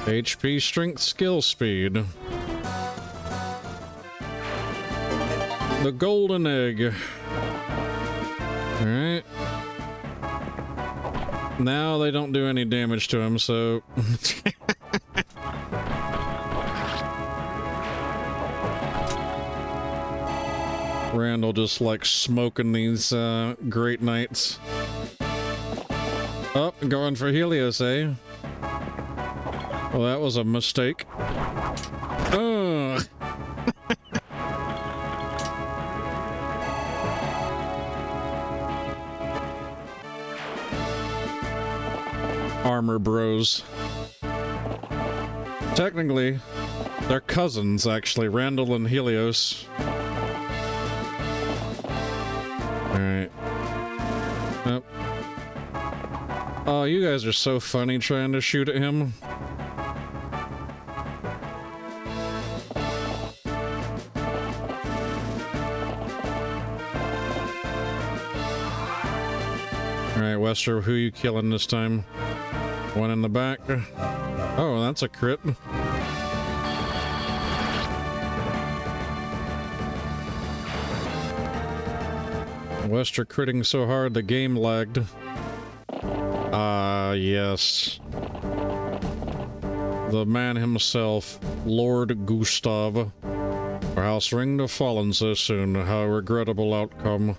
HP, strength, skill, speed. The golden egg. Alright. Now they don't do any damage to him, so... Randal just like smoking these great knights. Oh, going for Helios, eh? Well, that was a mistake. Ugh. Armor bros. Technically, they're cousins, actually. Randal and Helios. Alright. Yep. Oh, you guys are so funny trying to shoot at him. Alright, Wester, who you killing this time? One in the back. Oh, that's a crit. Wester critting so hard the game lagged. Ah, yes. The man himself, Lord Gustav. Our house ring to fallen so soon. How regrettable outcome.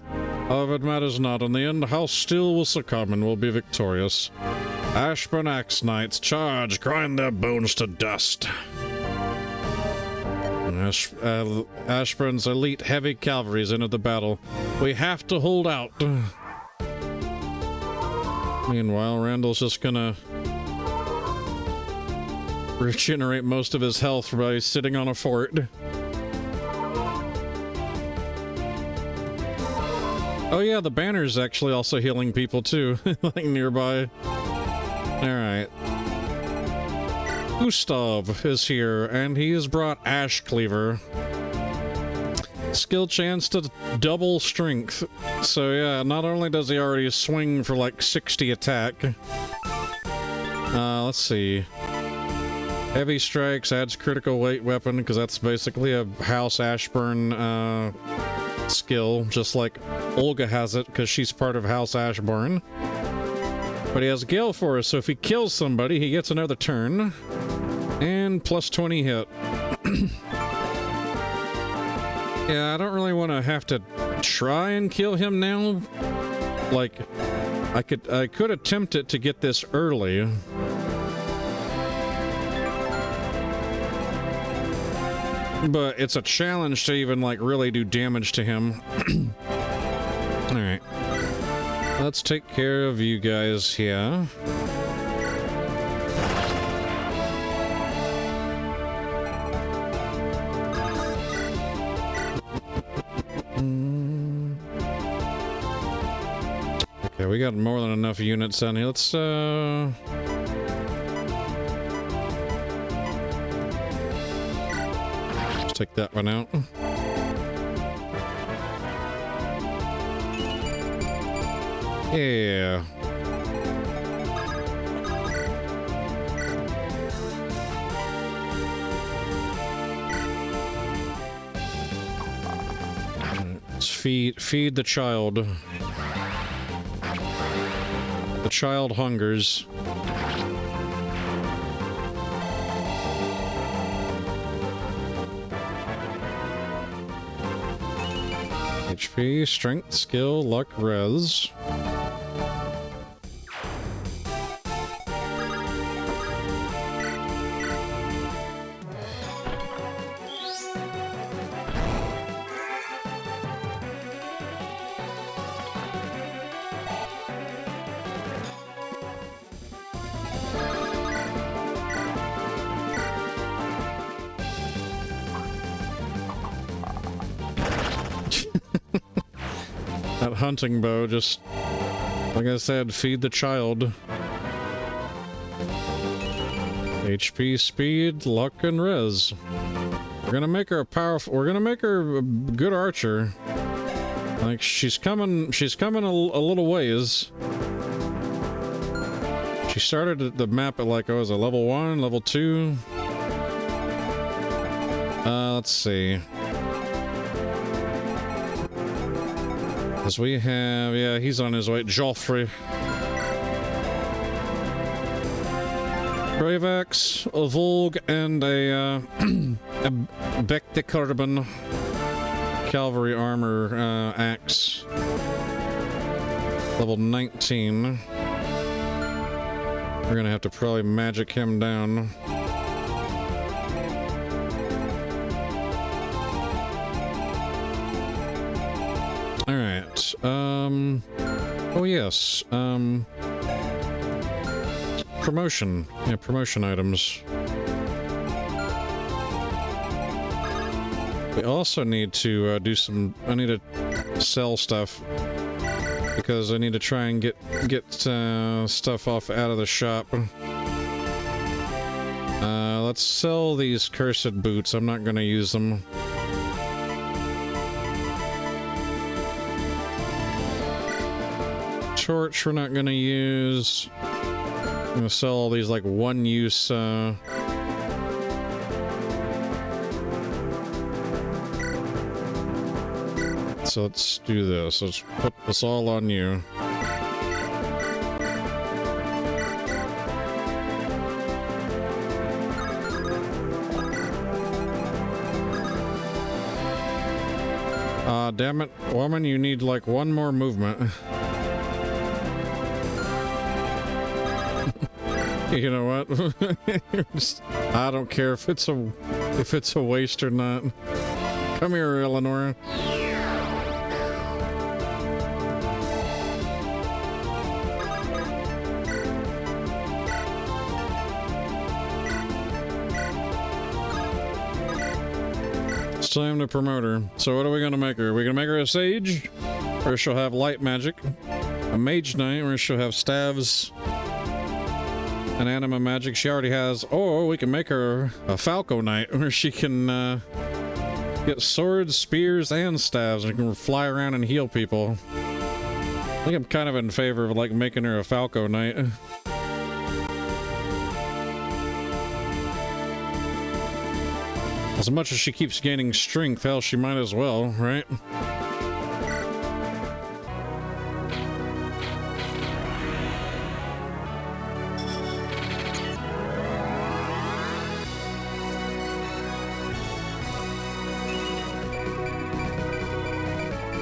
However, it matters not. In the end, the house still will succumb and will be victorious. Ashburn Axe Knights, charge! Grind their bones to dust! Ashburn's elite heavy cavalry's into the battle. We have to hold out. Meanwhile, Randal's just gonna regenerate most of his health by sitting on a fort. Oh yeah, the banner's actually also healing people too, like nearby. Alright. Gustav is here, and he has brought Ash Cleaver. Skill chance to double strength. So yeah, not only does he already swing for like 60 attack. Let's see. Heavy strikes adds critical weight weapon, because that's basically a House Ashburn skill, just like Olga has it, because she's part of House Ashburn. But he has Gale Force, so if he kills somebody, he gets another turn. And plus 20 hit. Yeah, I don't really want to have to try and kill him now. Like, I could attempt it to get this early. But it's a challenge to even, like, really do damage to him. Alright. Let's take care of you guys here. Yeah, we got more than enough units on here. Let's take that one out. Yeah. Let's feed the child. The child hungers. HP, strength, skill, luck, res. That hunting bow, just like I said, feed the child. HP, speed, luck, and res. We're gonna make her a powerful. We're gonna make her a good archer. Like she's coming a little ways. She started the map at like, oh, was it level 1, level 2? Let's see. As we have, yeah, he's on his way. Joffrey. Brave Axe, a Volg, and a Bec de Carbon cavalry armor axe. Level 19. We're gonna have to probably magic him down. Alright, oh yes, promotion. Yeah, promotion items. We also need to do some, I need to sell stuff because I need to try and get stuff out of the shop. Let's sell these cursed boots. I'm not gonna use them. Torch we're not gonna use. I'm gonna sell all these like one-use so let's do this. Let's put this all on you. Damn it, woman, you need like one more movement. You know what? I don't care if it's a waste or not. Come here, Eleanor. It's time to promote her. So what are we gonna make her? Are we gonna make her a sage? Or she'll have light magic? A mage knight, or she'll have staves? An anima magic. She already has. Oh, we can make her a Falco Knight, where she can get swords, spears, and staves, and can fly around and heal people. I think I'm kind of in favor of like making her a Falco Knight. As much as she keeps gaining strength, hell, she might as well, right?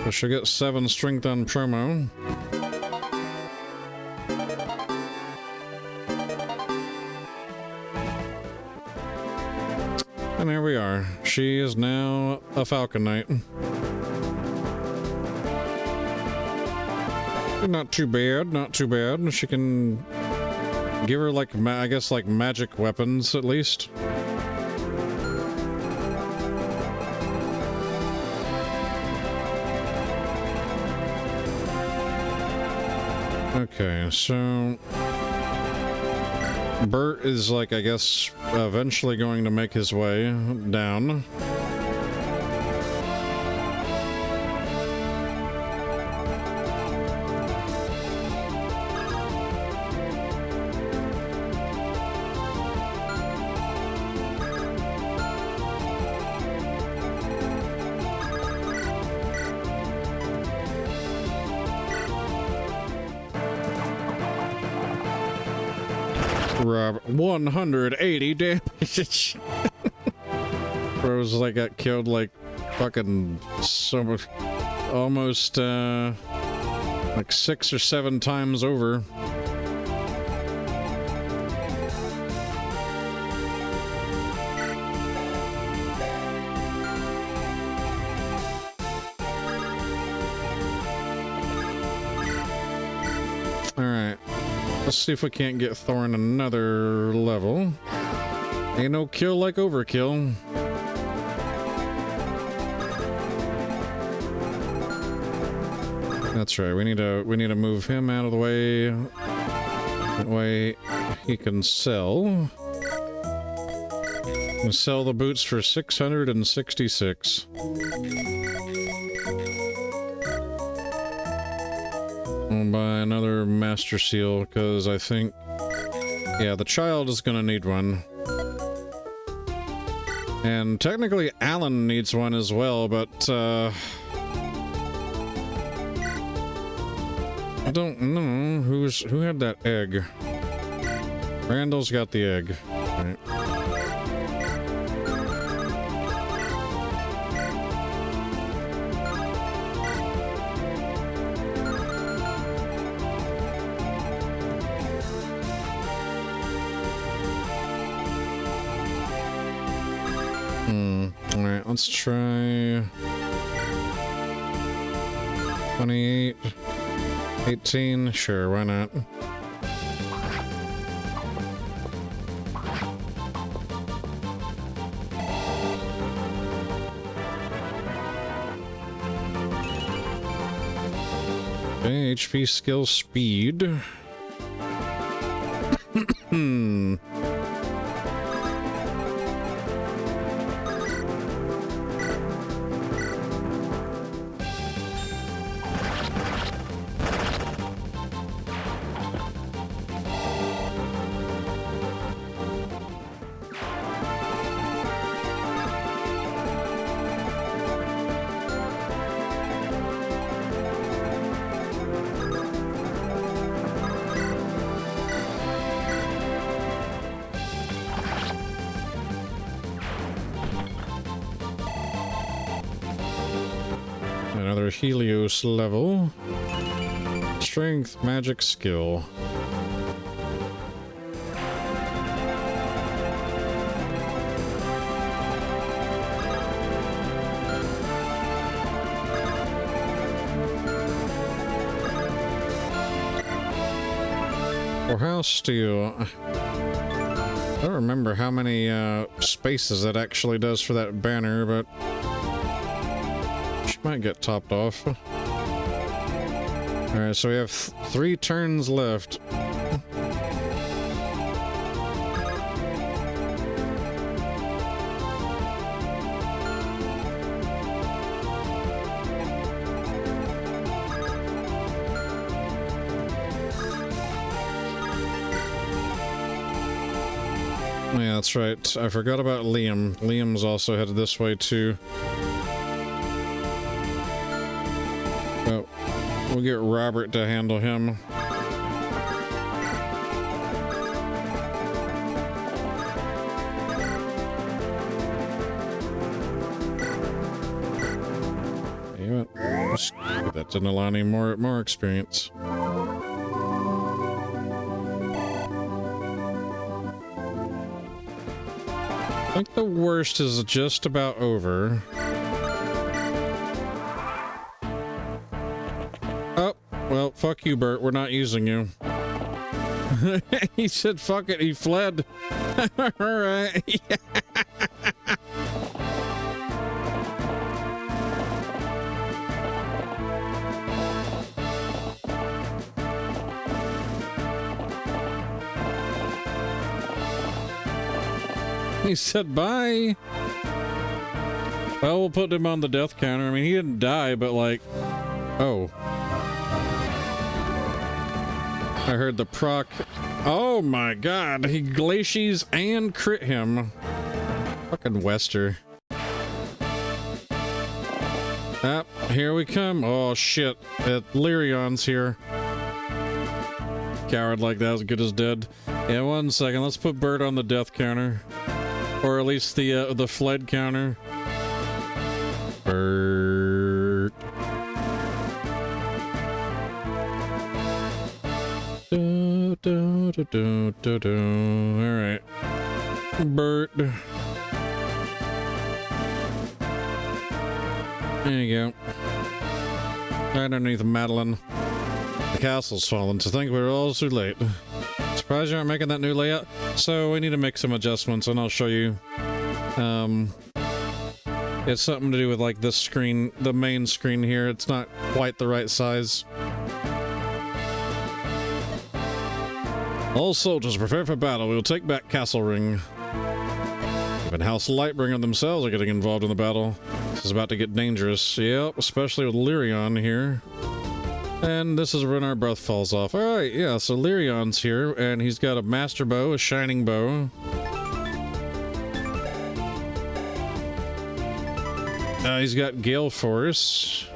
So she'll get 7 strength on promo. And there we are. She is now a Falcon Knight. Not too bad, not too bad. She can give her like, I guess like magic weapons at least. Okay, so Bert is like, I guess, eventually going to make his way down. Rob, 180 damage. Bros like got killed like fucking so much, almost like 6 or 7 times over. Let's see if we can't get Thorn another level. Ain't no kill like overkill. That's right. We need to move him out of the way. That way he can sell. We'll sell the boots for 666. I'll buy another Master Seal, because I think, yeah, the child is gonna need one. And technically Alan needs one as well, but I don't know who had that egg. Randall's got the egg. Right. Alright, let's try 28, 18, sure, why not? Okay, HP, skill, speed. Another Helios level. Strength, magic, skill. For house steel, I don't remember how many spaces that actually does for that banner, but she might get topped off. Alright, so we have 3 turns left. Yeah, that's right. I forgot about Liam. Liam's also headed this way too. Oh, we'll get Robert to handle him. You know what? Just give that to Nalani, more experience. I think the worst is just about over. Oh, well, fuck you, Bert. We're not using you. He said, fuck it. He fled. All right. He said bye. Well, we'll put him on the death counter. I mean, he didn't die, but like... Oh. I heard the proc... Oh my god, he glacies and crit him. Fucking Wester. Ah, here we come. Oh shit, Lyrion's here. Coward like that, as good as dead. Yeah, 1 second, let's put Bert on the death counter. Or at least the fled counter. Bert. Alright. Bert. There you go. Right underneath Madeline. The castle's fallen, so I think we're all too late. Surprised you aren't making that new layout? So we need to make some adjustments, and I'll show you. It's something to do with like this screen, the main screen here. It's not quite the right size. All soldiers prepare for battle. We will take back Castle Ring. Even House Lightbringer themselves are getting involved in the battle. This is about to get dangerous. Yep, especially with Lyrion here. And this is when our breath falls off. Alright, yeah, so Lyrion's here, and he's got a master bow, a shining bow. He's got Gale Force.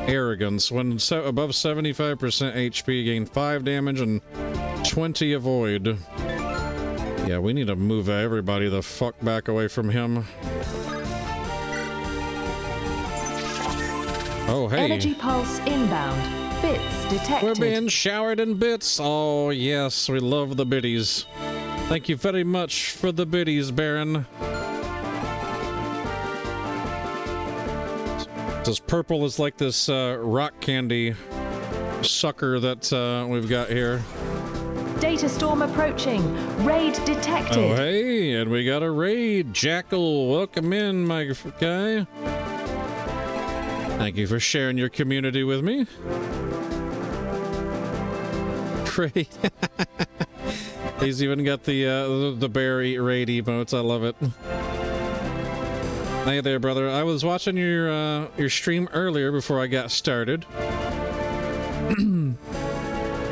Arrogance. When above 75% HP, gain 5 damage and 20 avoid. Yeah, we need to move everybody the fuck back away from him. Oh, hey. Energy pulse inbound. Bits detected. We're being showered in bits. Oh, yes, we love the biddies. Thank you very much for the biddies, Baron. This purple is like this rock candy sucker that we've got here. Data storm approaching. Raid detected. Oh, hey, and we got a raid. Jackal, welcome in, my guy. Thank you for sharing your community with me. Great. He's even got the bear eat raid emotes. I love it. Hey there, brother. I was watching your stream earlier before I got started.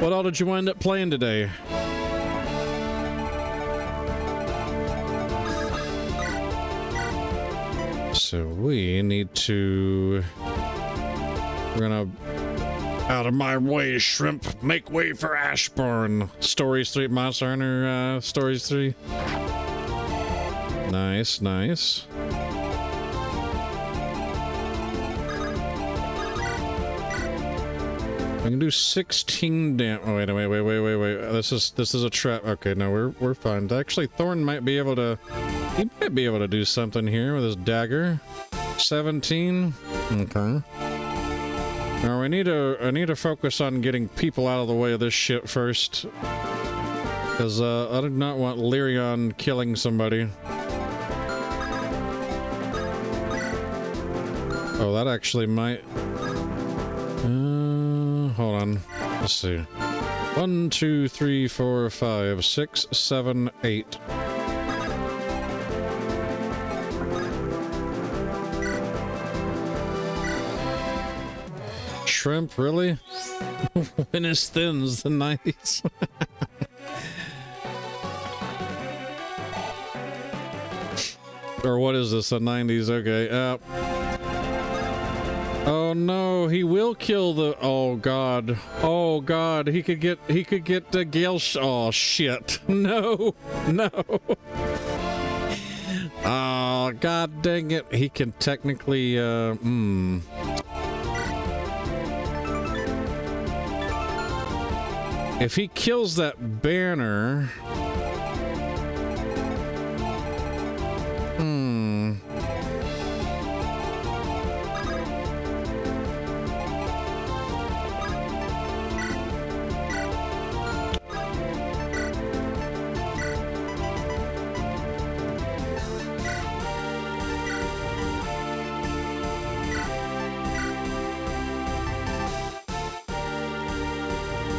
What all did you wind up playing today? So we need to... We're gonna... Out of my way, shrimp. Make way for Ashbourne. Stories 3. Monster Hunter Stories 3. Nice, nice. We can do 16 damage. Oh, wait. This is a trap. Okay, no, we're fine. Actually, Thorn might be able to... He might be able to do something here with his dagger. 17. Okay. Now I need to focus on getting people out of the way of this shit first. Because I do not want Lyrion killing somebody. Oh, that actually might... hold on. Let's see. 1, 2, 3, 4, 5, 6, 7, 8. Shrimp, really? When is thins, the 90s? Or what is this, the 90s? Okay, oh no, he will kill the... Oh god. Oh god, he could get the Gale... Oh shit. No. No. Oh, god dang it. He can technically, If he kills that banner...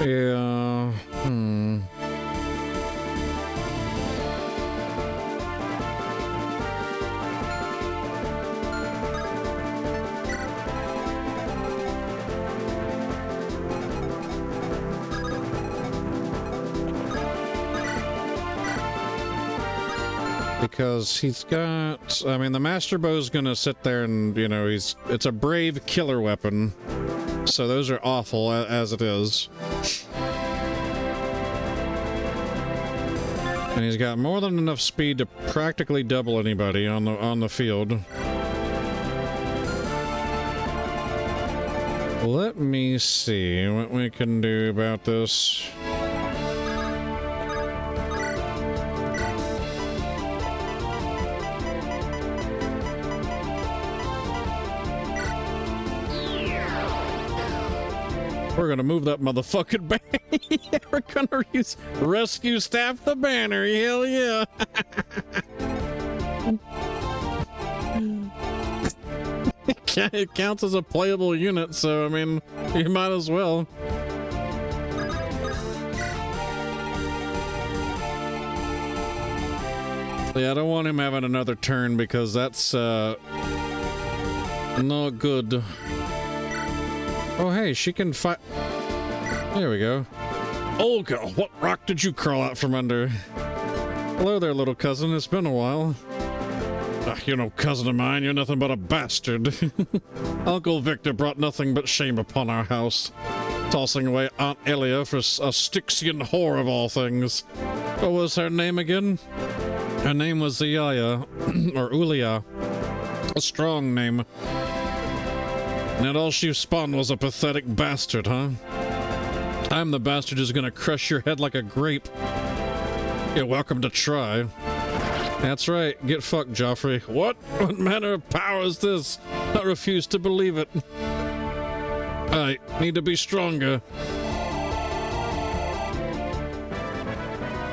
Yeah, Because he's got... I mean, the Master Bow's gonna sit there and, you know, it's a brave killer weapon. So those are awful as it is. And he's got more than enough speed to practically double anybody on the field. Let me see what we can do about this. We're gonna move that motherfucking banner. Yeah, we're gonna use rescue staff the banner. Hell yeah. It counts as a playable unit, so I mean, you might as well. Yeah, I don't want him having another turn because that's not good. Oh, hey, she can fight. There we go. Olga, what rock did you crawl out from under? Hello there, little cousin. It's been a while. You're no cousin of mine. You're nothing but a bastard. Uncle Victor brought nothing but shame upon our house, tossing away Aunt Elia for a Styxian whore of all things. What was her name again? Her name was Ziyaya, or Ulia. A strong name. And all she spawned was a pathetic bastard, huh? I'm the bastard who's gonna crush your head like a grape. You're welcome to try. That's right. Get fucked, Joffrey. What? What manner of power is this? I refuse to believe it. I need to be stronger.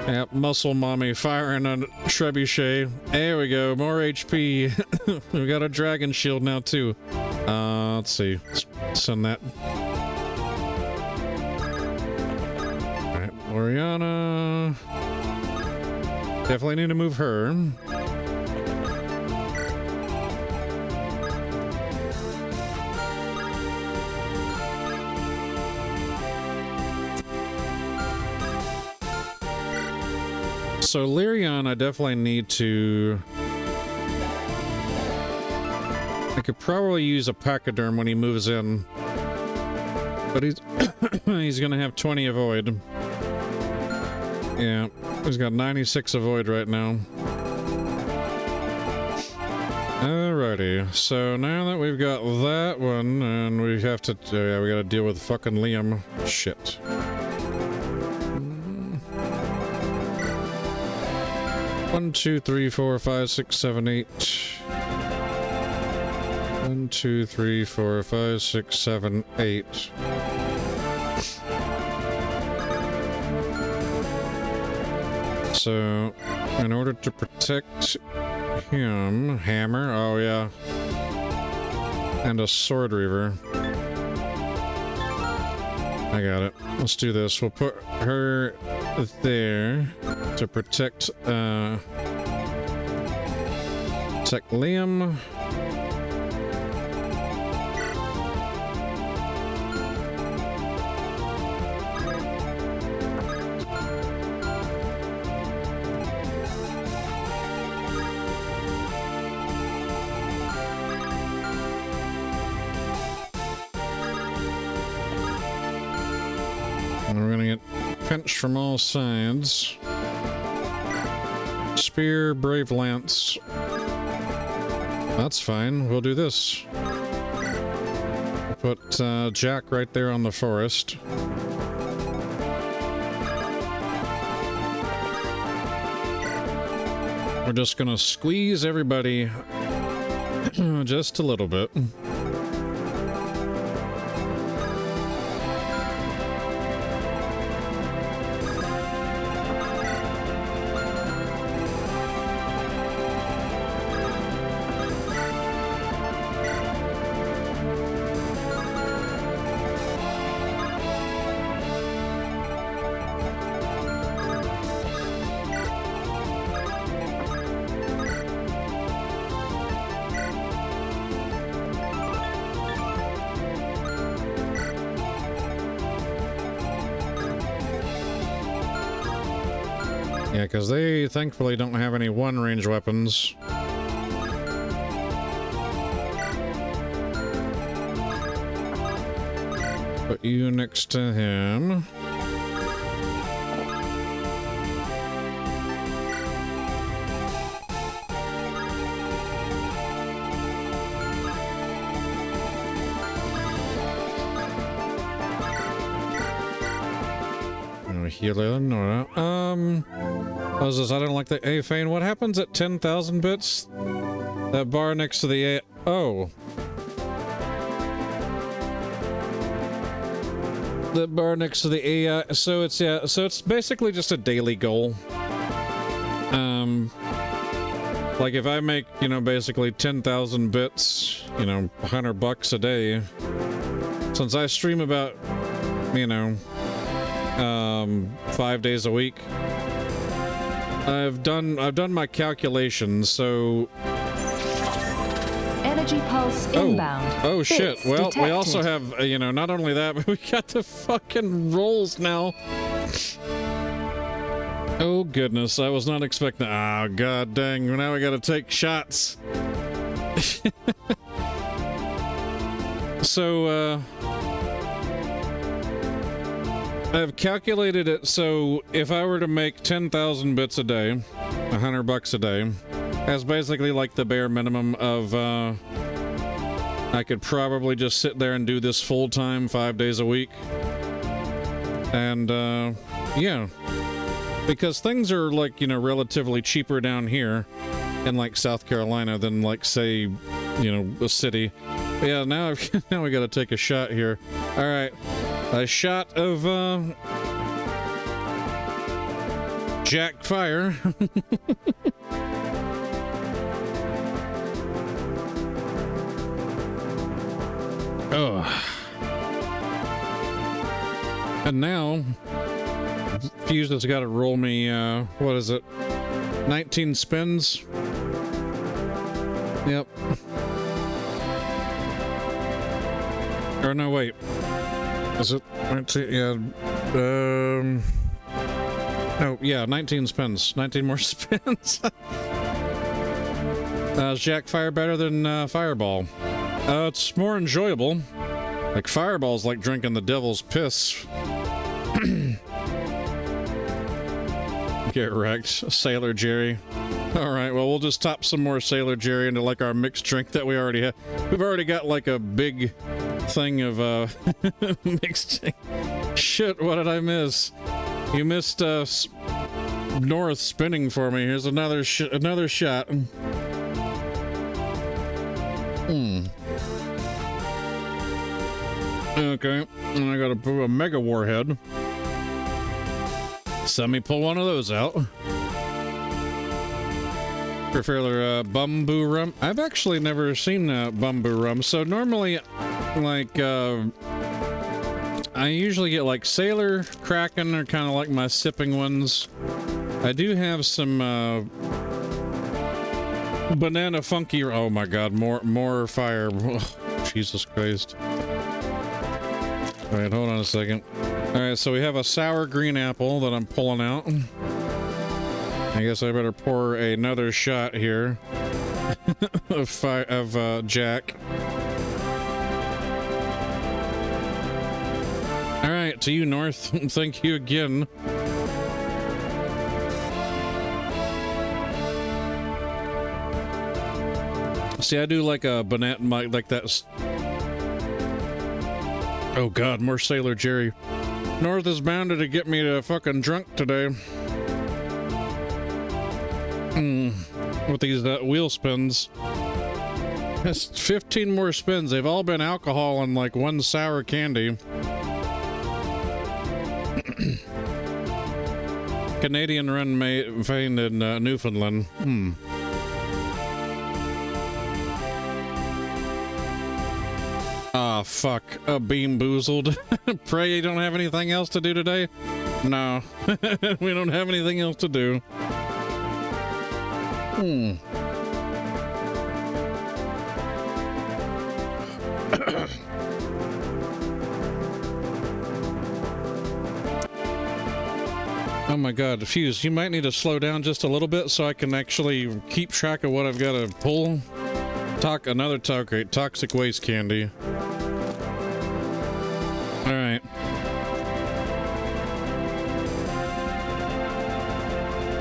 Yep, muscle mommy firing a trebuchet. There we go. More HP. We got a dragon shield now, too. Let's see. Let's send that. Alright, Oriana. Definitely need to move her. So Lyrion, I definitely need to... I could probably use a pachyderm when he moves in. But he's he's gonna have 20 avoid. Yeah, he's got 96 avoid right now. Alrighty, so now that we've got that one, and we have to... yeah, we gotta deal with fucking Liam. Shit. 1, 2, 3, 4, 5, 6, 7, 8. 1, 2, 3, 4, 5, 6, 7, 8. So, in order to protect him, hammer, oh yeah, and a sword reaver. I got it. Let's do this. We'll put her there to protect Liam. And we're gonna get pinched from all sides. Spear, brave lance. That's fine. We'll do this. We'll put Jack right there on the forest. We're just gonna squeeze everybody just a little bit. Yeah, because they thankfully don't have any one-range weapons. Put you next to him. Healer, no. I was just, I don't like the A Fane. What happens at 10,000 bits? That bar next to the A. Oh. The bar next to the AI. So it's, yeah, so it's basically just a daily goal. Like if I make, you know, basically 10,000 bits, you know, $100 a day. Since I stream about, you know, 5 days a week. I've done my calculations, so Energy pulse inbound. Oh shit. Bits Well, detected. we also have, you know, not only that, but we got the fucking rolls now. Oh goodness, I was not expecting. Ah, god dang, now we gotta take shots. So, I've calculated it, so if I were to make 10,000 bits a day, $100 a day, that's basically like the bare minimum of, I could probably just sit there and do this full-time 5 days a week. And, yeah. Because things are, like, you know, relatively cheaper down here in, like, South Carolina than, like, say, you know, a city. But yeah, now, now we gotta take a shot here. Alright. A shot of, Jack Fire. Oh. And now, Fuse has got to roll me, what is it? 19 spins? Yep. Or no, wait. Is it 19? Yeah. No, yeah, 19 spins. 19 more spins. Is Jack Fire better than Fireball? It's more enjoyable. Like, Fireball's like drinking the devil's piss. Get wrecked. Sailor Jerry. Alright, well, we'll just top some more Sailor Jerry into, like, our mixed drink that we already have. We've already got, like, a big thing of, mixed... Shit, what did I miss? You missed, North spinning for me. Here's another shot. Okay, and I gotta put a Mega Warhead. So let me pull one of those out. Prefer Bamboo Rum. I've actually never seen Bamboo Rum. So normally, like, I usually get like Sailor, Kraken are kind of like my sipping ones. I do have some Banana Funky. Oh my god, more fire. Ugh, Jesus Christ. Alright, hold on a second. Alright, so we have a sour green apple that I'm pulling out. I guess I better pour another shot here of Jack. Alright, to you, North. Thank you again. See, I do like a banana, like that. Oh god, more Sailor Jerry. North is bounded to get me to fucking drunk today. With these wheel spins. That's 15 more spins. They've all been alcohol and like one sour candy. Canadian run famed in Newfoundland. Ah, fuck. Beam boozled. Pray you don't have anything else to do today? No. We don't have anything else to do. Oh my god, Fuse, you might need to slow down just a little bit so I can actually keep track of what I've got to pull. Another toxic waste candy. Alright.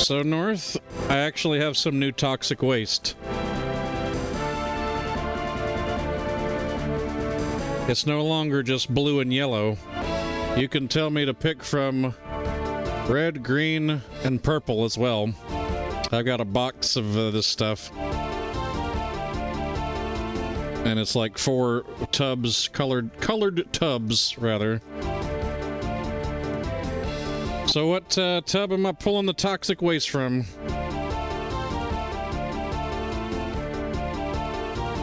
So north, I actually have some new toxic waste. It's no longer just blue and yellow. You can tell me to pick from red, green, and purple as well. I've got a box of this stuff. And it's like 4 tubs, colored tubs, rather. So what tub am I pulling the toxic waste from?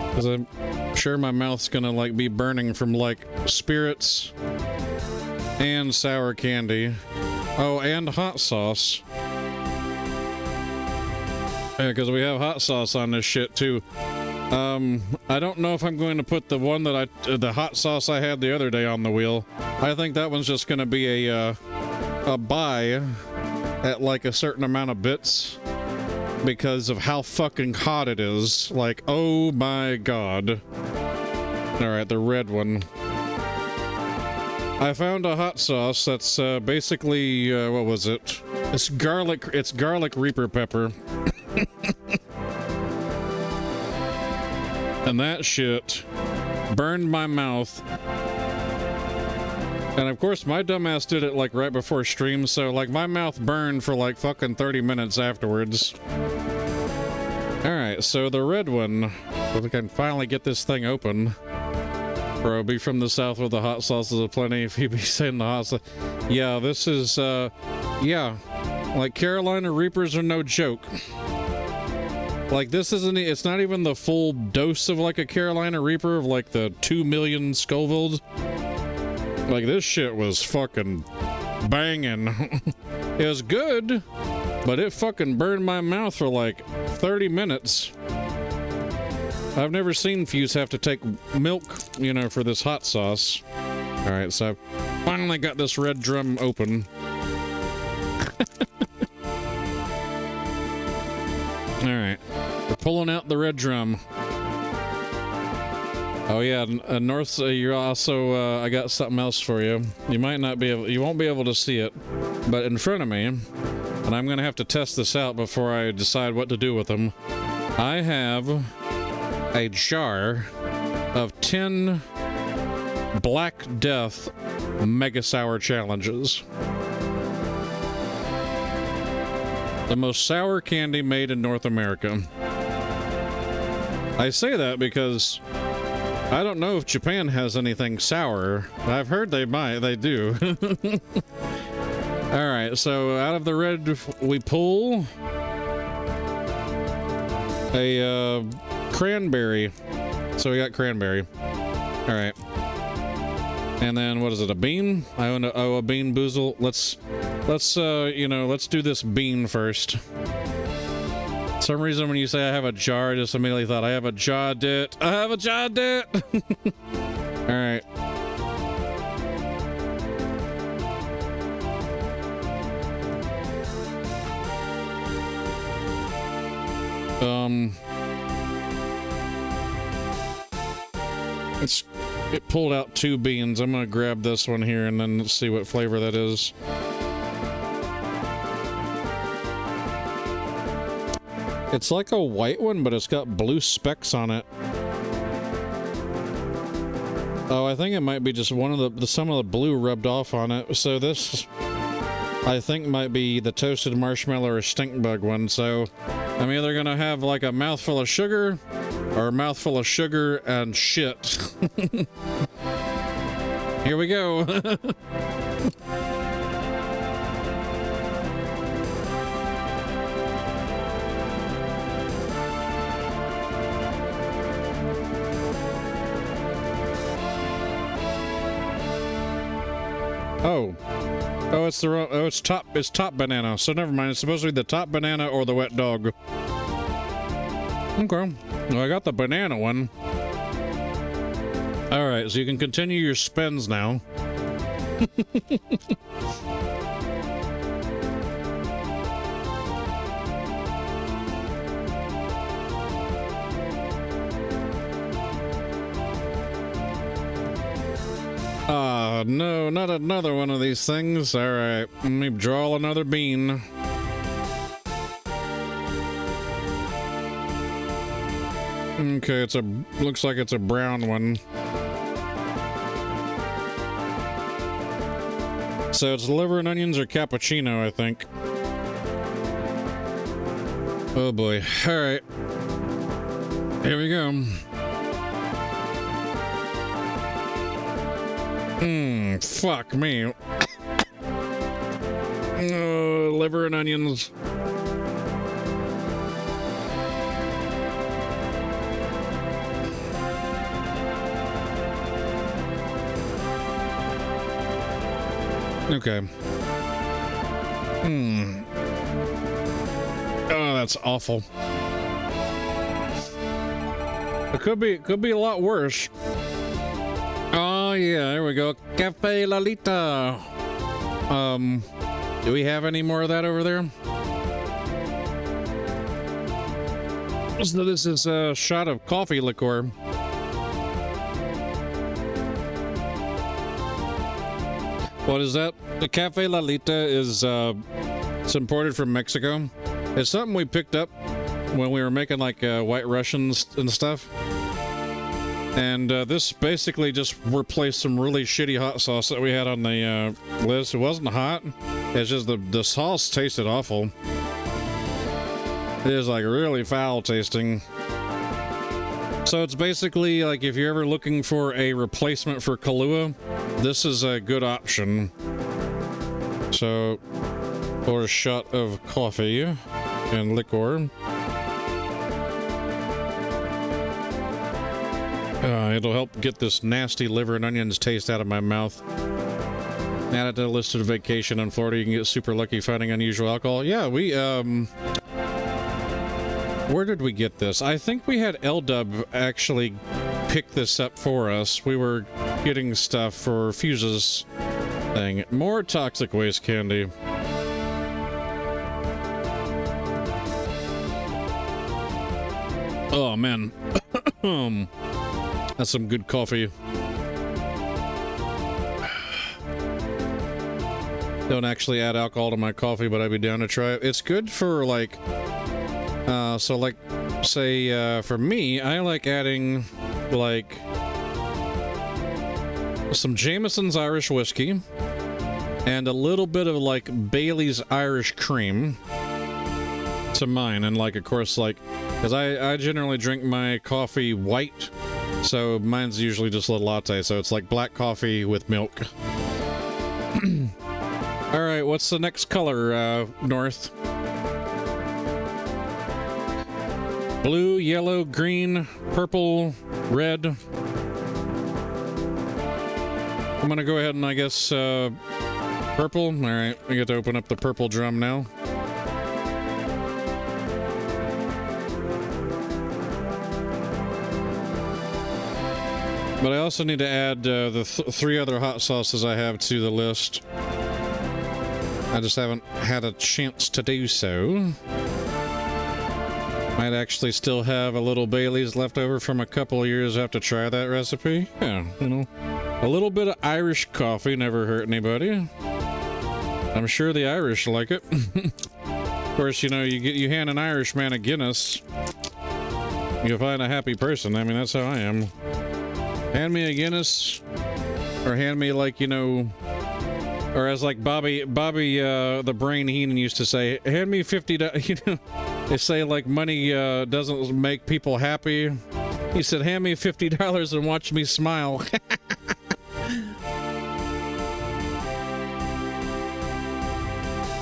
Because I'm sure my mouth's gonna like be burning from like spirits and sour candy. Oh, and hot sauce. Yeah, because we have hot sauce on this shit too. I don't know if I'm going to put the one that the hot sauce I had the other day on the wheel. I think that one's just gonna be a buy at like a certain amount of bits because of how fucking hot it is. Like, oh my god. Alright, the red one. I found a hot sauce that's basically, what was it? It's garlic Reaper pepper. And that shit burned my mouth. And of course, my dumbass did it like right before stream, so like my mouth burned for like fucking 30 minutes afterwards. Alright, so the red one, if we can finally get this thing open. Bro, be from the south with the hot sauces aplenty. If you be saying the hot sauce. Yeah, this is, yeah. Like Carolina Reapers are no joke. Like this isn't, it's not even the full dose of like a Carolina Reaper of like the 2 million Scovilles. Like this shit was fucking banging. It was good, but it fucking burned my mouth for like 30 minutes. I've never seen Fuse have to take milk, you know, for this hot sauce. Alright, so I finally got this red drum open. Alright, we're pulling out the red drum. Oh yeah, North, you're also, I got something else for you. You might not be able, you won't be able to see it, but in front of me, and I'm gonna have to test this out before I decide what to do with them. I have a jar of 10 Black Death Mega Sour Challenges. The most sour candy made in North America. I say that because I don't know if Japan has anything sour. I've heard they might. They do. Alright, so out of the red we pull a cranberry. So we got cranberry. Alright. And then what is it, a bean? I own a bean boozle. Let's you know, let's do this bean first. For some reason when you say I have a jar, I just immediately thought I have a jar dit. I have a jar dit. Alright. It pulled out 2 beans. I'm gonna grab this one here and then let's see what flavor that is. It's like a white one, but it's got blue specks on it. Oh, I think it might be just one of some of the blue rubbed off on it. So this, I think, might be the toasted marshmallow or stink bug one. So I'm either gonna have like a mouthful of sugar or a mouthful of sugar and shit. Here we go. Oh, it's the wrong, oh, it's top banana. So never mind. It's supposed to be the top banana or the wet dog. Okay. Well, I got the banana one. All right, so you can continue your spins now. Oh, no, not another one of these things. All right, let me draw another bean. Okay, looks like it's a brown one. So it's liver and onions or cappuccino, I think. Oh boy. All right. Here we go. Fuck me. Liver and onions. Okay. Oh, that's awful. It could be a lot worse. Oh yeah, there we go. Cafe Lalita. Do we have any more of that over there? So this is a shot of coffee liqueur. What is that? The Cafe Lalita is it's imported from Mexico. It's something we picked up when we were making like White Russians and stuff. And this basically just replaced some really shitty hot sauce that we had on the list. It wasn't hot. It's just the sauce tasted awful. It is like really foul tasting. So it's basically like if you're ever looking for a replacement for Kahlua, this is a good option. So, pour a shot of coffee and liqueur. It'll help get this nasty liver and onions taste out of my mouth. Add it to the list of vacation in Florida. You can get super lucky finding unusual alcohol. Yeah, we, where did we get this? I think we had L-Dub actually pick this up for us. We were getting stuff for Fuse's thing. More toxic waste candy. Oh, man. That's some good coffee. Don't actually add alcohol to my coffee, but I'd be down to try it. It's good for, like... so, like, say, for me, I like adding, like... some Jameson's Irish whiskey and a little bit of like Bailey's Irish cream to mine. And like, of course, like, because I generally drink my coffee white, so mine's usually just a little latte, so it's like black coffee with milk. All right, what's the next color, North? Blue, yellow, green, purple, red. I'm gonna go ahead and I guess purple. All right, we get to open up the purple drum now. But I also need to add the three other hot sauces I have to the list. I just haven't had a chance to do so. Might actually still have a little Bailey's left over from a couple of years. I have to try that recipe. Yeah, you know. A little bit of Irish coffee never hurt anybody. I'm sure the Irish like it. Of course, you know, you hand an Irishman a Guinness, you'll find a happy person. I mean, that's how I am. Hand me a Guinness, or hand me, like, you know, or as like Bobby the Brain Heenan used to say, hand me $50. You know, they say like money doesn't make people happy. He said, hand me $50 and watch me smile.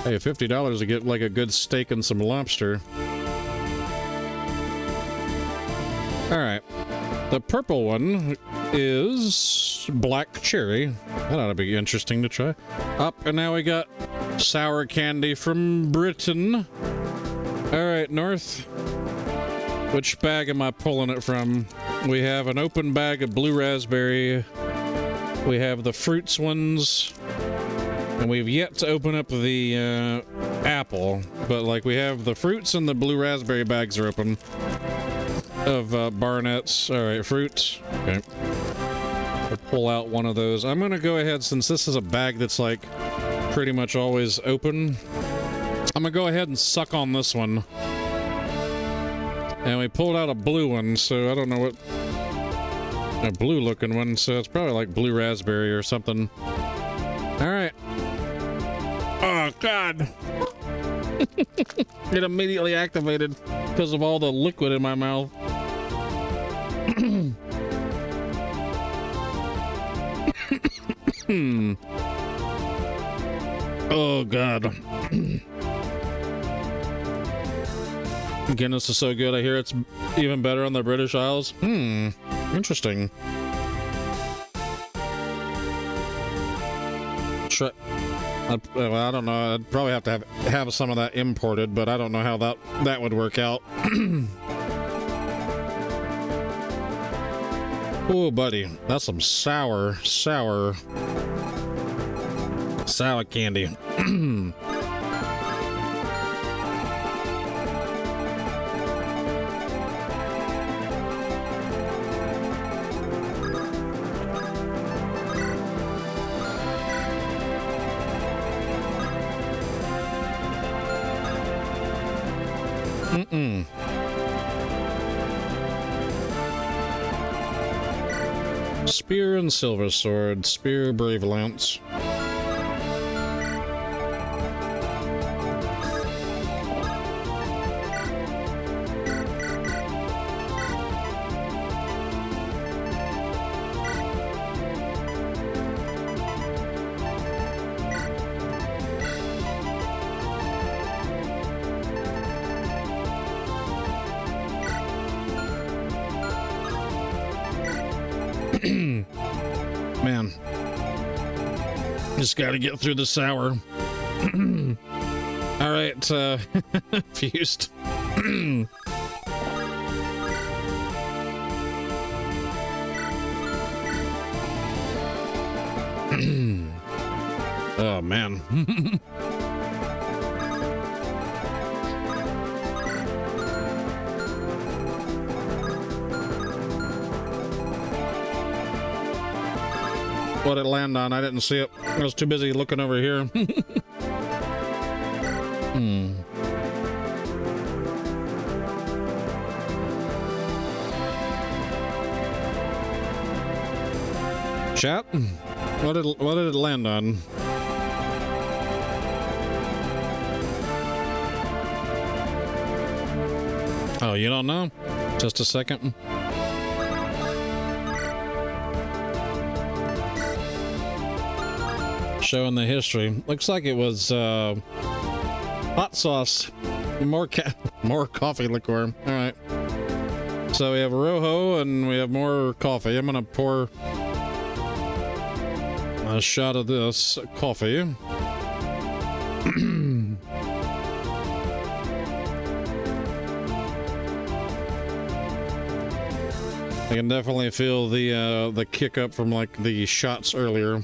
Hey, $50 to get like a good steak and some lobster. All right, the purple one is black cherry. That ought to be interesting to try. Up, and now we got sour candy from Britain. All right, North. Which bag am I pulling it from? We have an open bag of blue raspberry. We have the fruits ones. And we've yet to open up the apple. But, like, we have the fruits and the blue raspberry bags are open. Of Barnett's. All right, fruits. Okay. pull out one of those. I'm gonna go ahead, since this is a bag that's like pretty much always open, I'm gonna go ahead and suck on this one. And we pulled out a blue one, so I don't know what... A blue looking one, so it's probably like blue raspberry or something. Alright. Oh, God! It immediately activated because of all the liquid in my mouth. Oh, God. Guinness is so good. I hear it's even better on the British Isles. Interesting. Well, I don't know. I'd probably have to have some of that imported, but I don't know how that would work out. Oh, buddy, that's some sour candy. Spear and silver sword. Spear, brave lance. Man, just gotta get through the sour. All right, fused. Oh, man. What it land on? I didn't see it. I was too busy looking over here. Chat? What did it land on? Oh, you don't know? Just a second. Showing the history. Looks like it was hot sauce. More coffee liqueur. All right. So we have Rojo and we have more coffee. I'm gonna pour a shot of this coffee. I can definitely feel the kick up from like the shots earlier.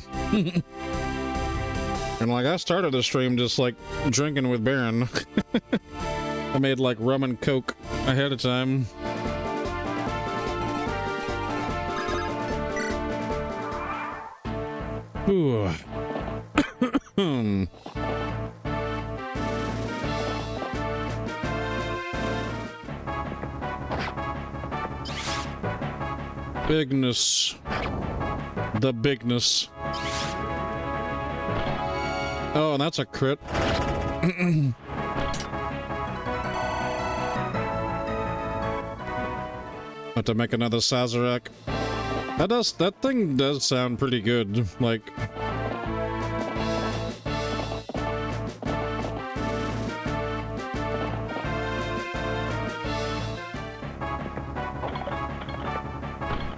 And like I started the stream just like drinking with Baron. I made like rum and coke ahead of time. Ooh. Bigness. The bigness. Oh, and that's a crit. Have to make another Sazerac. That thing does sound pretty good. Like,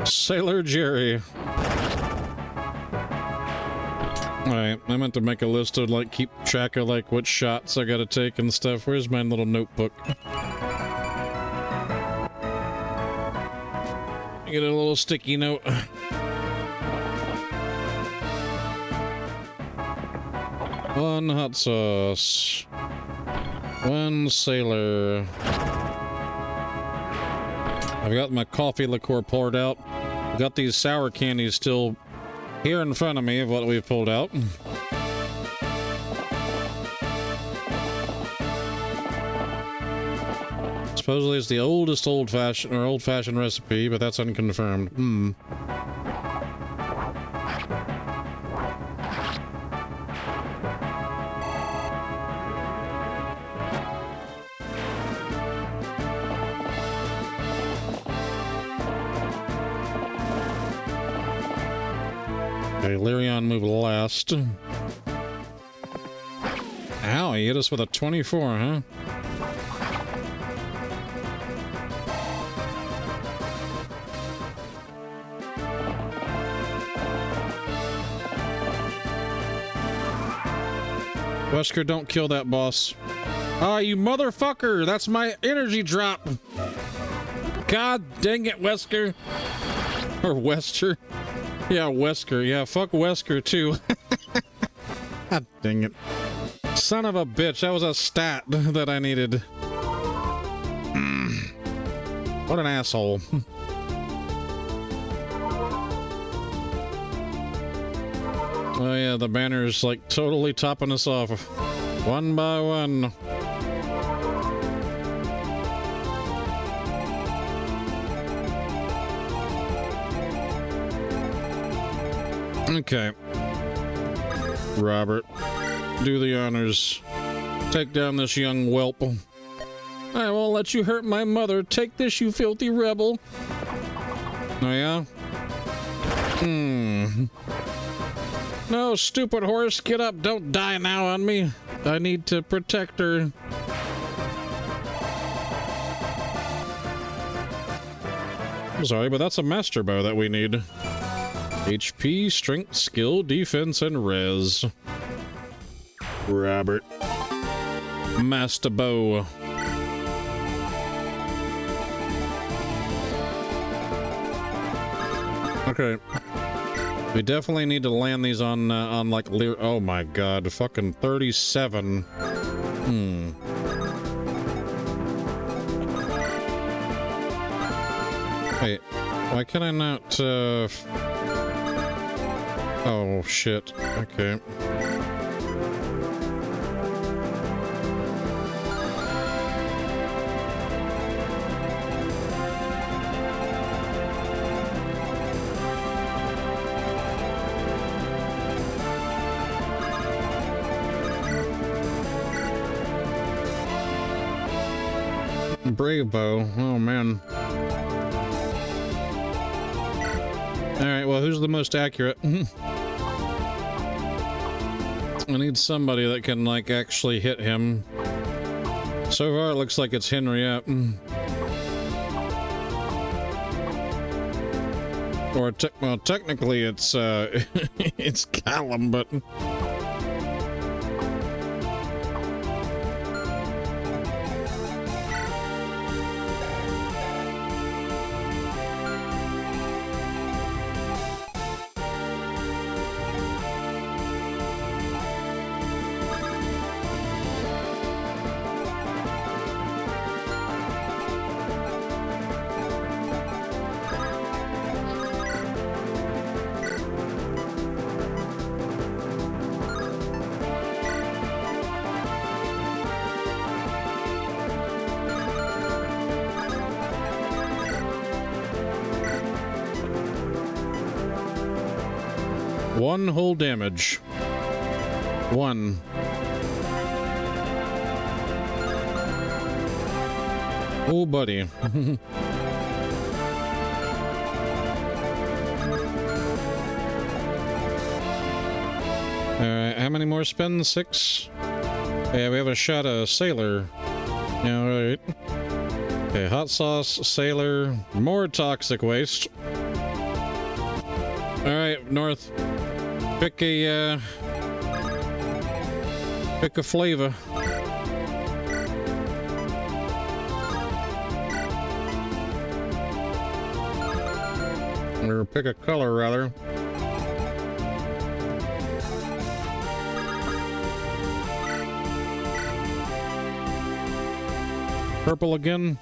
Sailor Jerry. Alright, I meant to make a list of like keep track of like what shots I gotta take and stuff. Where's my little notebook? Get a little sticky note. One hot sauce. One sailor. I've got my coffee liqueur poured out. I've got these sour candies still here in front of me of what we've pulled out. Supposedly it's the oldest old-fashioned recipe, but that's unconfirmed. Okay, Lyrion move last. Ow, he hit us with a 24, huh? Wesker, don't kill that boss. Ah, you motherfucker! That's my energy drop! God dang it, Wesker! Or Wester. Yeah, Wesker. Yeah, fuck Wesker, too. God dang it. Son of a bitch, that was a stat that I needed. What an asshole. Oh yeah, the banner's like totally topping us off. One by one. Okay. Robert, do the honors. Take down this young whelp. I won't let you hurt my mother. Take this, you filthy rebel. Oh yeah? No, stupid horse, get up. Don't die now on me. I need to protect her. I'm sorry, but that's a master bow that we need. HP, strength, skill, defense, and res. Robert. Master bow. Okay. We definitely need to land these on like, oh my god, fucking 37. Wait, why can I not, oh, shit. Okay. Brave bow. Oh, man. Alright, well, who's the most accurate? I need somebody that can, like, actually hit him. So far, it looks like it's Henriette. Or, well, technically, it's, it's Callum, but... One whole damage. One. Oh, buddy. How many more spins? 6? Yeah, we have a shot of Sailor. Yeah, right. Okay, hot sauce, Sailor, more toxic waste. Alright, North. Pick a flavor. Or pick a color, rather. Purple again.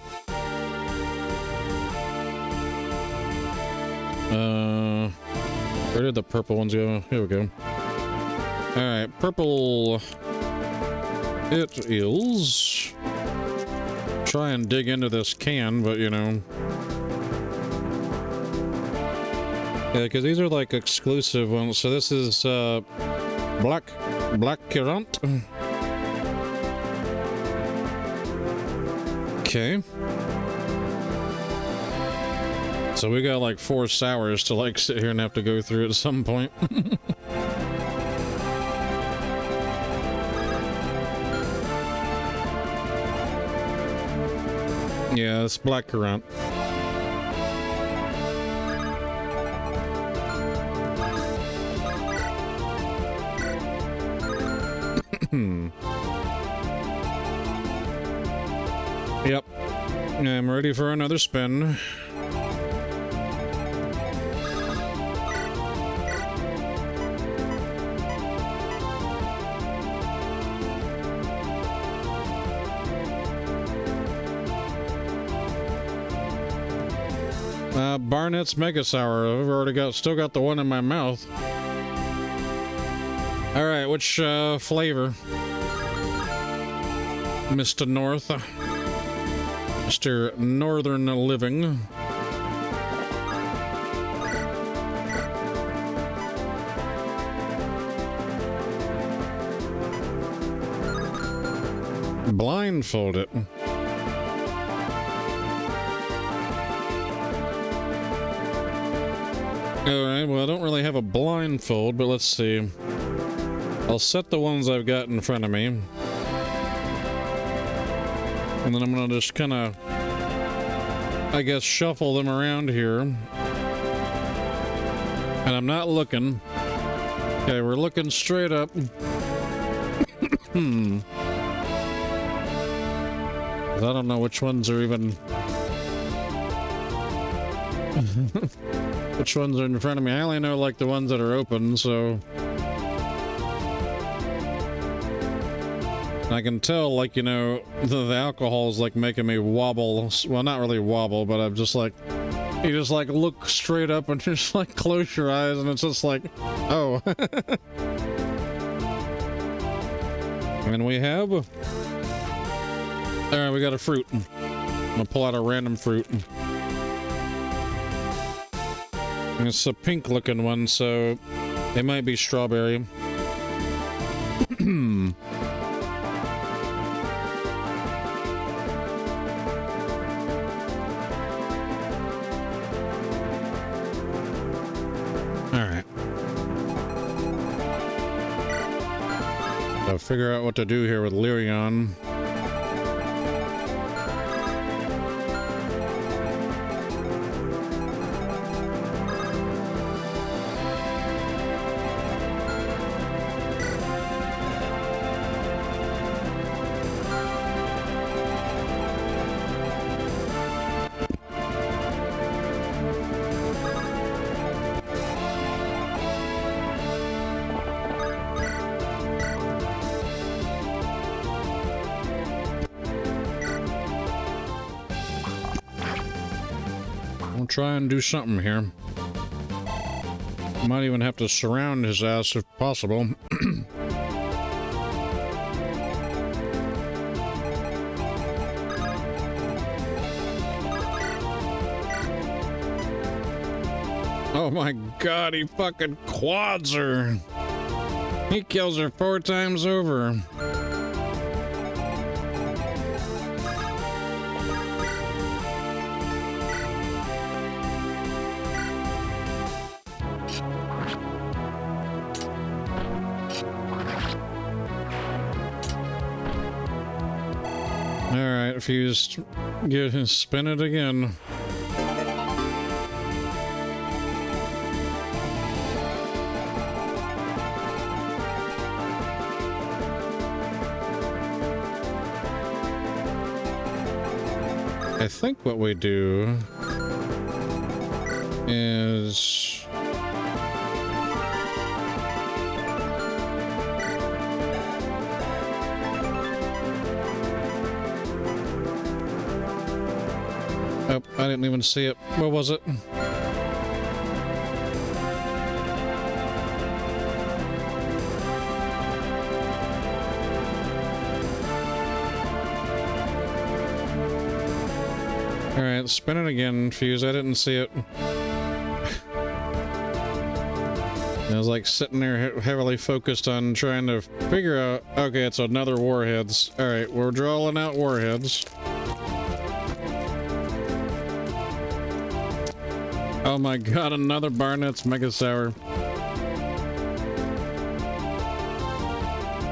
Where did the purple ones go? Here we go. Alright, purple. It is. Try and dig into this can, but you know. Yeah, because these are like exclusive ones. So this is black currant. Okay. So we got like 4 sours to like sit here and have to go through at some point. Yeah, it's black currant. Yep. I'm ready for another spin. Barnett's Mega Sour. I've already still got the one in my mouth. All right, which flavor? Mr. North. Mr. Northern Living. Blindfold it. Alright, well I don't really have a blindfold, but let's see. I'll set the ones I've got in front of me. And then I'm gonna just kinda, I guess, shuffle them around here. And I'm not looking. Okay, we're looking straight up. I don't know which ones are even... which ones are in front of me. I only know like the ones that are open, so... I can tell, like, you know, the alcohol is like making me wobble. Well, not really wobble, but I'm just like... You just like look straight up and just like close your eyes and it's just like, oh. And we have... Alright, we got a fruit. I'm gonna pull out a random fruit. It's a pink looking one, so it might be strawberry. Alright. So figure out what to do here with Lyrion. Try and do something here. Might even have to surround his ass if possible. Oh my god, he fucking quads her. He kills her 4 times over. Fused. Spin it again. I think what we do is... Oh, I didn't even see it. Where was it? Alright, spin it again, Fuse. I didn't see it. I was like sitting there heavily focused on trying to figure out, okay, it's another warheads. Alright, we're drawing out warheads. Oh my god, another Barnett's Mega Sour.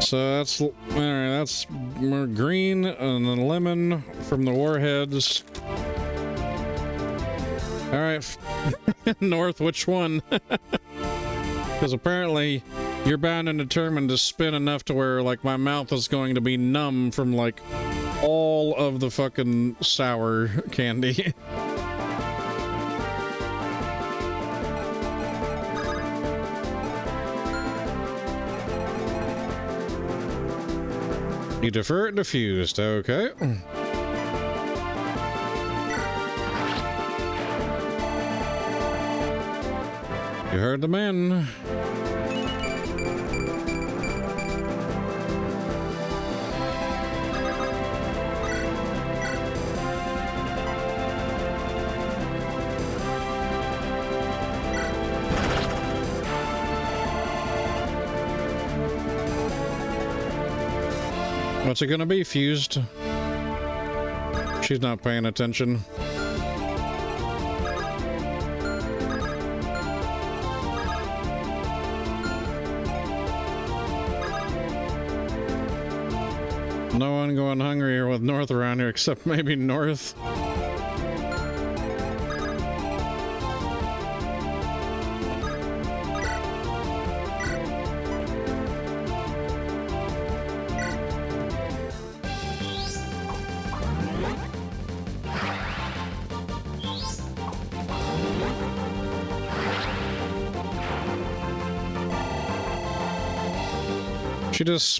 So that's, alright, that's more green and then lemon from the warheads. Alright, North, which one? Because apparently you're bound and determined to spin enough to where, like, my mouth is going to be numb from, like, all of the fucking sour candy. You defer it diffused, okay. You heard the man. What's it gonna be, Fused? She's not paying attention. No one going hungry here with North around here except maybe North. She just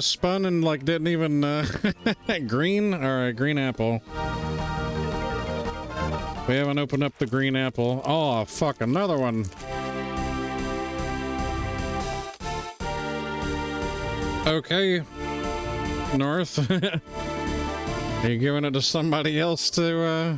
spun and like didn't even green? Alright, green apple. We haven't opened up the green apple. Oh fuck, another one. Okay. North. Are you giving it to somebody else to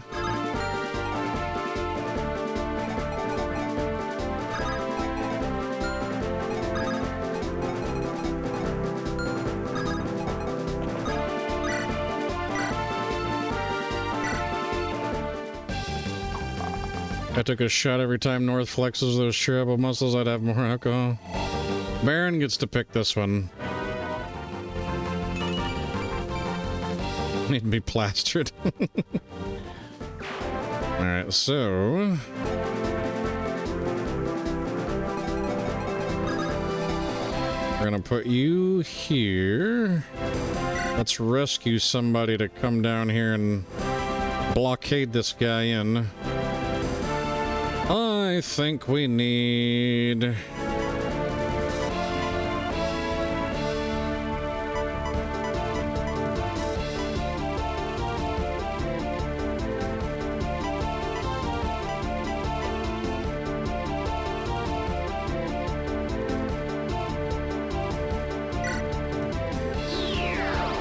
I took a shot every time North flexes those shareable muscles, I'd have more alcohol. Baron gets to pick this one. Need to be plastered. Alright, so... we're gonna put you here. Let's rescue somebody to come down here and blockade this guy in. I think we need...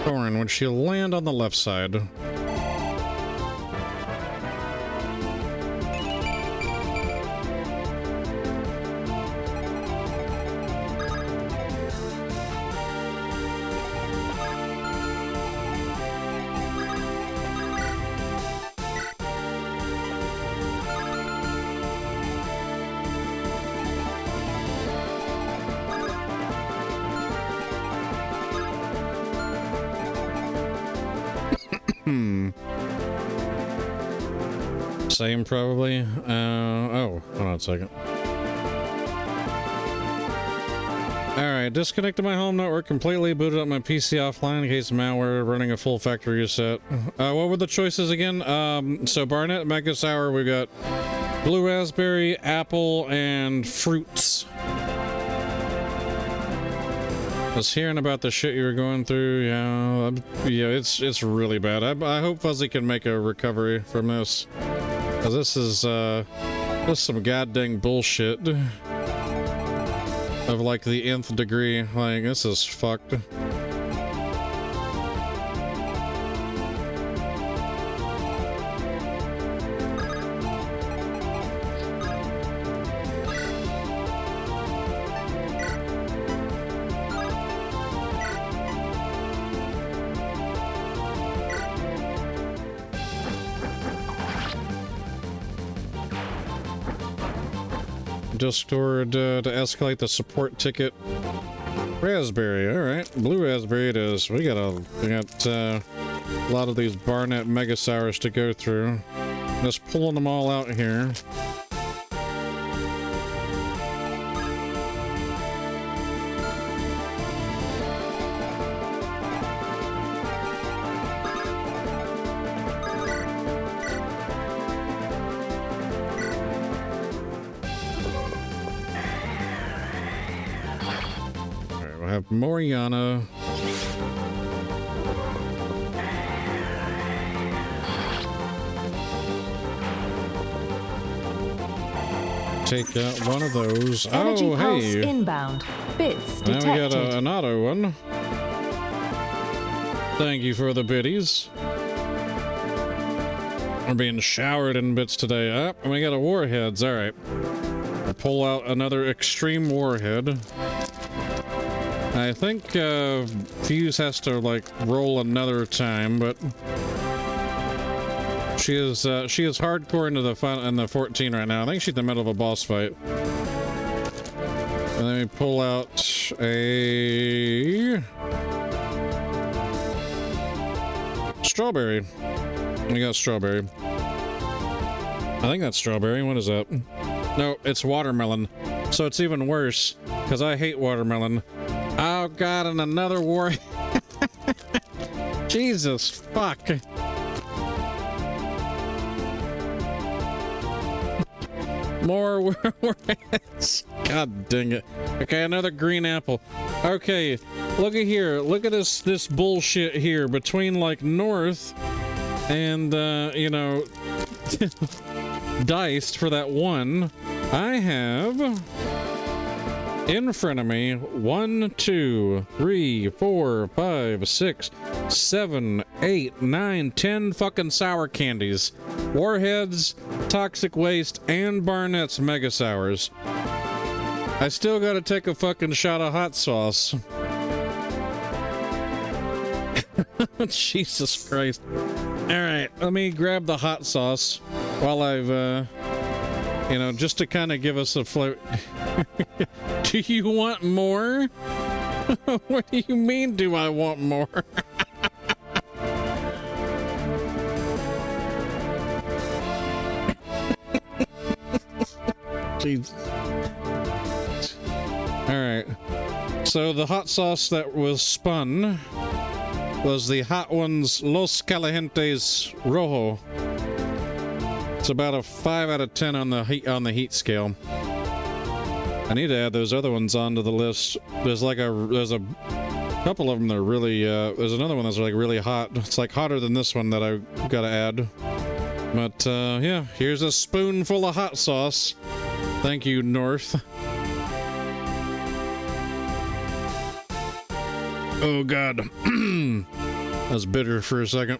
Thorin, would she land on the left side? Same, probably. Oh, hold on a second. Alright, disconnected my home network completely, booted up my PC offline in case of malware, running a full factory reset. What were the choices again? So Barnett, Mega Sour, we got blue raspberry, apple, and fruits. I was hearing about the shit you were going through. Yeah, it's really bad. I hope Fuzzy can make a recovery from this. Cause this is some goddamn bullshit of like the nth degree. Like, this is fucked. Discord to escalate the support ticket. Raspberry, alright. Blue raspberry it is. We got a lot of these Barnet Mega Sours to go through. Just pulling them all out here. Have Moriana. Take out one of those. Energy oh, pulse hey. inbound. Bits Now detected. we got an auto one. Thank you for the biddies. We're being showered in bits today. Up, and we got a warheads. All right. We'll pull out another extreme warhead. I think Fuse has to like roll another time, but she is hardcore into the 14 right now. I think she's in the middle of a boss fight. And then we pull out a strawberry. We got strawberry. I think that's strawberry. What is that? No, it's watermelon. So it's even worse because I hate watermelon. Oh god, and another war. Jesus fuck. More warheads. God dang it. Okay, another green apple. Okay, look at here. Look at this bullshit here between like North and you know diced for that one. I have in front of me 1, 2, 3, 4, 5, 6, 7, 8, 9, 10 fucking sour candies, warheads, toxic waste, and Barnett's Mega Sours. I still gotta take a fucking shot of hot sauce. Jesus Christ. Alright, let me grab the hot sauce while I've you know, just to kind of give us a flavor. Do you want more? What do you mean, do I want more? Jesus. Alright. So the hot sauce that was spun was the Hot Ones Los Calientes Rojo. It's about a 5 out of 10 on the heat scale. I need to add those other ones onto the list. There's a couple of them that are really there's another one that's like really hot. It's like hotter than this one that I gotta add. But yeah, here's a spoonful of hot sauce. Thank you, North. Oh god. That was bitter for a second.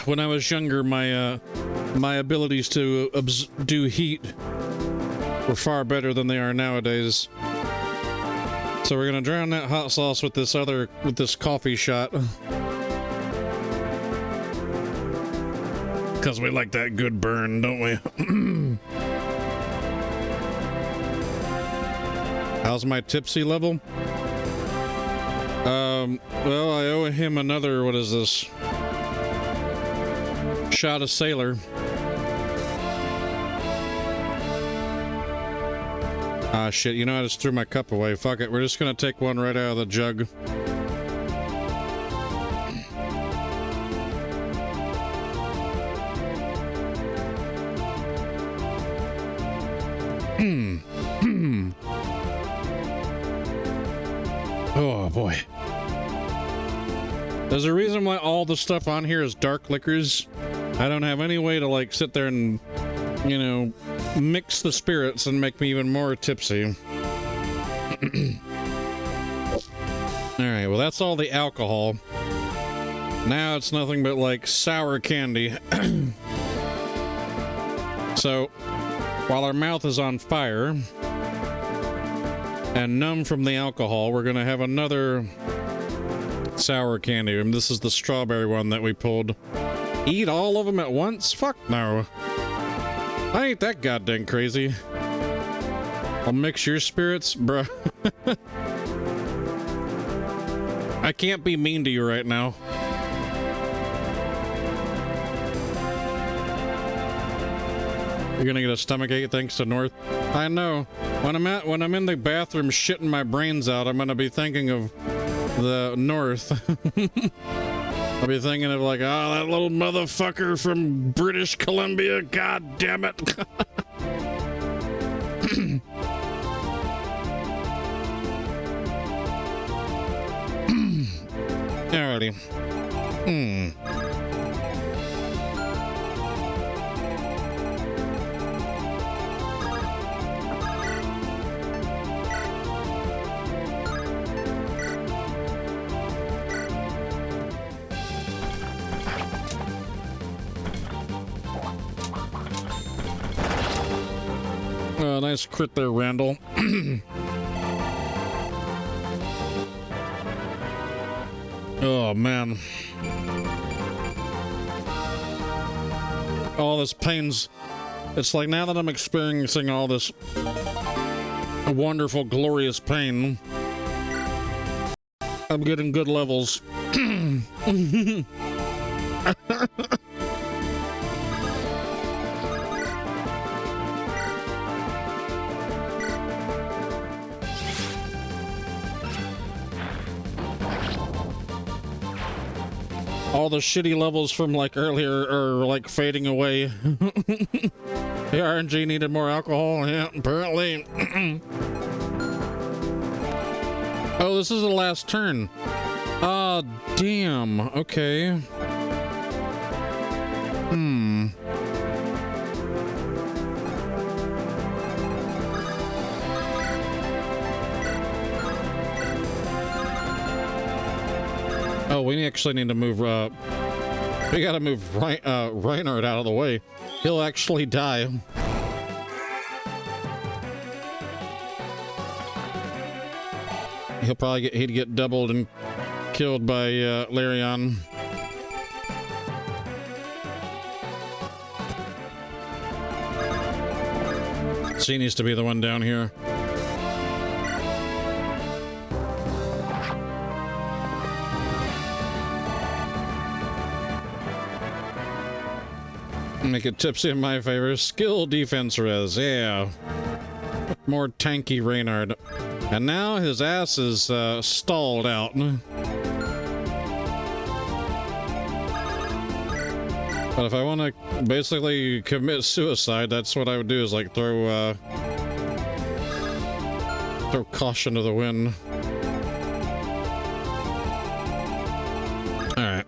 When I was younger, my abilities to do heat were far better than they are nowadays. So we're gonna drown that hot sauce with this coffee shot. Because we like that good burn, don't we? How's my tipsy level? Well, I owe him another, what is this? Shot of Sailor. Ah, shit, you know, I just threw my cup away. Fuck it, we're just gonna take one right out of the jug. Oh, boy. There's a reason why all the stuff on here is dark liquors. I don't have any way to, like, sit there and, you know, mix the spirits and make me even more tipsy. Alright, well, that's all the alcohol. Now it's nothing but, like, sour candy. So, while our mouth is on fire and numb from the alcohol, we're gonna have another sour candy, and this is the strawberry one that we pulled. Eat all of them at once? Fuck no. I ain't that goddamn crazy. I'll mix your spirits, bro. I can't be mean to you right now. You're gonna get a stomachache thanks to North. I know. When I'm in the bathroom shitting my brains out, I'm gonna be thinking of the North. I'll be thinking of like, oh, that little motherfucker from British Columbia. God damn it. Alrighty. Nice crit there, Randal. Oh, man. All this pain's... It's like now that I'm experiencing all this wonderful, glorious pain, I'm getting good levels. All the shitty levels from like earlier are like fading away. The RNG needed more alcohol. Yeah, apparently. Oh, this is the last turn. Ah, damn. Okay. Oh, we actually need to move, we gotta move Reinhardt out of the way. He'll actually die. He'd get doubled and killed by, Larion. She needs to be the one down here. Make it tipsy in my favor. Skill defense res, yeah. More tanky Reynard. And now his ass is stalled out. But if I want to basically commit suicide, that's what I would do, is like throw caution to the wind. Alright.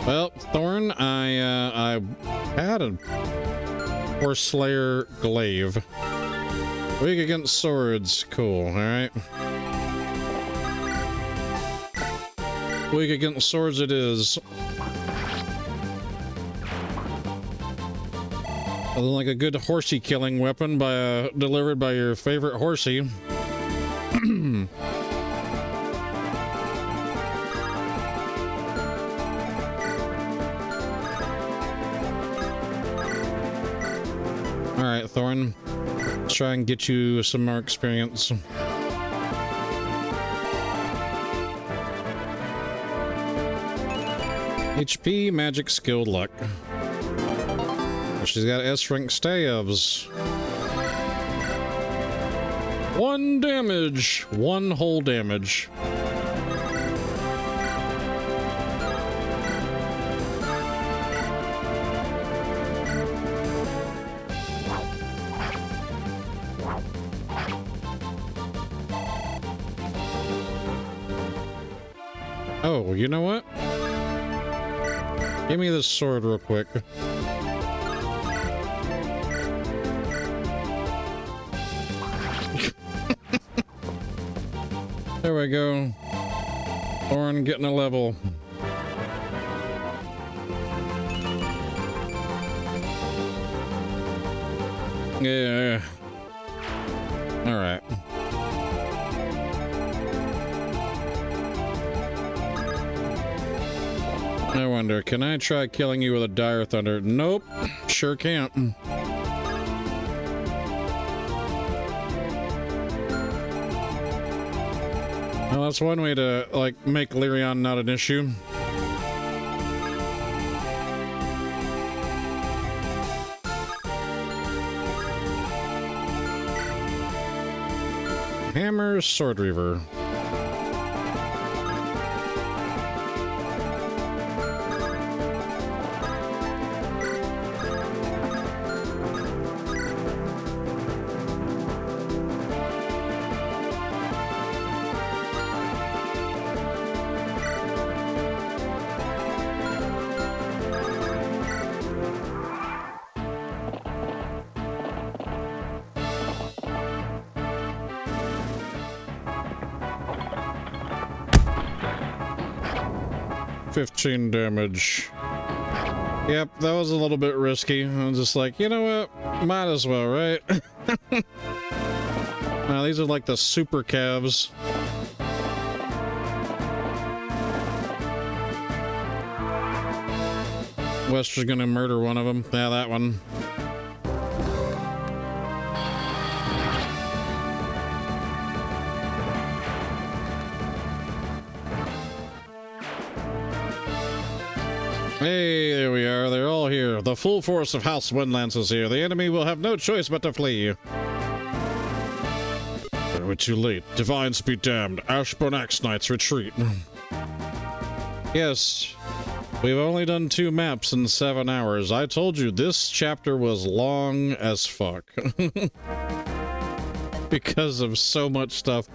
Well, Thorn, I had a Horse Slayer glaive. Weak against swords. Cool, alright. Weak against swords it is. Like a good horsey killing weapon delivered by your favorite horsey. Alright, Thorn. Let's try and get you some more experience. HP, magic, skill, luck. She's got S-rank staves. 1 damage. 1 whole damage. Oh, you know what? Give me this sword real quick. There we go. Thorn getting a level. Yeah. All right. I wonder, can I try killing you with a dire thunder? Nope, sure can't. Well, that's one way to, like, make Lyrion not an issue. Hammer Sword Reaver. $15 damage. Yep, that was a little bit risky. I'm just like, you know what? Might as well, right? Now, these are like the super calves. Wester's gonna murder one of them. Yeah, that one. Hey, there we are. They're all here. The full force of House Windlance is here. The enemy will have no choice but to flee. We're too late. Divines be damned. Ashburn Axe Knights retreat. Yes, we've only done 2 maps in 7 hours. I told you this chapter was long as fuck. Because of so much stuff.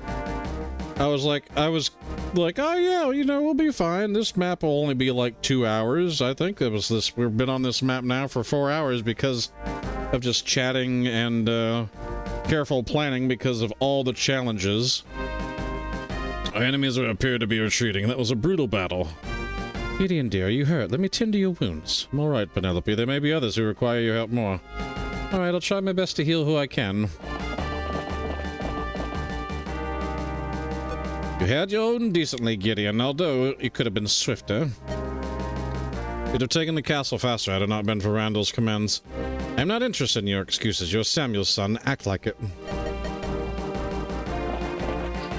I was like, oh yeah, you know, we'll be fine. This map will only be like 2 hours. I think it was this. We've been on this map now for 4 hours because of just chatting and careful planning because of all the challenges. Our enemies appear to be retreating. That was a brutal battle. Gideon dear, are you hurt? Let me tend to your wounds. I'm all right, Penelope. There may be others who require your help more. All right, I'll try my best to heal who I can. You had your own decently, Gideon, although you could have been swifter. You'd have taken the castle faster had it not been for Randal's commands. I'm not interested in your excuses. You're Samuel's son. Act like it.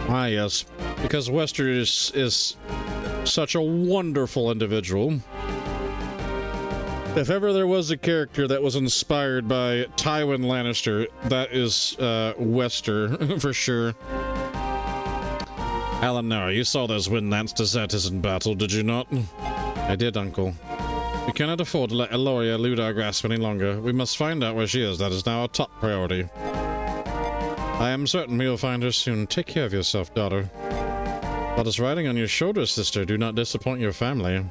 Ah, yes. Because Wester is such a wonderful individual. If ever there was a character that was inspired by Tywin Lannister, that is Wester, for sure. Alan, you saw those Windlance deserters in battle, did you not? I did, Uncle. We cannot afford to let Eloria elude our grasp any longer. We must find out where she is. That is now our top priority. I am certain we will find her soon. Take care of yourself, daughter. Blood is riding on your shoulders, sister. Do not disappoint your family.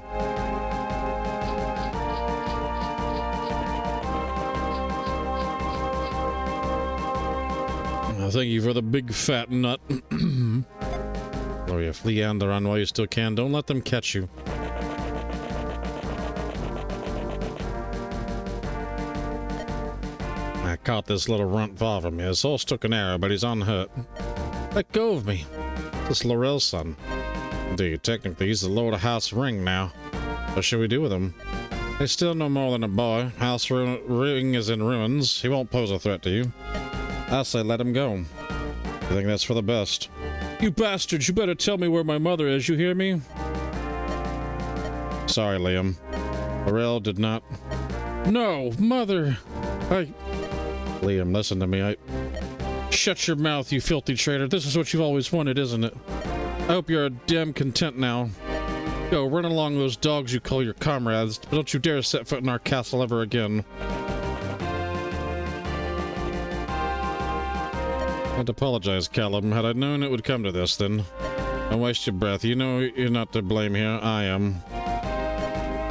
Thank you for the big fat nut. Gloria, flee and run while you still can. Don't let them catch you. I caught this little runt far from me. His horse took an arrow, but he's unhurt. Let go of me. This is Laurel's son. Indeed, technically, he's the Lord of House Ring now. What should we do with him? He's still no more than a boy. House Ring is in ruins. He won't pose a threat to you. I say let him go. I think that's for the best. You bastards, you better tell me where my mother is, you hear me? Sorry, Liam. Laurel did not... No, mother! Liam, listen to me, Shut your mouth, you filthy traitor. This is what you've always wanted, isn't it? I hope you're damn content now. Go, run along those dogs you call your comrades, but don't you dare set foot in our castle ever again. I'd apologize, Callum. Had I known it would come to this, then... Don't waste your breath. You know you're not to blame here. I am.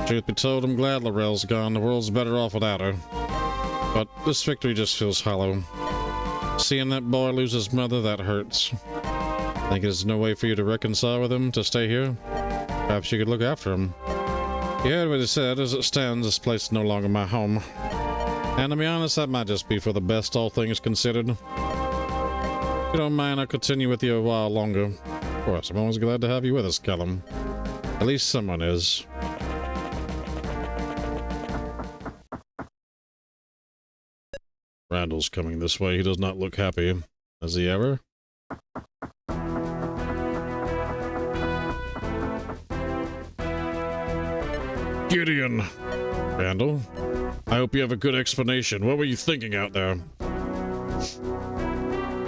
Truth be told, I'm glad Laurel's gone. The world's better off without her. But this victory just feels hollow. Seeing that boy lose his mother, that hurts. Think there's no way for you to reconcile with him, to stay here? Perhaps you could look after him. You heard what he said. As it stands, this place is no longer my home. And to be honest, that might just be for the best, all things considered. If you don't mind, I'll continue with you a while longer. Of course, I'm always glad to have you with us, Callum. At least someone is. Randall's coming this way. He does not look happy. Has he ever? Gideon! Randall? I hope you have a good explanation. What were you thinking out there?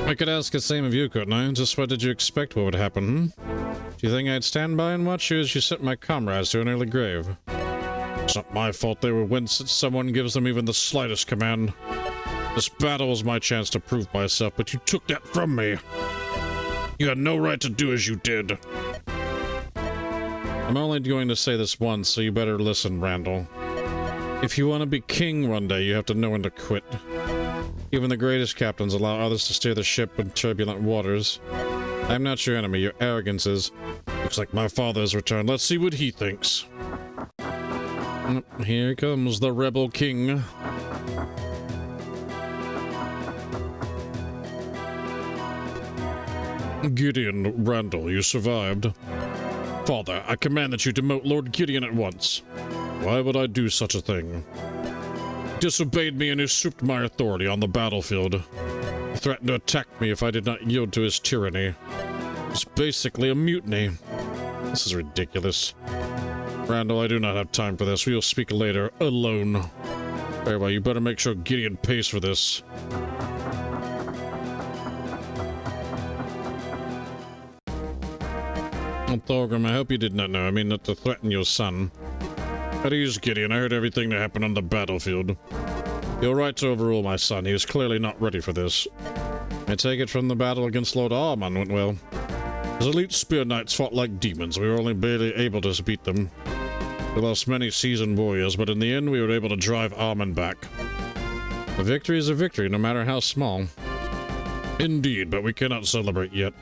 I could ask the same of you, couldn't I? Just what did you expect what would happen, Do you think I'd stand by and watch you as you sent my comrades to an early grave? It's not my fault they were when someone gives them even the slightest command. This battle was my chance to prove myself, but you took that from me. You had no right to do as you did. I'm only going to say this once, so you better listen, Randall. If you want to be king one day, you have to know when to quit. Even the greatest captains allow others to steer the ship in turbulent waters. I'm not your enemy, your arrogance is. Looks like my father has returned. Let's see what he thinks. Here comes the rebel king. Gideon Randall, you survived. Father, I command that you demote Lord Gideon at once. Why would I do such a thing? He disobeyed me and usurped my authority on the battlefield. He threatened to attack me if I did not yield to his tyranny. It's basically a mutiny. This is ridiculous. Randall, I do not have time for this. We will speak later, alone. Very well, you better make sure Gideon pays for this. Thorgrim, I hope you did not know. I mean, not to threaten your son. At ease, Gideon. I heard everything that happened on the battlefield. You're right to overrule my son. He is clearly not ready for this. I take it from the battle against Lord Armand went well. His elite spear knights fought like demons. We were only barely able to beat them. We lost many seasoned warriors, but in the end we were able to drive Armand back. A victory is a victory, no matter how small. Indeed, but we cannot celebrate yet.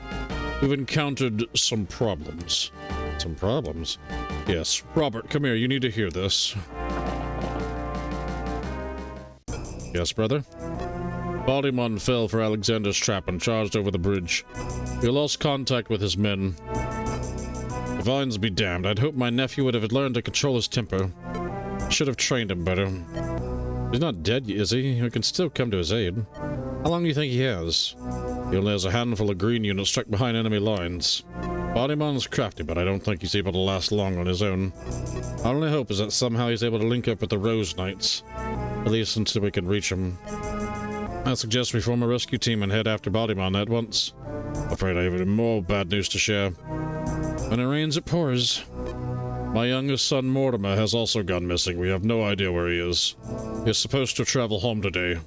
We've encountered some problems. Some problems? Yes. Robert, come here. You need to hear this. Yes, brother? Baldimon fell for Alexander's trap and charged over the bridge. We lost contact with his men. Divines be damned. I'd hoped my nephew would have learned to control his temper. Should have trained him better. He's not dead, is he? We can still come to his aid. How long do you think he has? He only has a handful of green units stuck behind enemy lines. Bodymon's crafty, but I don't think he's able to last long on his own. Our only hope is that somehow he's able to link up with the Rose Knights. At least until we can reach him. I suggest we form a rescue team and head after Bodymon at once. I'm afraid I have even more bad news to share. When it rains, it pours. My youngest son, Mortimer, has also gone missing. We have no idea where he is. He is supposed to travel home today.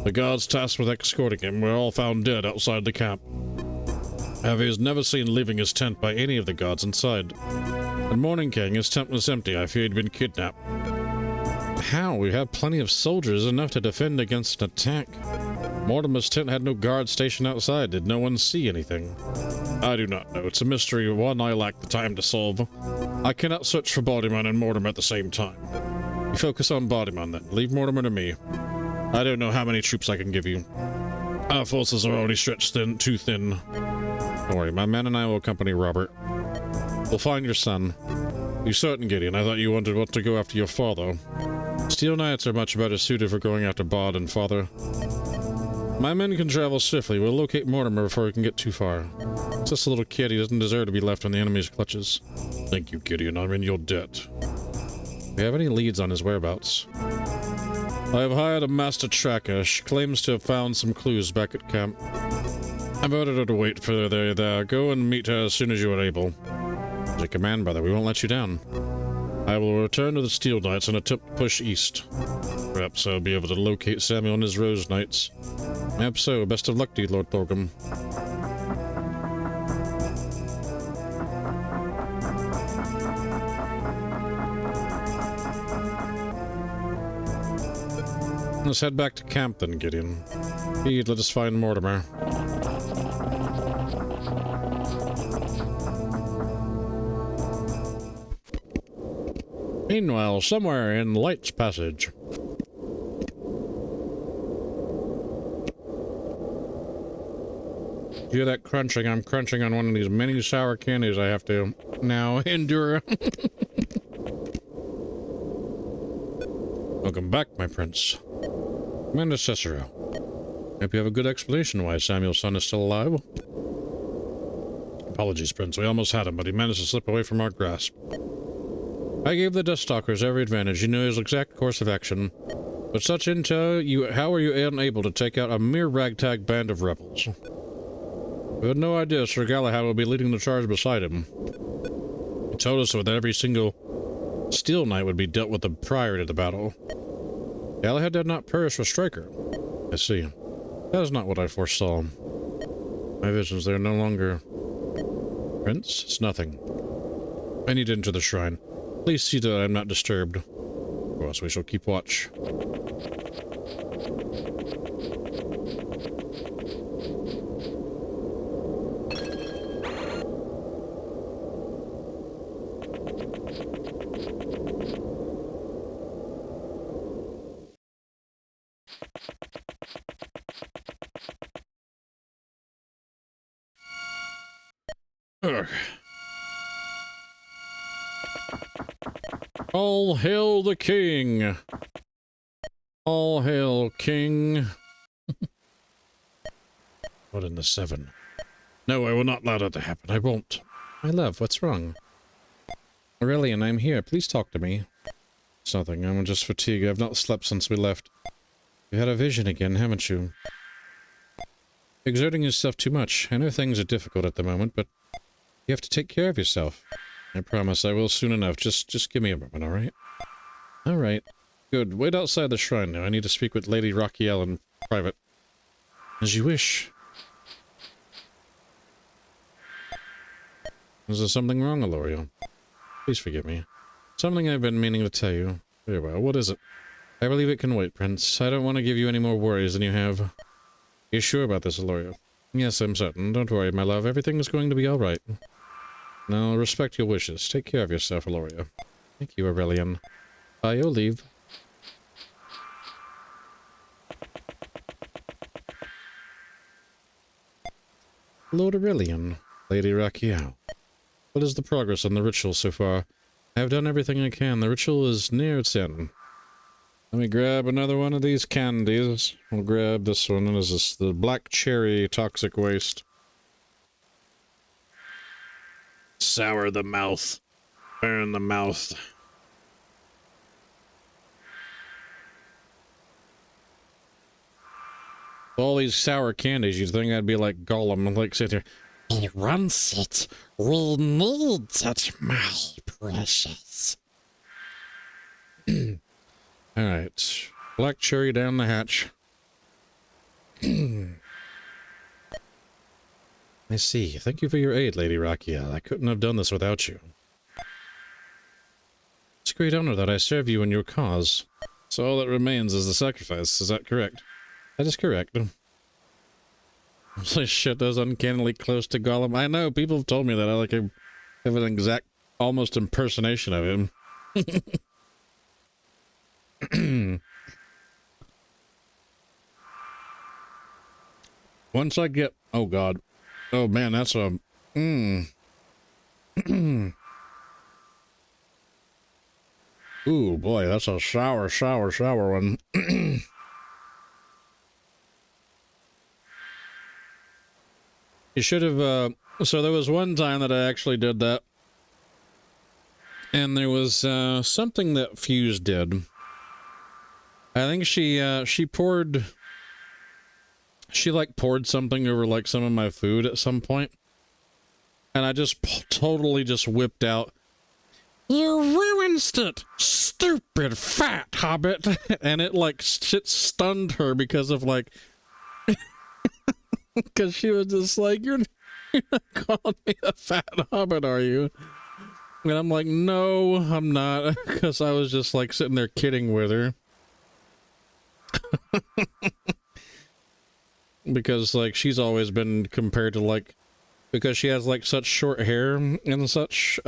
The guards tasked with escorting him were all found dead outside the camp. However, he is never seen leaving his tent by any of the guards inside. At Morning King, his tent was empty. I fear he'd been kidnapped. How? We have plenty of soldiers, enough to defend against an attack. Mortimer's tent had no guard stationed outside. Did no one see anything? I do not know. It's a mystery, one I lack the time to solve. I cannot search for Bodymon and Mortimer at the same time. You focus on Bodymon then. Leave Mortimer to me. I don't know how many troops I can give you. Our forces are already stretched too thin. Don't worry, my men and I will accompany Robert. We'll find your son. You certain, Gideon? I thought you wanted to go after your father. Steel Knights are much better suited for going after Bod and father. My men can travel swiftly. We'll locate Mortimer before he can get too far. It's just a little kid. He doesn't deserve to be left in the enemy's clutches. Thank you, Gideon. I'm in your debt. Do you have any leads on his whereabouts? I have hired a master tracker. She claims to have found some clues back at camp. I've ordered her to wait for her there. Go and meet her as soon as you are able. As a command, brother. We won't let you down. I will return to the Steel Knights and attempt to push east. Perhaps I'll be able to locate Samuel and his Rose Knights. Perhaps so. Best of luck to you, Lord Thorgrim. Let's head back to camp then, Gideon. Speed, let us find Mortimer. Meanwhile, somewhere in Light's Passage. You hear that crunching? I'm crunching on one of these mini sour candies I have to now endure. Welcome back, my prince. Commander Cicero. Hope you have a good explanation why Samuel's son is still alive. Apologies, Prince. We almost had him, but he managed to slip away from our grasp. I gave the Duststalkers every advantage. You knew his exact course of action. With such intel, how were you unable to take out a mere ragtag band of rebels? We had no idea Sir Galahad would be leading the charge beside him. He told us that every single Steel Knight would be dealt with prior to the battle. Galahad did not perish with Striker. I see. That is not what I foresaw. My visions, they are no longer... Prince? It's nothing. I need to enter the shrine. Please see that I am not disturbed. Or else we shall keep watch. Ugh. All hail the king! All hail, king! What in the seven? No, I will not allow that to happen. I won't. My love, what's wrong? Aurelian, I'm here. Please talk to me. It's nothing. I'm just fatigued. I've not slept since we left. You had a vision again, haven't you? Exerting yourself too much. I know things are difficult at the moment, but you have to take care of yourself. I promise I will soon enough. Just give me a moment, alright? Alright. Good. Wait outside the shrine now. I need to speak with Lady Raquiel in private. As you wish. Is there something wrong, Alorio? Please forgive me. Something I've been meaning to tell you. Very well. What is it? I believe it can wait, Prince. I don't want to give you any more worries than you have. You're sure about this, Alorio? Yes, I'm certain. Don't worry, my love. Everything is going to be alright. Now, respect your wishes. Take care of yourself, Alorio. Thank you, Aurelian. By your leave. Lord Aurelian, Lady Raquiel. What is the progress on the ritual so far? I have done everything I can. The ritual is near its end. Let me grab another one of these candies. We'll grab this one. What is this? The black cherry toxic waste. Sour the mouth. Burn the mouth. All these sour candies, you'd think I'd be like Gollum, like sit here. He wants it. We need it, my precious. Alright. Black cherry down the hatch. I see. Thank you for your aid, Lady Raquiel. I couldn't have done this without you. It's a great honor that I serve you in your cause. So all that remains is the sacrifice. Is that correct? That is correct. This shit does uncannily close to Gollum. I know, people have told me that. I like have an exact, almost impersonation of him. Once I get... Oh, God. Oh, man, that's a... Ooh, boy, that's a sour one. You should have, so there was one time that I actually did that. And there was, something that Fuse did. I think she poured... She, like, poured something over, like, some of my food at some point. And I just totally just whipped out, "You ruined it, stupid fat hobbit!" And it, like, shit stunned her because of, like... Because she was just like, you're not calling me a fat hobbit, are you? And I'm like, no, I'm not. Because I was just, like, sitting there kidding with her. Because, like, she's always been compared to, like, because she has, like, such short hair and such,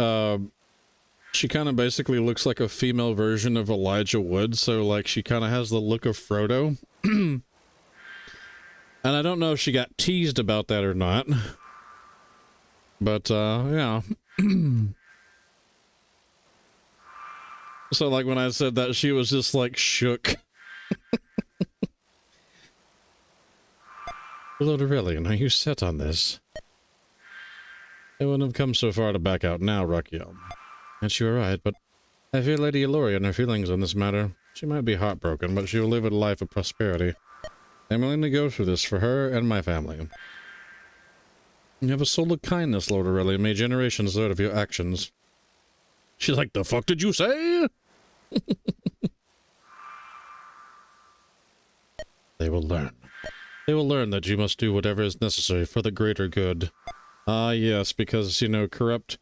she kind of basically looks like a female version of Elijah Wood, so, like, she kind of has the look of Frodo. And I don't know if she got teased about that or not. But, yeah. So, like, when I said that, she was just, like, shook. Lord Aurelian, are you set on this? I wouldn't have come so far to back out now, Rakiel. And you are right, but I fear Lady Eloria and her feelings on this matter. She might be heartbroken, but she will live a life of prosperity. I'm willing to go through this for her and my family. You have a soul of kindness, Lord Aurelian. May generations learn of your actions. She's like, the fuck did you say? They will learn. They will learn that you must do whatever is necessary for the greater good. Ah, yes, because, you know, corrupt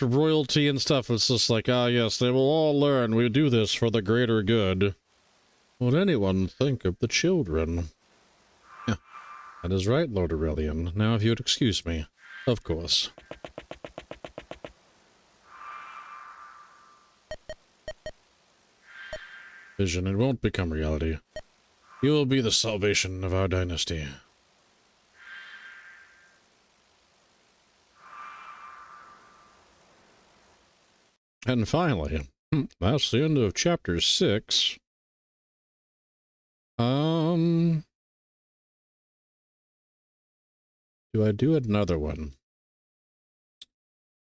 royalty and stuff, it's just like, ah, yes, they will all learn we do this for the greater good. Would anyone think of the children? Yeah, that is right, Lord Aurelian. Now, if you would excuse me. Of course. Vision, it won't become reality. You will be the salvation of our dynasty. And finally, that's the end of chapter 6. Do I do another one?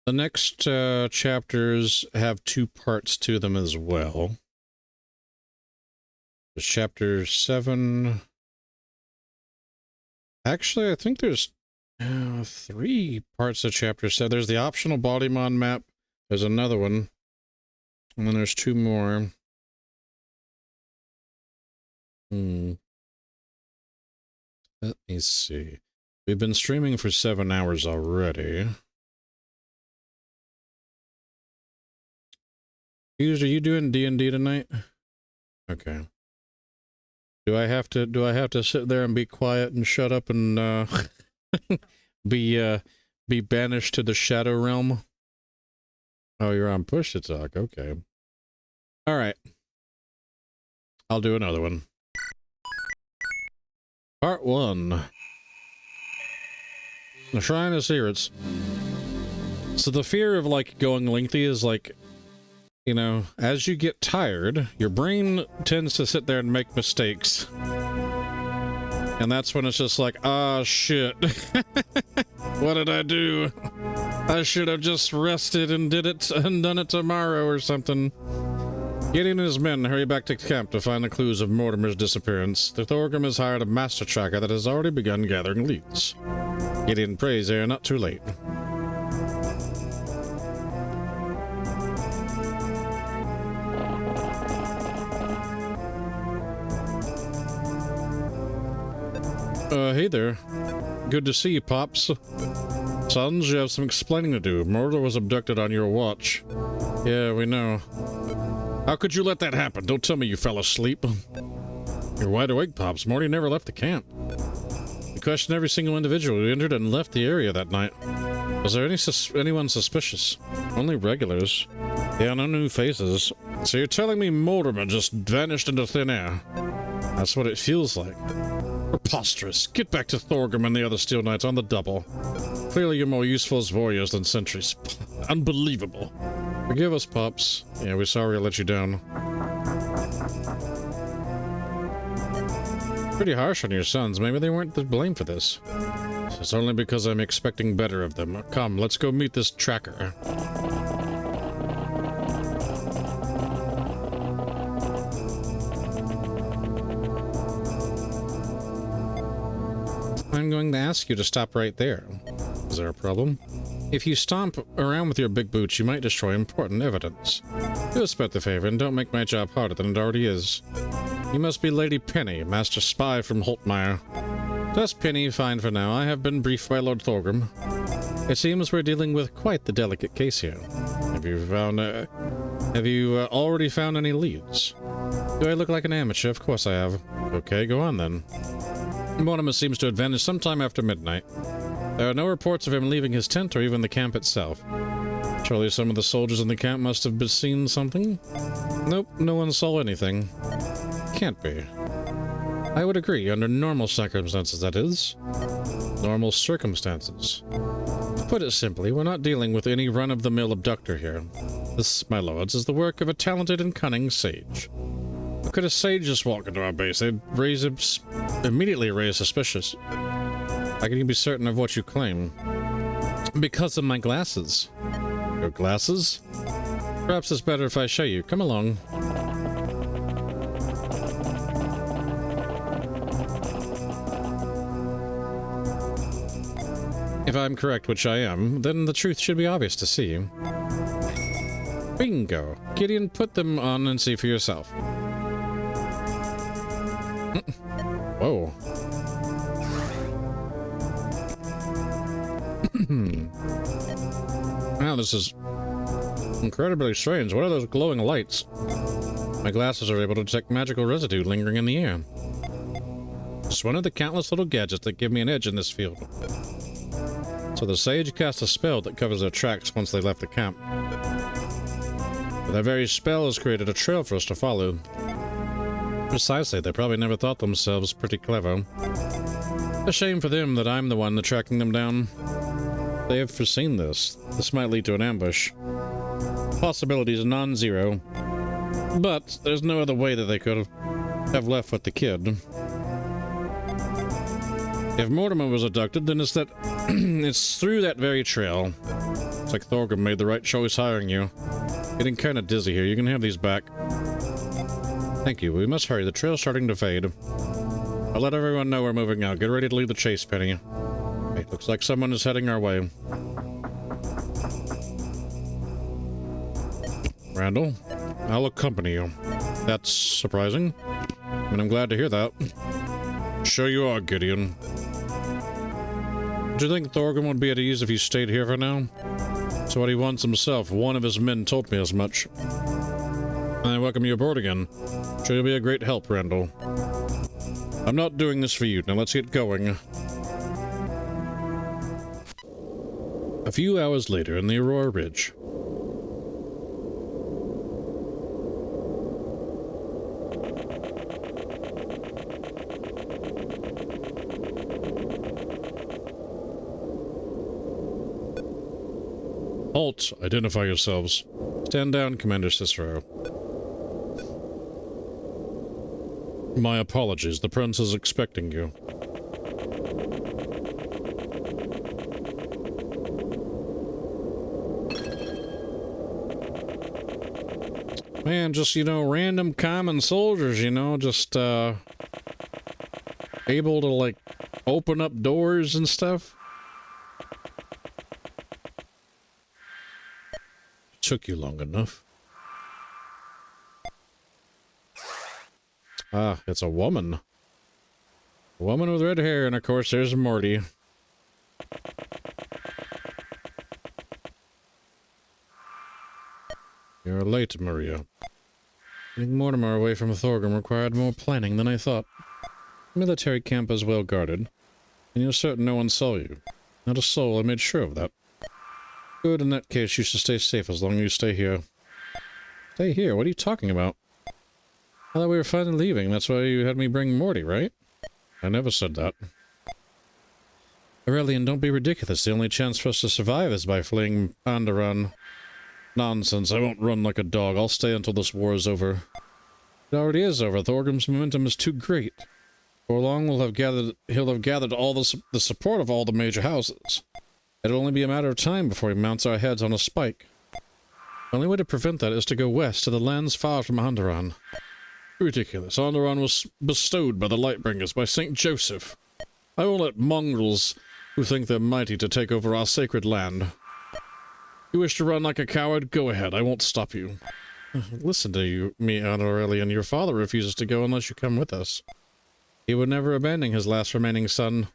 The next chapters have 2 parts to them as well. There's chapter 7. Actually, I think there's 3 parts of chapter 7. There's the optional Bodymon map. There's another one. And then there's 2 more. Let me see. We've been streaming for 7 hours already. Hughes, are you doing D&D tonight? Okay. Do I have to sit there and be quiet and shut up and be banished to the Shadow Realm? Oh, you're on push to talk. Okay. All right. I'll do another one. Part 1. The Shrine of Secrets. So the fear of, like, going lengthy is, like, you know, as you get tired, your brain tends to sit there and make mistakes. And that's when it's just like, ah, shit. What did I do? I should have just rested and done it tomorrow or something. Gideon and his men hurry back to camp to find the clues of Mortimer's disappearance. The Thorgrim has hired a master tracker that has already begun gathering leads. Gideon prays they are not too late. Hey there. Good to see you, Pops. Sons, you have some explaining to do. Mortar was abducted on your watch. Yeah, we know. How could you let that happen? Don't tell me you fell asleep. You're wide awake, Pops. Morty never left the camp. We questioned every single individual who entered and left the area that night. Was there anyone suspicious? Only regulars. Yeah, no new faces. So you're telling me Mortimer just vanished into thin air? That's what it feels like. Preposterous. Get back to Thorgrim and the other Steel Knights on the double. Clearly you're more useful as warriors than sentries. Unbelievable. Forgive us, Pops. Yeah, we're sorry I let you down. Pretty harsh on your sons. Maybe they weren't to blame for this. It's only because I'm expecting better of them. Come, let's go meet this tracker. I'm going to ask you to stop right there. Is there a problem? If you stomp around with your big boots, you might destroy important evidence. Do us both a favor and don't make my job harder than it already is. You must be Lady Penny, master spy from Holtmeyer. Just Penny, fine for now. I have been briefed by Lord Thorgrim. It seems we're dealing with quite the delicate case here. Have you already found any leads? Do I look like an amateur? Of course I have. Okay, go on then. Mortimer seems to have vanished sometime after midnight. There are no reports of him leaving his tent or even the camp itself. Surely some of the soldiers in the camp must have seen something? Nope, no one saw anything. Can't be. I would agree, under normal circumstances, that is. Normal circumstances. To put it simply, we're not dealing with any run-of-the-mill abductor here. This, my lords, is the work of a talented and cunning sage. Could a sage just walk into our base? They'd immediately raise suspicious. How can you be certain of what you claim? Because of my glasses. Your glasses? Perhaps it's better if I show you. Come along. If I'm correct, which I am, then the truth should be obvious to see. Bingo. Gideon, put them on and see for yourself. Whoa. Wow, this is incredibly strange. What are those glowing lights? My glasses are able to detect magical residue lingering in the air. It's one of the countless little gadgets that give me an edge in this field. So the sage cast a spell that covers their tracks once they left the camp. But that very spell has created a trail for us to follow. Precisely, they probably never thought themselves pretty clever. A shame for them that I'm the one tracking them down. They have foreseen this. This might lead to an ambush. Possibilities non-zero. But there's no other way that they could have left with the kid. If Mortimer was abducted, then it's it's through that very trail. It's like Thorgrim made the right choice hiring you. Getting kind of dizzy here. You can have these back. Thank you. We must hurry. The trail's starting to fade. I'll let everyone know we're moving out. Get ready to leave the chase, Penny. It looks like someone is heading our way. Randall, I'll accompany you. That's surprising. And I'm glad to hear that. Sure you are, Gideon. Do you think Thorgrim would be at ease if you stayed here for now? That's what he wants himself. One of his men told me as much. I welcome you aboard again. Sure you'll be a great help, Randall. I'm not doing this for you. Now let's get going. A few hours later in the Aurora Ridge. Halt! Identify yourselves. Stand down, Commander Cicero. My apologies. The Prince is expecting you. Man, just, you know, random common soldiers, you know, just, able to, like, open up doors and stuff. Took you long enough. Ah, it's a woman. A woman with red hair, and of course there's Morty. You're late, Maria. Getting Mortimer away from Thorgrim required more planning than I thought. The military camp is well guarded, and you're certain no one saw you. Not a soul, I made sure of that. Good, in that case, you should stay safe as long as you stay here. Stay here? What are you talking about? I thought we were finally leaving. That's why you had me bring Morty, right? I never said that. Aurelian, don't be ridiculous. The only chance for us to survive is by fleeing Onderon. Nonsense. I won't run like a dog. I'll stay until this war is over. It already is over. Thorgrim's momentum is too great. Before long, he'll have gathered all the support of all the major houses. It'll only be a matter of time before he mounts our heads on a spike. The only way to prevent that is to go west to the lands far from Onderon. Ridiculous. Onderon was bestowed by the Lightbringers, by St. Joseph. I won't let mongrels who think they're mighty to take over our sacred land. You wish to run like a coward? Go ahead. I won't stop you. Listen to me, Aurelian. Your father refuses to go unless you come with us. He would never abandon his last remaining son.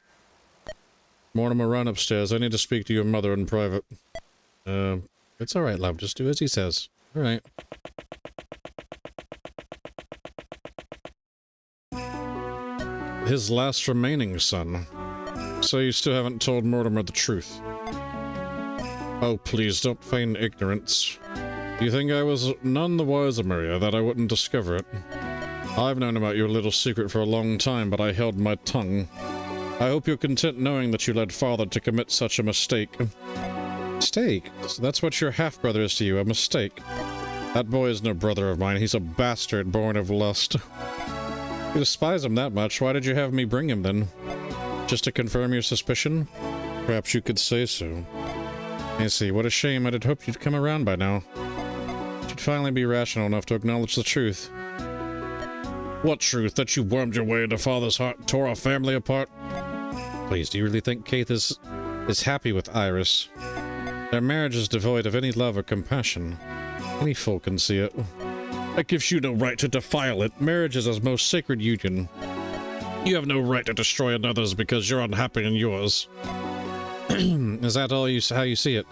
Mortimer, run upstairs. I need to speak to your mother in private. It's alright, love. Just do as he says. Alright. His last remaining son. So you still haven't told Mortimer the truth. Oh, please, don't feign ignorance. You think I was none the wiser, Maria, that I wouldn't discover it? I've known about your little secret for a long time, but I held my tongue. I hope you're content knowing that you led father to commit such a mistake. Mistake? So that's what your half-brother is to you, a mistake. That boy is no brother of mine. He's a bastard born of lust. You despise him that much. Why did you have me bring him, then? Just to confirm your suspicion? Perhaps you could say so. I see. What a shame. I'd hoped you'd come around by now. You'd finally be rational enough to acknowledge the truth. What truth? That you wormed your way into Father's heart and tore our family apart? Please, do you really think Keith is happy with Iris? Their marriage is devoid of any love or compassion. Any fool can see it. That gives you no right to defile it. Marriage is a most sacred union. You have no right to destroy another's because you're unhappy in yours. Is that all how you see it?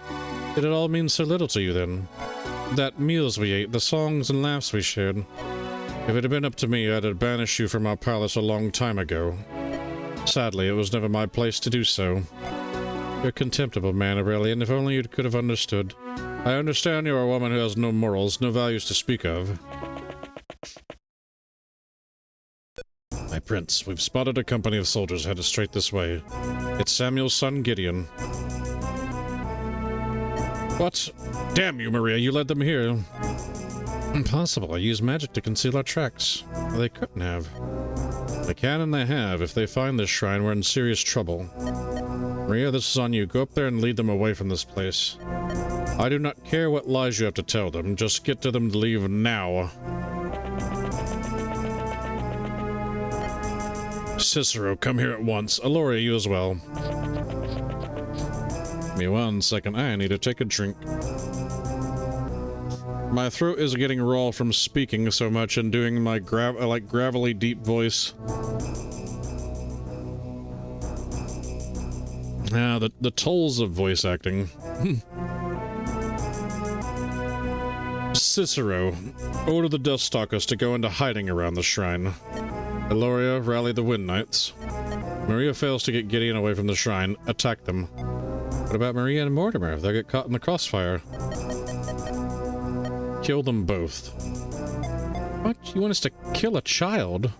Did it all mean so little to you, then? That meals we ate, the songs and laughs we shared. If it had been up to me, I'd have banished you from our palace a long time ago. Sadly, it was never my place to do so. You're a contemptible man, Aurelian, if only you could have understood. I understand you're a woman who has no morals, no values to speak of. My prince, we've spotted a company of soldiers headed straight this way. It's Samuel's son, Gideon. What? Damn you, Maria, you led them here. Impossible. I used magic to conceal our tracks. Well, they couldn't have. They can and they have. If they find this shrine, we're in serious trouble. Maria, this is on you. Go up there and lead them away from this place. I do not care what lies you have to tell them. Just get to them to leave now. Cicero, come here at once. Aloria, you as well. Give me 1 second. I need to take a drink. My throat is getting raw from speaking so much and doing my gravelly deep voice. The tolls of voice acting. Cicero, order the Duststalkers to go into hiding around the shrine. Eloria, rally the Wind Knights. Maria fails to get Gideon away from the shrine. Attack them. What about Maria and Mortimer? They'll get caught in the crossfire. Kill them both. What? You want us to kill a child?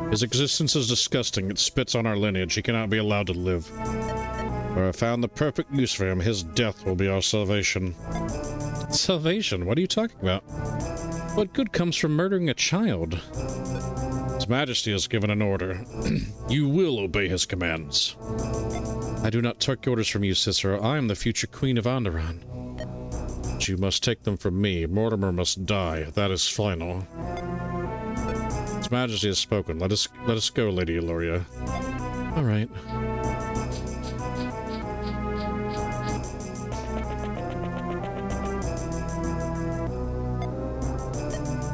His existence is disgusting. It spits on our lineage. He cannot be allowed to live. Where I found the perfect use for him, his death will be our salvation. Salvation? What are you talking about? What good comes from murdering a child? His Majesty has given an order. You will obey his commands. I do not take orders from you, Cicero. I am the future Queen of Onderon. But you must take them from me. Mortimer must die. That is final. His Majesty has spoken. Let us go, Lady Eloria. All right.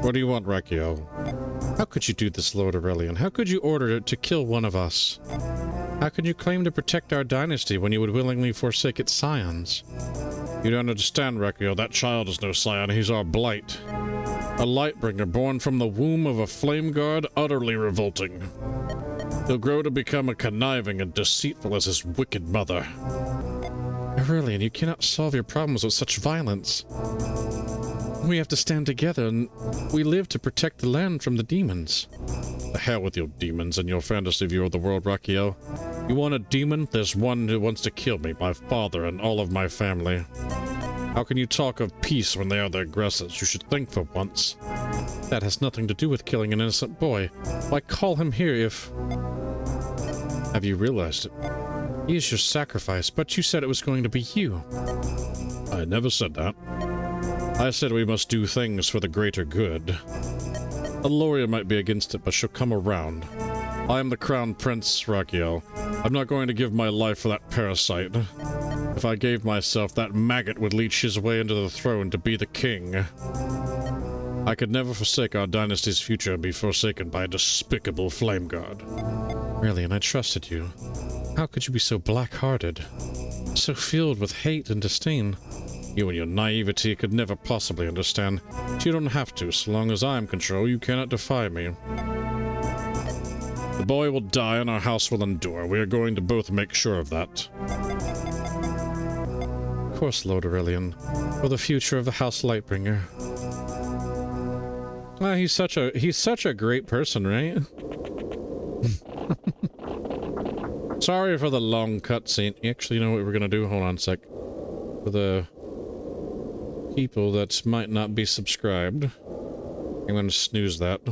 What do you want, Rachiel? How could you do this, Lord Aurelian? How could you order it to kill one of us? How can you claim to protect our dynasty when you would willingly forsake its scions? You don't understand, Rachiel. That child is no scion. He's our blight. A lightbringer born from the womb of a flame guard, utterly revolting. He'll grow to become as conniving and deceitful as his wicked mother. Aurelian, you cannot solve your problems with such violence. We have to stand together, and we live to protect the land from the demons. The hell with your demons and your fantasy view of the world, Rachiel. You want a demon? There's one who wants to kill me, my father, and all of my family. How can you talk of peace when they are the aggressors? You should think for once. That has nothing to do with killing an innocent boy. Why call him here if... Have you realized it? He is your sacrifice, but you said it was going to be you. I never said that. I said we must do things for the greater good. Eloria might be against it, but she'll come around. I am the crown prince, Rachiel. I'm not going to give my life for that parasite. If I gave myself, that maggot would leech his way into the throne to be the king. I could never forsake our dynasty's future and be forsaken by a despicable flame guard. Really, and I trusted you. How could you be so black-hearted? So filled with hate and disdain? You and your naivety could never possibly understand. You don't have to. So long as I am in control, you cannot defy me. The boy will die and our house will endure. We are going to both make sure of that. Of course, Lord Aurelian. For the future of the House Lightbringer. Ah, he's such a great person, right? Sorry for the long cutscene. Actually, you know what we're gonna do? Hold on a sec. For the people that might not be subscribed. I'm going to snooze that.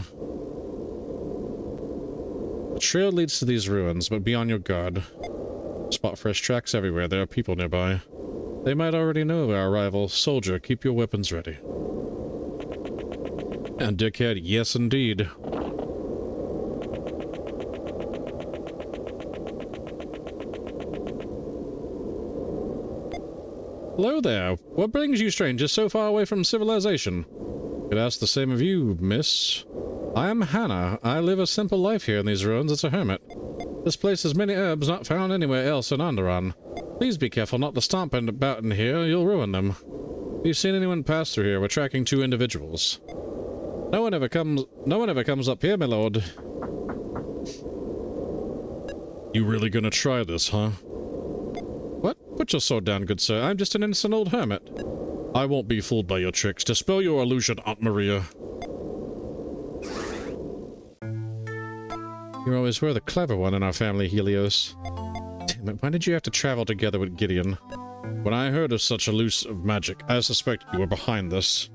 The trail leads to these ruins, but be on your guard. Spot fresh tracks everywhere. There are people nearby. They might already know of our arrival. Soldier, keep your weapons ready. And dickhead, yes indeed. Hello there. What brings you strangers so far away from civilization? Could ask the same of you, miss. I am Hannah. I live a simple life here in these ruins as a hermit. This place has many herbs not found anywhere else in Onderon. Please be careful not to stomp about in here, you'll ruin them. Have you seen anyone pass through here? We're tracking 2 individuals. No one ever comes up here, my lord. You really gonna try this, huh? What? Put your sword down, good sir. I'm just an innocent old hermit. I won't be fooled by your tricks. Dispel your illusion, Aunt Maria. You always were the clever one in our family, Helios. Damn it, why did you have to travel together with Gideon? When I heard of such elusive magic, I suspected you were behind this.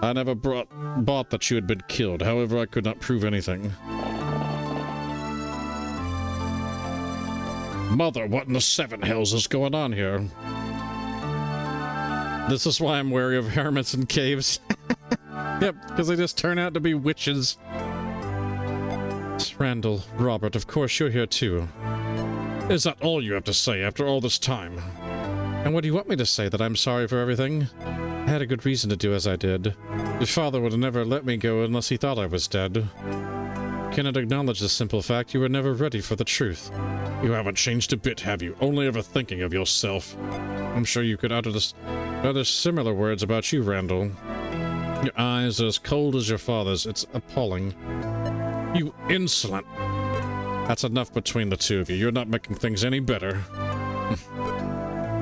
I never bought that you had been killed, however I could not prove anything. Mother, what in the 7 hells is going on here? This is why I'm wary of hermits and caves. Yep, because they just turn out to be witches. Randal, Robert, of course you're here too. Is that all you have to say after all this time? And what do you want me to say, that I'm sorry for everything? I had a good reason to do as I did. Your father would have never let me go unless he thought I was dead. Cannot acknowledge the simple fact you were never ready for the truth. You haven't changed a bit, have you? Only ever thinking of yourself. I'm sure you could utter similar words about you, Randal. Your eyes are as cold as your father's. It's appalling. You insolent! That's enough between the two of you. You're not making things any better.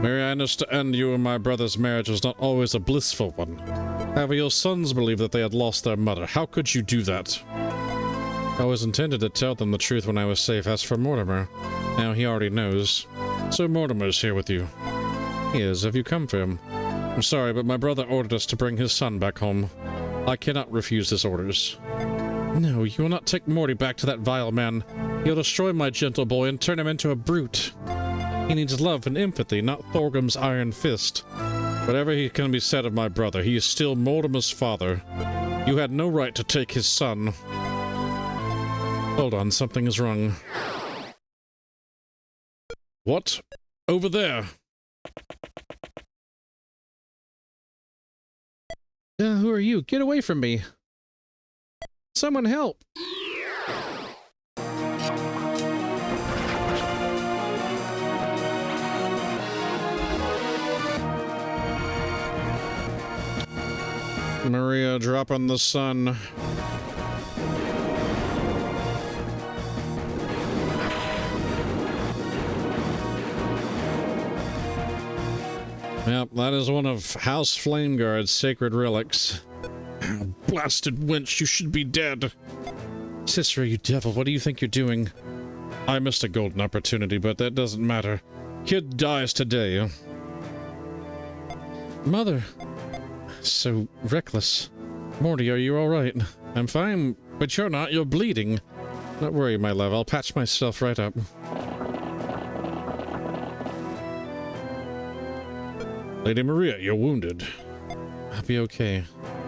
Mary, I understand you and my brother's marriage was not always a blissful one. However, your sons believed that they had lost their mother. How could you do that? I was intended to tell them the truth when I was safe. As for Mortimer, now he already knows. So Mortimer's here with you. He is. Have you come for him? I'm sorry, but my brother ordered us to bring his son back home. I cannot refuse his orders. No, you will not take Morty back to that vile man. He'll destroy my gentle boy and turn him into a brute. He needs love and empathy, not Thorgrim's iron fist. Whatever can be said of my brother, he is still Mortimer's father. You had no right to take his son. Hold on, something is wrong. What? Over there! Who are you? Get away from me! Someone help! Maria dropping the sun. Yep, that is one of House Flameguard's sacred relics. Blasted wench, you should be dead. Cicero, you devil, what do you think you're doing? I missed a golden opportunity, but that doesn't matter. Kid dies today. Mother. So reckless. Morty, are you alright? I'm fine, but you're not. You're bleeding. Don't worry, my love. I'll patch myself right up. Lady Maria, you're wounded. I'll be okay.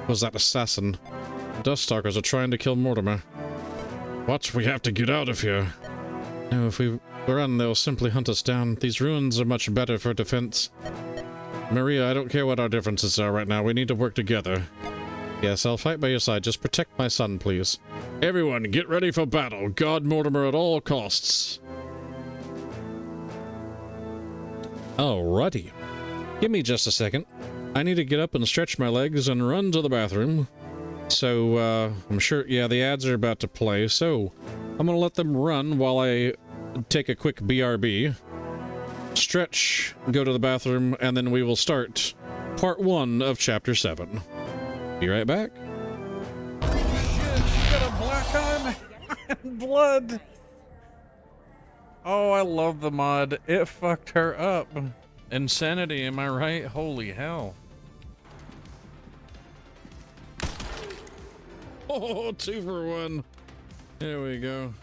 Was that assassin? The Duststalkers are trying to kill Mortimer. What? We have to get out of here. No, if we run, they'll simply hunt us down. These ruins are much better for defense. Maria, I don't care what our differences are right now. We need to work together. Yes, I'll fight by your side. Just protect my son, please. Everyone, get ready for battle. Guard Mortimer at all costs. Alrighty. Give me just a second. I need to get up and stretch my legs and run to the bathroom. So, I'm sure, yeah, the ads are about to play, so I'm gonna let them run while I take a quick BRB. Stretch, go to the bathroom, and then we will start part 1 of Chapter 7. Be right back. Shit, she got a black eye and blood. Oh, I love the mod. It fucked her up. Insanity, am I right? Holy hell. Oh, 2 for 1. There we go.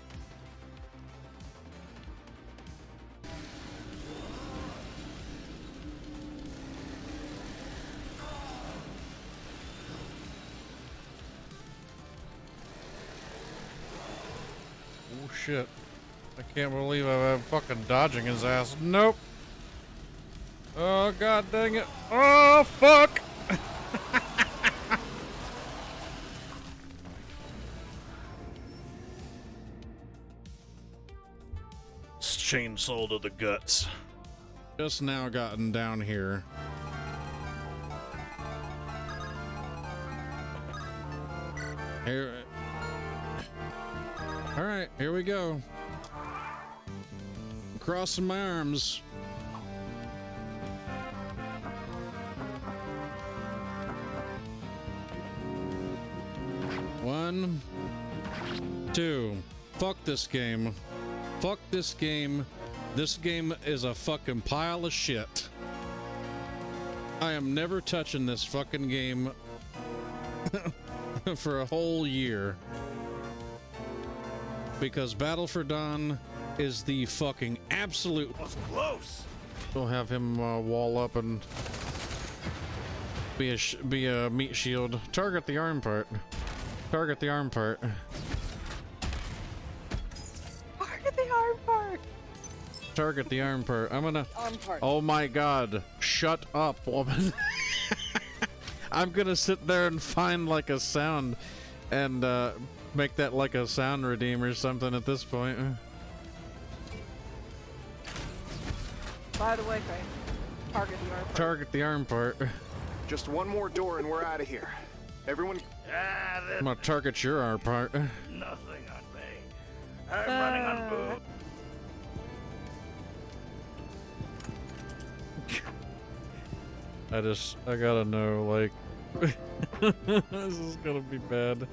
Oh shit. I can't believe I'm fucking dodging his ass. Nope. Oh god dang it. Oh fuck! It's chainsaw to the guts. Just now gotten down here. Here. All right, here we go. I'm crossing my arms. One, two. Fuck this game. Fuck this game. This game is a fucking pile of shit. I am never touching this fucking game for a whole year. Because Battle for Dawn is the fucking absolute... That was close. We'll have him wall up and be a meat shield. Target the arm part. Target the arm part. Target the arm part. Target the arm part. I'm gonna... Arm part. Oh my god. Shut up, woman. I'm gonna sit there and find like a sound and make that like a sound redeem or something at this point. By the way, Craig, target the arm part. Target the arm part. Just one more door and we're out of here. Everyone... I'm gonna target your arm part. Nothing on me. I'm running on booze. I gotta know, like, this is gonna be bad.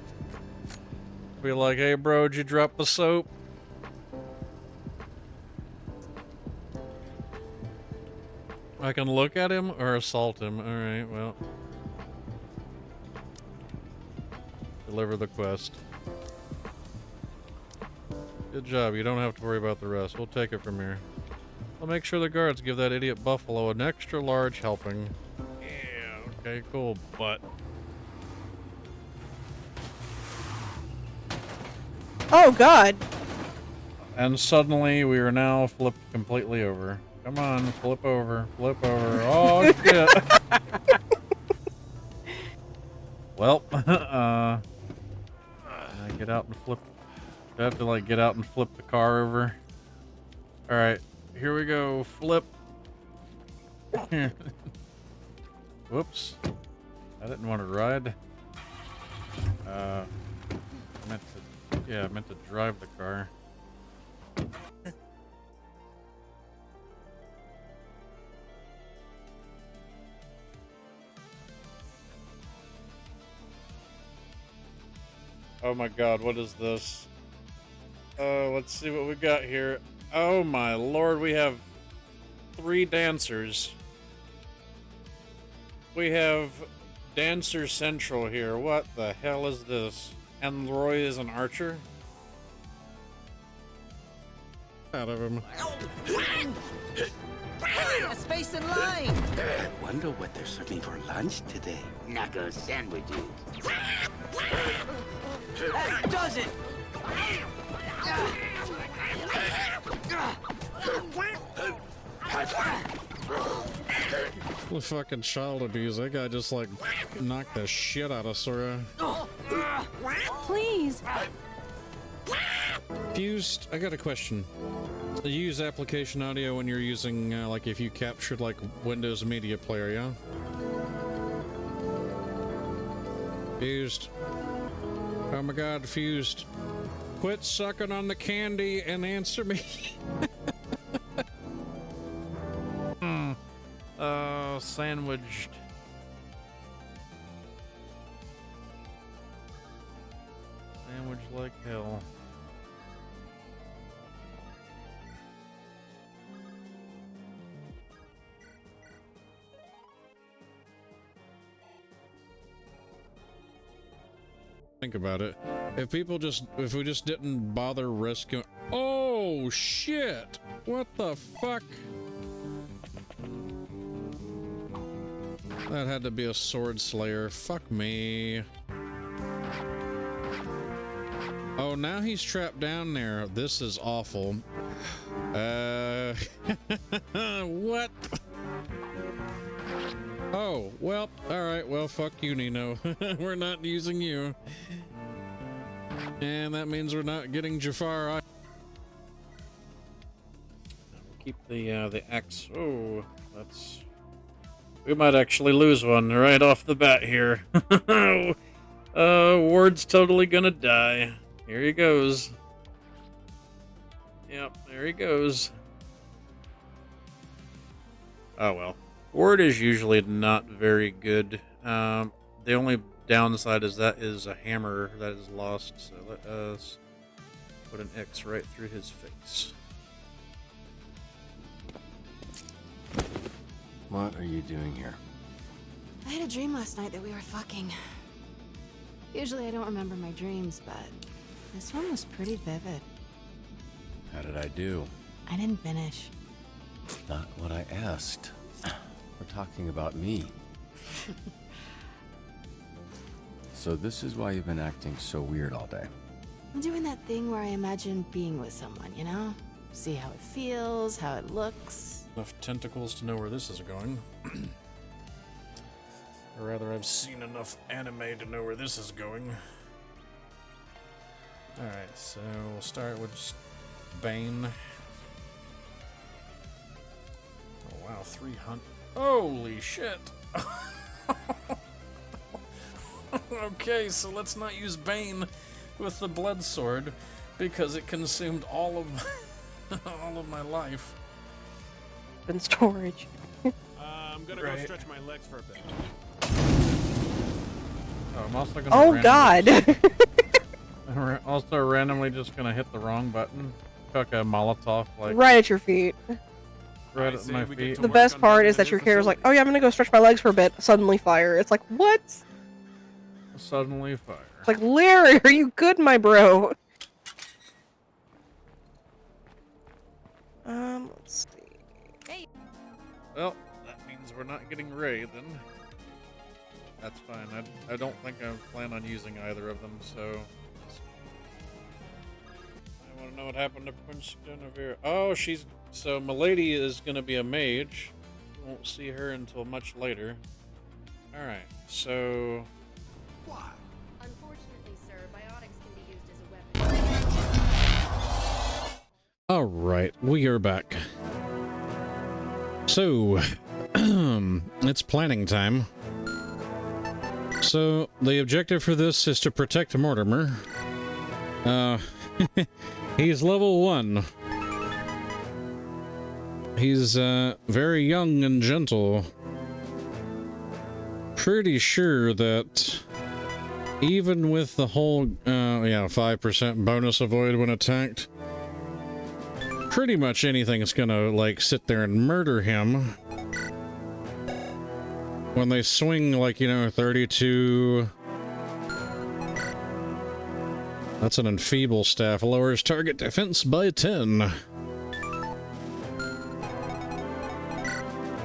Be like, hey bro, did you drop the soap? I can look at him or assault him. Alright, well. Deliver the quest. Good job, you don't have to worry about the rest. We'll take it from here. I'll make sure the guards give that idiot buffalo an extra large helping. Yeah, okay, cool, but... Oh God! And suddenly we are now flipped completely over. Come on, flip over, flip over. Oh shit! Well, I get out and flip. I have to like get out and flip the car over. All right, here we go. Flip. Whoops! I didn't want to ride. I meant to drive the car. Oh my god, what is this? Let's see what we got here. Oh my lord, we have 3 dancers. We have Dancer Central here. What the hell is this? And Roy is an archer? Out of him. A space in line! Wonder what they're serving for lunch today. Naco sandwiches. That does it! The fucking child abuse. That guy just like knocked the shit out of Sora. Please. Fused, I got a question. You use application audio when you're using, like, if you captured, like, Windows Media Player, yeah? Fused. Oh my god, Fused. Quit sucking on the candy and answer me. Sandwiched. Sandwiched like hell. Think about it. If we just didn't bother risking. Oh shit! What the fuck? That had to be a sword slayer. Fuck me. Oh, now he's trapped down there. This is awful. What? Oh, well, alright, well, fuck you, Nino. We're not using you. And that means we're not getting Jafar. We'll keep the axe. Oh, that's... We might actually lose one right off the bat here. Ward's totally gonna die. Here he goes. Yep, there he goes. Oh well. Ward is usually not very good. The only downside is that is a hammer that is lost, so let us put an X right through his face. What are you doing here? I had a dream last night that we were fucking. Usually I don't remember my dreams, but this one was pretty vivid. How did I do? I didn't finish. Not what I asked. We're talking about me. So this is why you've been acting so weird all day. I'm doing that thing where I imagine being with someone, you know? See how it feels, how it looks. Enough tentacles to know where this is going. Or rather, I've seen enough anime to know where this is going. Alright, so we'll start with just Bane. Oh wow, 300. Holy shit! Okay, so let's not use Bane with the blood sword because it consumed all of all of my life. In storage. I'm gonna go stretch my legs for a bit. Oh, I'm also gonna Oh God! also randomly just gonna hit the wrong button. Chuck a Molotov like Right at your feet. right at my feet. The best part is that your character's like, oh yeah, I'm gonna go stretch my legs for a bit. Suddenly fire. It's like, what? Suddenly fire. It's like, Larry, are you good, my bro? Let's see. Well, that means we're not getting Ray then. That's fine. I don't think I plan on using either of them, so... I want to know what happened to Prince Guinevere. Oh, she's... So, Milady is going to be a mage. We won't see her until much later. Alright, so... Unfortunately, sir, biotics can be used as a weapon. Alright, we are back. So, it's planning time. So, the objective for this is to protect Mortimer. He's level 1. He's, very young and gentle. Pretty sure that even with the whole, 5% bonus avoid when attacked, pretty much anything's gonna, like, sit there and murder him. When they swing, like, 32... That's an enfeeble staff. Lowers target defense by 10.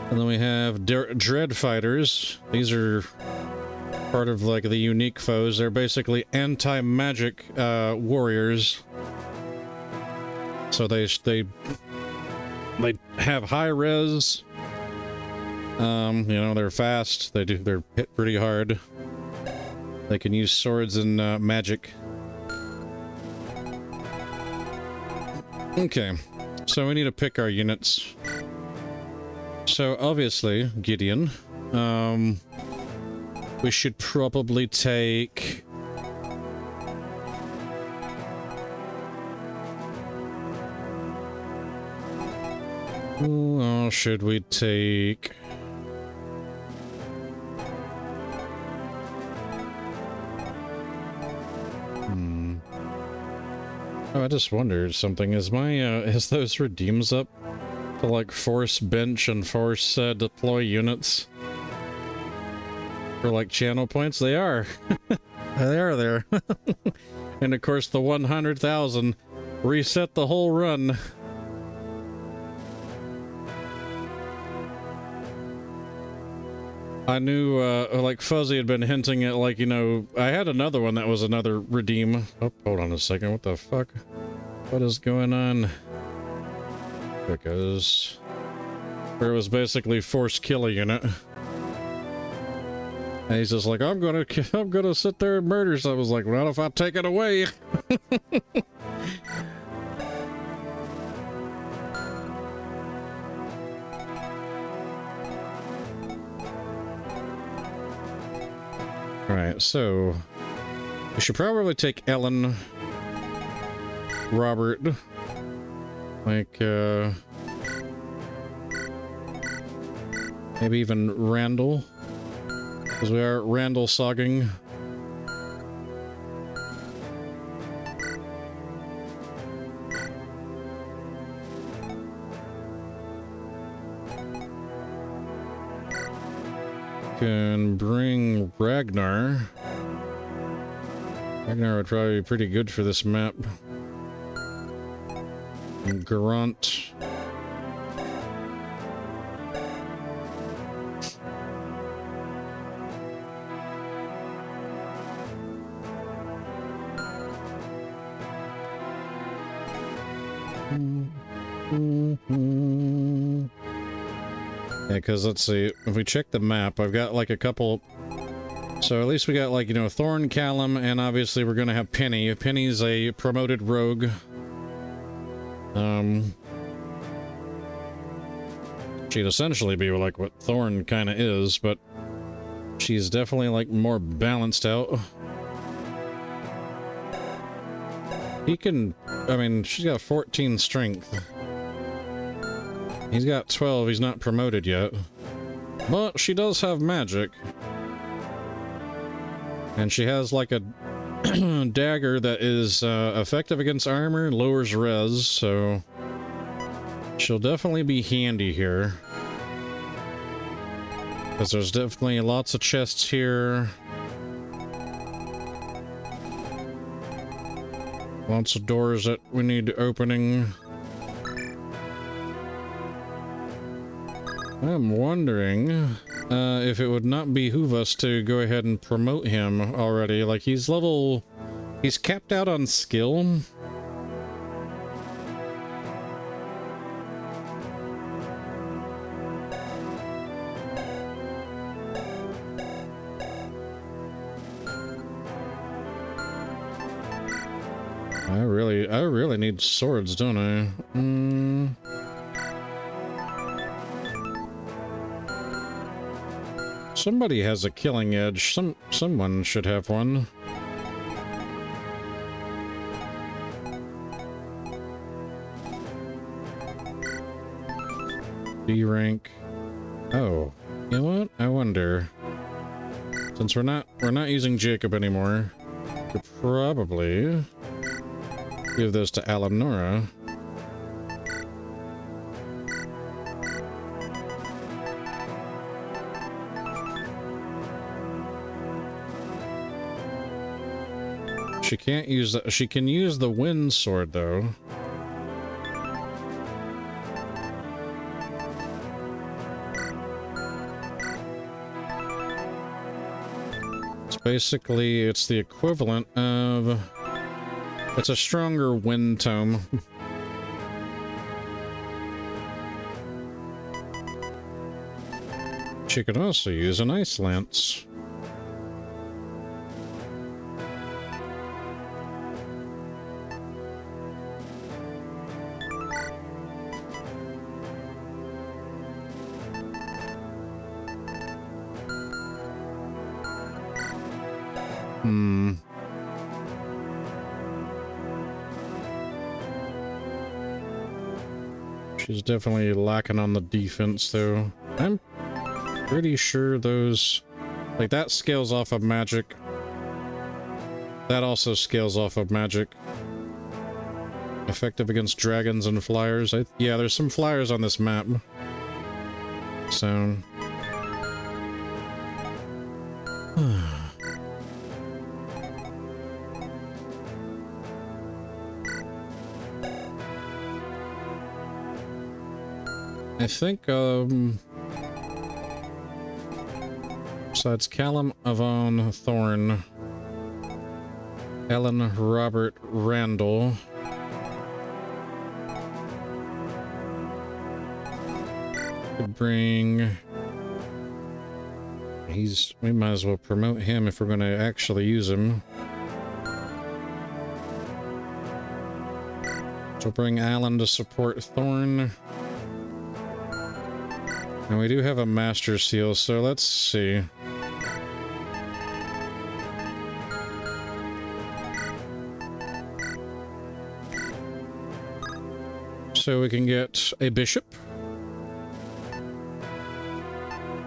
And then we have Dread Fighters. These are part of, like, the unique foes. They're basically anti-magic warriors. So they have high res. They're fast. They're hit pretty hard. They can use swords and magic. Okay, so we need to pick our units. So obviously, Gideon. We should probably take... Who else should we take? Oh, I just wondered something. Is those redeems up to, like, force bench and force deploy units for, like, channel points? They are. There. And of course, the 100,000 reset the whole run. I knew, like, Fuzzy had been hinting at, like, you know, I had another one that was another redeem. Oh, hold on a second. What the fuck? What is going on? Because where it was basically forced killing in it. And he's just like, I'm gonna sit there and murder. So I was like, well, if I take it away. Alright, so we should probably take Ellen, Robert, like, maybe even Randal, because we are Randal sogging. Can bring Ragnar. Ragnar would probably be pretty good for this map. And Garant. Yeah, because let's see, if we check the map, I've got like a couple, so at least we got like, you know, Thorn, Callum, and obviously we're gonna have Penny. Penny's a promoted rogue. She'd essentially be like what Thorn kind of is, but she's definitely like more balanced out. He can, I mean, she's got 14 strength. He's got 12, he's not promoted yet. But she does have magic. And she has like a dagger that is effective against armor, lowers res, so she'll definitely be handy here. Because there's definitely lots of chests here. Lots of doors that we need opening. I'm wondering if it would not behoove us to go ahead and promote him already. Like, he's capped out on skill. I really need swords, don't I? Somebody has a killing edge. Someone should have one. D rank. Oh, you know what? I wonder. Since we're not using Jacob anymore, we could probably give those to Alanora. She can't use that. She can use the wind sword though. Basically, it's the equivalent of... It's a stronger wind tome. She could also use an ice lance. She's definitely lacking on the defense, though. I'm pretty sure those... Like, that scales off of magic. That also scales off of magic. Effective against dragons and flyers. Yeah, there's some flyers on this map. So... I think, besides Callum, Avon, Thorn, Ellen, Robert, Randall. Could bring... we might as well promote him if we're going to actually use him. So bring Alan to support Thorn. And we do have a Master Seal, so let's see. So we can get a Bishop.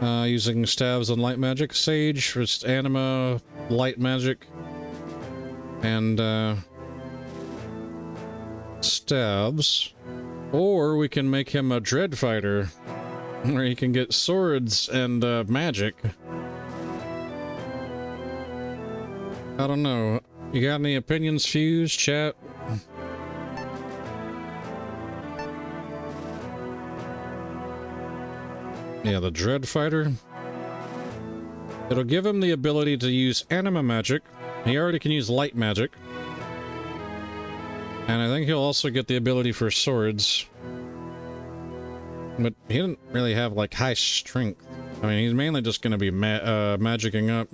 Using Staves and Light Magic. Sage, just Anima, Light Magic. And, Staves. Or we can make him a Dread Fighter, where he can get swords and, magic. I don't know. You got any opinions, Fuse, chat? Yeah, the Dread Fighter. It'll give him the ability to use Anima Magic. He already can use Light Magic. And I think he'll also get the ability for swords. But he didn't really have, like, high strength. I mean, he's mainly just going to be magicking up.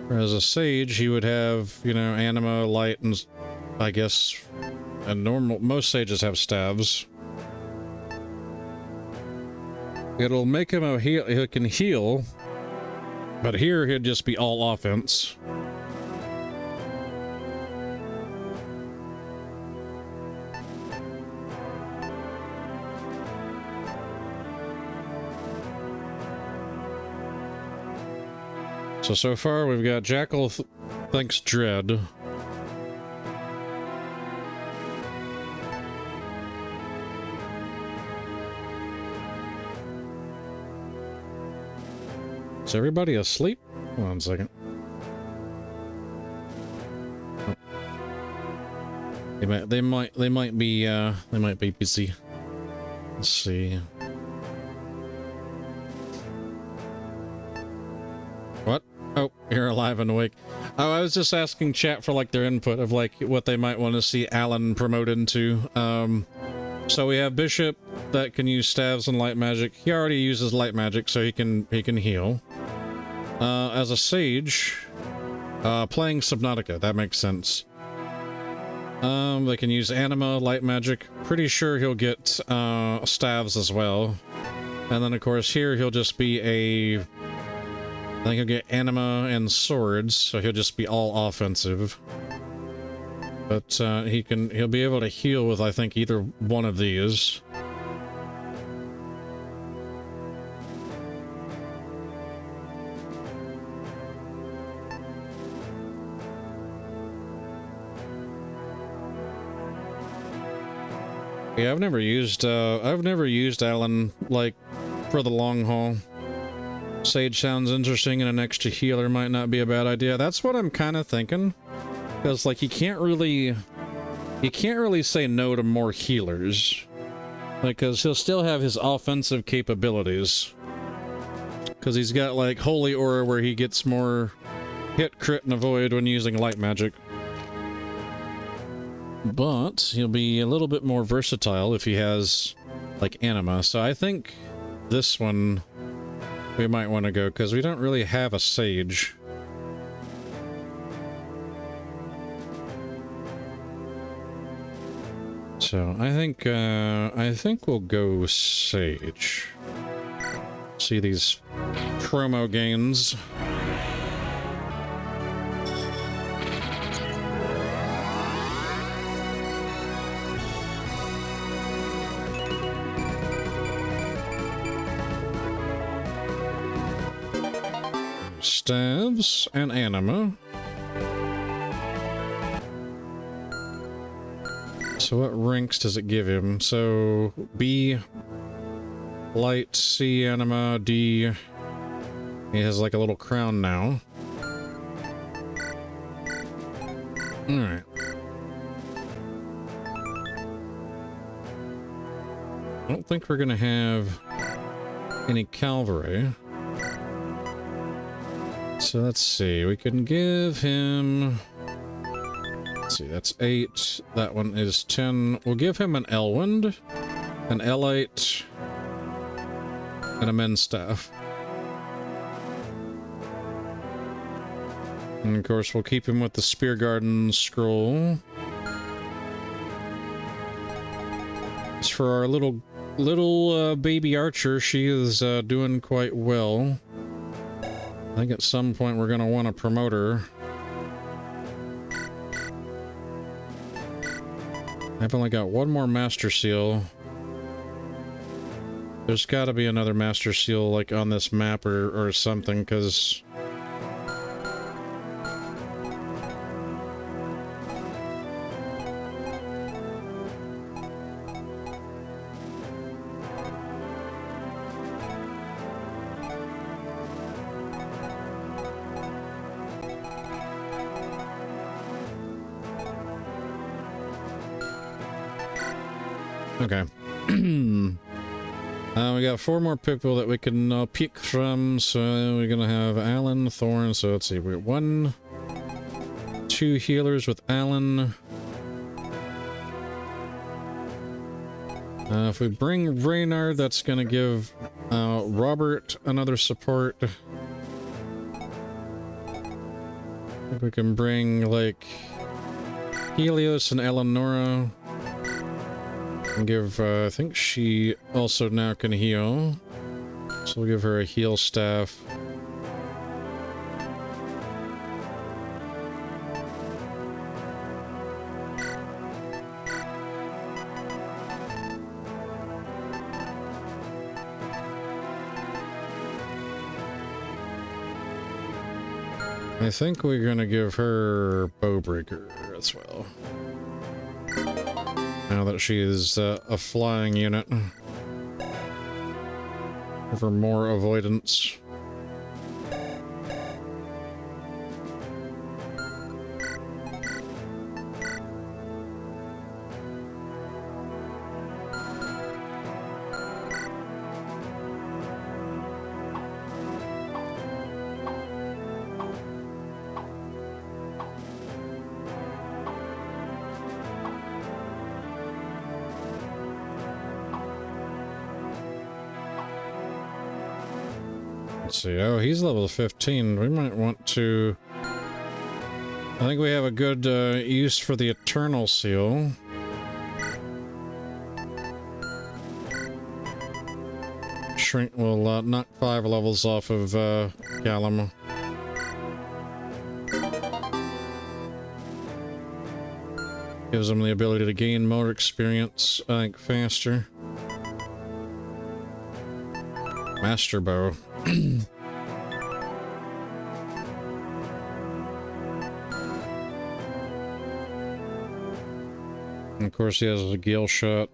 Whereas a Sage, he would have, you know, Anima, Light, and I guess... and most Sages have Staves. It'll make him a heal. He can heal, but here he'd just be all offense. So far we've got Jackal thinks Dread. Is everybody asleep? Hold on a second. Oh. They might be busy. Let's see. What? Oh, you're alive and awake. Oh, I was just asking chat for like their input of like what they might want to see Alan promote into. So we have Bishop that can use Staves and Light Magic. He already uses Light Magic, so he can heal. As a Sage, playing Subnautica, that makes sense. They can use Anima, Light Magic. Pretty sure he'll get Staves as well. And then of course here he'll just be I think he'll get Anima and Swords, so he'll just be all offensive. But he'll be able to heal with, I think, either one of these. Yeah, I've never used Alan, like, for the long haul. Sage sounds interesting, and an extra healer might not be a bad idea. That's what I'm kind of thinking. Because, like, you can't really say no to more healers. Like, because he'll still have his offensive capabilities. Because he's got, like, Holy Aura where he gets more hit, crit, and avoid when using Light Magic. But he'll be a little bit more versatile if he has, like, Anima. So I think this one we might want to go, because we don't really have a Sage. So I think we'll go Sage. See these promo gains. Staves and Anima. So what ranks does it give him? So B, Light, C, Anima, D. He has like a little crown now. Alright. don't think we're gonna have any cavalry. So let's see, we can give him... Let's see, that's 8. That one is 10. We'll give him an Elwind, an L8, and a Men's Staff. And of course, we'll keep him with the Spear Garden Scroll. As for our little baby archer, she is doing quite well. I think at some point we're going to want to promote her. I've only got one more Master Seal. There's got to be another Master Seal, like, on this map or something, because... Okay. We got 4 more people that we can pick from, so we're gonna have Alan, Thorn, so let's see, we got 1, 2 healers with Alan. If we bring Reynard, that's gonna give Robert another support. I think we can bring, like, Helios and Eleonora. And give, I think she also now can heal. So we'll give her a heal staff. I think we're gonna give her Bowbreaker as well. Now that she is a flying unit. For more avoidance. Let's see. Oh, he's level 15. We might want to... I think we have a good use for the Eternal Seal. Shrink will knock 5 levels off of Callum. Gives him the ability to gain more experience, I think, faster. Master Bow. And of course he has a Gale Shot.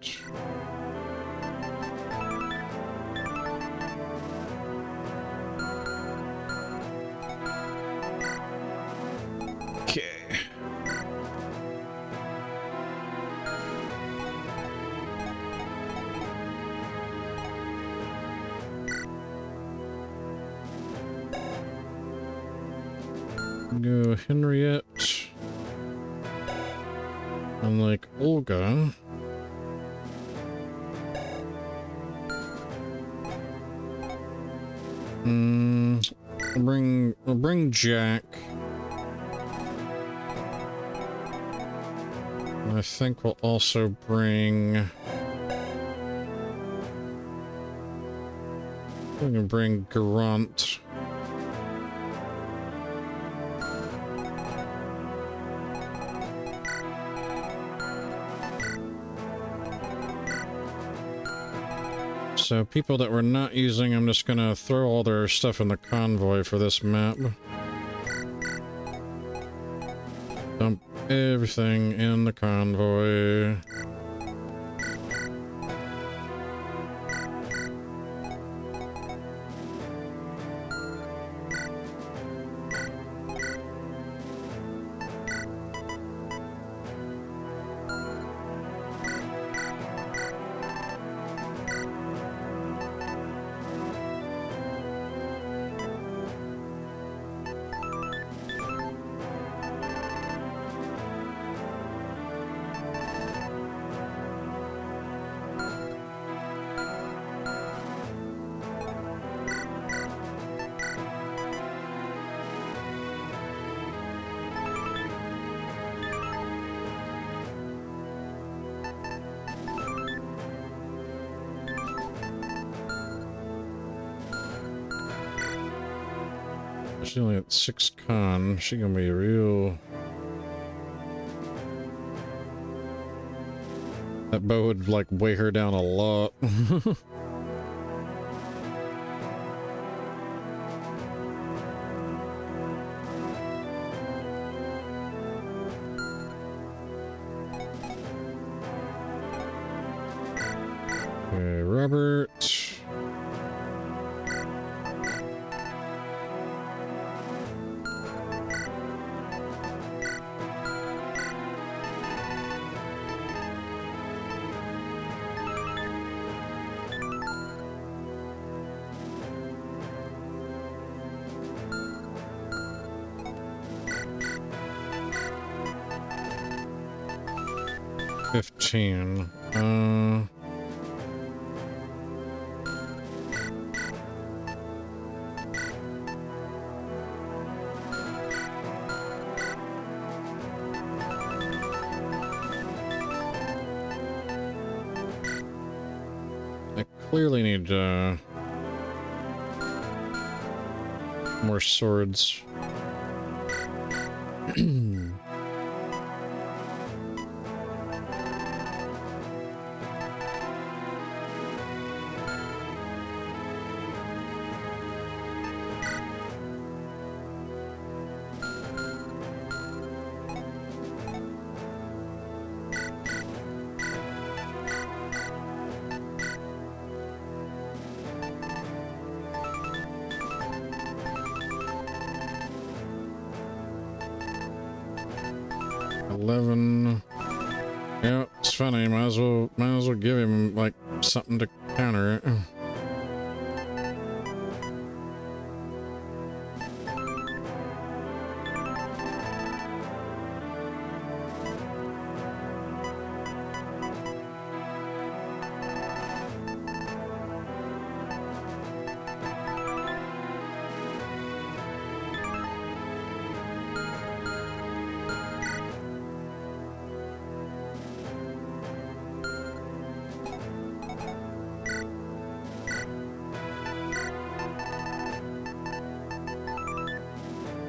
Okay. Go Henriette. Unlike Olga. We'll bring Jack. I think we'll also bring... We're gonna bring Garant. So people that we're not using, I'm just gonna throw all their stuff in the convoy for this map. Dump everything in the convoy. She's only at 6 con. She gonna be real. That bow would like weigh her down a lot. Okay, Robert. $15. 'I clearly need more swords. 11. Yeah, it's funny. Might as well give him like something to counter it.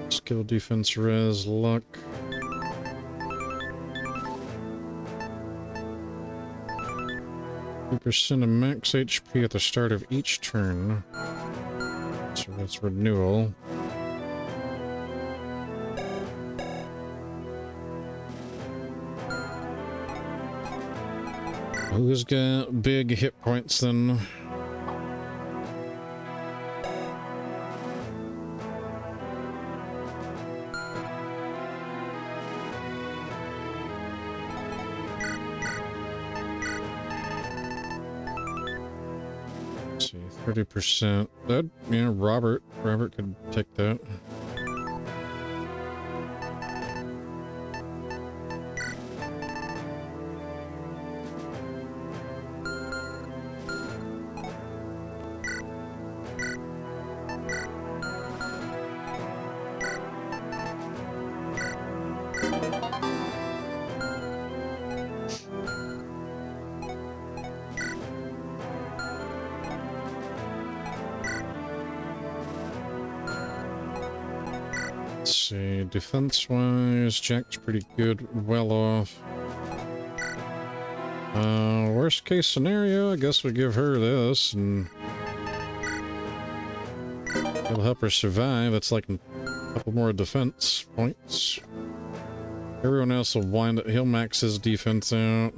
Skill, defense, res, luck. % of max HP at the start of each turn. So that's renewal. Who's got big hit points then? Let's see, 30%. That, yeah, Robert could take that. Let's see, defense-wise, Jack's pretty good, well off. Worst case scenario, I guess we give her this, and it'll help her survive. It's like a couple more defense points. Everyone else will wind up, he'll max his defense out.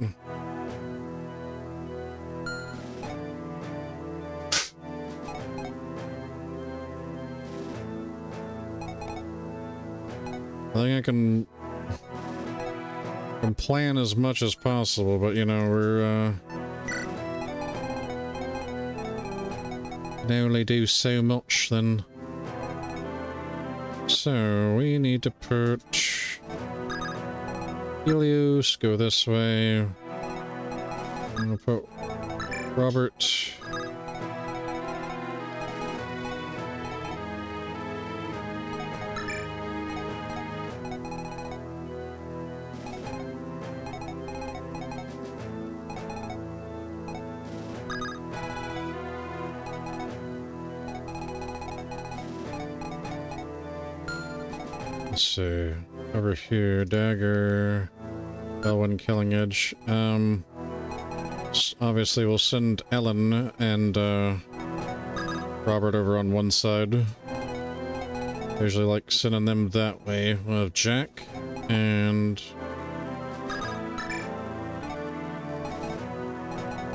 I think I can plan as much as possible, but you know, we're can only do so much then. So we need to put Helios, go this way. I'm gonna put Robert. Let's see. Over here, dagger. Elwyn killing edge. Obviously we'll send Ellen and Robert over on one side. Usually like sending them that way. We'll have Jack and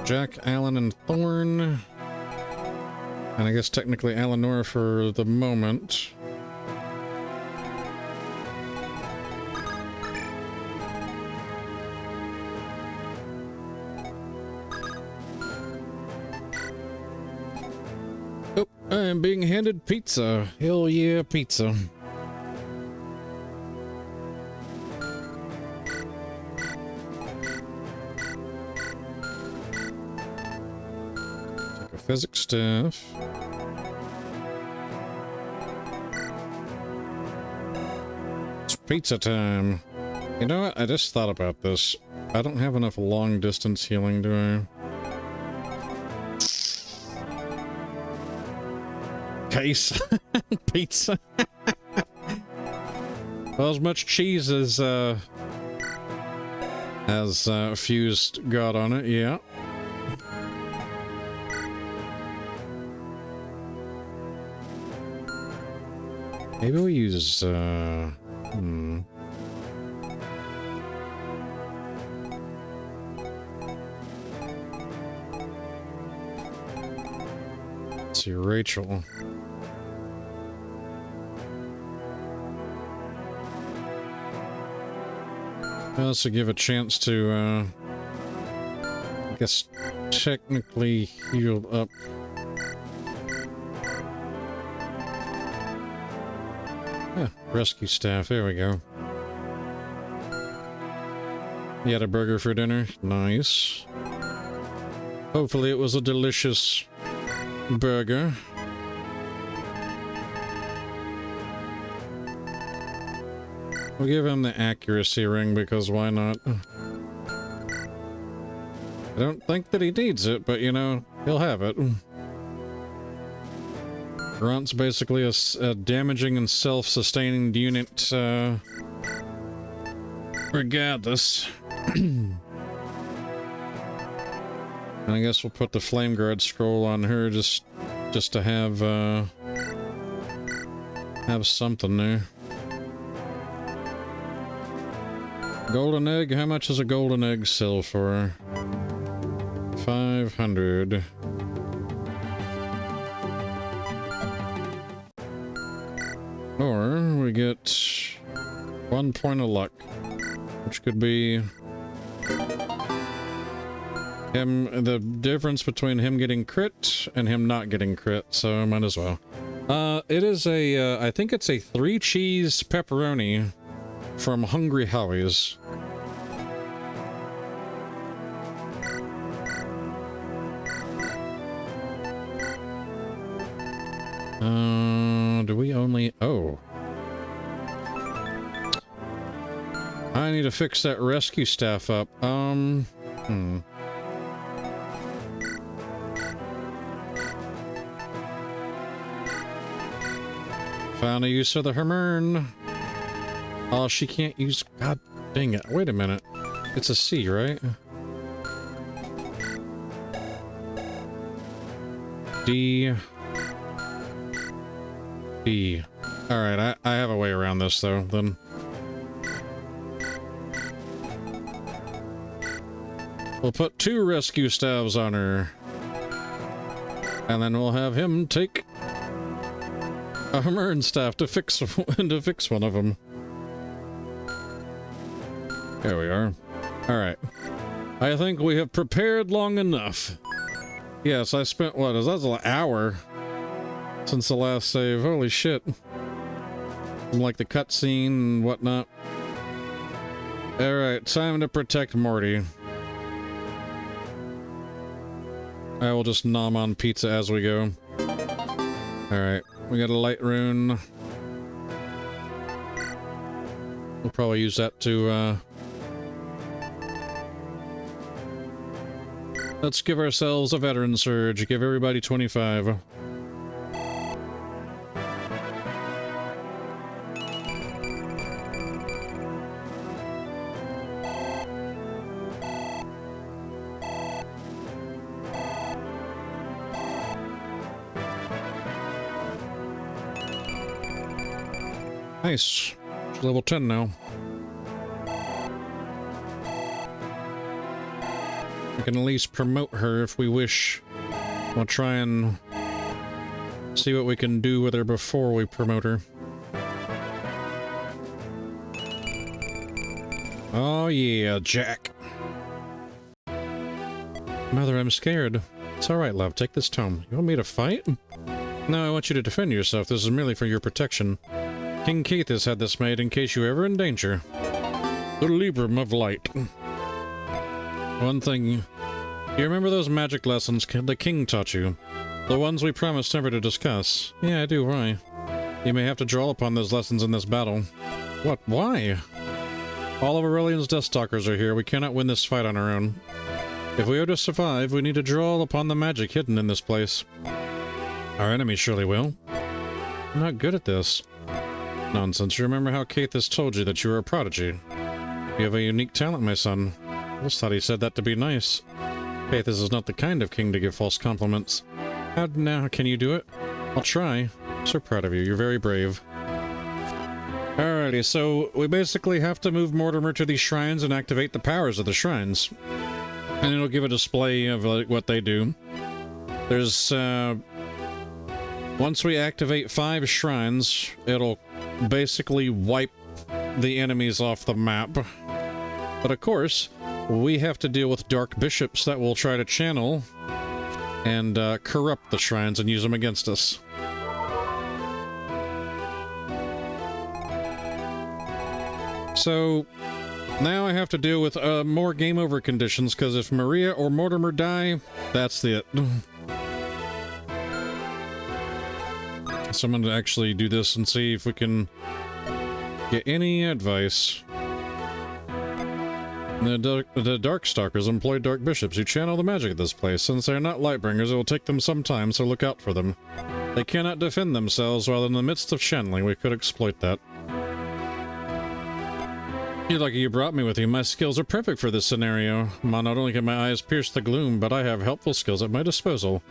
Jack, Alan, and Thorn. And I guess technically Eleanor for the moment. Oh, I am being handed pizza. Hell yeah, pizza. Take a physics staff. It's pizza time. You know what? I just thought about this. I don't have enough long distance healing, do I? Case pizza. Well, as much cheese as Fused got on it, yeah. Maybe we use Let's see, Rachel. Also give a chance to, I guess, technically heal up. Yeah, rescue staff, there we go. You had a burger for dinner? Nice. Hopefully it was a delicious burger. We'll give him the accuracy ring because why not? I don't think that he needs it, but you know, he'll have it. Grunt's basically a damaging and self-sustaining unit, regardless. And I guess we'll put the Flame Guard scroll on her just to have something there. Golden egg, how much does a golden egg sell for? 500. Or we get 1 point of luck, which could be him, the difference between him getting crit and him not getting crit, so might as well. It is a, I think it's a 3 cheese pepperoni from Hungry Howie's. Do we only... Oh. I need to fix that rescue staff up. Found a use of the Hermern. Oh, she can't use... God dang it. Wait a minute. It's a C, right? D. B. Alright, I have a way around this, though, then. We'll put 2 rescue staves on her. And then we'll have him take a Hermern staff to fix one of them. There we are. Alright. I think we have prepared long enough. Yes, I spent, what, is that an hour since the last save? Holy shit. From like the cutscene and whatnot. Alright, time to protect Morty. I will just nom on pizza as we go. Alright, we got a light rune. We'll probably use that to, let's give ourselves a veteran surge. Give everybody 25. Nice. She's level 10 now. We can at least promote her if we wish. We'll try and see what we can do with her before we promote her. Oh yeah, Jack. Mother, I'm scared. It's alright, love. Take this tome. You want me to fight? No, I want you to defend yourself. This is merely for your protection. King Keith has had this made in case you're ever in danger. The Librum of Light. One thing... You remember those magic lessons the king taught you? The ones we promised never to discuss? Yeah, I do. Why? You may have to draw upon those lessons in this battle. What? Why? All of Aurelian's Deathstalkers are here. We cannot win this fight on our own. If we are to survive, we need to draw upon the magic hidden in this place. Our enemy surely will. I'm not good at this. Nonsense. You remember how Keithus told you that you were a prodigy. You have a unique talent, my son. I just thought he said that to be nice. Keithus is not the kind of king to give false compliments. How now? Can you do it? I'll try. I'm so proud of you. You're very brave. Alrighty, so we basically have to move Mortimer to these shrines and activate the powers of the shrines. And it'll give a display of like, what they do. There's, once we activate 5 shrines, it'll basically wipe the enemies off the map. But of course, we have to deal with dark bishops that will try to channel and corrupt the shrines and use them against us. So now I have to deal with more game over conditions, because if Maria or Mortimer die, that's it. So I'm going to actually do this and see if we can get any advice. The Darkstalkers employ dark bishops who channel the magic of this place. Since they're not Lightbringers, it will take them some time, so look out for them. They cannot defend themselves while in the midst of channeling. We could exploit that. You're lucky you brought me with you. My skills are perfect for this scenario. Not only can my eyes pierce the gloom, but I have helpful skills at my disposal.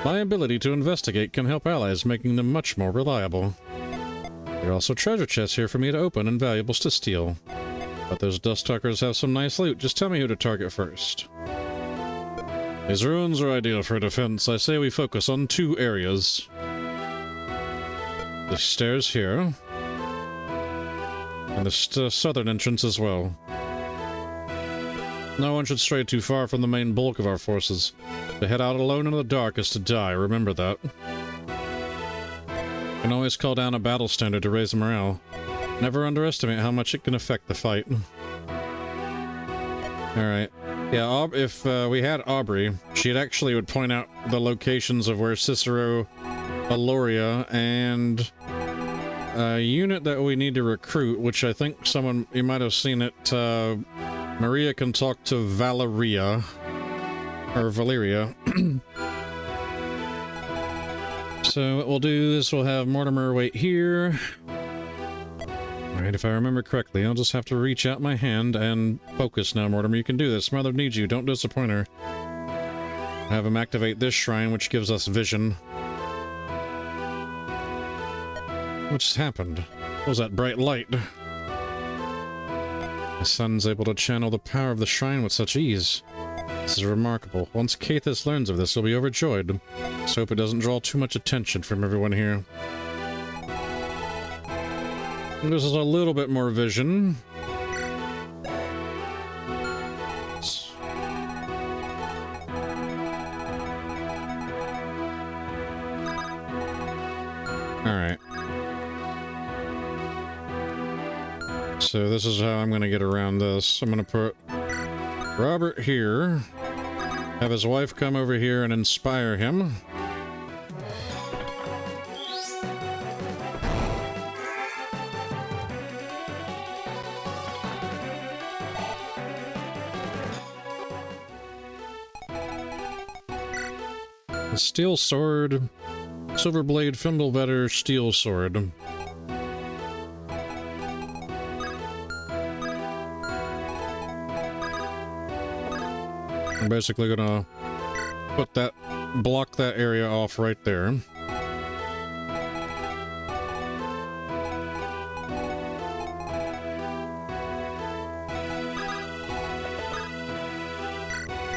My ability to investigate can help allies, making them much more reliable. There are also treasure chests here for me to open and valuables to steal. But those Duststalkers have some nice loot. Just tell me who to target first. These ruins are ideal for defense. I say we focus on 2 areas. The stairs here. And the southern entrance as well. No one should stray too far from the main bulk of our forces. To head out alone in the dark is to die, remember that. You can always call down a battle standard to raise morale. Never underestimate how much it can affect the fight. Alright. Yeah, if we had Aubrey, she actually would point out the locations of where Cicero, Aloria, and a unit that we need to recruit, which I think someone, you might have seen it, Maria can talk to Valeria, or Valeria. So what we'll do is we'll have Mortimer wait here. Alright, if I remember correctly, I'll just have to reach out my hand and focus now, Mortimer. You can do this. Mother needs you. Don't disappoint her. Have him activate this shrine, which gives us vision. What just happened? What was that bright light? My son's able to channel the power of the shrine with such ease. This is remarkable. Once Keithus learns of this, he'll be overjoyed. Let's hope it doesn't draw too much attention from everyone here. This is a little bit more vision. Alright. So this is how I'm going to get around this. I'm going to put Robert here. Have his wife come over here and inspire him. A steel sword, Silverblade Fimblevetter steel sword. I'm basically gonna put that, block that area off right there.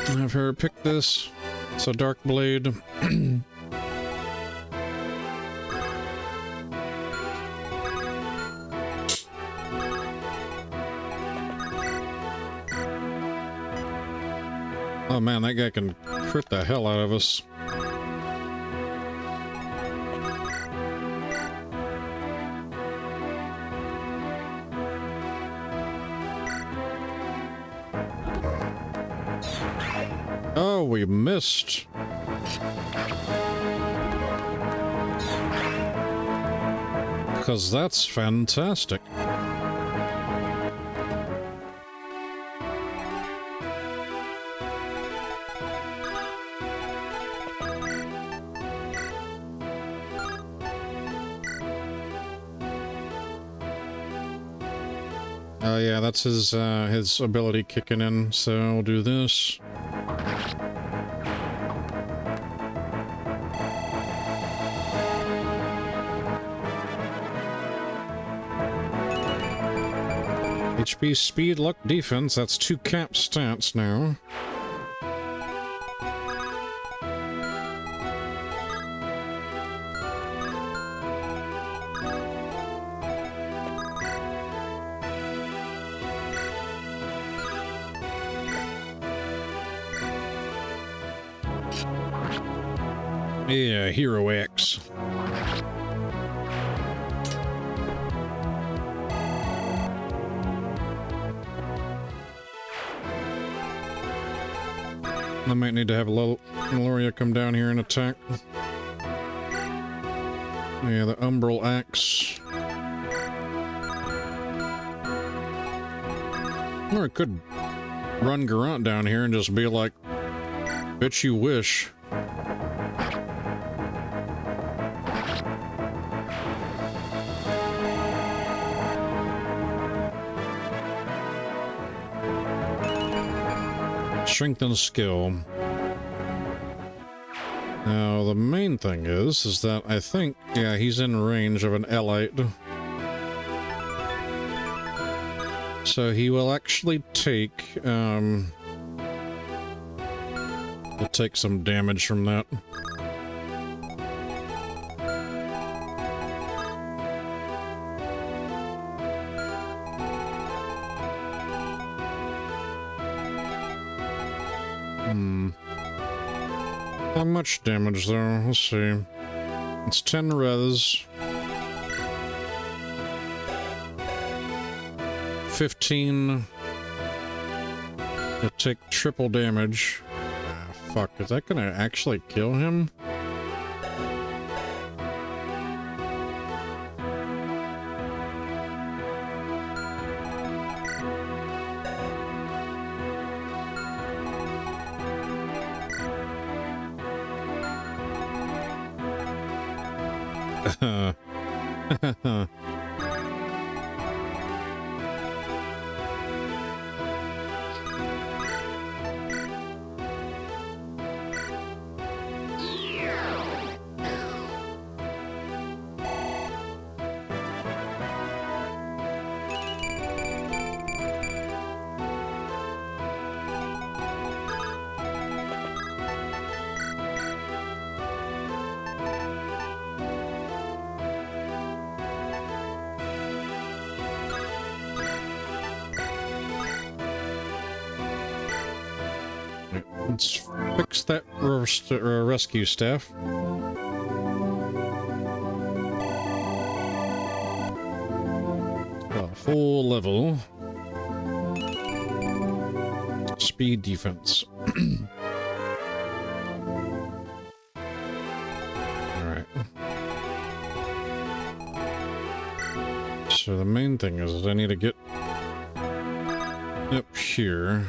Have her pick this. It's a dark blade. Oh man, that guy can crit the hell out of us. Oh, we missed. Because that's fantastic. Oh yeah, that's his ability kicking in, so we'll do this. HP, speed, luck, defense. That's 2 cap stats now. Yeah, Hero X. I might need to have Loria come down here and attack. Yeah, the Umbral Axe. Or I could run Garant down here and just be like, bitch you wish. Strength and skill. Now, the main thing is that I think, yeah, he's in range of an Elite. So he will actually take, we'll take some damage from that. How much damage though? Let's see. It's 10 res. 15. It'll take triple damage. Ah, fuck. Is that gonna actually kill him? Let's fix that rescue staff. Full level. Speed defense. Alright. So the main thing is I need to get up here.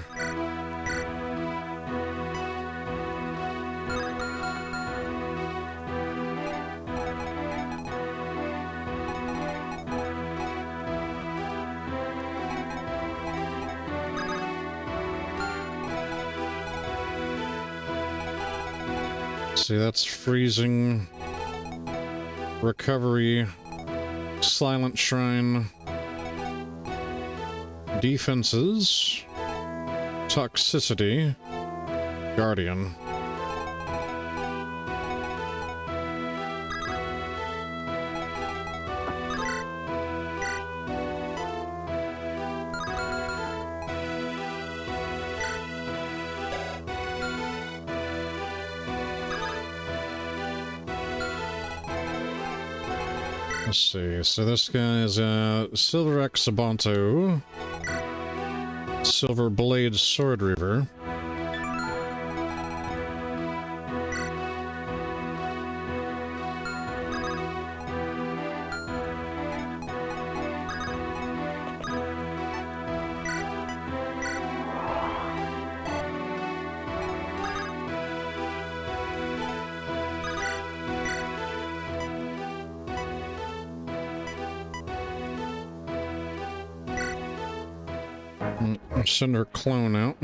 See, that's freezing, recovery, silent shrine, defenses, toxicity, Guardian. Let's see, so this guy is a Silver X Sabanto, Silver Blade Sword Reaver. Send her clone out.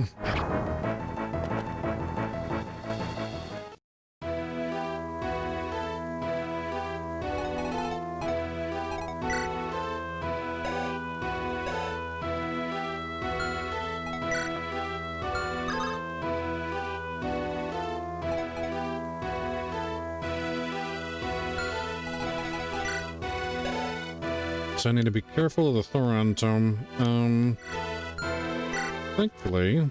So I need to be careful of the Thoron Tome. Thankfully,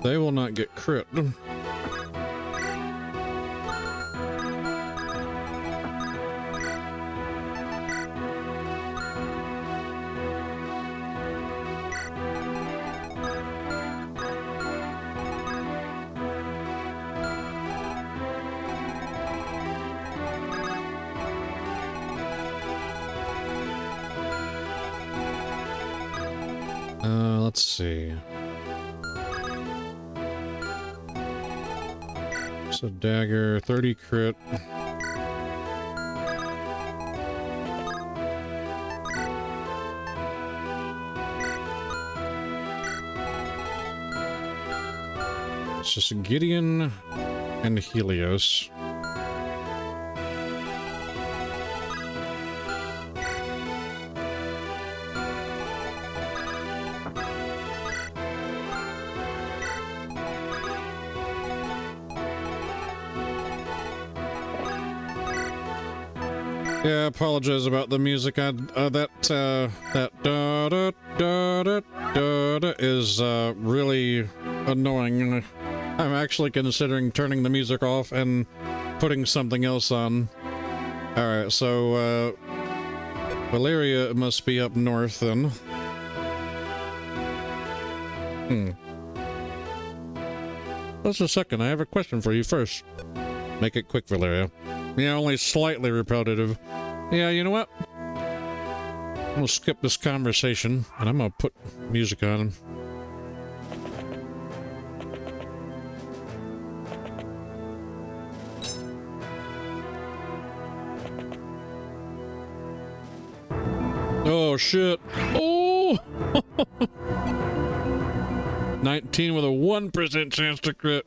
they will not get crit. Let's see. So dagger, 30 crit. It's just Gideon and Helios. Yeah, I apologize about the music. That da da da da da is really annoying. I'm actually considering turning the music off and putting something else on. Alright, so Valeria must be up north then. Just a second, I have a question for you first. Make it quick, Valeria. Yeah, only slightly repetitive. Yeah, you know what? I'm gonna skip this conversation, and I'm gonna put music on. Oh, shit. Oh! 19 with a 1% chance to crit.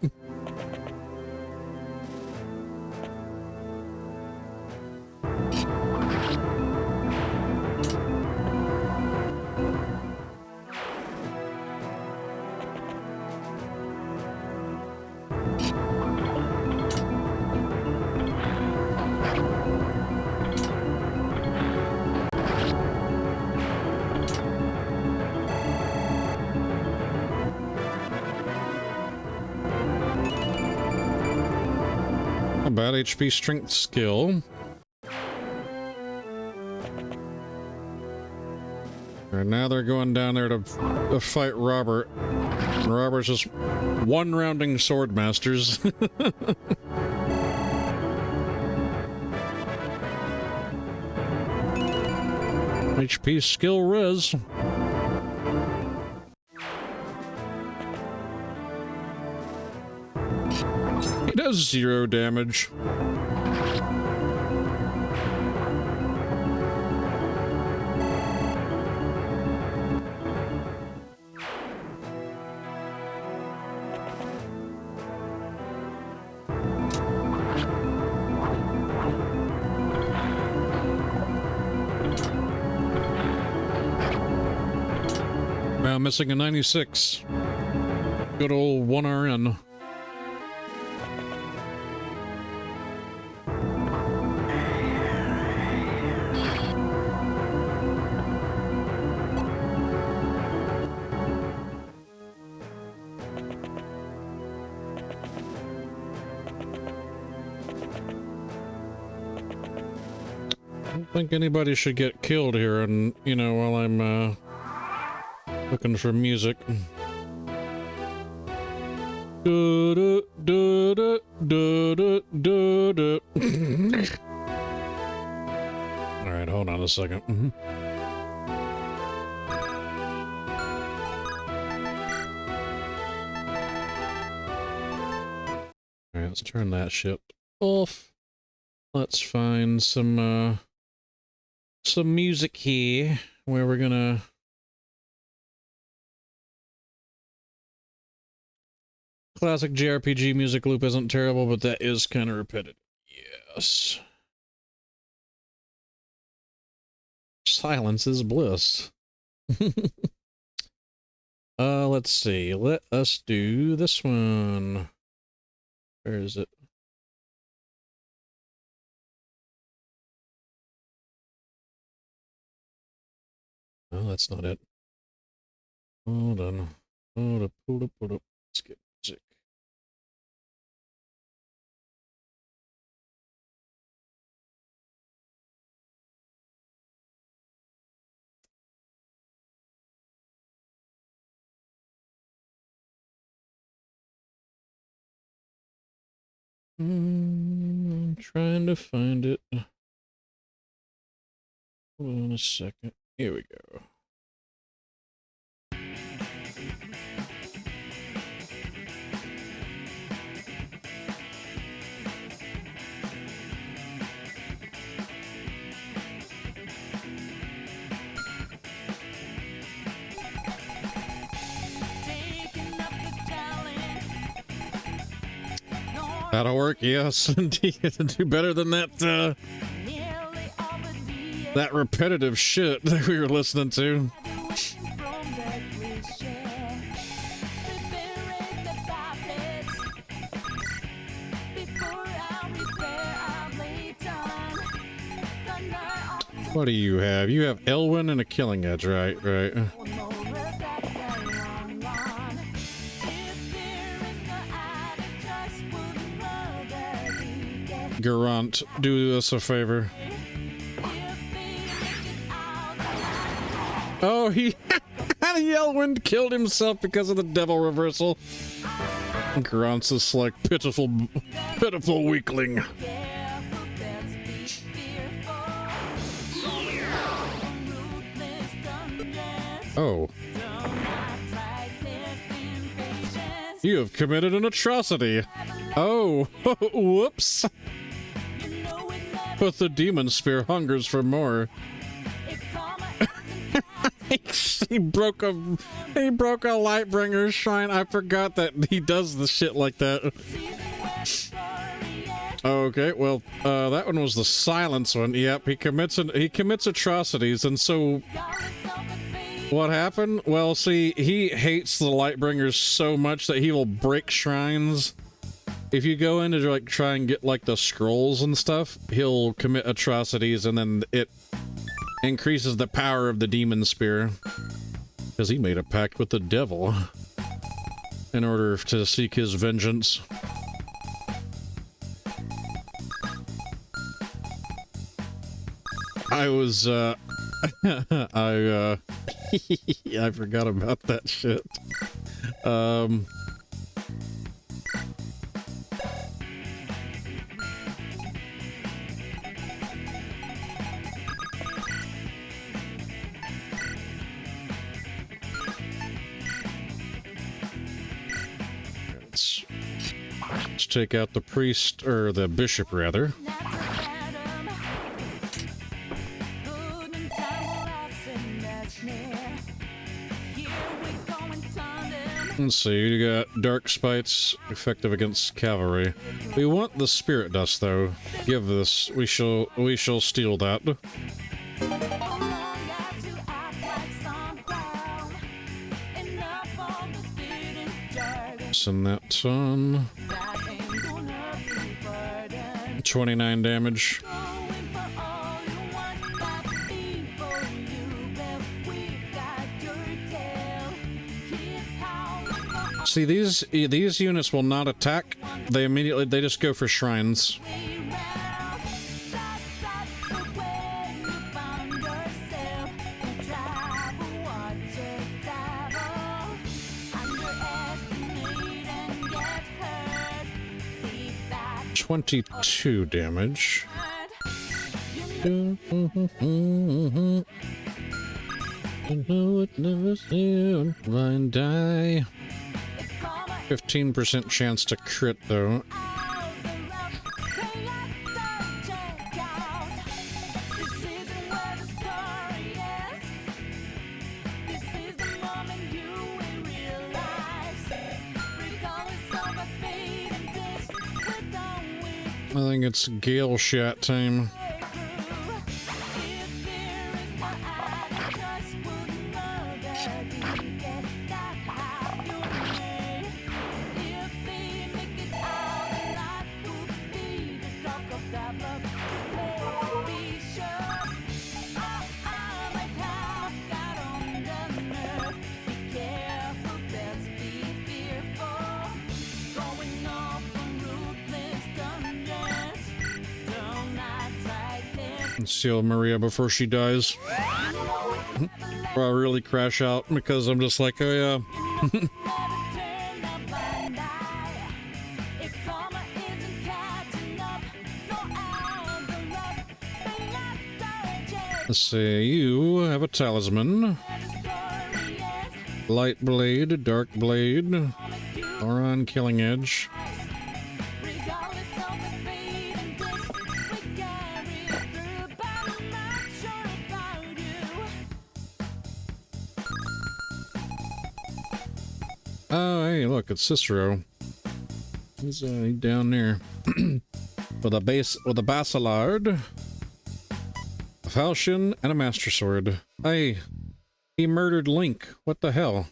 Bad HP, strength, skill. And now they're going down there to fight Robert. And Robert's just one-rounding sword masters. HP, skill, res. He does 0 damage. Now missing a 96. Good old 1RN. I don't think anybody should get killed here, and you know, while I'm looking for music. All right, hold on a second. All right, let's turn that shit off. Let's find some music here where we're gonna classic JRPG music loop isn't terrible, but that is kind of repetitive. Yes. Silence is bliss. Let's see. Let us do this one. Where is it? Oh, that's not it. Hold on. Hold up. Let's get music. I'm trying to find it. Hold on a second. Here we go. That'll work, yes. Indeed. Do better than that, that repetitive shit that we were listening to. What do you have? You have Elwyn and a Killing Edge, right? Right. Garant, do us a favor. Oh, he Elwyn killed himself because of the devil reversal. Garant's this like pitiful weakling. Oh. You have committed an atrocity. Oh, whoops. But the demon spear hungers for more. he broke a Lightbringer's shrine. I forgot that he does the shit like that. Okay, well, that one was the silence one. Yep, he commits atrocities, and so what happened? Well, see, he hates the Lightbringers so much that he will break shrines. If you go in to like try and get like the scrolls and stuff, he'll commit atrocities, and then it increases the power of the demon spear. Because he made a pact with the devil in order to seek his vengeance. I was, I forgot about that shit. Let's take out the priest, or the bishop, rather. Let's see, you got dark spites, effective against cavalry. We want the spirit dust, though. Give this. We shall steal that. Send that on. 29 damage. See, these units will not attack. They just go for shrines. $22 damage. Blind die. 15% chance to crit though. I think it's Gale Shat time. Seal Maria before she dies. Or I really crash out because I'm just like, oh yeah. Let's see, you have a talisman. Light blade, dark blade, Auron killing edge. Oh, hey, look, it's Cicero. He's down there with a Basilard, a falchion, and a master sword. Hey, he murdered Link. What the hell?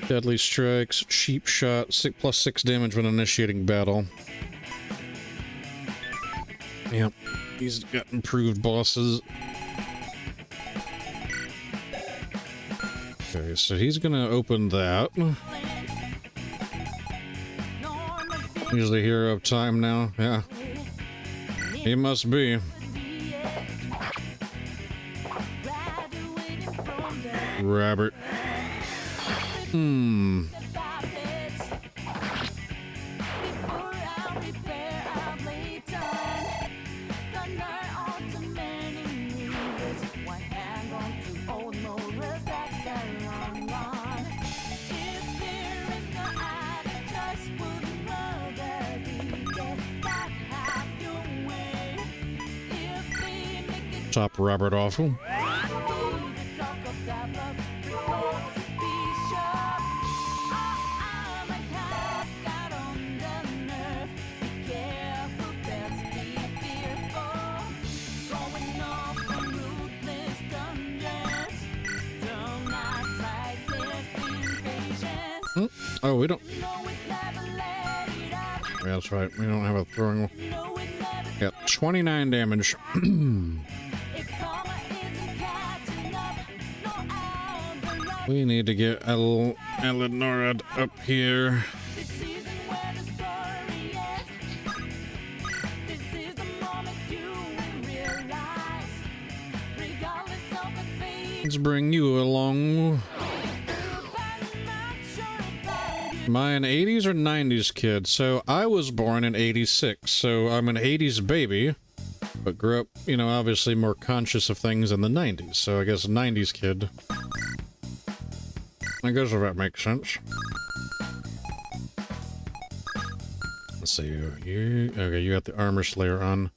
Deadly strikes, cheap shot, +6 damage when initiating battle. Yep, he's got improved bosses. Okay, so he's gonna open that. He's the hero of time now, yeah. He must be. Robert. Top Robert awful. Oh, we don't. Yeah, that's right. We don't have a throwing. Yeah, 29 damage. We need to get Eleanor up here. Let's bring you along. Am I an 80s or 90s kid? So I was born in 86, so I'm an 80s baby, but grew up, you know, obviously more conscious of things in the 90s, so I guess 90s kid. I guess if that makes sense. Let's see, you okay, you got the Armor Slayer on.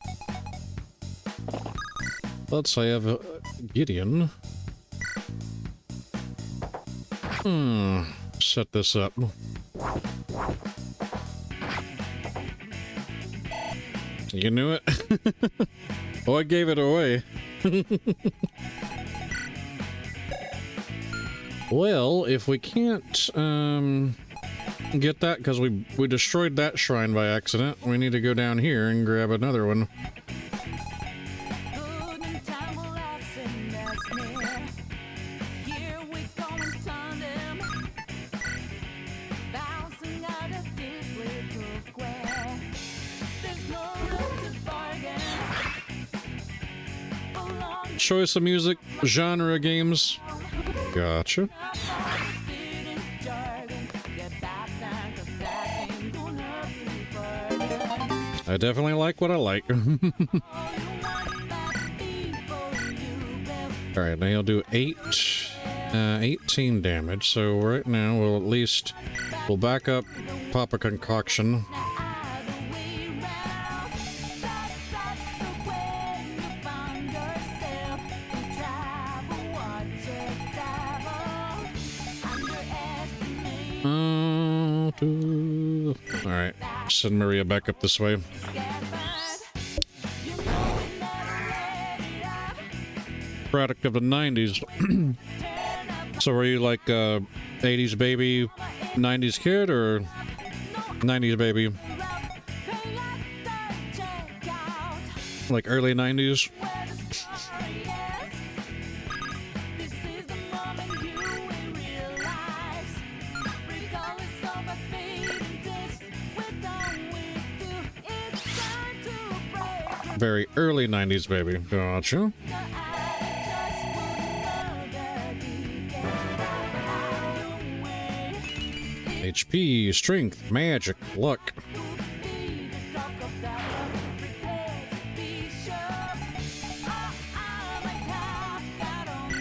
Let's say I have Gideon. Set this up. You knew it? Oh, I gave it away. Well, if we can't get that because we destroyed that shrine by accident, we need to go down here and grab another one. Choice of music, genre games. Gotcha. I definitely like what I like. Alright, now he'll do 18 damage. So right now we'll back up, pop a concoction. Alright, send Maria back up this way. Product of the 90s. So were you like 80s baby, 90s kid, or 90s baby? Like early 90s? Very early 90s baby. Gotcha. HP, strength, magic, luck.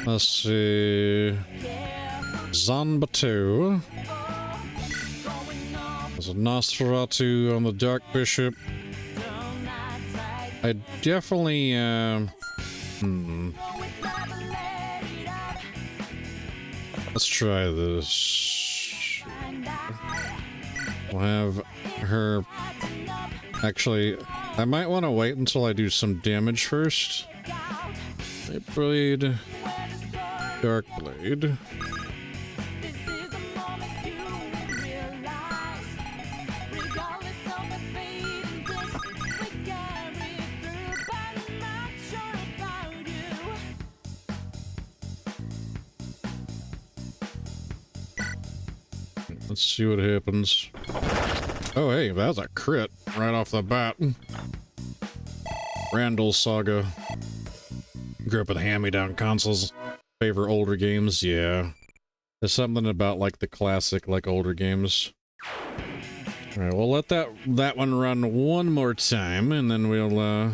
Let's see. Zanba 2. There's a Nosferatu on the Dark Bishop. I definitely, let's try this. We'll have her... Actually, I might want to wait until I do some damage first. Light Blade. Dark Blade. Let's see what happens. Oh, hey, that was a crit right off the bat. Randal Saga. Grew up with hand-me-down consoles. Favorite older games? Yeah. There's something about, like, the classic, like, older games. Alright, we'll let that one run one more time, and then we'll,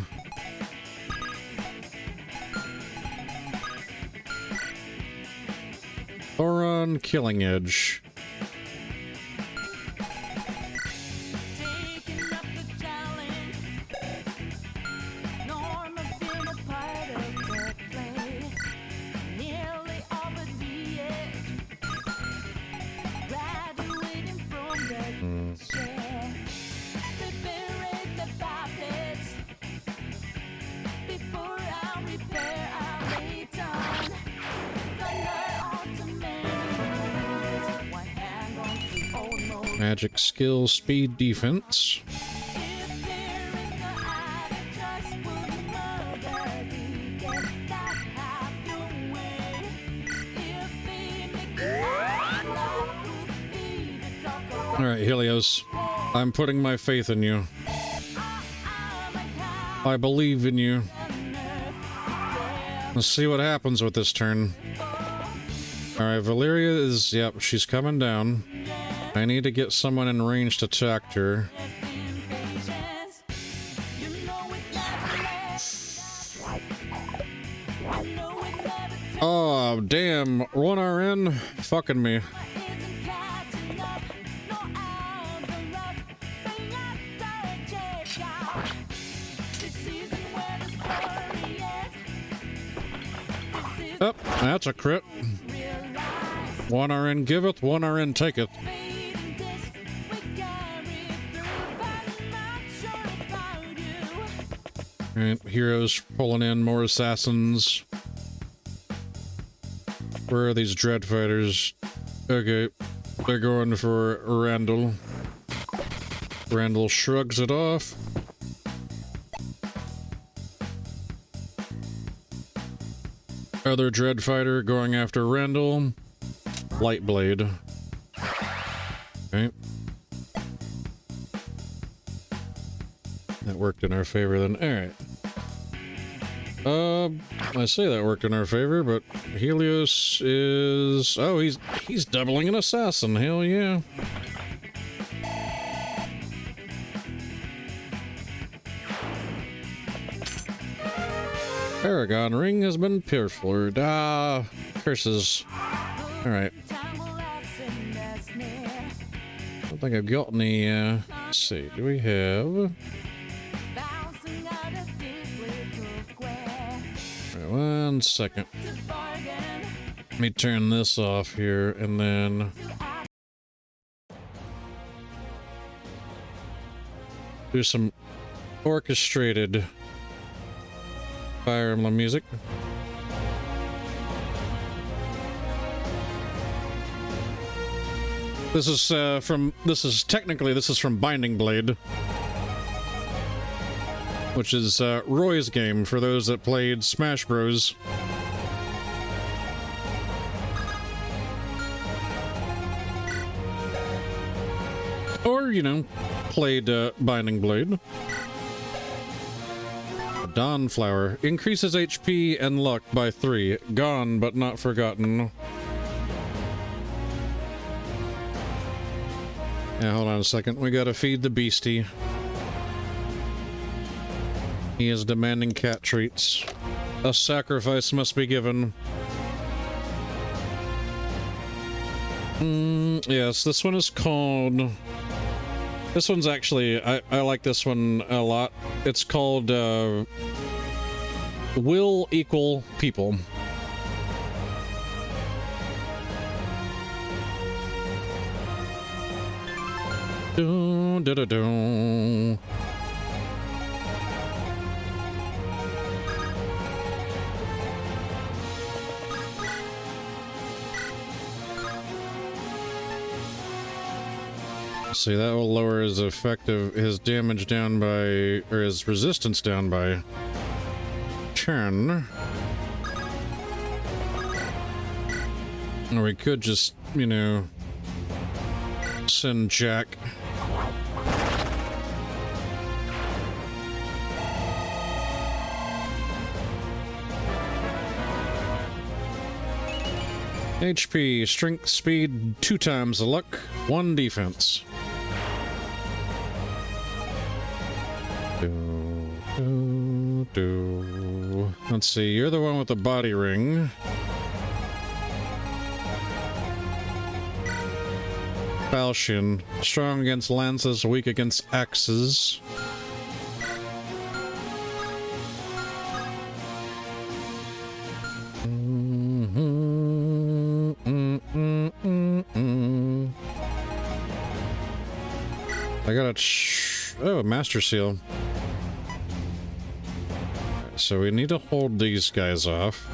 Thoron Killing Edge. Magic, skill, speed, defense. Alright, Helios. I'm putting my faith in you. I believe in you. Let's see what happens with this turn. Alright, Valeria is... Yep, she's coming down. I need to get someone in range to attack her. Oh, damn. 1RN fucking me. Oh, that's a crit. 1RN giveth, 1RN taketh. Alright, heroes pulling in more assassins. Where are these dread fighters? Okay, they're going for Randal. Randal shrugs it off. Other dread fighter going after Randal. Light blade. Okay. That worked in our favor then. Alright. I say that worked in our favor, but Helios is... Oh, he's doubling an assassin. Hell yeah. Paragon ring has been pilfered. Ah, curses. Alright. I don't think I've got any, let's see, do we have... Alright, 1 second. Let me turn this off here, and then... do some orchestrated Fire Emblem music. This is from Binding Blade, which is Roy's game for those that played Smash Bros. Or, you know, played Binding Blade. Dawnflower increases HP and luck by 3. Gone but not forgotten. Yeah, hold on a second. We gotta feed the beastie. He is demanding cat treats. A sacrifice must be given. Yes, this one is called... This one's actually... I like this one a lot. It's called, Will Equal People. Do. See, that will lower his his damage down by, or his resistance down by 10. Or we could just, you know, send Jack. HP, strength, speed, 2 times the luck, 1 defense. Let's see, you're the one with the body ring. Falchion, strong against lances, weak against axes. I got oh, Master Seal. So we need to hold these guys off.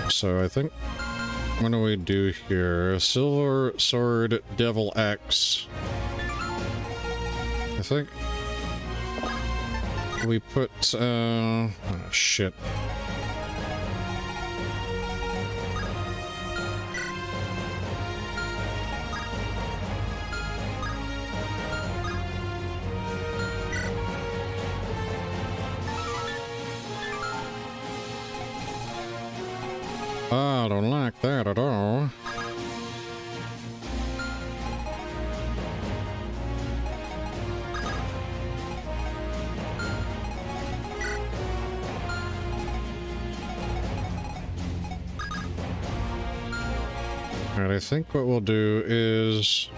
So I think, what do we do here? Silver Sword, Devil Axe. I think we put, oh shit. I don't like that at all. Alright, I think what we'll do is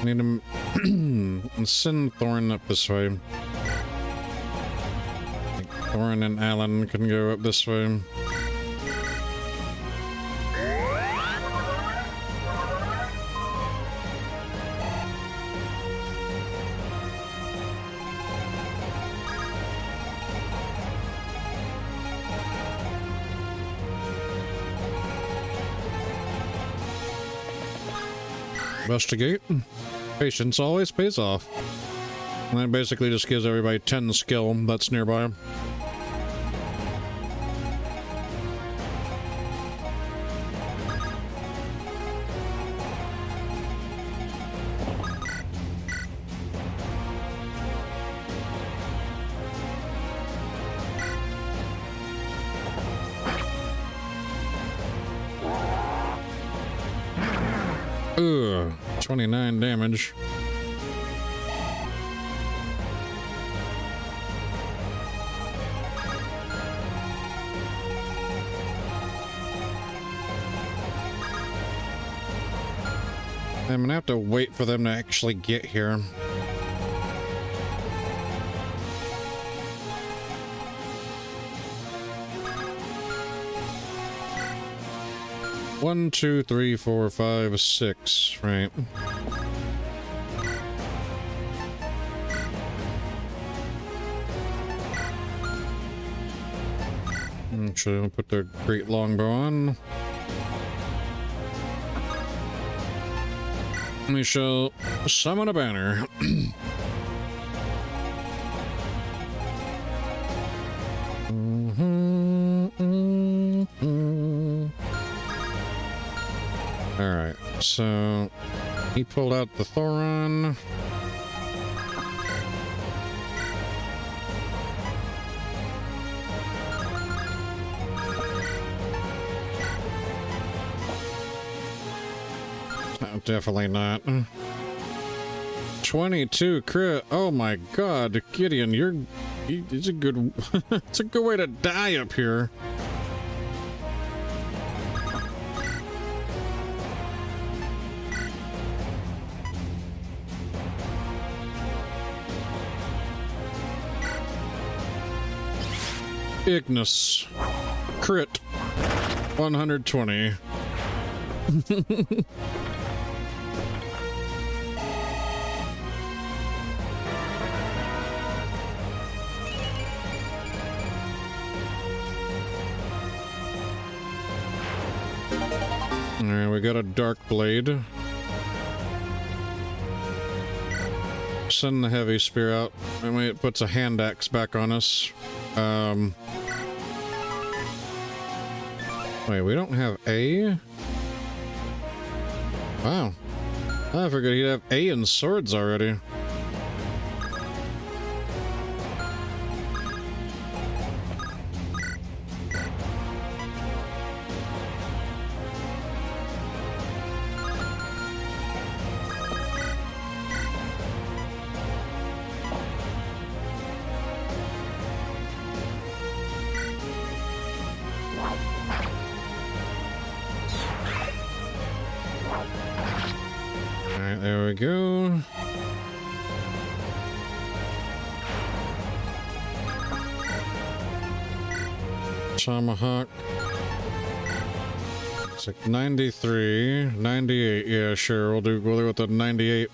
need to send Thorn up this way. I think Thorn and Alan can go up this way. Investigate. Patience always pays off. And that basically just gives everybody 10 skill that's nearby. Ugh, 29 damage. I'm gonna have to wait for them to actually get here. One, two, three, four, five, six, right? Actually, I'll put their great longbow on. We shall summon a banner. Alright, so he pulled out the Thoron. Oh, definitely not. 22 crit. Oh my god, Gideon, it's a good it's a good way to die up here. Ignis. Crit. 120. Alright, we got a dark blade. Send the heavy spear out. And it puts a hand axe back on us. Wait, we don't have A? Wow. I figured he'd have A in swords already. Alright, there we go. Tomahawk. It's like 93, 98. Yeah, sure. We'll do with the 98.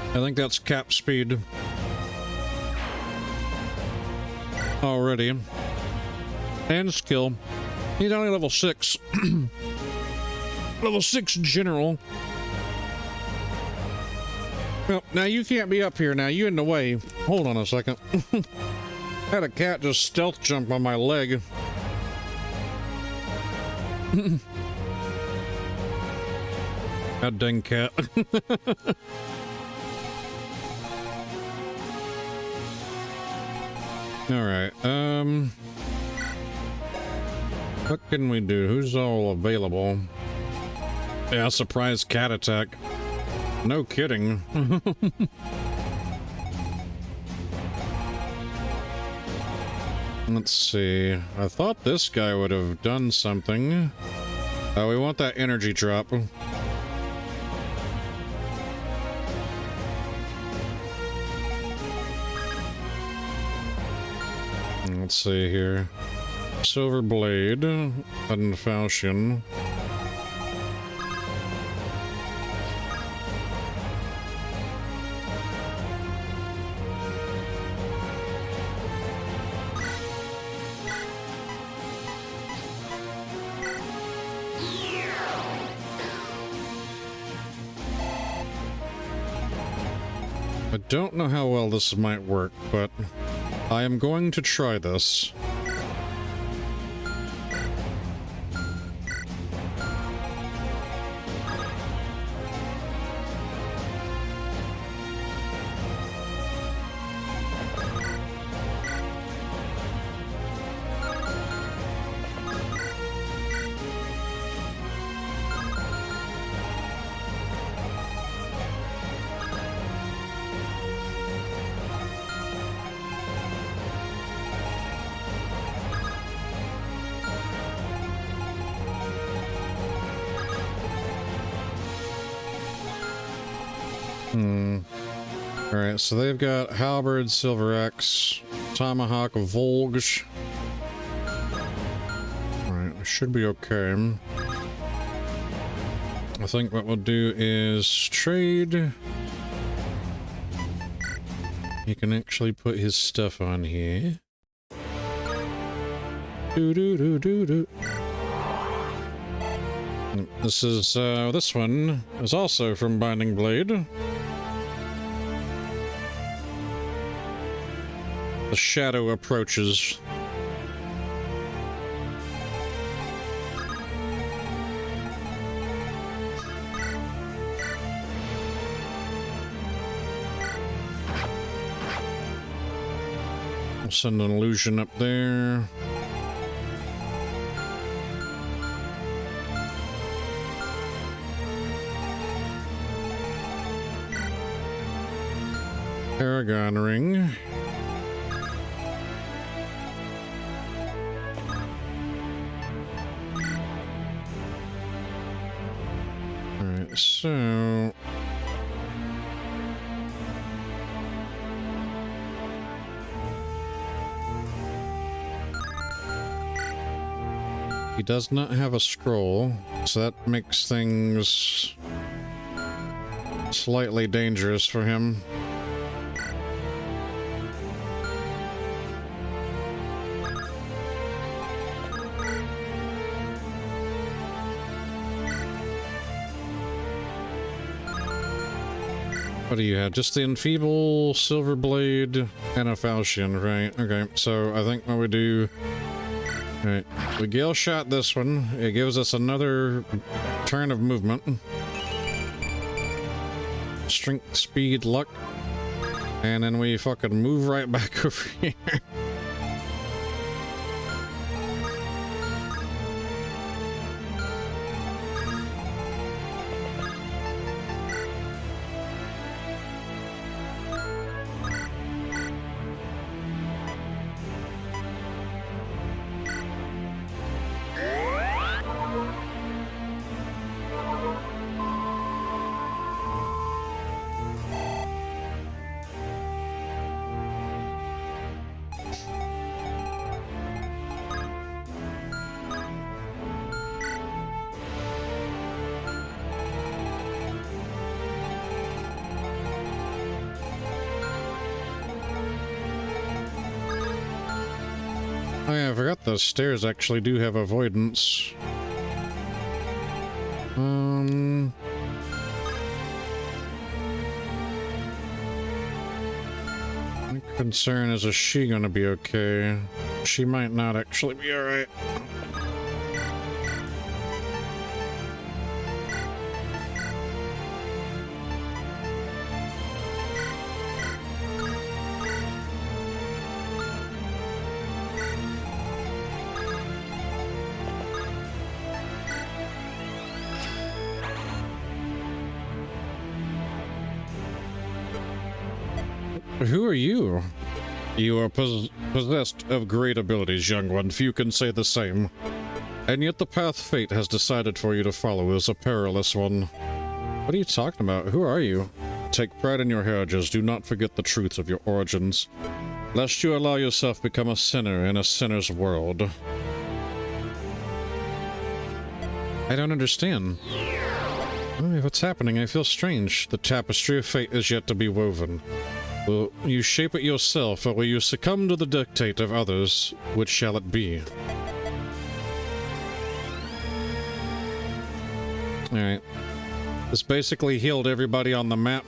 I think that's cap speed already. And skill. He's only level 6. Level 6 general. Well, now you can't be up here now. You in the way. Hold on a second. Had a cat just stealth jump on my leg. That dang cat. Alright, what can we do? Who's all available? Yeah, surprise cat attack. No kidding. Let's see. I thought this guy would have done something. We want that energy drop. Let's see here. Silver Blade and Falchion. don't know how well this might work, but I am going to try this. Alright, so they've got Halberd, Silver Axe, Tomahawk, Volge. Alright, I should be okay. I think what we'll do is trade. He can actually put his stuff on here. Do. This is, this one is also from Binding Blade. The shadow approaches. I'll send an illusion up there. Paragon ring. Alright, so he does not have a scroll, so that makes things slightly dangerous for him. What do you have? Just the Enfeeble, Silver Blade, and a Falchion, right? Okay, so I think what we do... Alright, we Gale Shot this one. It gives us another turn of movement. Strength, speed, luck. And then we fucking move right back over here. Oh yeah, I forgot the stairs actually do have avoidance. My concern is she gonna be okay? She might not actually be alright. Who are you? You are possessed of great abilities, young one. Few can say the same. And yet the path fate has decided for you to follow is a perilous one. What are you talking about? Who are you? Take pride in your heritage. Do not forget the truth of your origins, lest you allow yourself become a sinner in a sinner's world. I don't understand. Oh, what's happening? I feel strange. The tapestry of fate is yet to be woven. Will you shape it yourself, or will you succumb to the dictate of others? Which shall it be? Alright. This basically healed everybody on the map.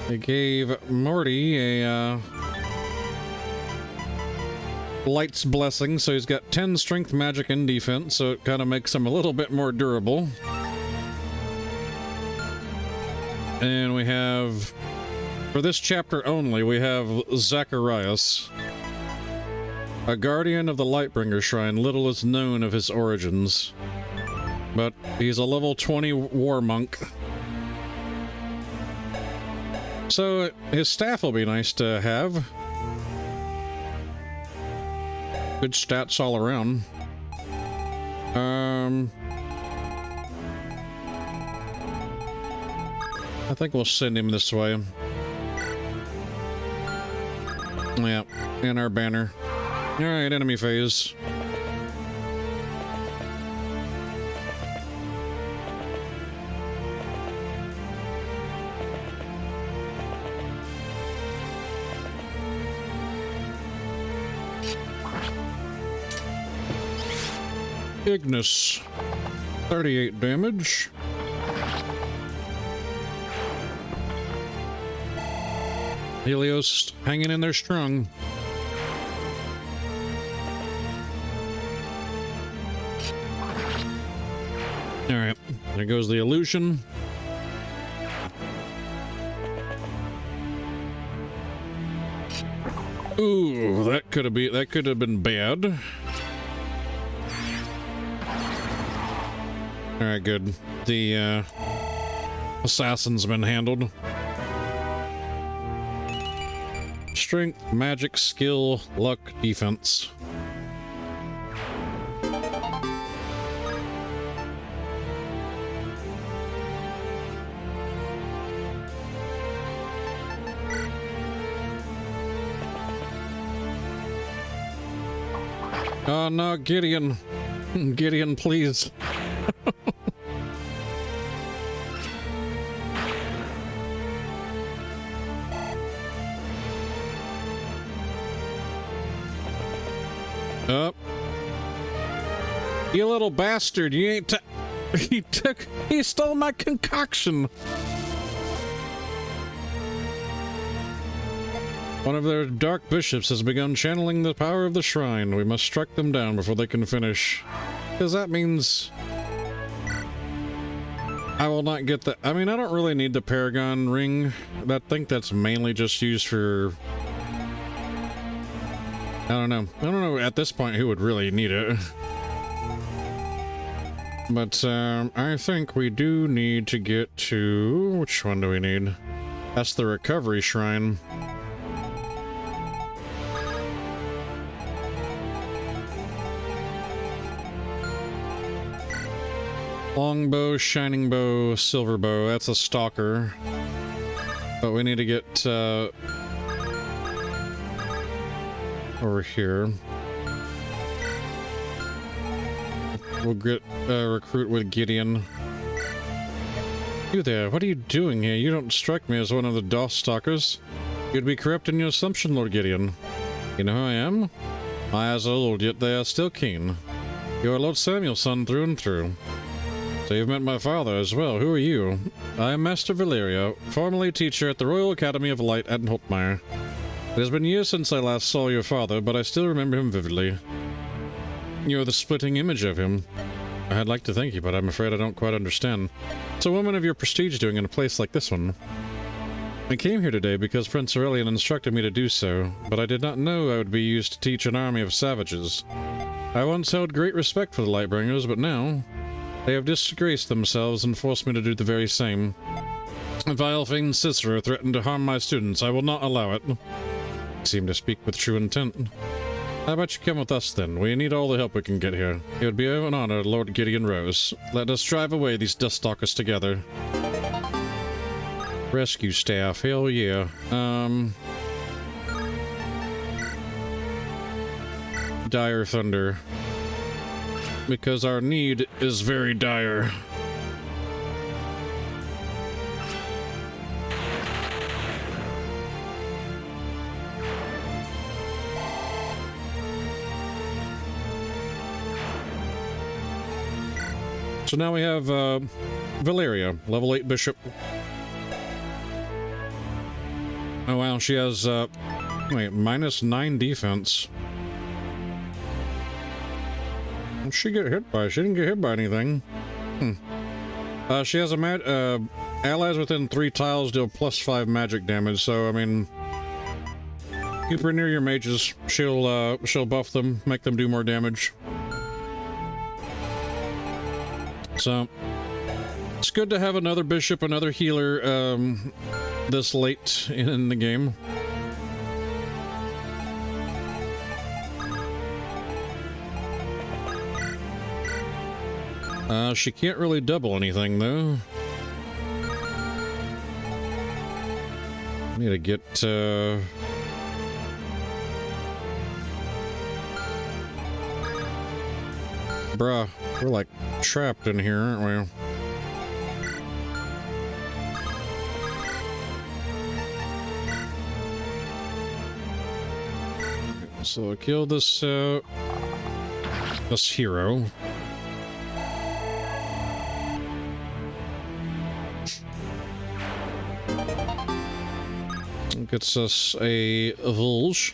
They gave Morty a Light's Blessing, so he's got 10 strength, magic, and defense, so it kind of makes him a little bit more durable. And we have, for this chapter only, we have Zacharias, a guardian of the Lightbringer Shrine. Little is known of his origins, but he's a level 20 war monk. So his staff will be nice to have. Good stats all around. I think we'll send him this way. Yeah, in our banner. Alright, enemy phase. Ignis. 38 damage. Helios hanging in there strong. Alright, there goes the illusion. Ooh, that could have been bad. Alright, good. The assassin's been handled. Strength, magic, skill, luck, defense. Oh no, Gideon. Gideon, please. Up. You little bastard, you ain't he stole my concoction. One of their dark bishops has begun channeling the power of the shrine. We must strike them down before they can finish. Because that means I will not get the... I mean, I don't really need the Paragon ring. I think that's mainly just used for... I don't know at this point who would really need it. But I think we do need to get to... Which one do we need? That's the recovery shrine. Longbow, shining bow, silver bow. That's a stalker. But we need to get over here. We'll get recruit with Gideon. You there, what are you doing here? You don't strike me as one of the DOS stalkers. You'd be correct in your assumption, Lord Gideon. You know who I am? My eyes are old, yet they are still keen. You are Lord Samuel's son through and through. So you've met my father as well. Who are you? I am Master Valerio, formerly teacher at the Royal Academy of Light at Holtmeyer. It has been years since I last saw your father, but I still remember him vividly. You are the splitting image of him. I'd like to thank you, but I'm afraid I don't quite understand. What's a woman of your prestige doing in a place like this one? I came here today because Prince Aurelian instructed me to do so, but I did not know I would be used to teach an army of savages. I once held great respect for the Lightbringers, but now... they have disgraced themselves and forced me to do the very same. If Ialfine Cicero threatened to harm my students, I will not allow it. You seem to speak with true intent. How about you come with us, then? We need all the help we can get here. It would be an honor, Lord Gideon Rose. Let us drive away these duststalkers together. Rescue staff, hell yeah. Dire Thunder. Because our need is very dire. So now we have Valeria, level 8 bishop. Oh wow, she has wait, -9 defense. What'd she get hit by? She didn't get hit by anything. She has a allies within 3 tiles deal +5 magic damage, so I mean, keep her near your mages. She'll buff them, make them do more damage. So it's good to have another bishop, another healer this late in the game. She can't really double anything though. Need to get bruh, we're like trapped in here, aren't we? So I kill this this hero. Gets us a Vulge.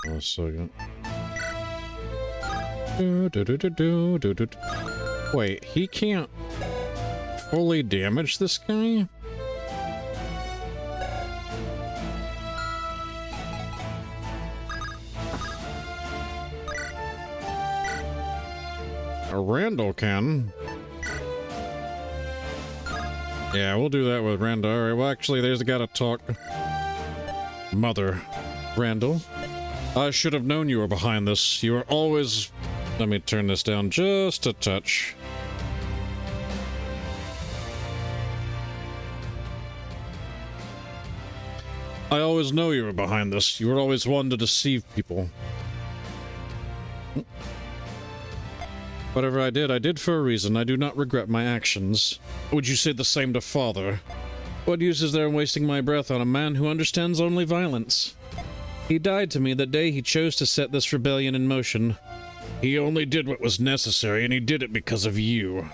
One second. Wait, he can't fully damage this guy? Randal can. Yeah, we'll do that with Randal. All right, well, actually, there's a guy to talk. Mother. Randal. I should have known you were behind this. You were always... Let me turn this down just a touch. I always know you were behind this. You were always one to deceive people. Whatever I did for a reason. I do not regret my actions. Would you say the same to Father? What use is there in wasting my breath on a man who understands only violence? He died to me the day he chose to set this rebellion in motion. He only did what was necessary, and he did it because of you.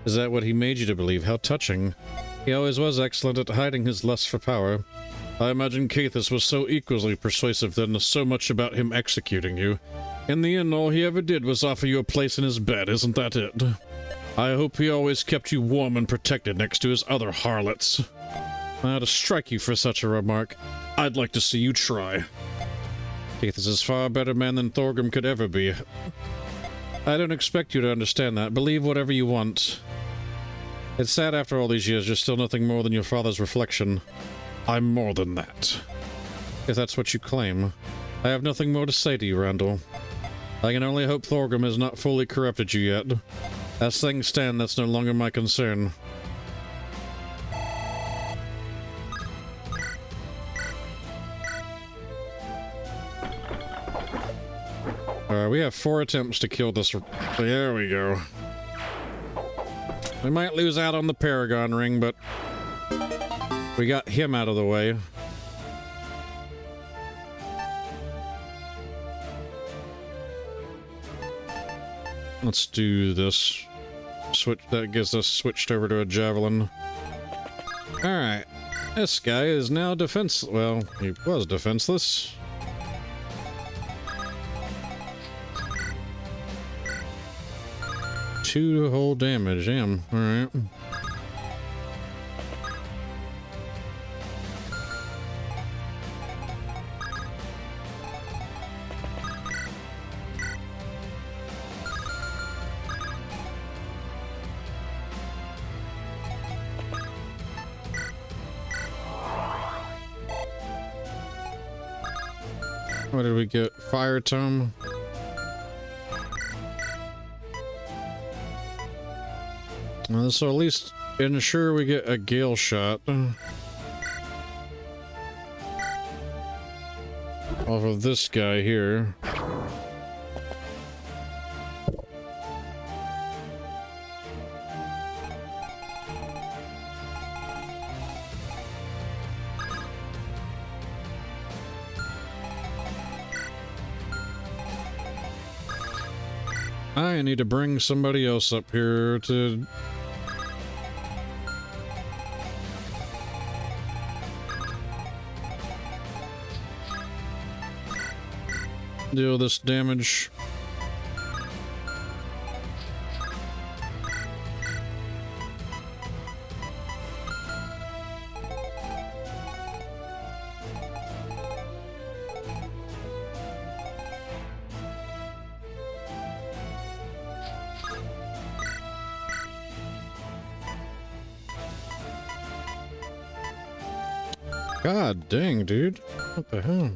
Is that what he made you to believe? How touching. He always was excellent at hiding his lust for power. I imagine Cathus was so equally persuasive then, so much about him executing you. In the end, all he ever did was offer you a place in his bed, isn't that it? I hope he always kept you warm and protected next to his other harlots. To strike you for such a remark, I'd like to see you try. Cathus is far better man than Thorgrim could ever be. I don't expect you to understand that. Believe whatever you want. It's sad after all these years you're still nothing more than your father's reflection. I'm more than that. If that's what you claim. I have nothing more to say to you, Randal. I can only hope Thorgrim has not fully corrupted you yet. As things stand, that's no longer my concern. Alright, we have 4 attempts to kill this. There we go. We might lose out on the Paragon ring, but we got him out of the way. Let's do this. Switch, that gets us switched over to a javelin. Alright. This guy is now defenseless. Well, he was defenseless. Two whole damage, damn. Alright. What did we get? Fire tome? So at least ensure we get a gale shot off of this guy here. I need to bring somebody else up here to... deal this damage. God dang, dude. What the hell?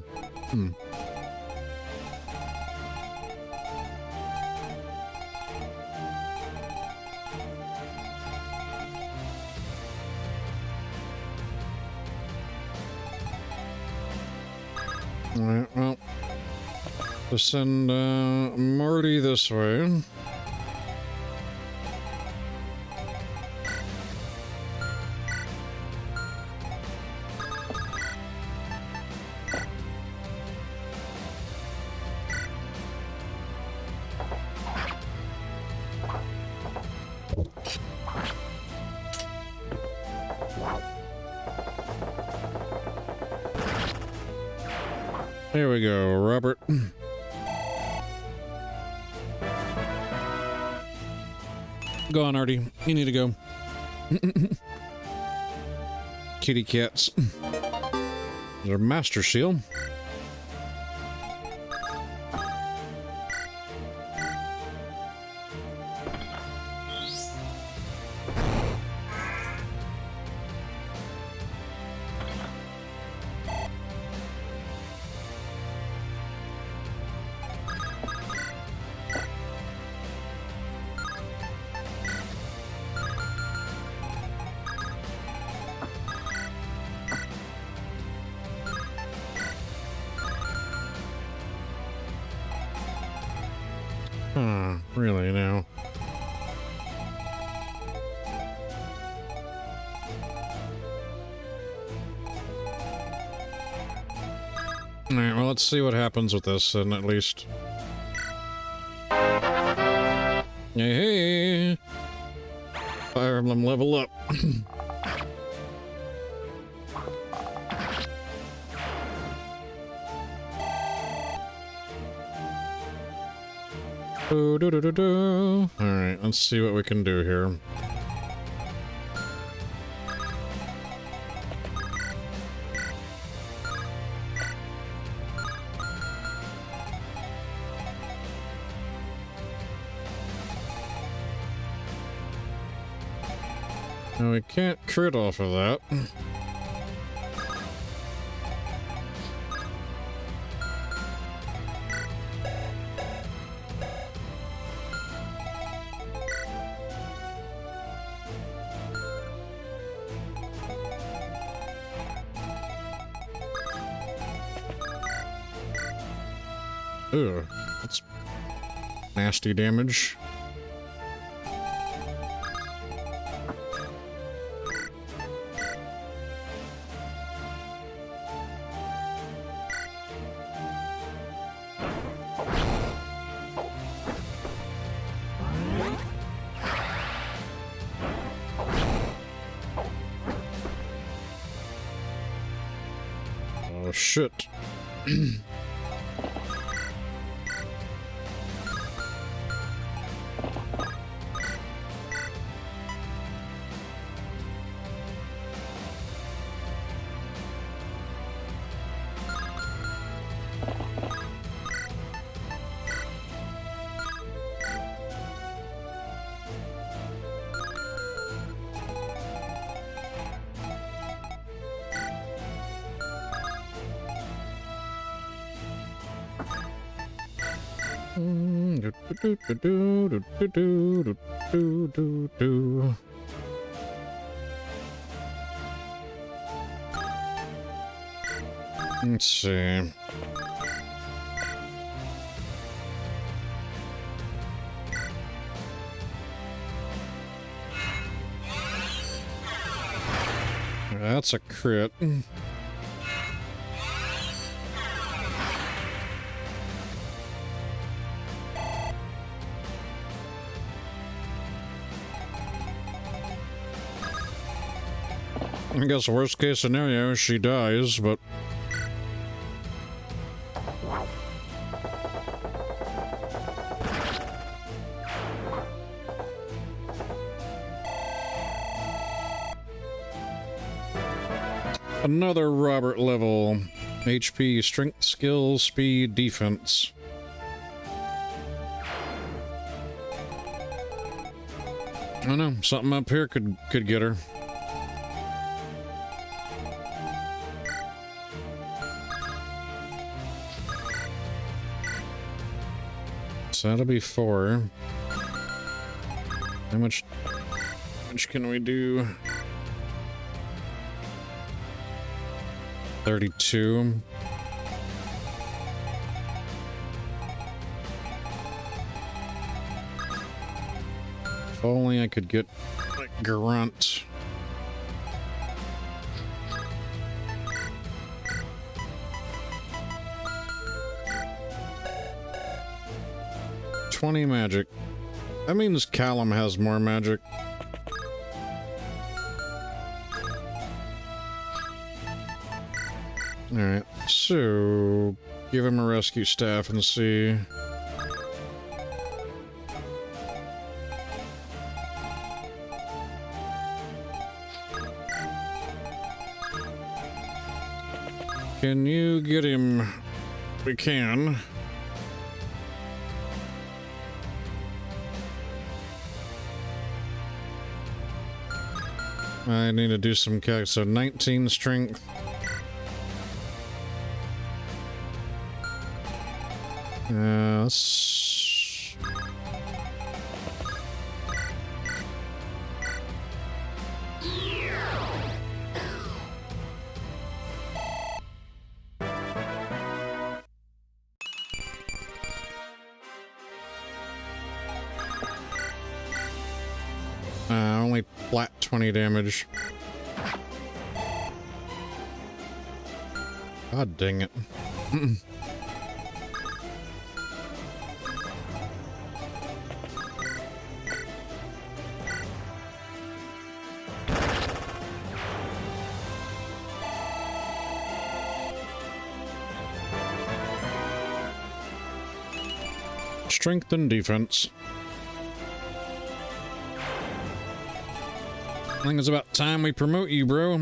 Alright, well, to send Marty this way. Here we go, Robert. Go on, Artie. You need to go. Kitty cats. Their master seal. Really now. Alright, well, let's see what happens with this, and at least... Hey! Fire Emblem level up. Alright, let's see what we can do here. Now we can't crit off of that. Ugh, that's nasty damage. Oh shit. Let's see. That's a crit. I guess worst case scenario, she dies, but... Another Robert level. HP, strength, skill, speed, defense. I don't know, something up here could get her. So that'll be 4. How much can we do? 32. If only I could get like Grunt. $20 magic. That means Callum has more magic. Alright, so give him a rescue staff and see. Can you get him? We can. I need to do some calcs. So 19 strength. Yes. Only flat 20 damage. God dang it. Strength and defense. I think it's about time we promote you, bro.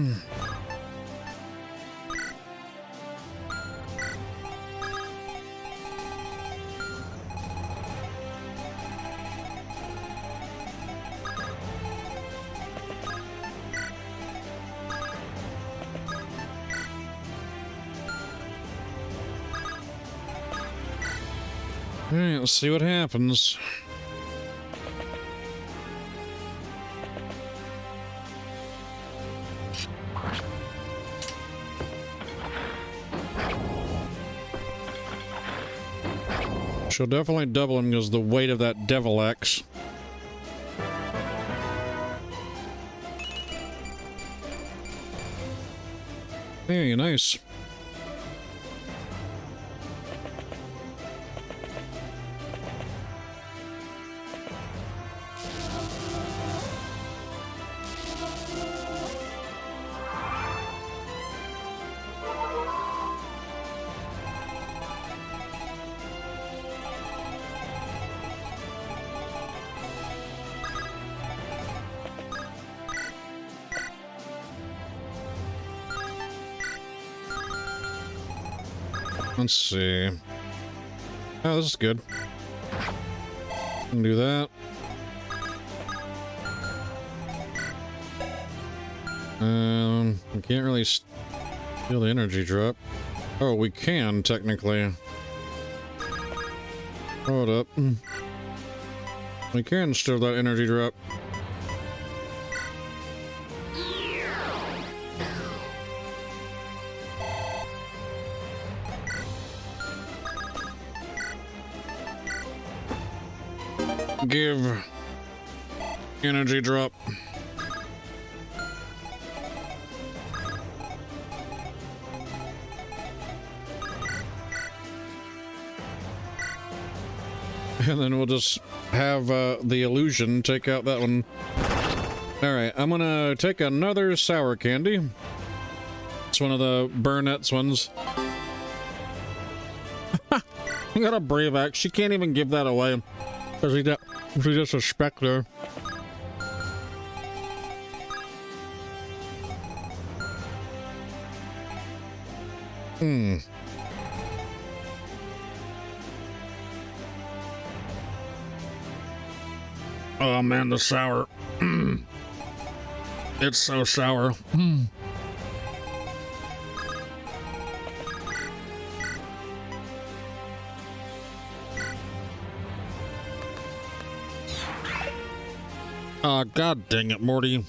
Alright, let's see what happens. She'll definitely double him because of the weight of that devil axe. Hey, nice. Let's see. Oh, this is good. Can do that. We can't really steal the energy drop. Oh, we can technically. Hold up. We can steal that energy drop. Give energy drop. And then we'll just have the illusion take out that one. All right, I'm gonna take another sour candy. It's one of the Burnett's ones. I got a brave axe. She can't even give that away because she's just a specter. Oh man, the sour. It's so sour. God dang it, Morty.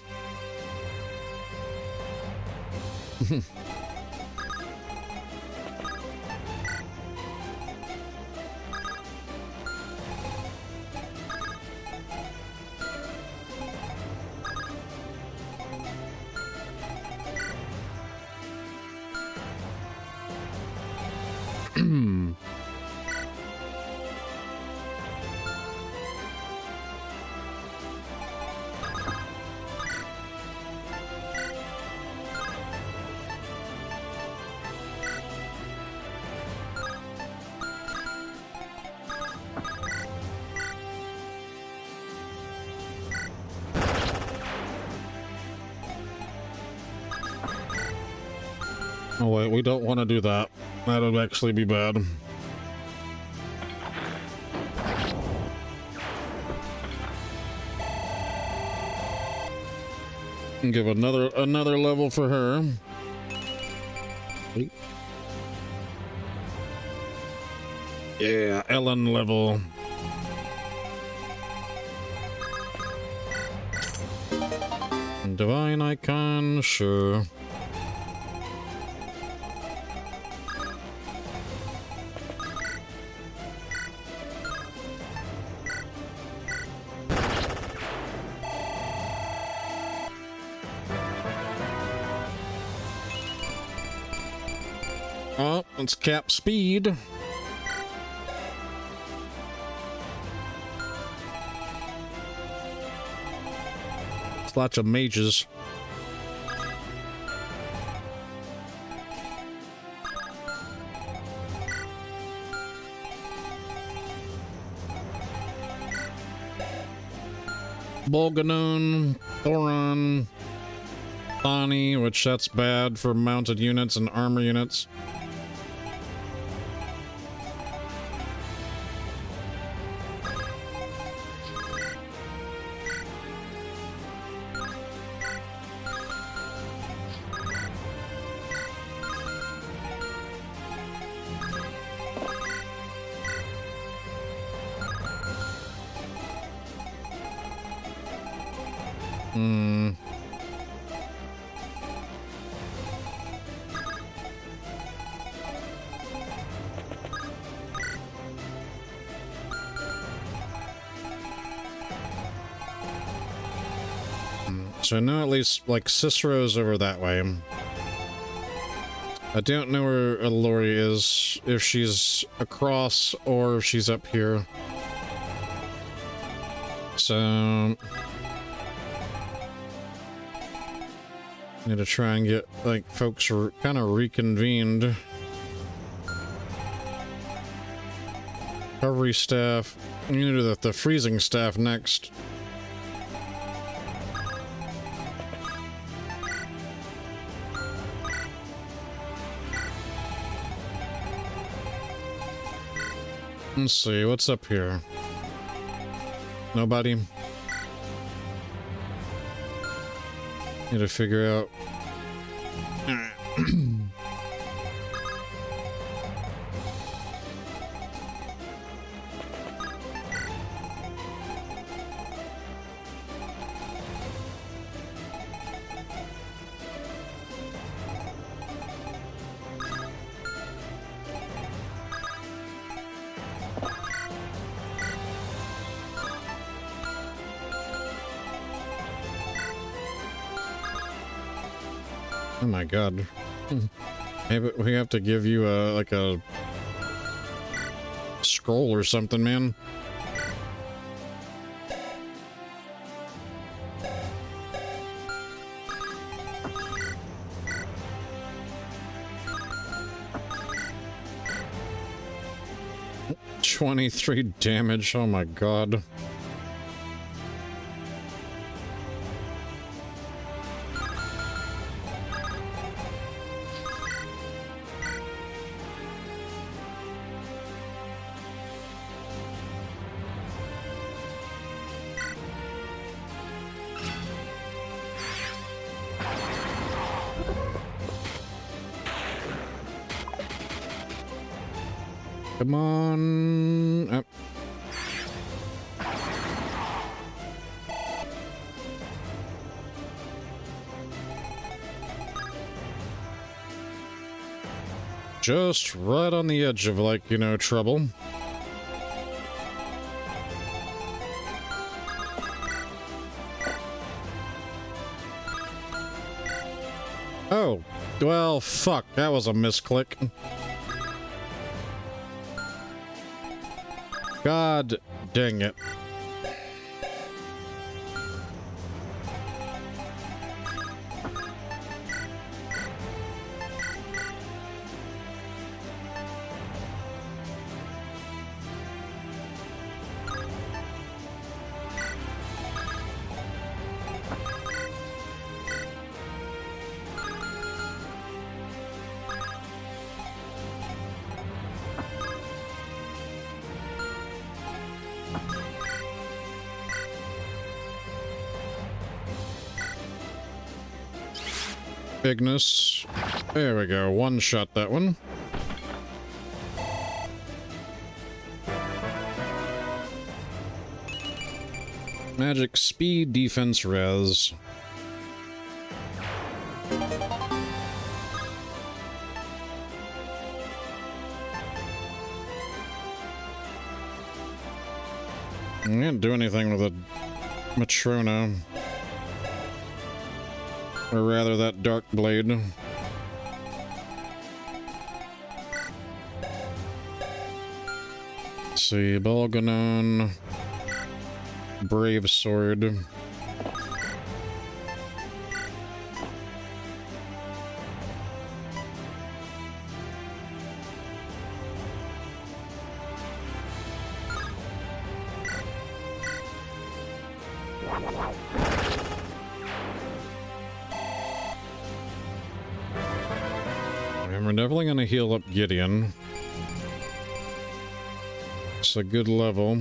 Oh wait, we don't want to do that. That would actually be bad. And give another level for her. Yeah, Ellen level. Divine icon, sure. Oh, let's cap speed. It's lots of mages. Bolganon, Thoron, Thani, which that's bad for mounted units and armor units. So I know at least, like, Cicero's over that way. I don't know where Lori is, if she's across or if she's up here. So... need to try and get, like, folks kind of reconvened. Recovery staff. I'm gonna do the freezing staff next. Let's see, what's up here? Nobody? Need to figure out. Oh my god. Maybe we have to give you a, like a scroll or something, man. 23 damage. Oh my god. Come on. Up. Just right on the edge of, like, you know, trouble. Oh, well, fuck. That was a misclick. God dang it. Bigness. There we go. One shot that one. Magic speed defense res. I didn't do anything with a Matrona. Or rather, that dark blade. Let's see, Balganon. Brave sword. And we're definitely going to heal up Gideon. It's a good level.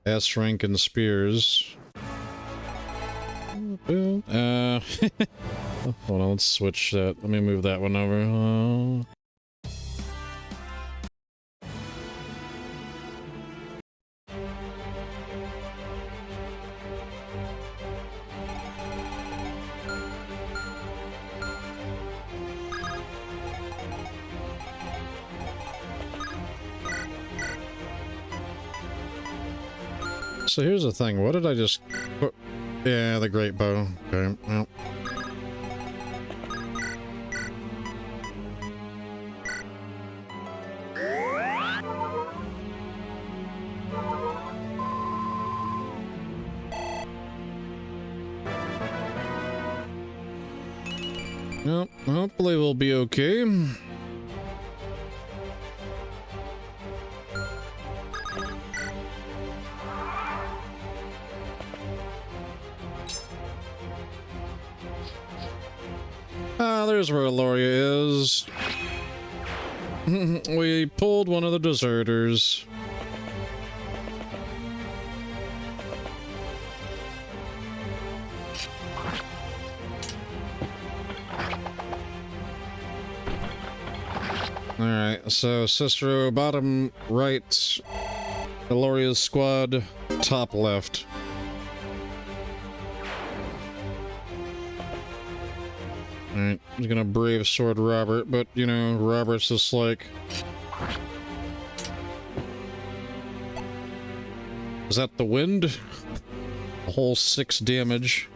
S rank and spears. Hold on, let's switch that. Let me move that one over. So here's the thing, what did I just put? Yeah, the great bow. Okay, well. Well, hopefully we'll be okay. Ah, there's where Aloria is. We pulled one of the deserters. Alright, so Cicero, bottom right, Aloria's squad, top left. Alright, he's gonna brave sword Robert, but, you know, Robert's just like... Is that the wind? A whole 6 damage.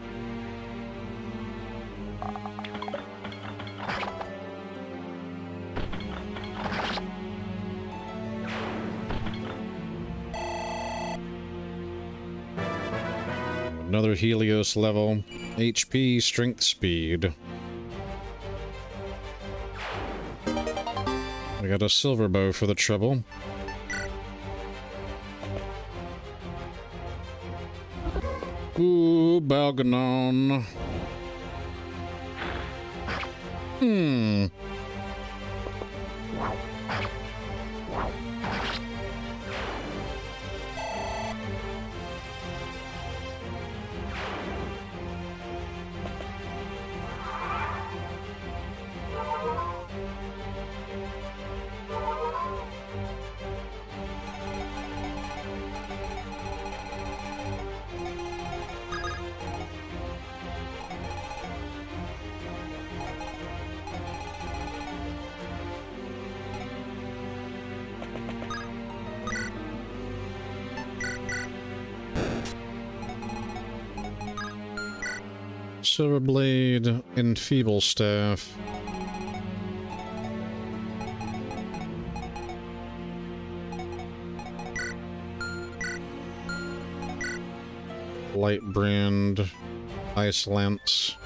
Another Helios level. HP, strength, speed. I got a silver bow for the trouble. Ooh, Balganon. Silver Blade and Feeble Staff. Light Brand, Ice Lance.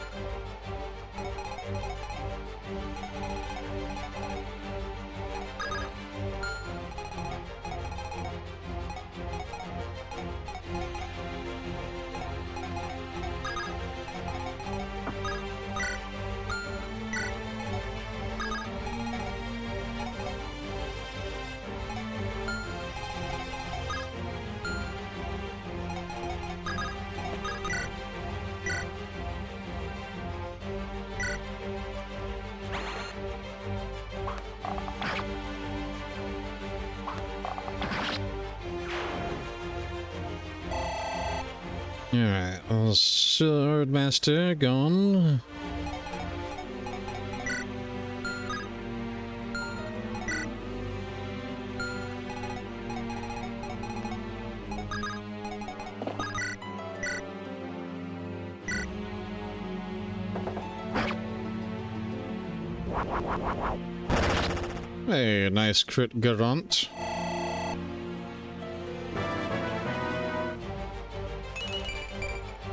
Alright, Sword Master gone. Hey, nice crit Garant.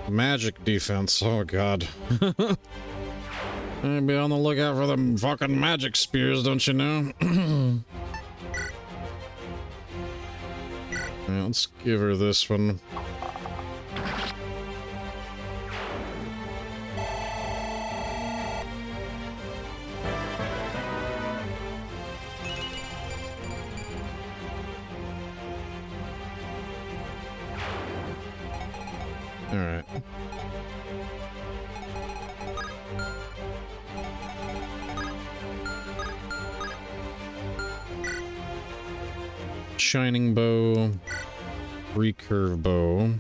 Magic defense, oh god. I'd be on the lookout for them fucking magic spears, don't you know? Yeah, let's give her this one. Alright. Shining Bow, Recurve Bow.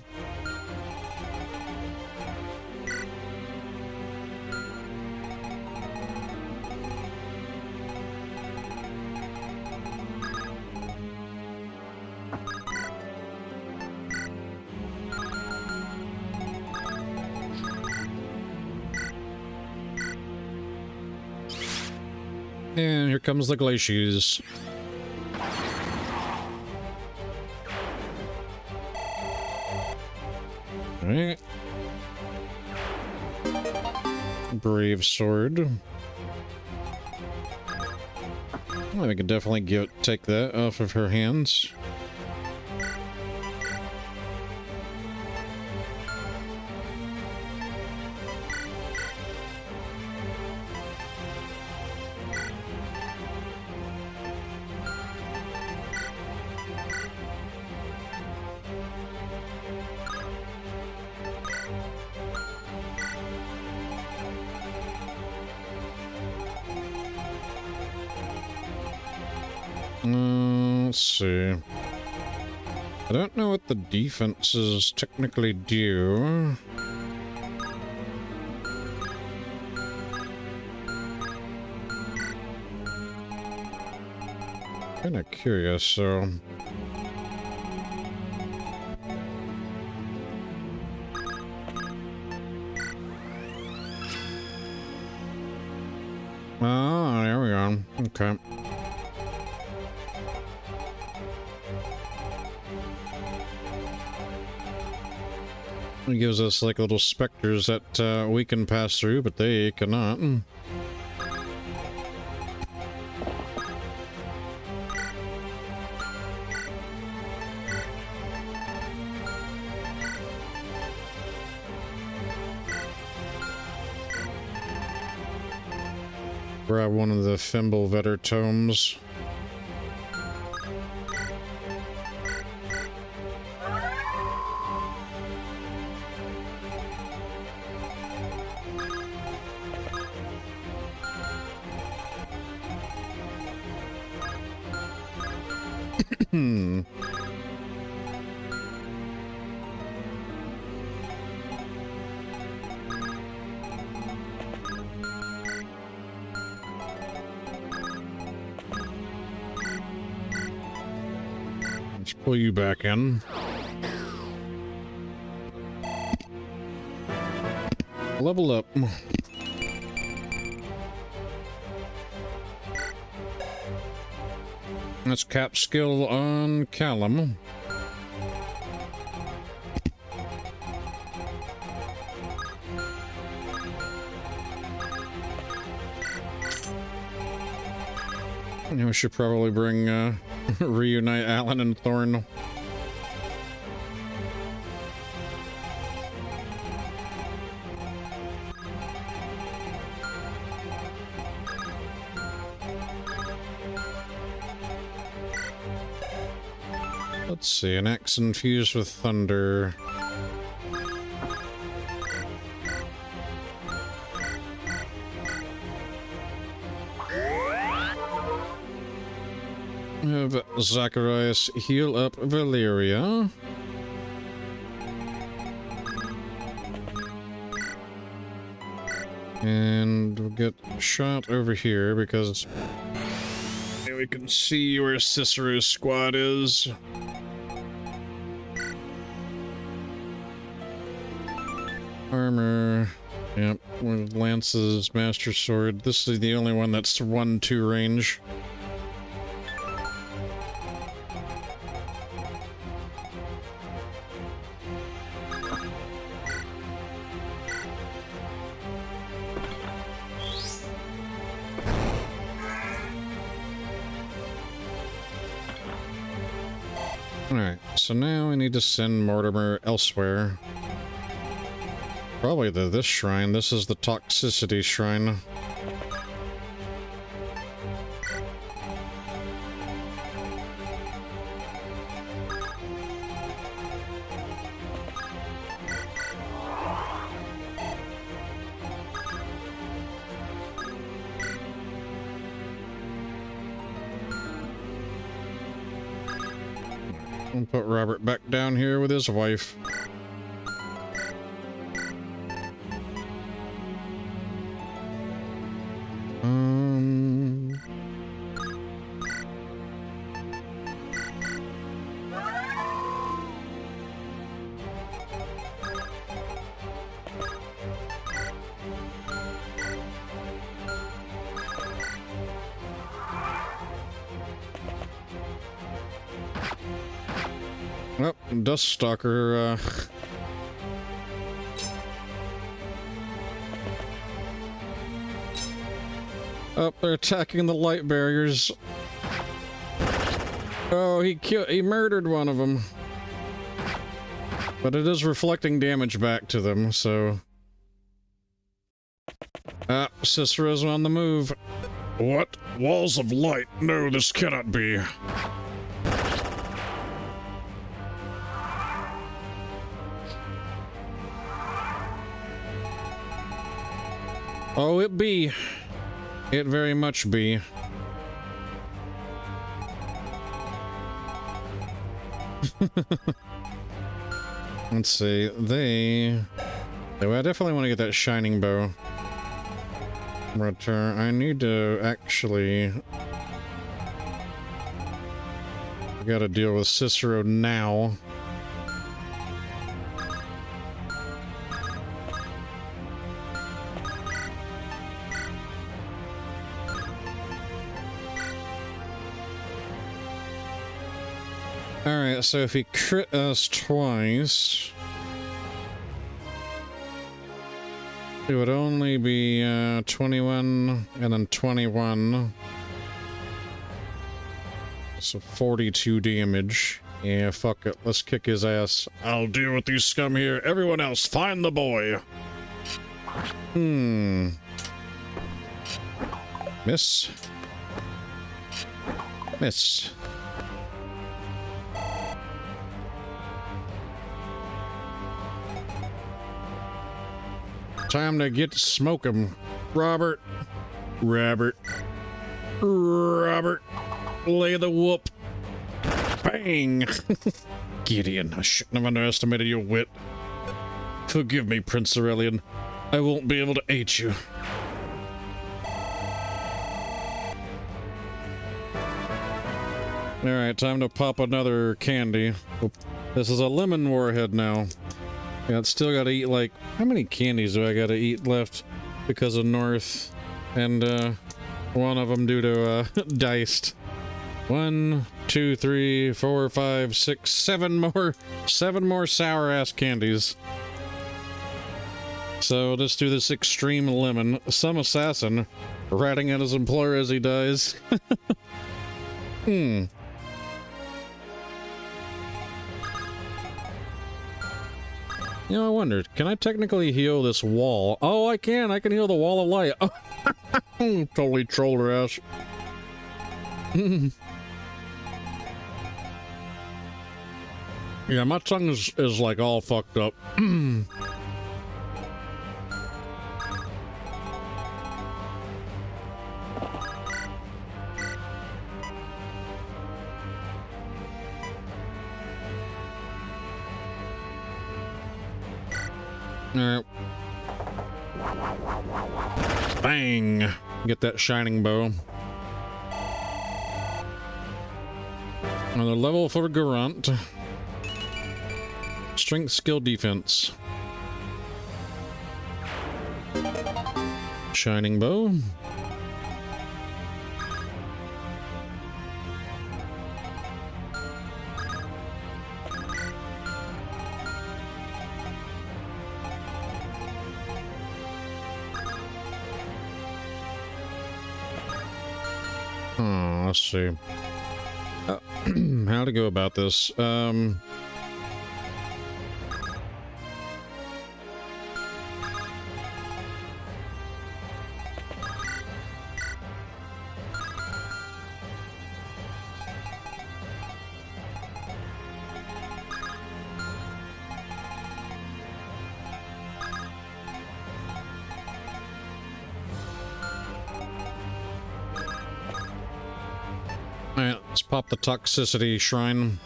And here comes the glaciers. Alright. Brave Sword. Well, we could definitely take that off of her hands. Let's see. I don't know what the defenses technically do. Kinda curious, so... Ah, there we go. Okay. It gives us like little specters that we can pass through, but they cannot. Grab one of the Fimble Vetter tomes. Let's pull you back in. Level up. That's cap skill on Callum. We should probably bring reunite Alan and Thorn. Let's see, an axe infused with thunder. Have Zacharias heal up Valeria. And we'll get shot over here because we can see where Cicero's squad is. Armor. Yep, with Lance's Master Sword. This is the only one that's 1-2 range. Alright, so now we need to send Mortimer elsewhere. Probably to this shrine. This is the Toxicity Shrine. We'll put Robert back down here with his wife. Oh, Duststalker, oh, they're attacking the light barriers. Oh, he murdered one of them. But it is reflecting damage back to them, so... Ah, Cicero's on the move. What? Walls of light? No, this cannot be. Oh, it be. It very much be. Let's see, I definitely want to get that shining bow. But I need to actually... I gotta deal with Cicero now. Alright, so if he crit us twice, it would only be 21 and then 21. So 42 damage. Yeah, fuck it. Let's kick his ass. I'll deal with these scum here. Everyone else, find the boy. Miss. Miss. Time to get to smoke 'em. Robert. Robert. Robert. Lay the whoop. Bang. Gideon, I shouldn't have underestimated your wit. Forgive me, Prince Aurelian. I won't be able to aid you. Alright, time to pop another candy. Oop. This is a lemon warhead now. Yeah, it's still gotta eat, like, how many candies do I gotta eat left because of North? And, one of them due to, Diced. 1, 2, 3, 4, 5, 6, 7 more. 7 more sour-ass candies. So, let's do this extreme lemon. Some assassin ratting at his employer as he dies. You know, I wondered, can I technically heal this wall? Oh, I can. I can heal the wall of light. Oh, totally trolled her ass. Yeah, my tongue is like all fucked up. Alright. Bang! Get that shining bow. Another level for Garant. Strength, skill, defense. Shining bow. Oh, let's see. How to go about this? Alright, let's pop the toxicity shrine.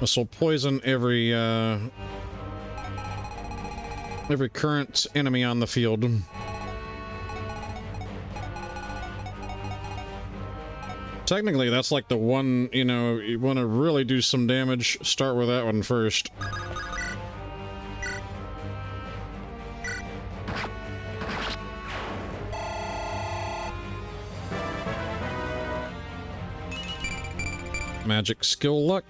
This will poison every current enemy on the field. Technically, that's like the one, you know, you want to really do some damage, start with that one first. Magic skill luck.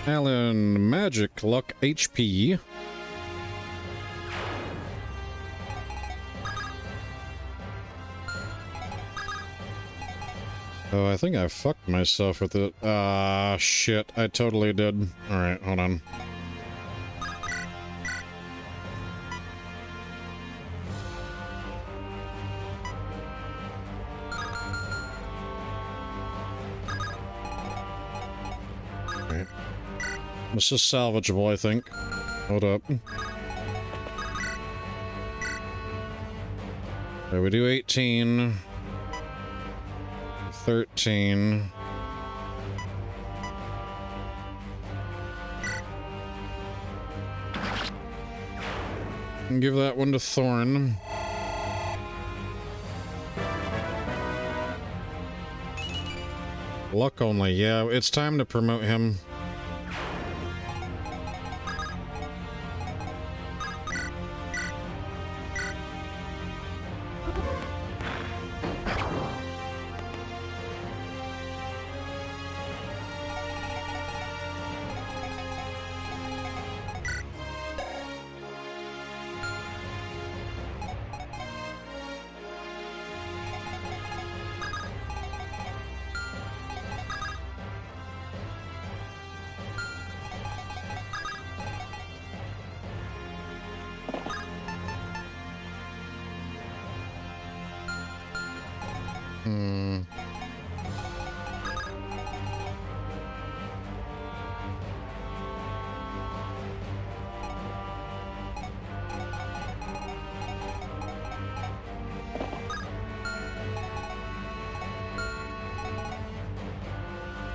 Alan, magic luck HP. Oh, I think I fucked myself with it. Ah, shit. I totally did. Alright, hold on. Alright. This is salvageable, I think. Hold up. Okay, we do 18. 13. And give that one to Thorn. Luck only, yeah, it's time to promote him.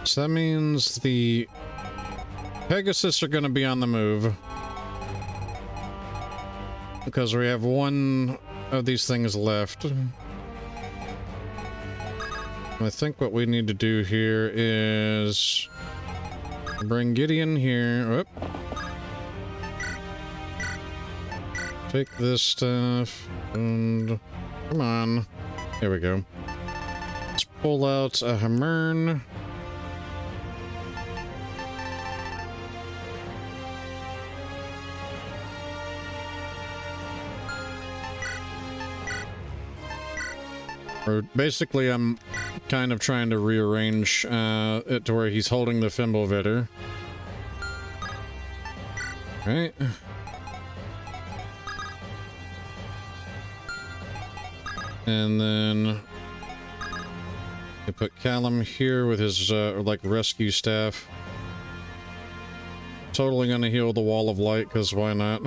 So that means the Pegasus are going to be on the move. Because we have one of these things left. I think what we need to do here is bring Gideon here. Whoop. Take this stuff and come on. There we go. Let's pull out a Hammern. Or basically, I'm kind of trying to rearrange it to where he's holding the Fimbulvetter. Right. And then I put Callum here with his like rescue staff. Totally gonna heal the Wall of Light, because why not?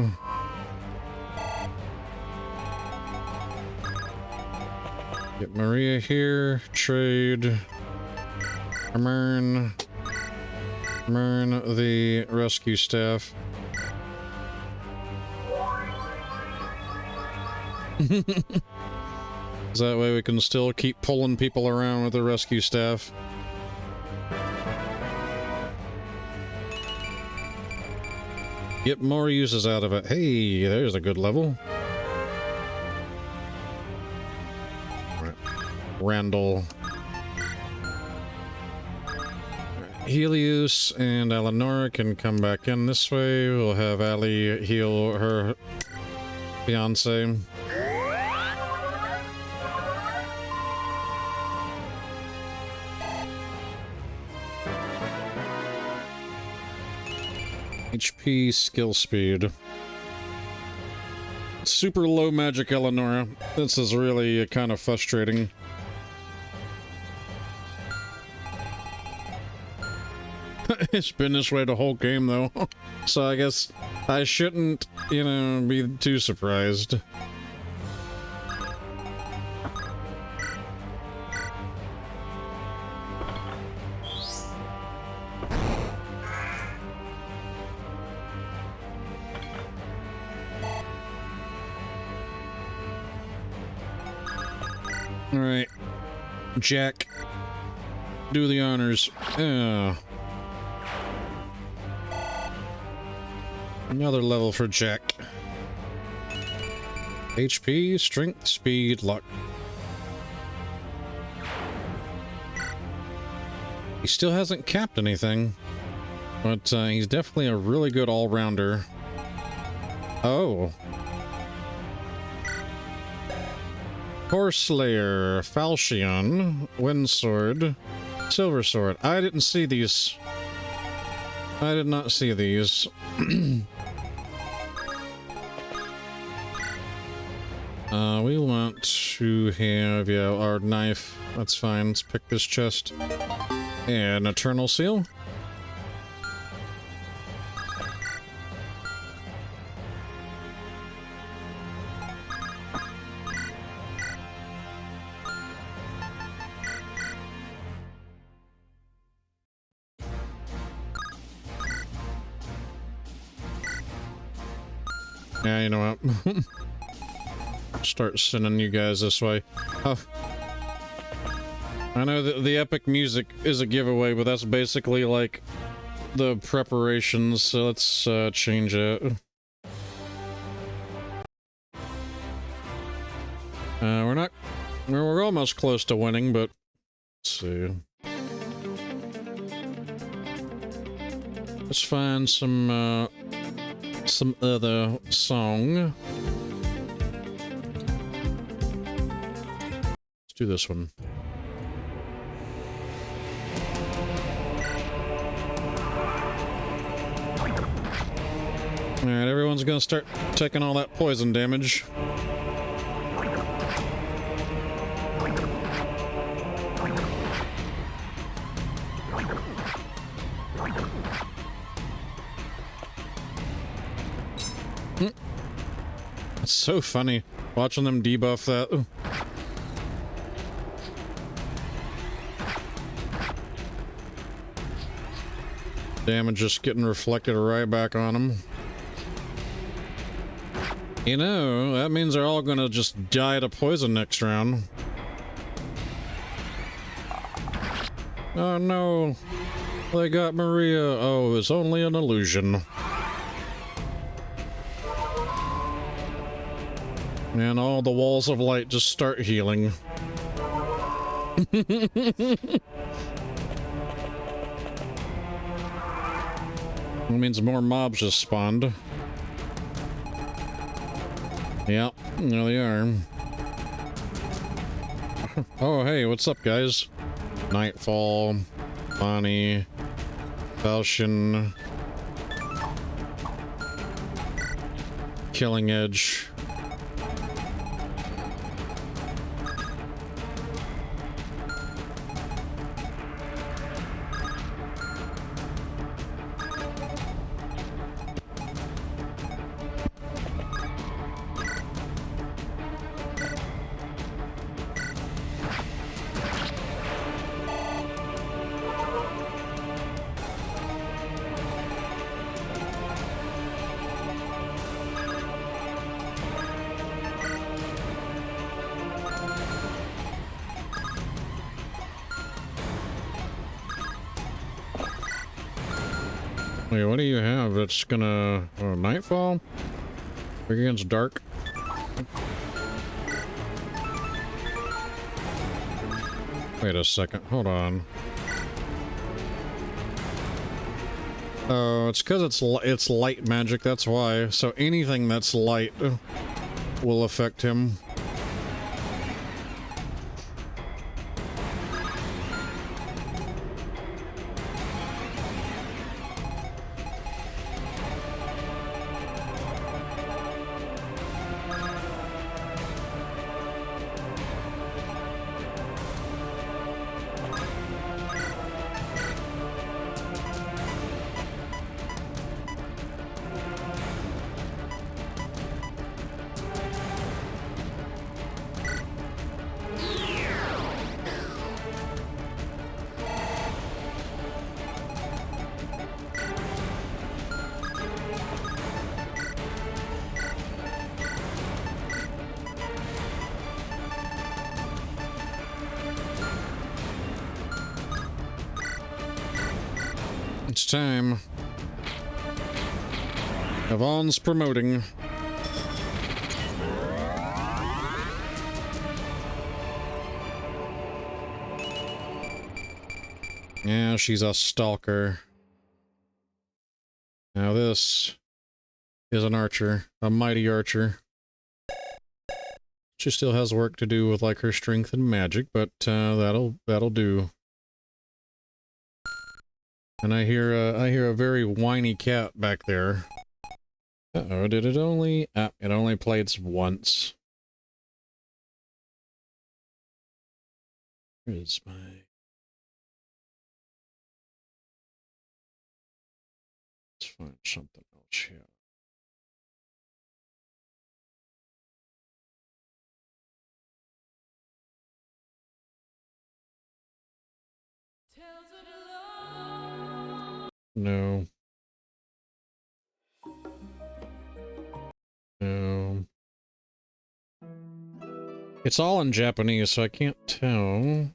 Get Maria here, trade, Mern the rescue staff. That way we can still keep pulling people around with the rescue staff. Get more uses out of it. Hey, there's a good level. Randal, Helios, and Eleonora can come back in this way. We'll have Allie heal her fiance. HP, skill speed. Super low magic Eleonora. This is really kind of frustrating. It's been this way the whole game, though. So I guess I shouldn't, you know, be too surprised. All right, Jack, do the honors. Another level for Jack. HP, strength, speed, luck. He still hasn't capped anything, but he's definitely a really good all-rounder. Oh. Horslayer, Falchion, Windsword, Silver Sword. I didn't see these. I did not see these. We want to have, yeah, our knife. That's fine. Let's pick this chest. And Eternal Seal. Yeah, you know what? Start sending you guys this way. Oh. I know that the epic music is a giveaway, but that's basically like the preparations, so let's change it. We're almost close to winning, but let's see. Let's find some other song. Let's do this one. Alright, everyone's gonna start taking all that poison damage. It's so funny watching them debuff that. Damage just getting reflected right back on them. You know, that means they're all gonna just die to poison next round. Oh no, they got Maria. Oh, it's only an illusion. And all the walls of light just start healing. That means more mobs just spawned. Yep, there they are. Oh, hey, what's up, guys? Nightfall, Bonnie, Falchion, Killing Edge. Wait, what do you have? It's gonna... Oh, Nightfall? Against Dark? Wait a second, hold on. Oh, it's because it's light magic, that's why. So anything that's light will affect him. It's time. Yvonne's promoting. Yeah, she's a stalker. Now this is an archer, a mighty archer. She still has work to do with like her strength and magic, but that'll do. And I hear a very whiny cat back there. Uh-oh, did it only... it only played once. Where is my... Let's find something else here. No. No. It's all in Japanese, so I can't tell.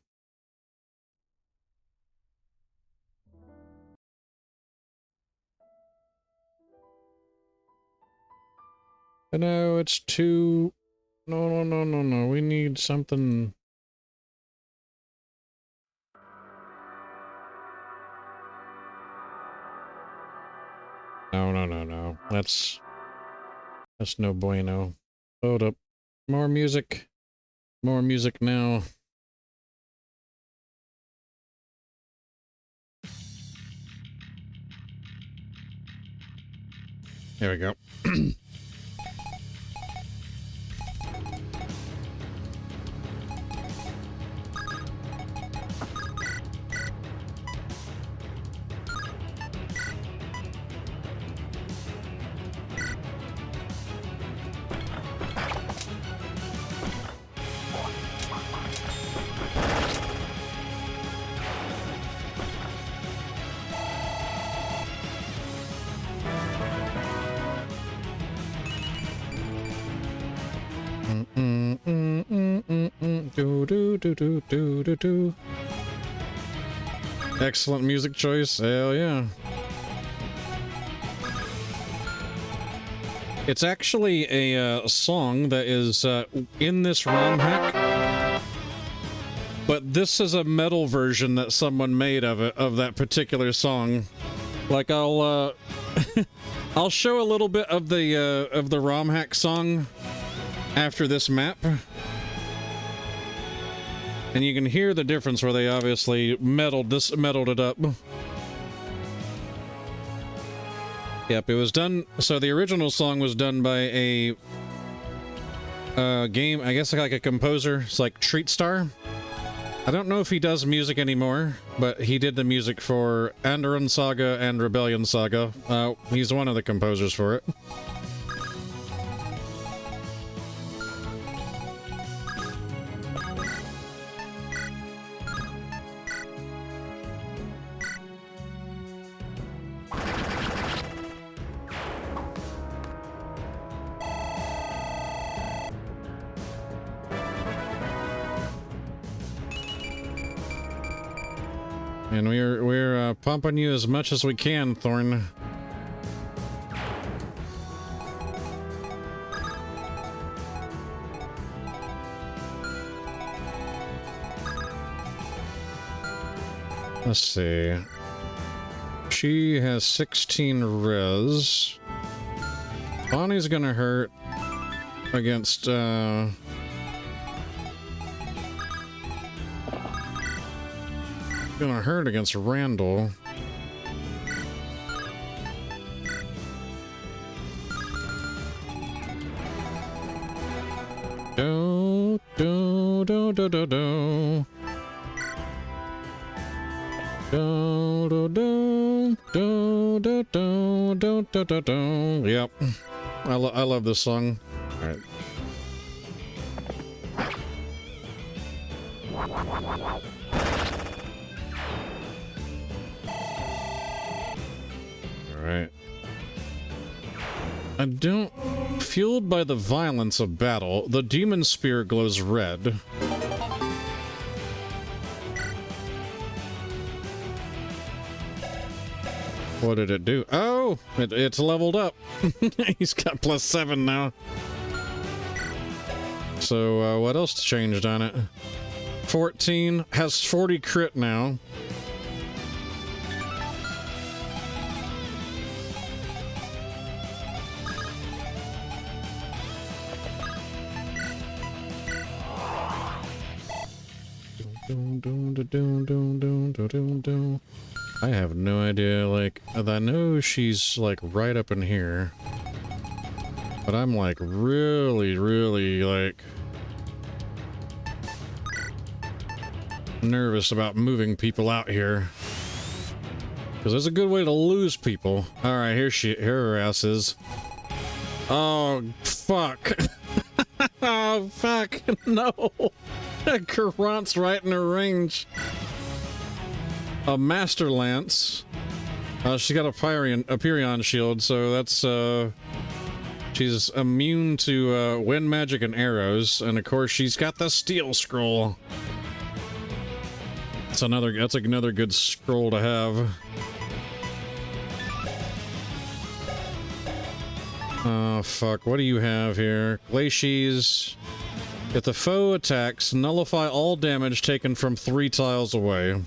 No, it's too... No. We need something... No. That's no bueno. Hold up. More music. More music now. There we go. Do. Excellent music choice. Hell yeah. It's actually a song that is in this ROM hack, but this is a metal version that someone made of it, of that particular song. Like I'll I'll show a little bit of the ROM hack song after this map. And you can hear the difference where they obviously metaled it up. Yep, it was done. So the original song was done by a game, I guess like a composer. It's like Treat Star. I don't know if he does music anymore, but he did the music for Andoran Saga and Rebellion Saga. He's one of the composers for it. And we're pumping you as much as we can, Thorn. Let's see. She has 16 res. Bonnie's gonna hurt against gonna hurt against Randal. Do do do do do do. Do do do do do do do do do do. Yep, I love this song. All right. Right. I don't... Fueled by the violence of battle, the demon spear glows red. What did it do? Oh! It's leveled up. He's got +7 now. So, what else changed on it? 14. Has 40 crit now. I have no idea, like, I know she's, like, right up in here. But I'm, like, really, like, nervous about moving people out here. Because there's a good way to lose people. Alright, here her ass is. Oh, fuck. Oh, fuck. No. Karant's right in her range. A Master Lance. She's got a Pyrion shield, so that's, she's immune to, wind magic and arrows, and of course she's got the Steel Scroll. That's another good scroll to have. Oh, fuck, what do you have here? Glacies. If the foe attacks, nullify all damage taken from 3 tiles away.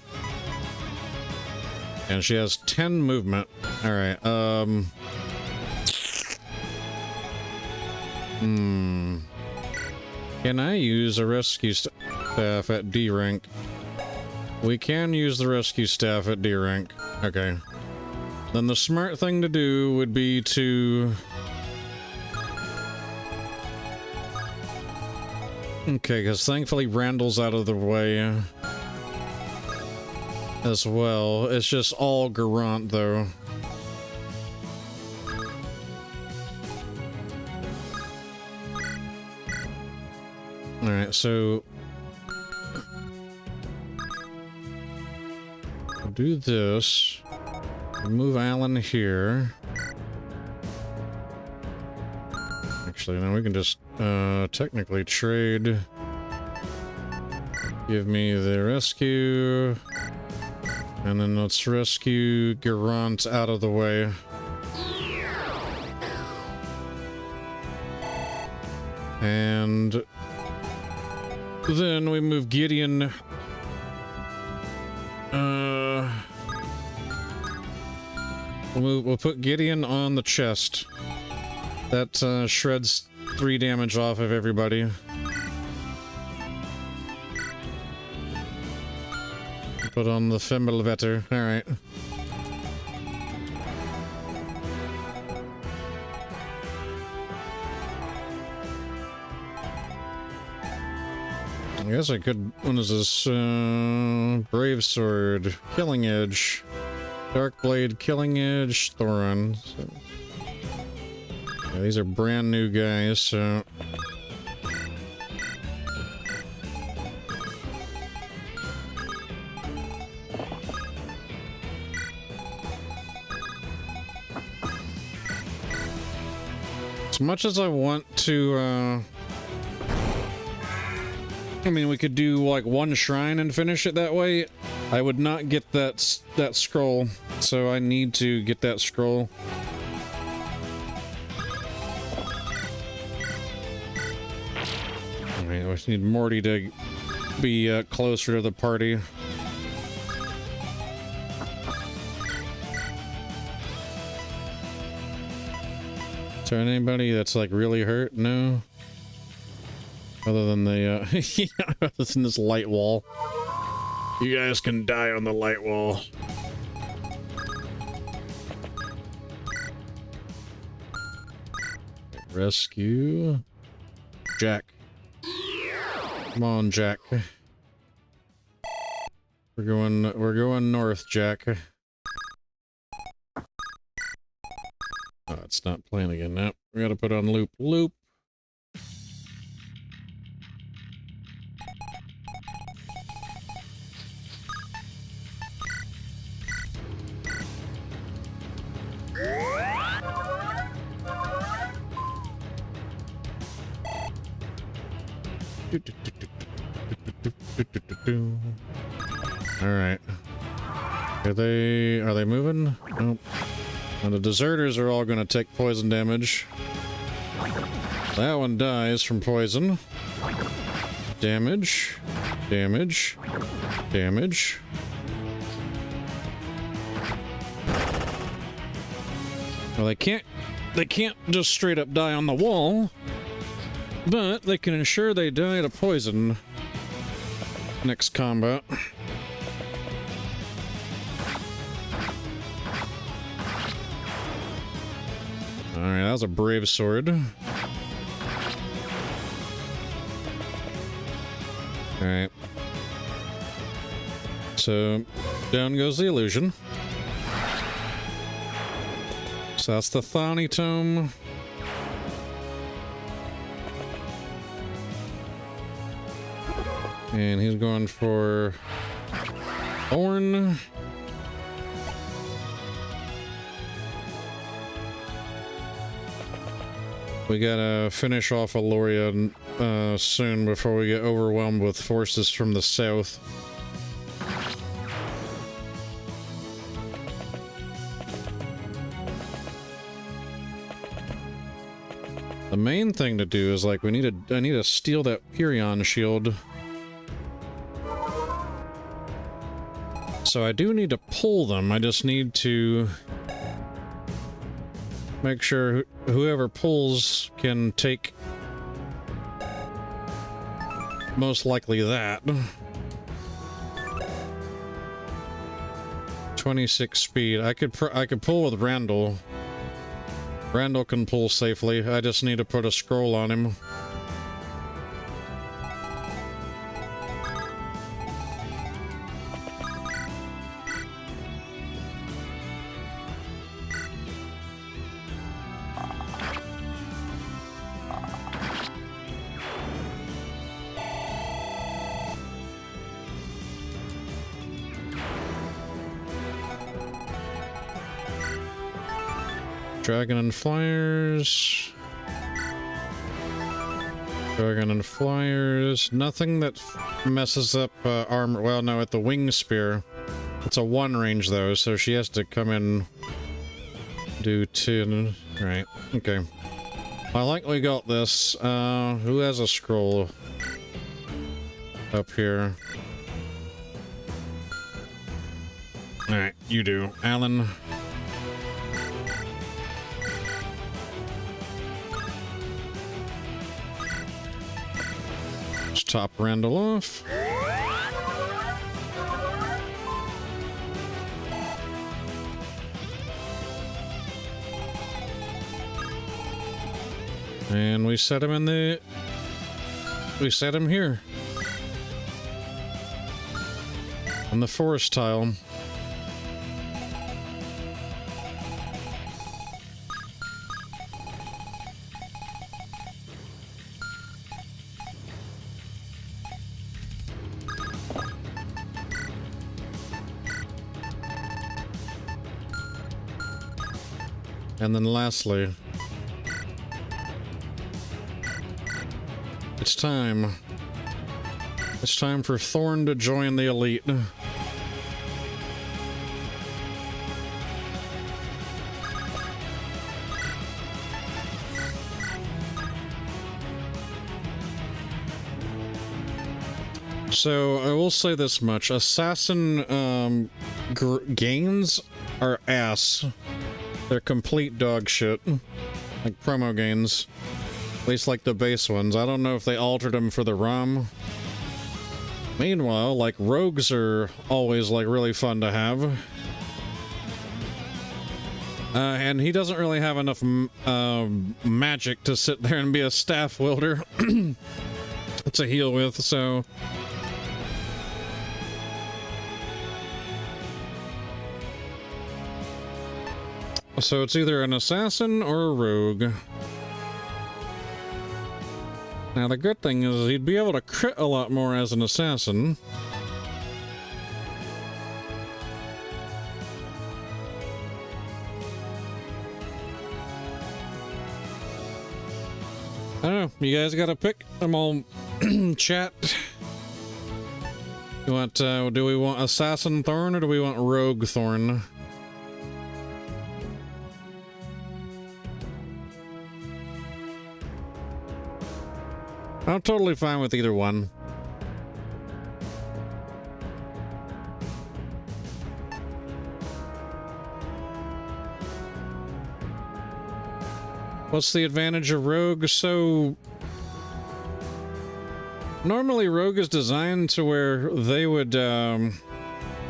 And she has 10 movement. Alright, Can I use a rescue staff at D rank? We can use the rescue staff at D rank. Okay. Then the smart thing to do would be to... Okay, because thankfully Randal's out of the way as well. It's just all Garant, though. Alright, so... We'll do this. Move Alan here. Actually, now we can just technically trade. Give me the rescue. And then let's rescue Garant out of the way. And then we move Gideon. We'll put Gideon on the chest. That shreds 3 damage off of everybody. Put on the Femmelvetter. Alright. I guess I could... What is this? Brave Sword. Killing Edge. Dark Blade, Killing Edge, Thoron. So, yeah, these are brand new guys, so... As much as I want to, I mean, we could do, like, one shrine and finish it that way. I would not get that scroll, so I need to get that scroll. Alright, we need Morty to be closer to the party. Is there anybody that's, like, really hurt? No? Other than the, yeah, other than this light wall. You guys can die on the light wall. Rescue Jack. Come on, Jack. We're going north, Jack. Oh, it's not playing again. Nope. We gotta put on loop. Loop. All right. Are they moving? Nope. And the deserters are all going to take poison damage. That one dies from poison. Damage. Damage. Damage. Well, they can't just straight up die on the wall, but they can ensure they die to poison next combat. Alright, that was a brave sword. Alright. So, down goes the illusion. So that's the Thani Tome. And he's going for Thorn. We gotta finish off Aloria soon before we get overwhelmed with forces from the south. The main thing to do is, like, I need to steal that Purion shield. So I do need to pull them. I just need to make sure whoever pulls can take most likely that. 26 speed. I could pull with Randal. Randal can pull safely. I just need to put a scroll on him. Dragon and Flyers. Dragon and Flyers. Nothing that messes up armor. Well, no, at the Wing Spear. It's a 1 range, though, so she has to come in. Do 2. Right, okay. I like we got this. Who has a scroll? Up here. Alright, you do. Alan. Top Randal off. And we set him in the... We set him here. On the forest tile. And then lastly, it's time. It's time for Thorn to join the elite. So I will say this much: assassin gains are ass. They're complete dog shit. Like promo gains. At least like the base ones. I don't know if they altered them for the ROM. Meanwhile, like rogues are always like really fun to have. And he doesn't really have enough magic to sit there and be a staff wielder to heal with, so... So it's either an assassin or a rogue. Now the good thing is he'd be able to crit a lot more as an assassin. I don't know, you guys gotta pick. I'm all chat. You want, do we want Assassin Thorn or do we want Rogue Thorn? I'm totally fine with either one. What's the advantage of Rogue? So... normally Rogue is designed to where they would, at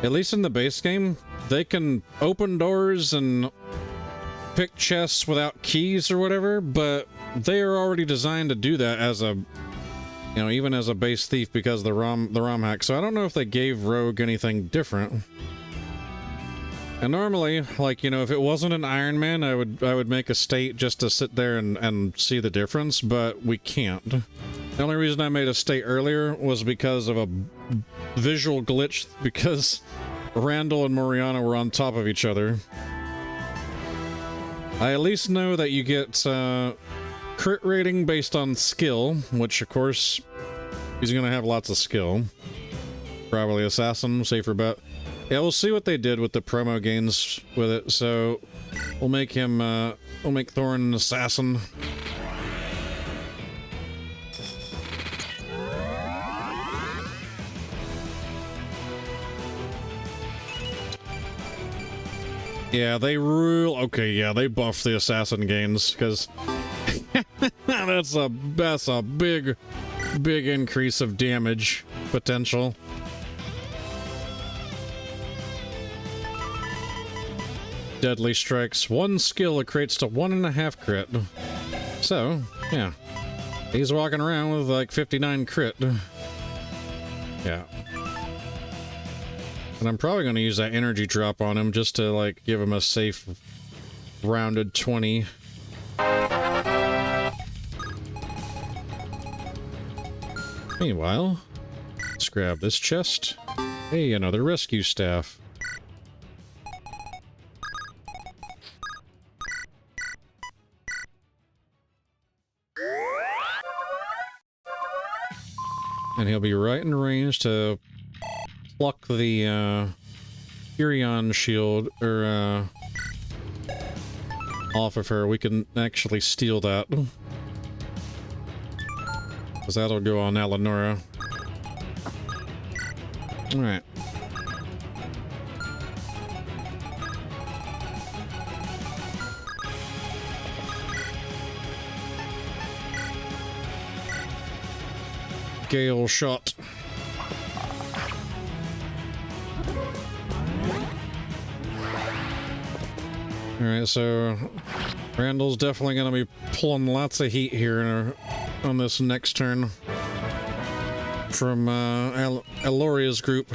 least in the base game, they can open doors and pick chests without keys or whatever, but they are already designed to do that as a, you know, even as a base thief because of the ROM hack. So I don't know if they gave Rogue anything different. And normally, like, you know, if it wasn't an Ironman, I would make a state just to sit there and see the difference, but we can't. The only reason I made a state earlier was because of a visual glitch, because Randal and Moriana were on top of each other. I at least know that you get crit rating based on skill, which of course he's gonna have lots of skill. Probably assassin, safer bet. Yeah, we'll see what they did with the promo gains with it. So we'll make him, we'll make Thorn an assassin. Yeah, they rule. Okay, yeah, they buffed the assassin gains because that's a big increase of damage potential. deadly strikes. One skill equates to 1.5 crit. So, yeah. He's walking around with like 59 crit. Yeah. And I'm probably going to use that energy drop on him just to like give him a safe rounded 20. Meanwhile, let's grab this chest. Hey, another rescue staff. And he'll be right in range to pluck the Furion shield or off of her. We can actually steal that. Because that'll go on Eleonora. Alright. Gale shot. Alright, so Randall's definitely going to be pulling lots of heat here on this next turn from Eloria's group.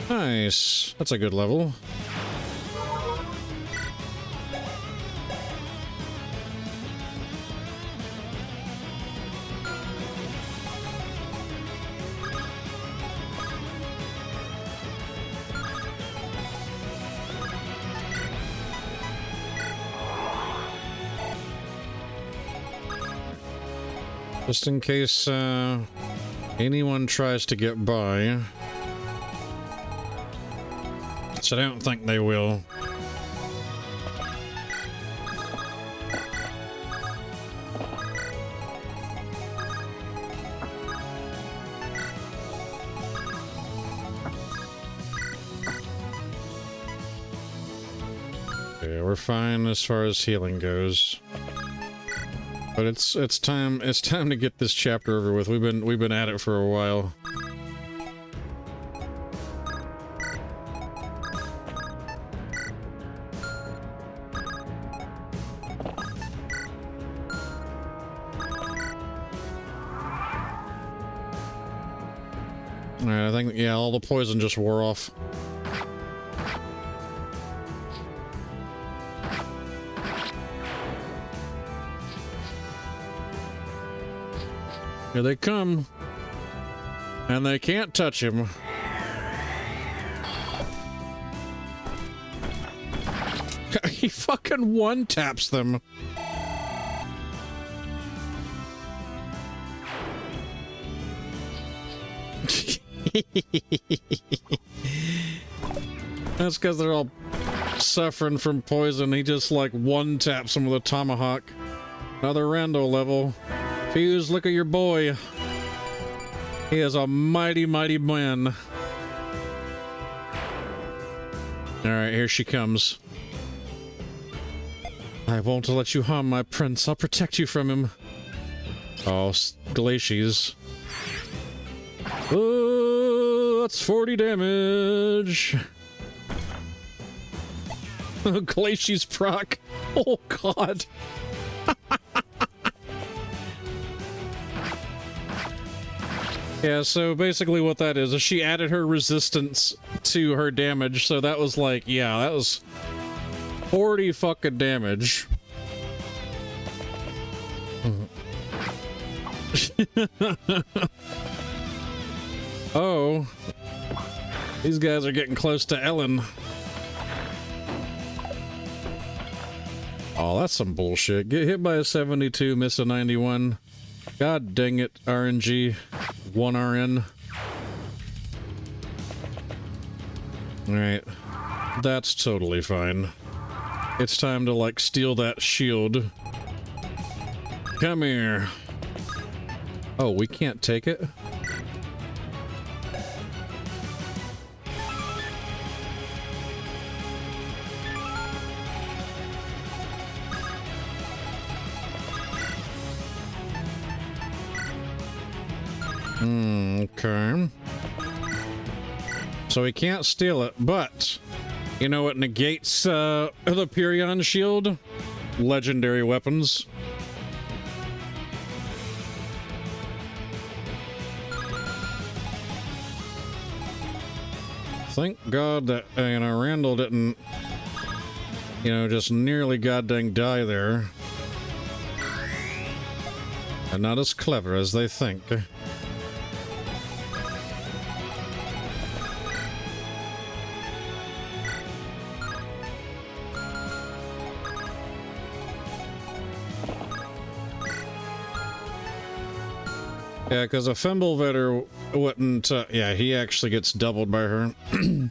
Nice. That's a good level. Just in case anyone tries to get by. So I don't think they will. Okay, we're fine as far as healing goes. But it's time to get this chapter over with. We've been at it for a while. Alright, I think, yeah, all the poison just wore off. Here they come. And they can't touch him. He fucking one-taps them. That's because they're all suffering from poison. He just like one-taps them with a tomahawk. Another Randal level. Fuse, look at your boy. He is a mighty, mighty man. Alright, here she comes. I won't let you harm my prince. I'll protect you from him. Oh, glacies. Oh, that's 40 damage. Glacies proc. Oh, God. Yeah, so basically what that is she added her resistance to her damage, so that was like, yeah, that was 40 fucking damage. Oh. These guys are getting close to Ellen. Oh, that's some bullshit. Get hit by a 72, miss a 91. God dang it, RNG. 1 RN. Alright. That's totally fine. It's time to, like, steal that shield. Come here. Oh, we can't take it? Okay. So we can't steal it, but You know what negates the Purion shield? Legendary weapons. Thank God that, Randal didn't, just nearly goddamn die there. And not as clever as they think. Yeah, because a Fimbulvetter wouldn't, yeah, he actually gets doubled by her. I'm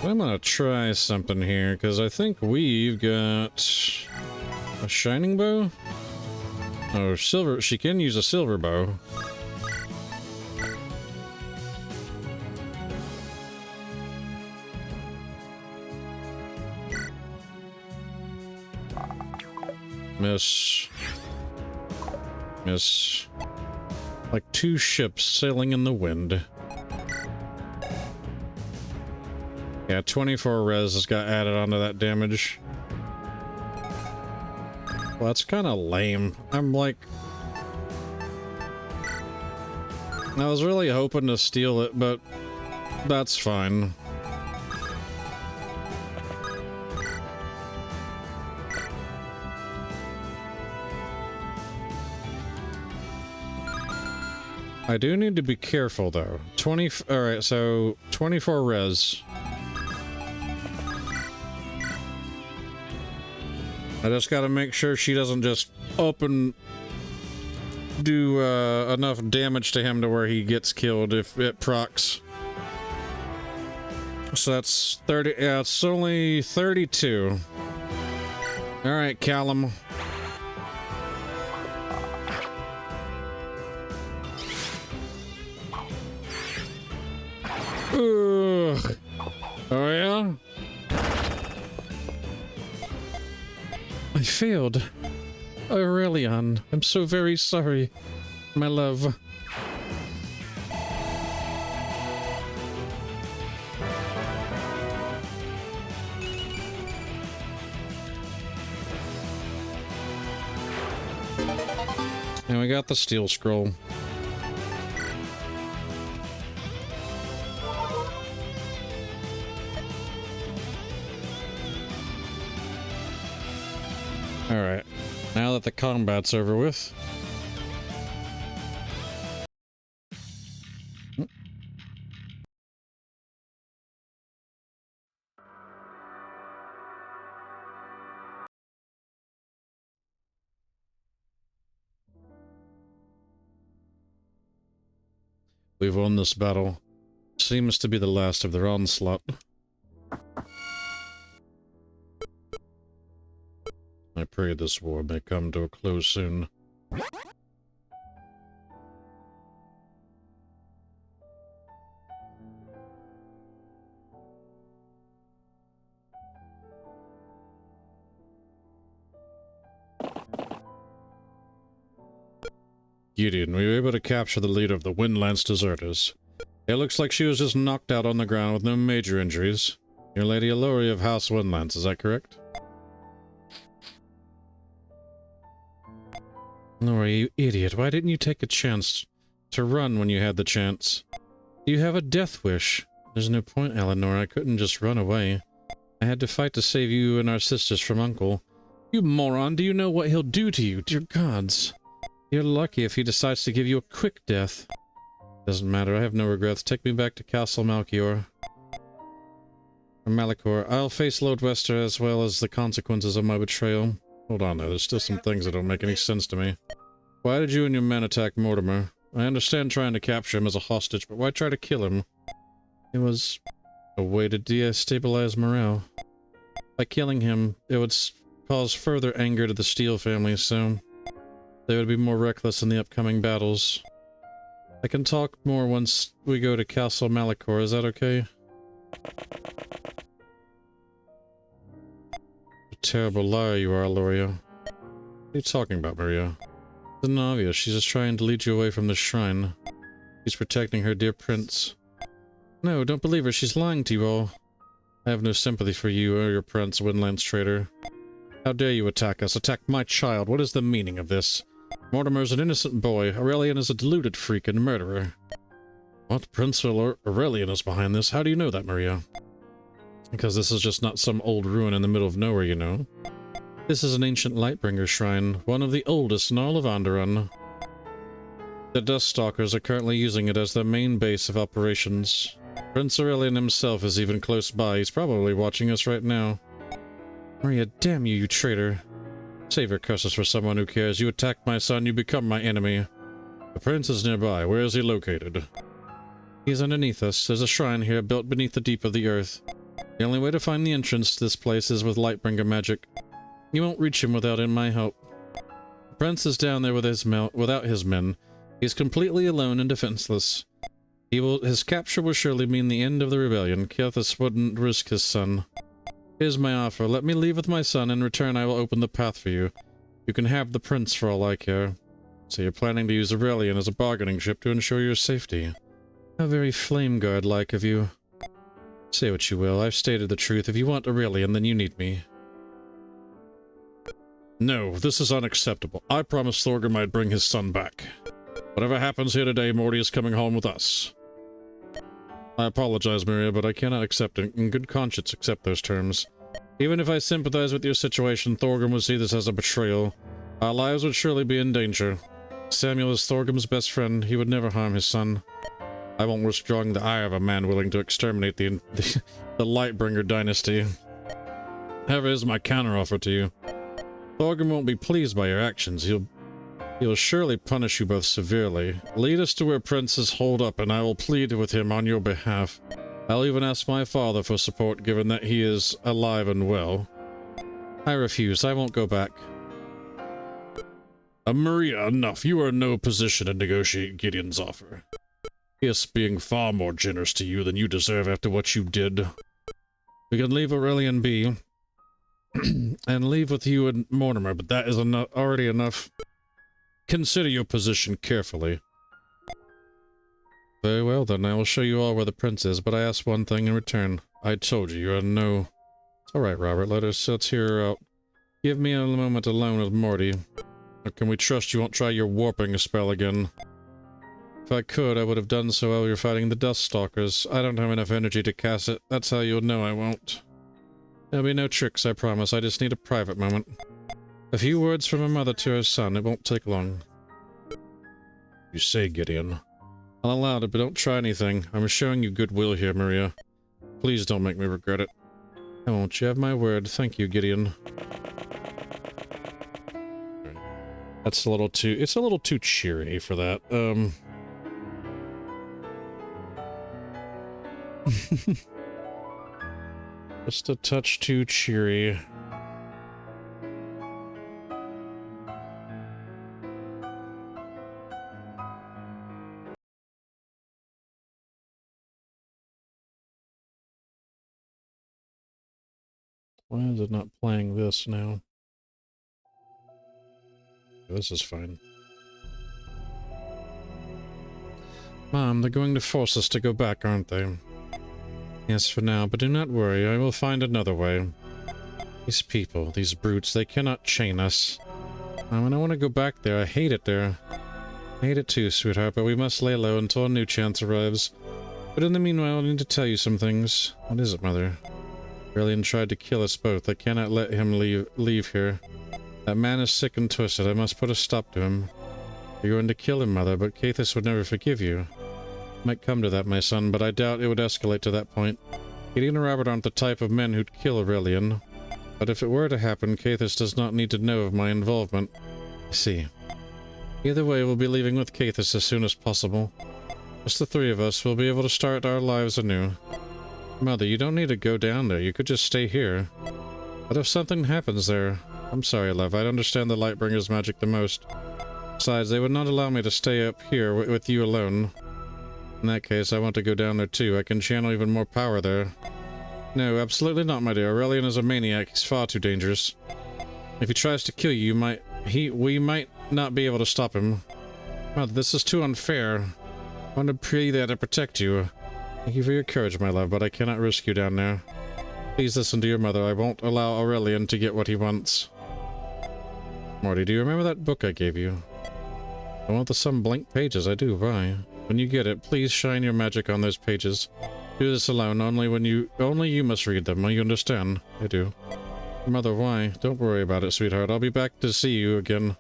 gonna try something here, because I think we've got a shining bow? Oh, silver, she can use a silver bow. Miss. Miss. Like 2 ships sailing in the wind. Yeah, 24 res has got added onto that damage. Well, that's kind of lame. I'm like... I was really hoping to steal it, but that's fine. I do need to be careful, though. Alright, so 24 res. I just gotta make sure she doesn't just up and do enough damage to him to where he gets killed if it procs. So that's 30, yeah, it's only 32. Alright, Callum. Ugh. Oh yeah? I failed. Aurelion, I'm so very sorry, my love. And we got the steel scroll. Alright, now that the combat's over with. We've won this battle. Seems to be the last of their onslaught. I pray this war may come to a close soon. Gideon, we were able to capture the leader of the Windlands deserters. It looks like she was just knocked out on the ground with no major injuries. You're Lady Alori of House Windlands, is that correct? Nora, you idiot. Why didn't you take a chance to run when you had the chance? You have a death wish. There's no point, Eleanor. I couldn't just run away. I had to fight to save you and our sisters from Uncle. You moron, do you know what he'll do to you? Dear gods. You're lucky if he decides to give you a quick death. Doesn't matter, I have no regrets. Take me back to Castle Malchior. Or Malachor. I'll face Lord Wester as well as the consequences of my betrayal. Hold on though, there's still some things that don't make any sense to me. Why did you and your men attack Mortimer? I understand trying to capture him as a hostage, but why try to kill him? It was a way to destabilize morale. By killing him, it would cause further anger to the Steele family, so they would be more reckless in the upcoming battles. I can talk more once we go to Castle Malachor, is that okay? Terrible liar you are, Loria. What are you talking about, Maria? Zenavia, she's just trying to lead you away from the shrine. She's protecting her dear prince. No, don't believe her. She's lying to you all. I have no sympathy for you or your prince, Windlands traitor. How dare you attack us? Attack my child. What is the meaning of this? Mortimer's an innocent boy. Aurelian is a deluded freak and murderer. What? Prince Aurelian is behind this? How do you know that, Maria? Because this is just not some old ruin in the middle of nowhere, you know. This is an ancient Lightbringer shrine, one of the oldest in all of Onderon. The Duststalkers are currently using it as their main base of operations. Prince Aurelian himself is even close by. He's probably watching us right now. Maria, damn you, you traitor. Save your curses for someone who cares. You attack my son, you become my enemy. The prince is nearby. Where is he located? He's underneath us. There's a shrine here built beneath the deep of the earth. The only way to find the entrance to this place is with Lightbringer magic. You won't reach him without my help. The prince is down there with without his men. He's completely alone and defenseless. His capture will surely mean the end of the rebellion. Kethis wouldn't risk his son. Here's my offer. Let me leave with my son. In return, I will open the path for you. You can have the prince for all I care. So you're planning to use Aurelian as a bargaining chip to ensure your safety. How very flame guard-like of you. Say what you will. I've stated the truth. If you want Aurelian, then you need me. No, this is unacceptable. I promised Thorgrim I'd bring his son back. Whatever happens here today, Morty is coming home with us. I apologize, Maria, but I cannot accept it. In good conscience accept those terms. Even if I sympathize with your situation, Thorgrim would see this as a betrayal. Our lives would surely be in danger. Samuel is Thorgrim's best friend. He would never harm his son. I won't risk drawing the ire of a man willing to exterminate the Lightbringer dynasty. However, is my counteroffer to you. Thorgrim won't be pleased by your actions. He'll surely punish you both severely. Lead us to where Prince is holed up, and I will plead with him on your behalf. I'll even ask my father for support, given that he is alive and well. I refuse. I won't go back. Maria, enough. You are in no position to negotiate Gideon's offer. He is being far more generous to you than you deserve after what you did. We can leave Aurelian be, and leave with you and Mortimer, but that is already enough. Consider your position carefully. Very well, then. I will show you all where the prince is, but I ask one thing in return. I told you, you are no... It's alright, Robert. Let's hear her out. Give me a moment alone with Morty. Or can we trust you won't try your warping spell again? If I could, I would have done so while you're fighting the Duststalkers. I don't have enough energy to cast it. That's how you'll know I won't. There'll be no tricks, I promise. I just need a private moment. A few words from a mother to her son. It won't take long. You say, Gideon. I'll allow it, but don't try anything. I'm showing you goodwill here, Maria. Please don't make me regret it. I won't. You have my word. Thank you, Gideon. That's a little too... It's a little too cheery for that. Just a touch too cheery. Why is it not playing this now? This is fine. Mom, they're going to force us to go back, aren't they? Yes, for now, but do not worry, I will find another way. These people, these brutes, they cannot chain us. I want to go back there. I hate it there. I hate it too, sweetheart, but we must lay low until a new chance arrives. But in the meanwhile, I need to tell you some things. What is it, Mother? Aurelian tried to kill us both. I cannot let him leave here. That man is sick and twisted. I must put a stop to him. You're going to kill him, Mother, but Kethis would never forgive you. It might come to that, my son, but I doubt it would escalate to that point. Gideon and Robert aren't the type of men who'd kill Aurelian. But if it were to happen, Kethis does not need to know of my involvement. I see. Either way, we'll be leaving with Kethis as soon as possible. Just the three of us will be able to start our lives anew. Mother, you don't need to go down there. You could just stay here. But if something happens there... I'm sorry, love. I understand the Lightbringer's magic the most. Besides, they would not allow me to stay up here with you alone. In that case, I want to go down there too. I can channel even more power there. No, absolutely not, my dear. Aurelian is a maniac. He's far too dangerous. If he tries to kill you, we might not be able to stop him. Mother, this is too unfair. I want to be there to protect you. Thank you for your courage, my love, but I cannot risk you down there. Please listen to your mother. I won't allow Aurelian to get what he wants. Morty, do you remember that book I gave you? I want some blank pages. I do. Why? When you get it, please shine your magic on those pages. Do this alone. Only you must read them. You understand? I do. Mother, why? Don't worry about it, sweetheart. I'll be back to see you again.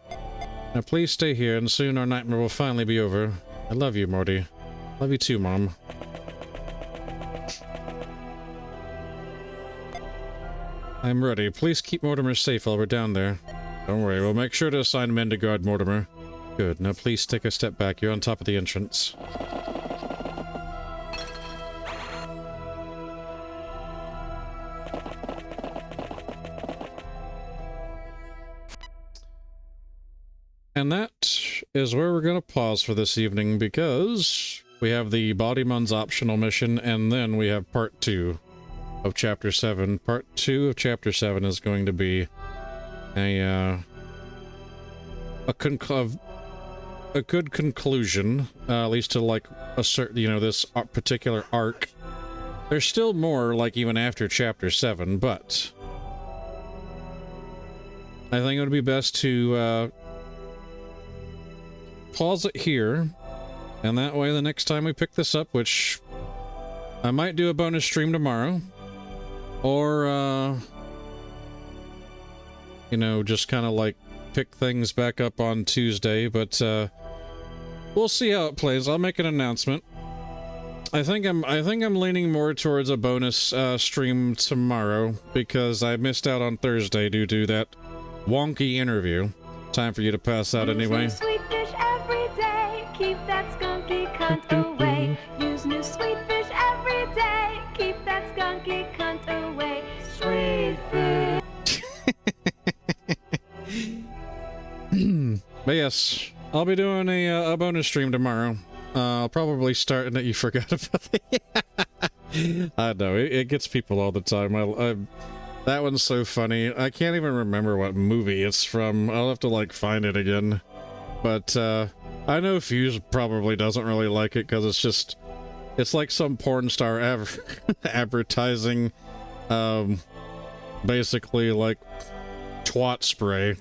Now please stay here, and soon our nightmare will finally be over. I love you, Morty. Love you too, Mom. I'm ready. Please keep Mortimer safe while we're down there. Don't worry, we'll make sure to assign men to guard Mortimer. Good. Now please take a step back. You're on top of the entrance. And that is where we're going to pause for this evening, because we have the Bodymun's optional mission, and then we have part 2 of Chapter 7. Part 2 of Chapter 7 is going to be a good conclusion, at least to, like, a certain, you know, this particular arc. There's still more, like, even after Chapter 7, but I think it would be best to, pause it here, and that way the next time we pick this up, which I might do a bonus stream tomorrow, or you know, just kind of like pick things back up on Tuesday, but we'll see how it plays. I'll make an announcement. I think I'm leaning more towards a bonus stream tomorrow, because I missed out on Thursday due to that wonky interview. Time for you to pass out anyway. Sweet fish every day, keep that skunky cunt away. Use new sweet fish every day, keep that skunky cunt away. Sweet fish. But yes, I'll be doing a bonus stream tomorrow. I'll probably start and that you forgot about it. I know, it gets people all the time. That one's so funny. I can't even remember what movie it's from. I'll have to, like, find it again. But, I know Fuse probably doesn't really like it, because it's like some porn star advertising, basically, like, twat spray.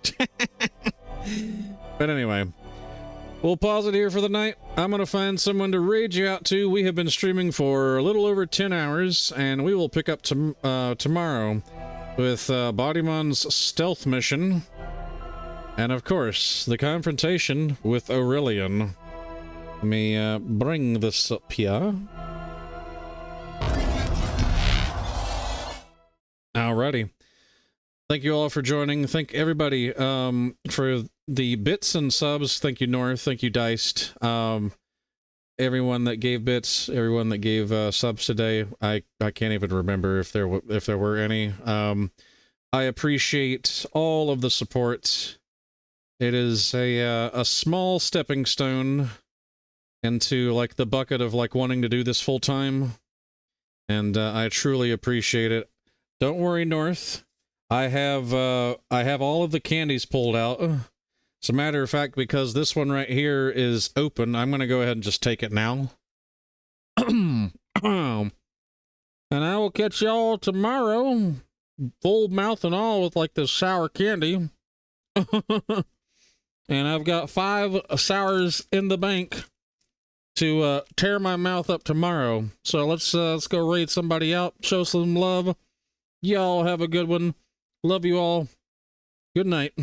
But anyway, we'll pause it here for the night. I'm gonna find someone to raid you out to. We have been streaming for a little over 10 hours, and we will pick up tomorrow with Bodymun's stealth mission, and of course the confrontation with Aurelian. Let me bring this up here. Alrighty. Thank you all for joining. Thank everybody for the bits and subs. Thank you, North. Thank you, Diced. Everyone that gave bits, everyone that gave subs today. I can't even remember if there were any. I appreciate all of the support. It is a small stepping stone into, like, the bucket of, like, wanting to do this full time, and I truly appreciate it. Don't worry, North. I have all of the candies pulled out. As a matter of fact, because this one right here is open, I'm going to go ahead and just take it now. And I will catch y'all tomorrow, full mouth and all, with, like, this sour candy. And I've got 5 sours in the bank to tear my mouth up tomorrow. So let's go raid somebody out, show some love. Y'all have a good one. Love you all. Good night.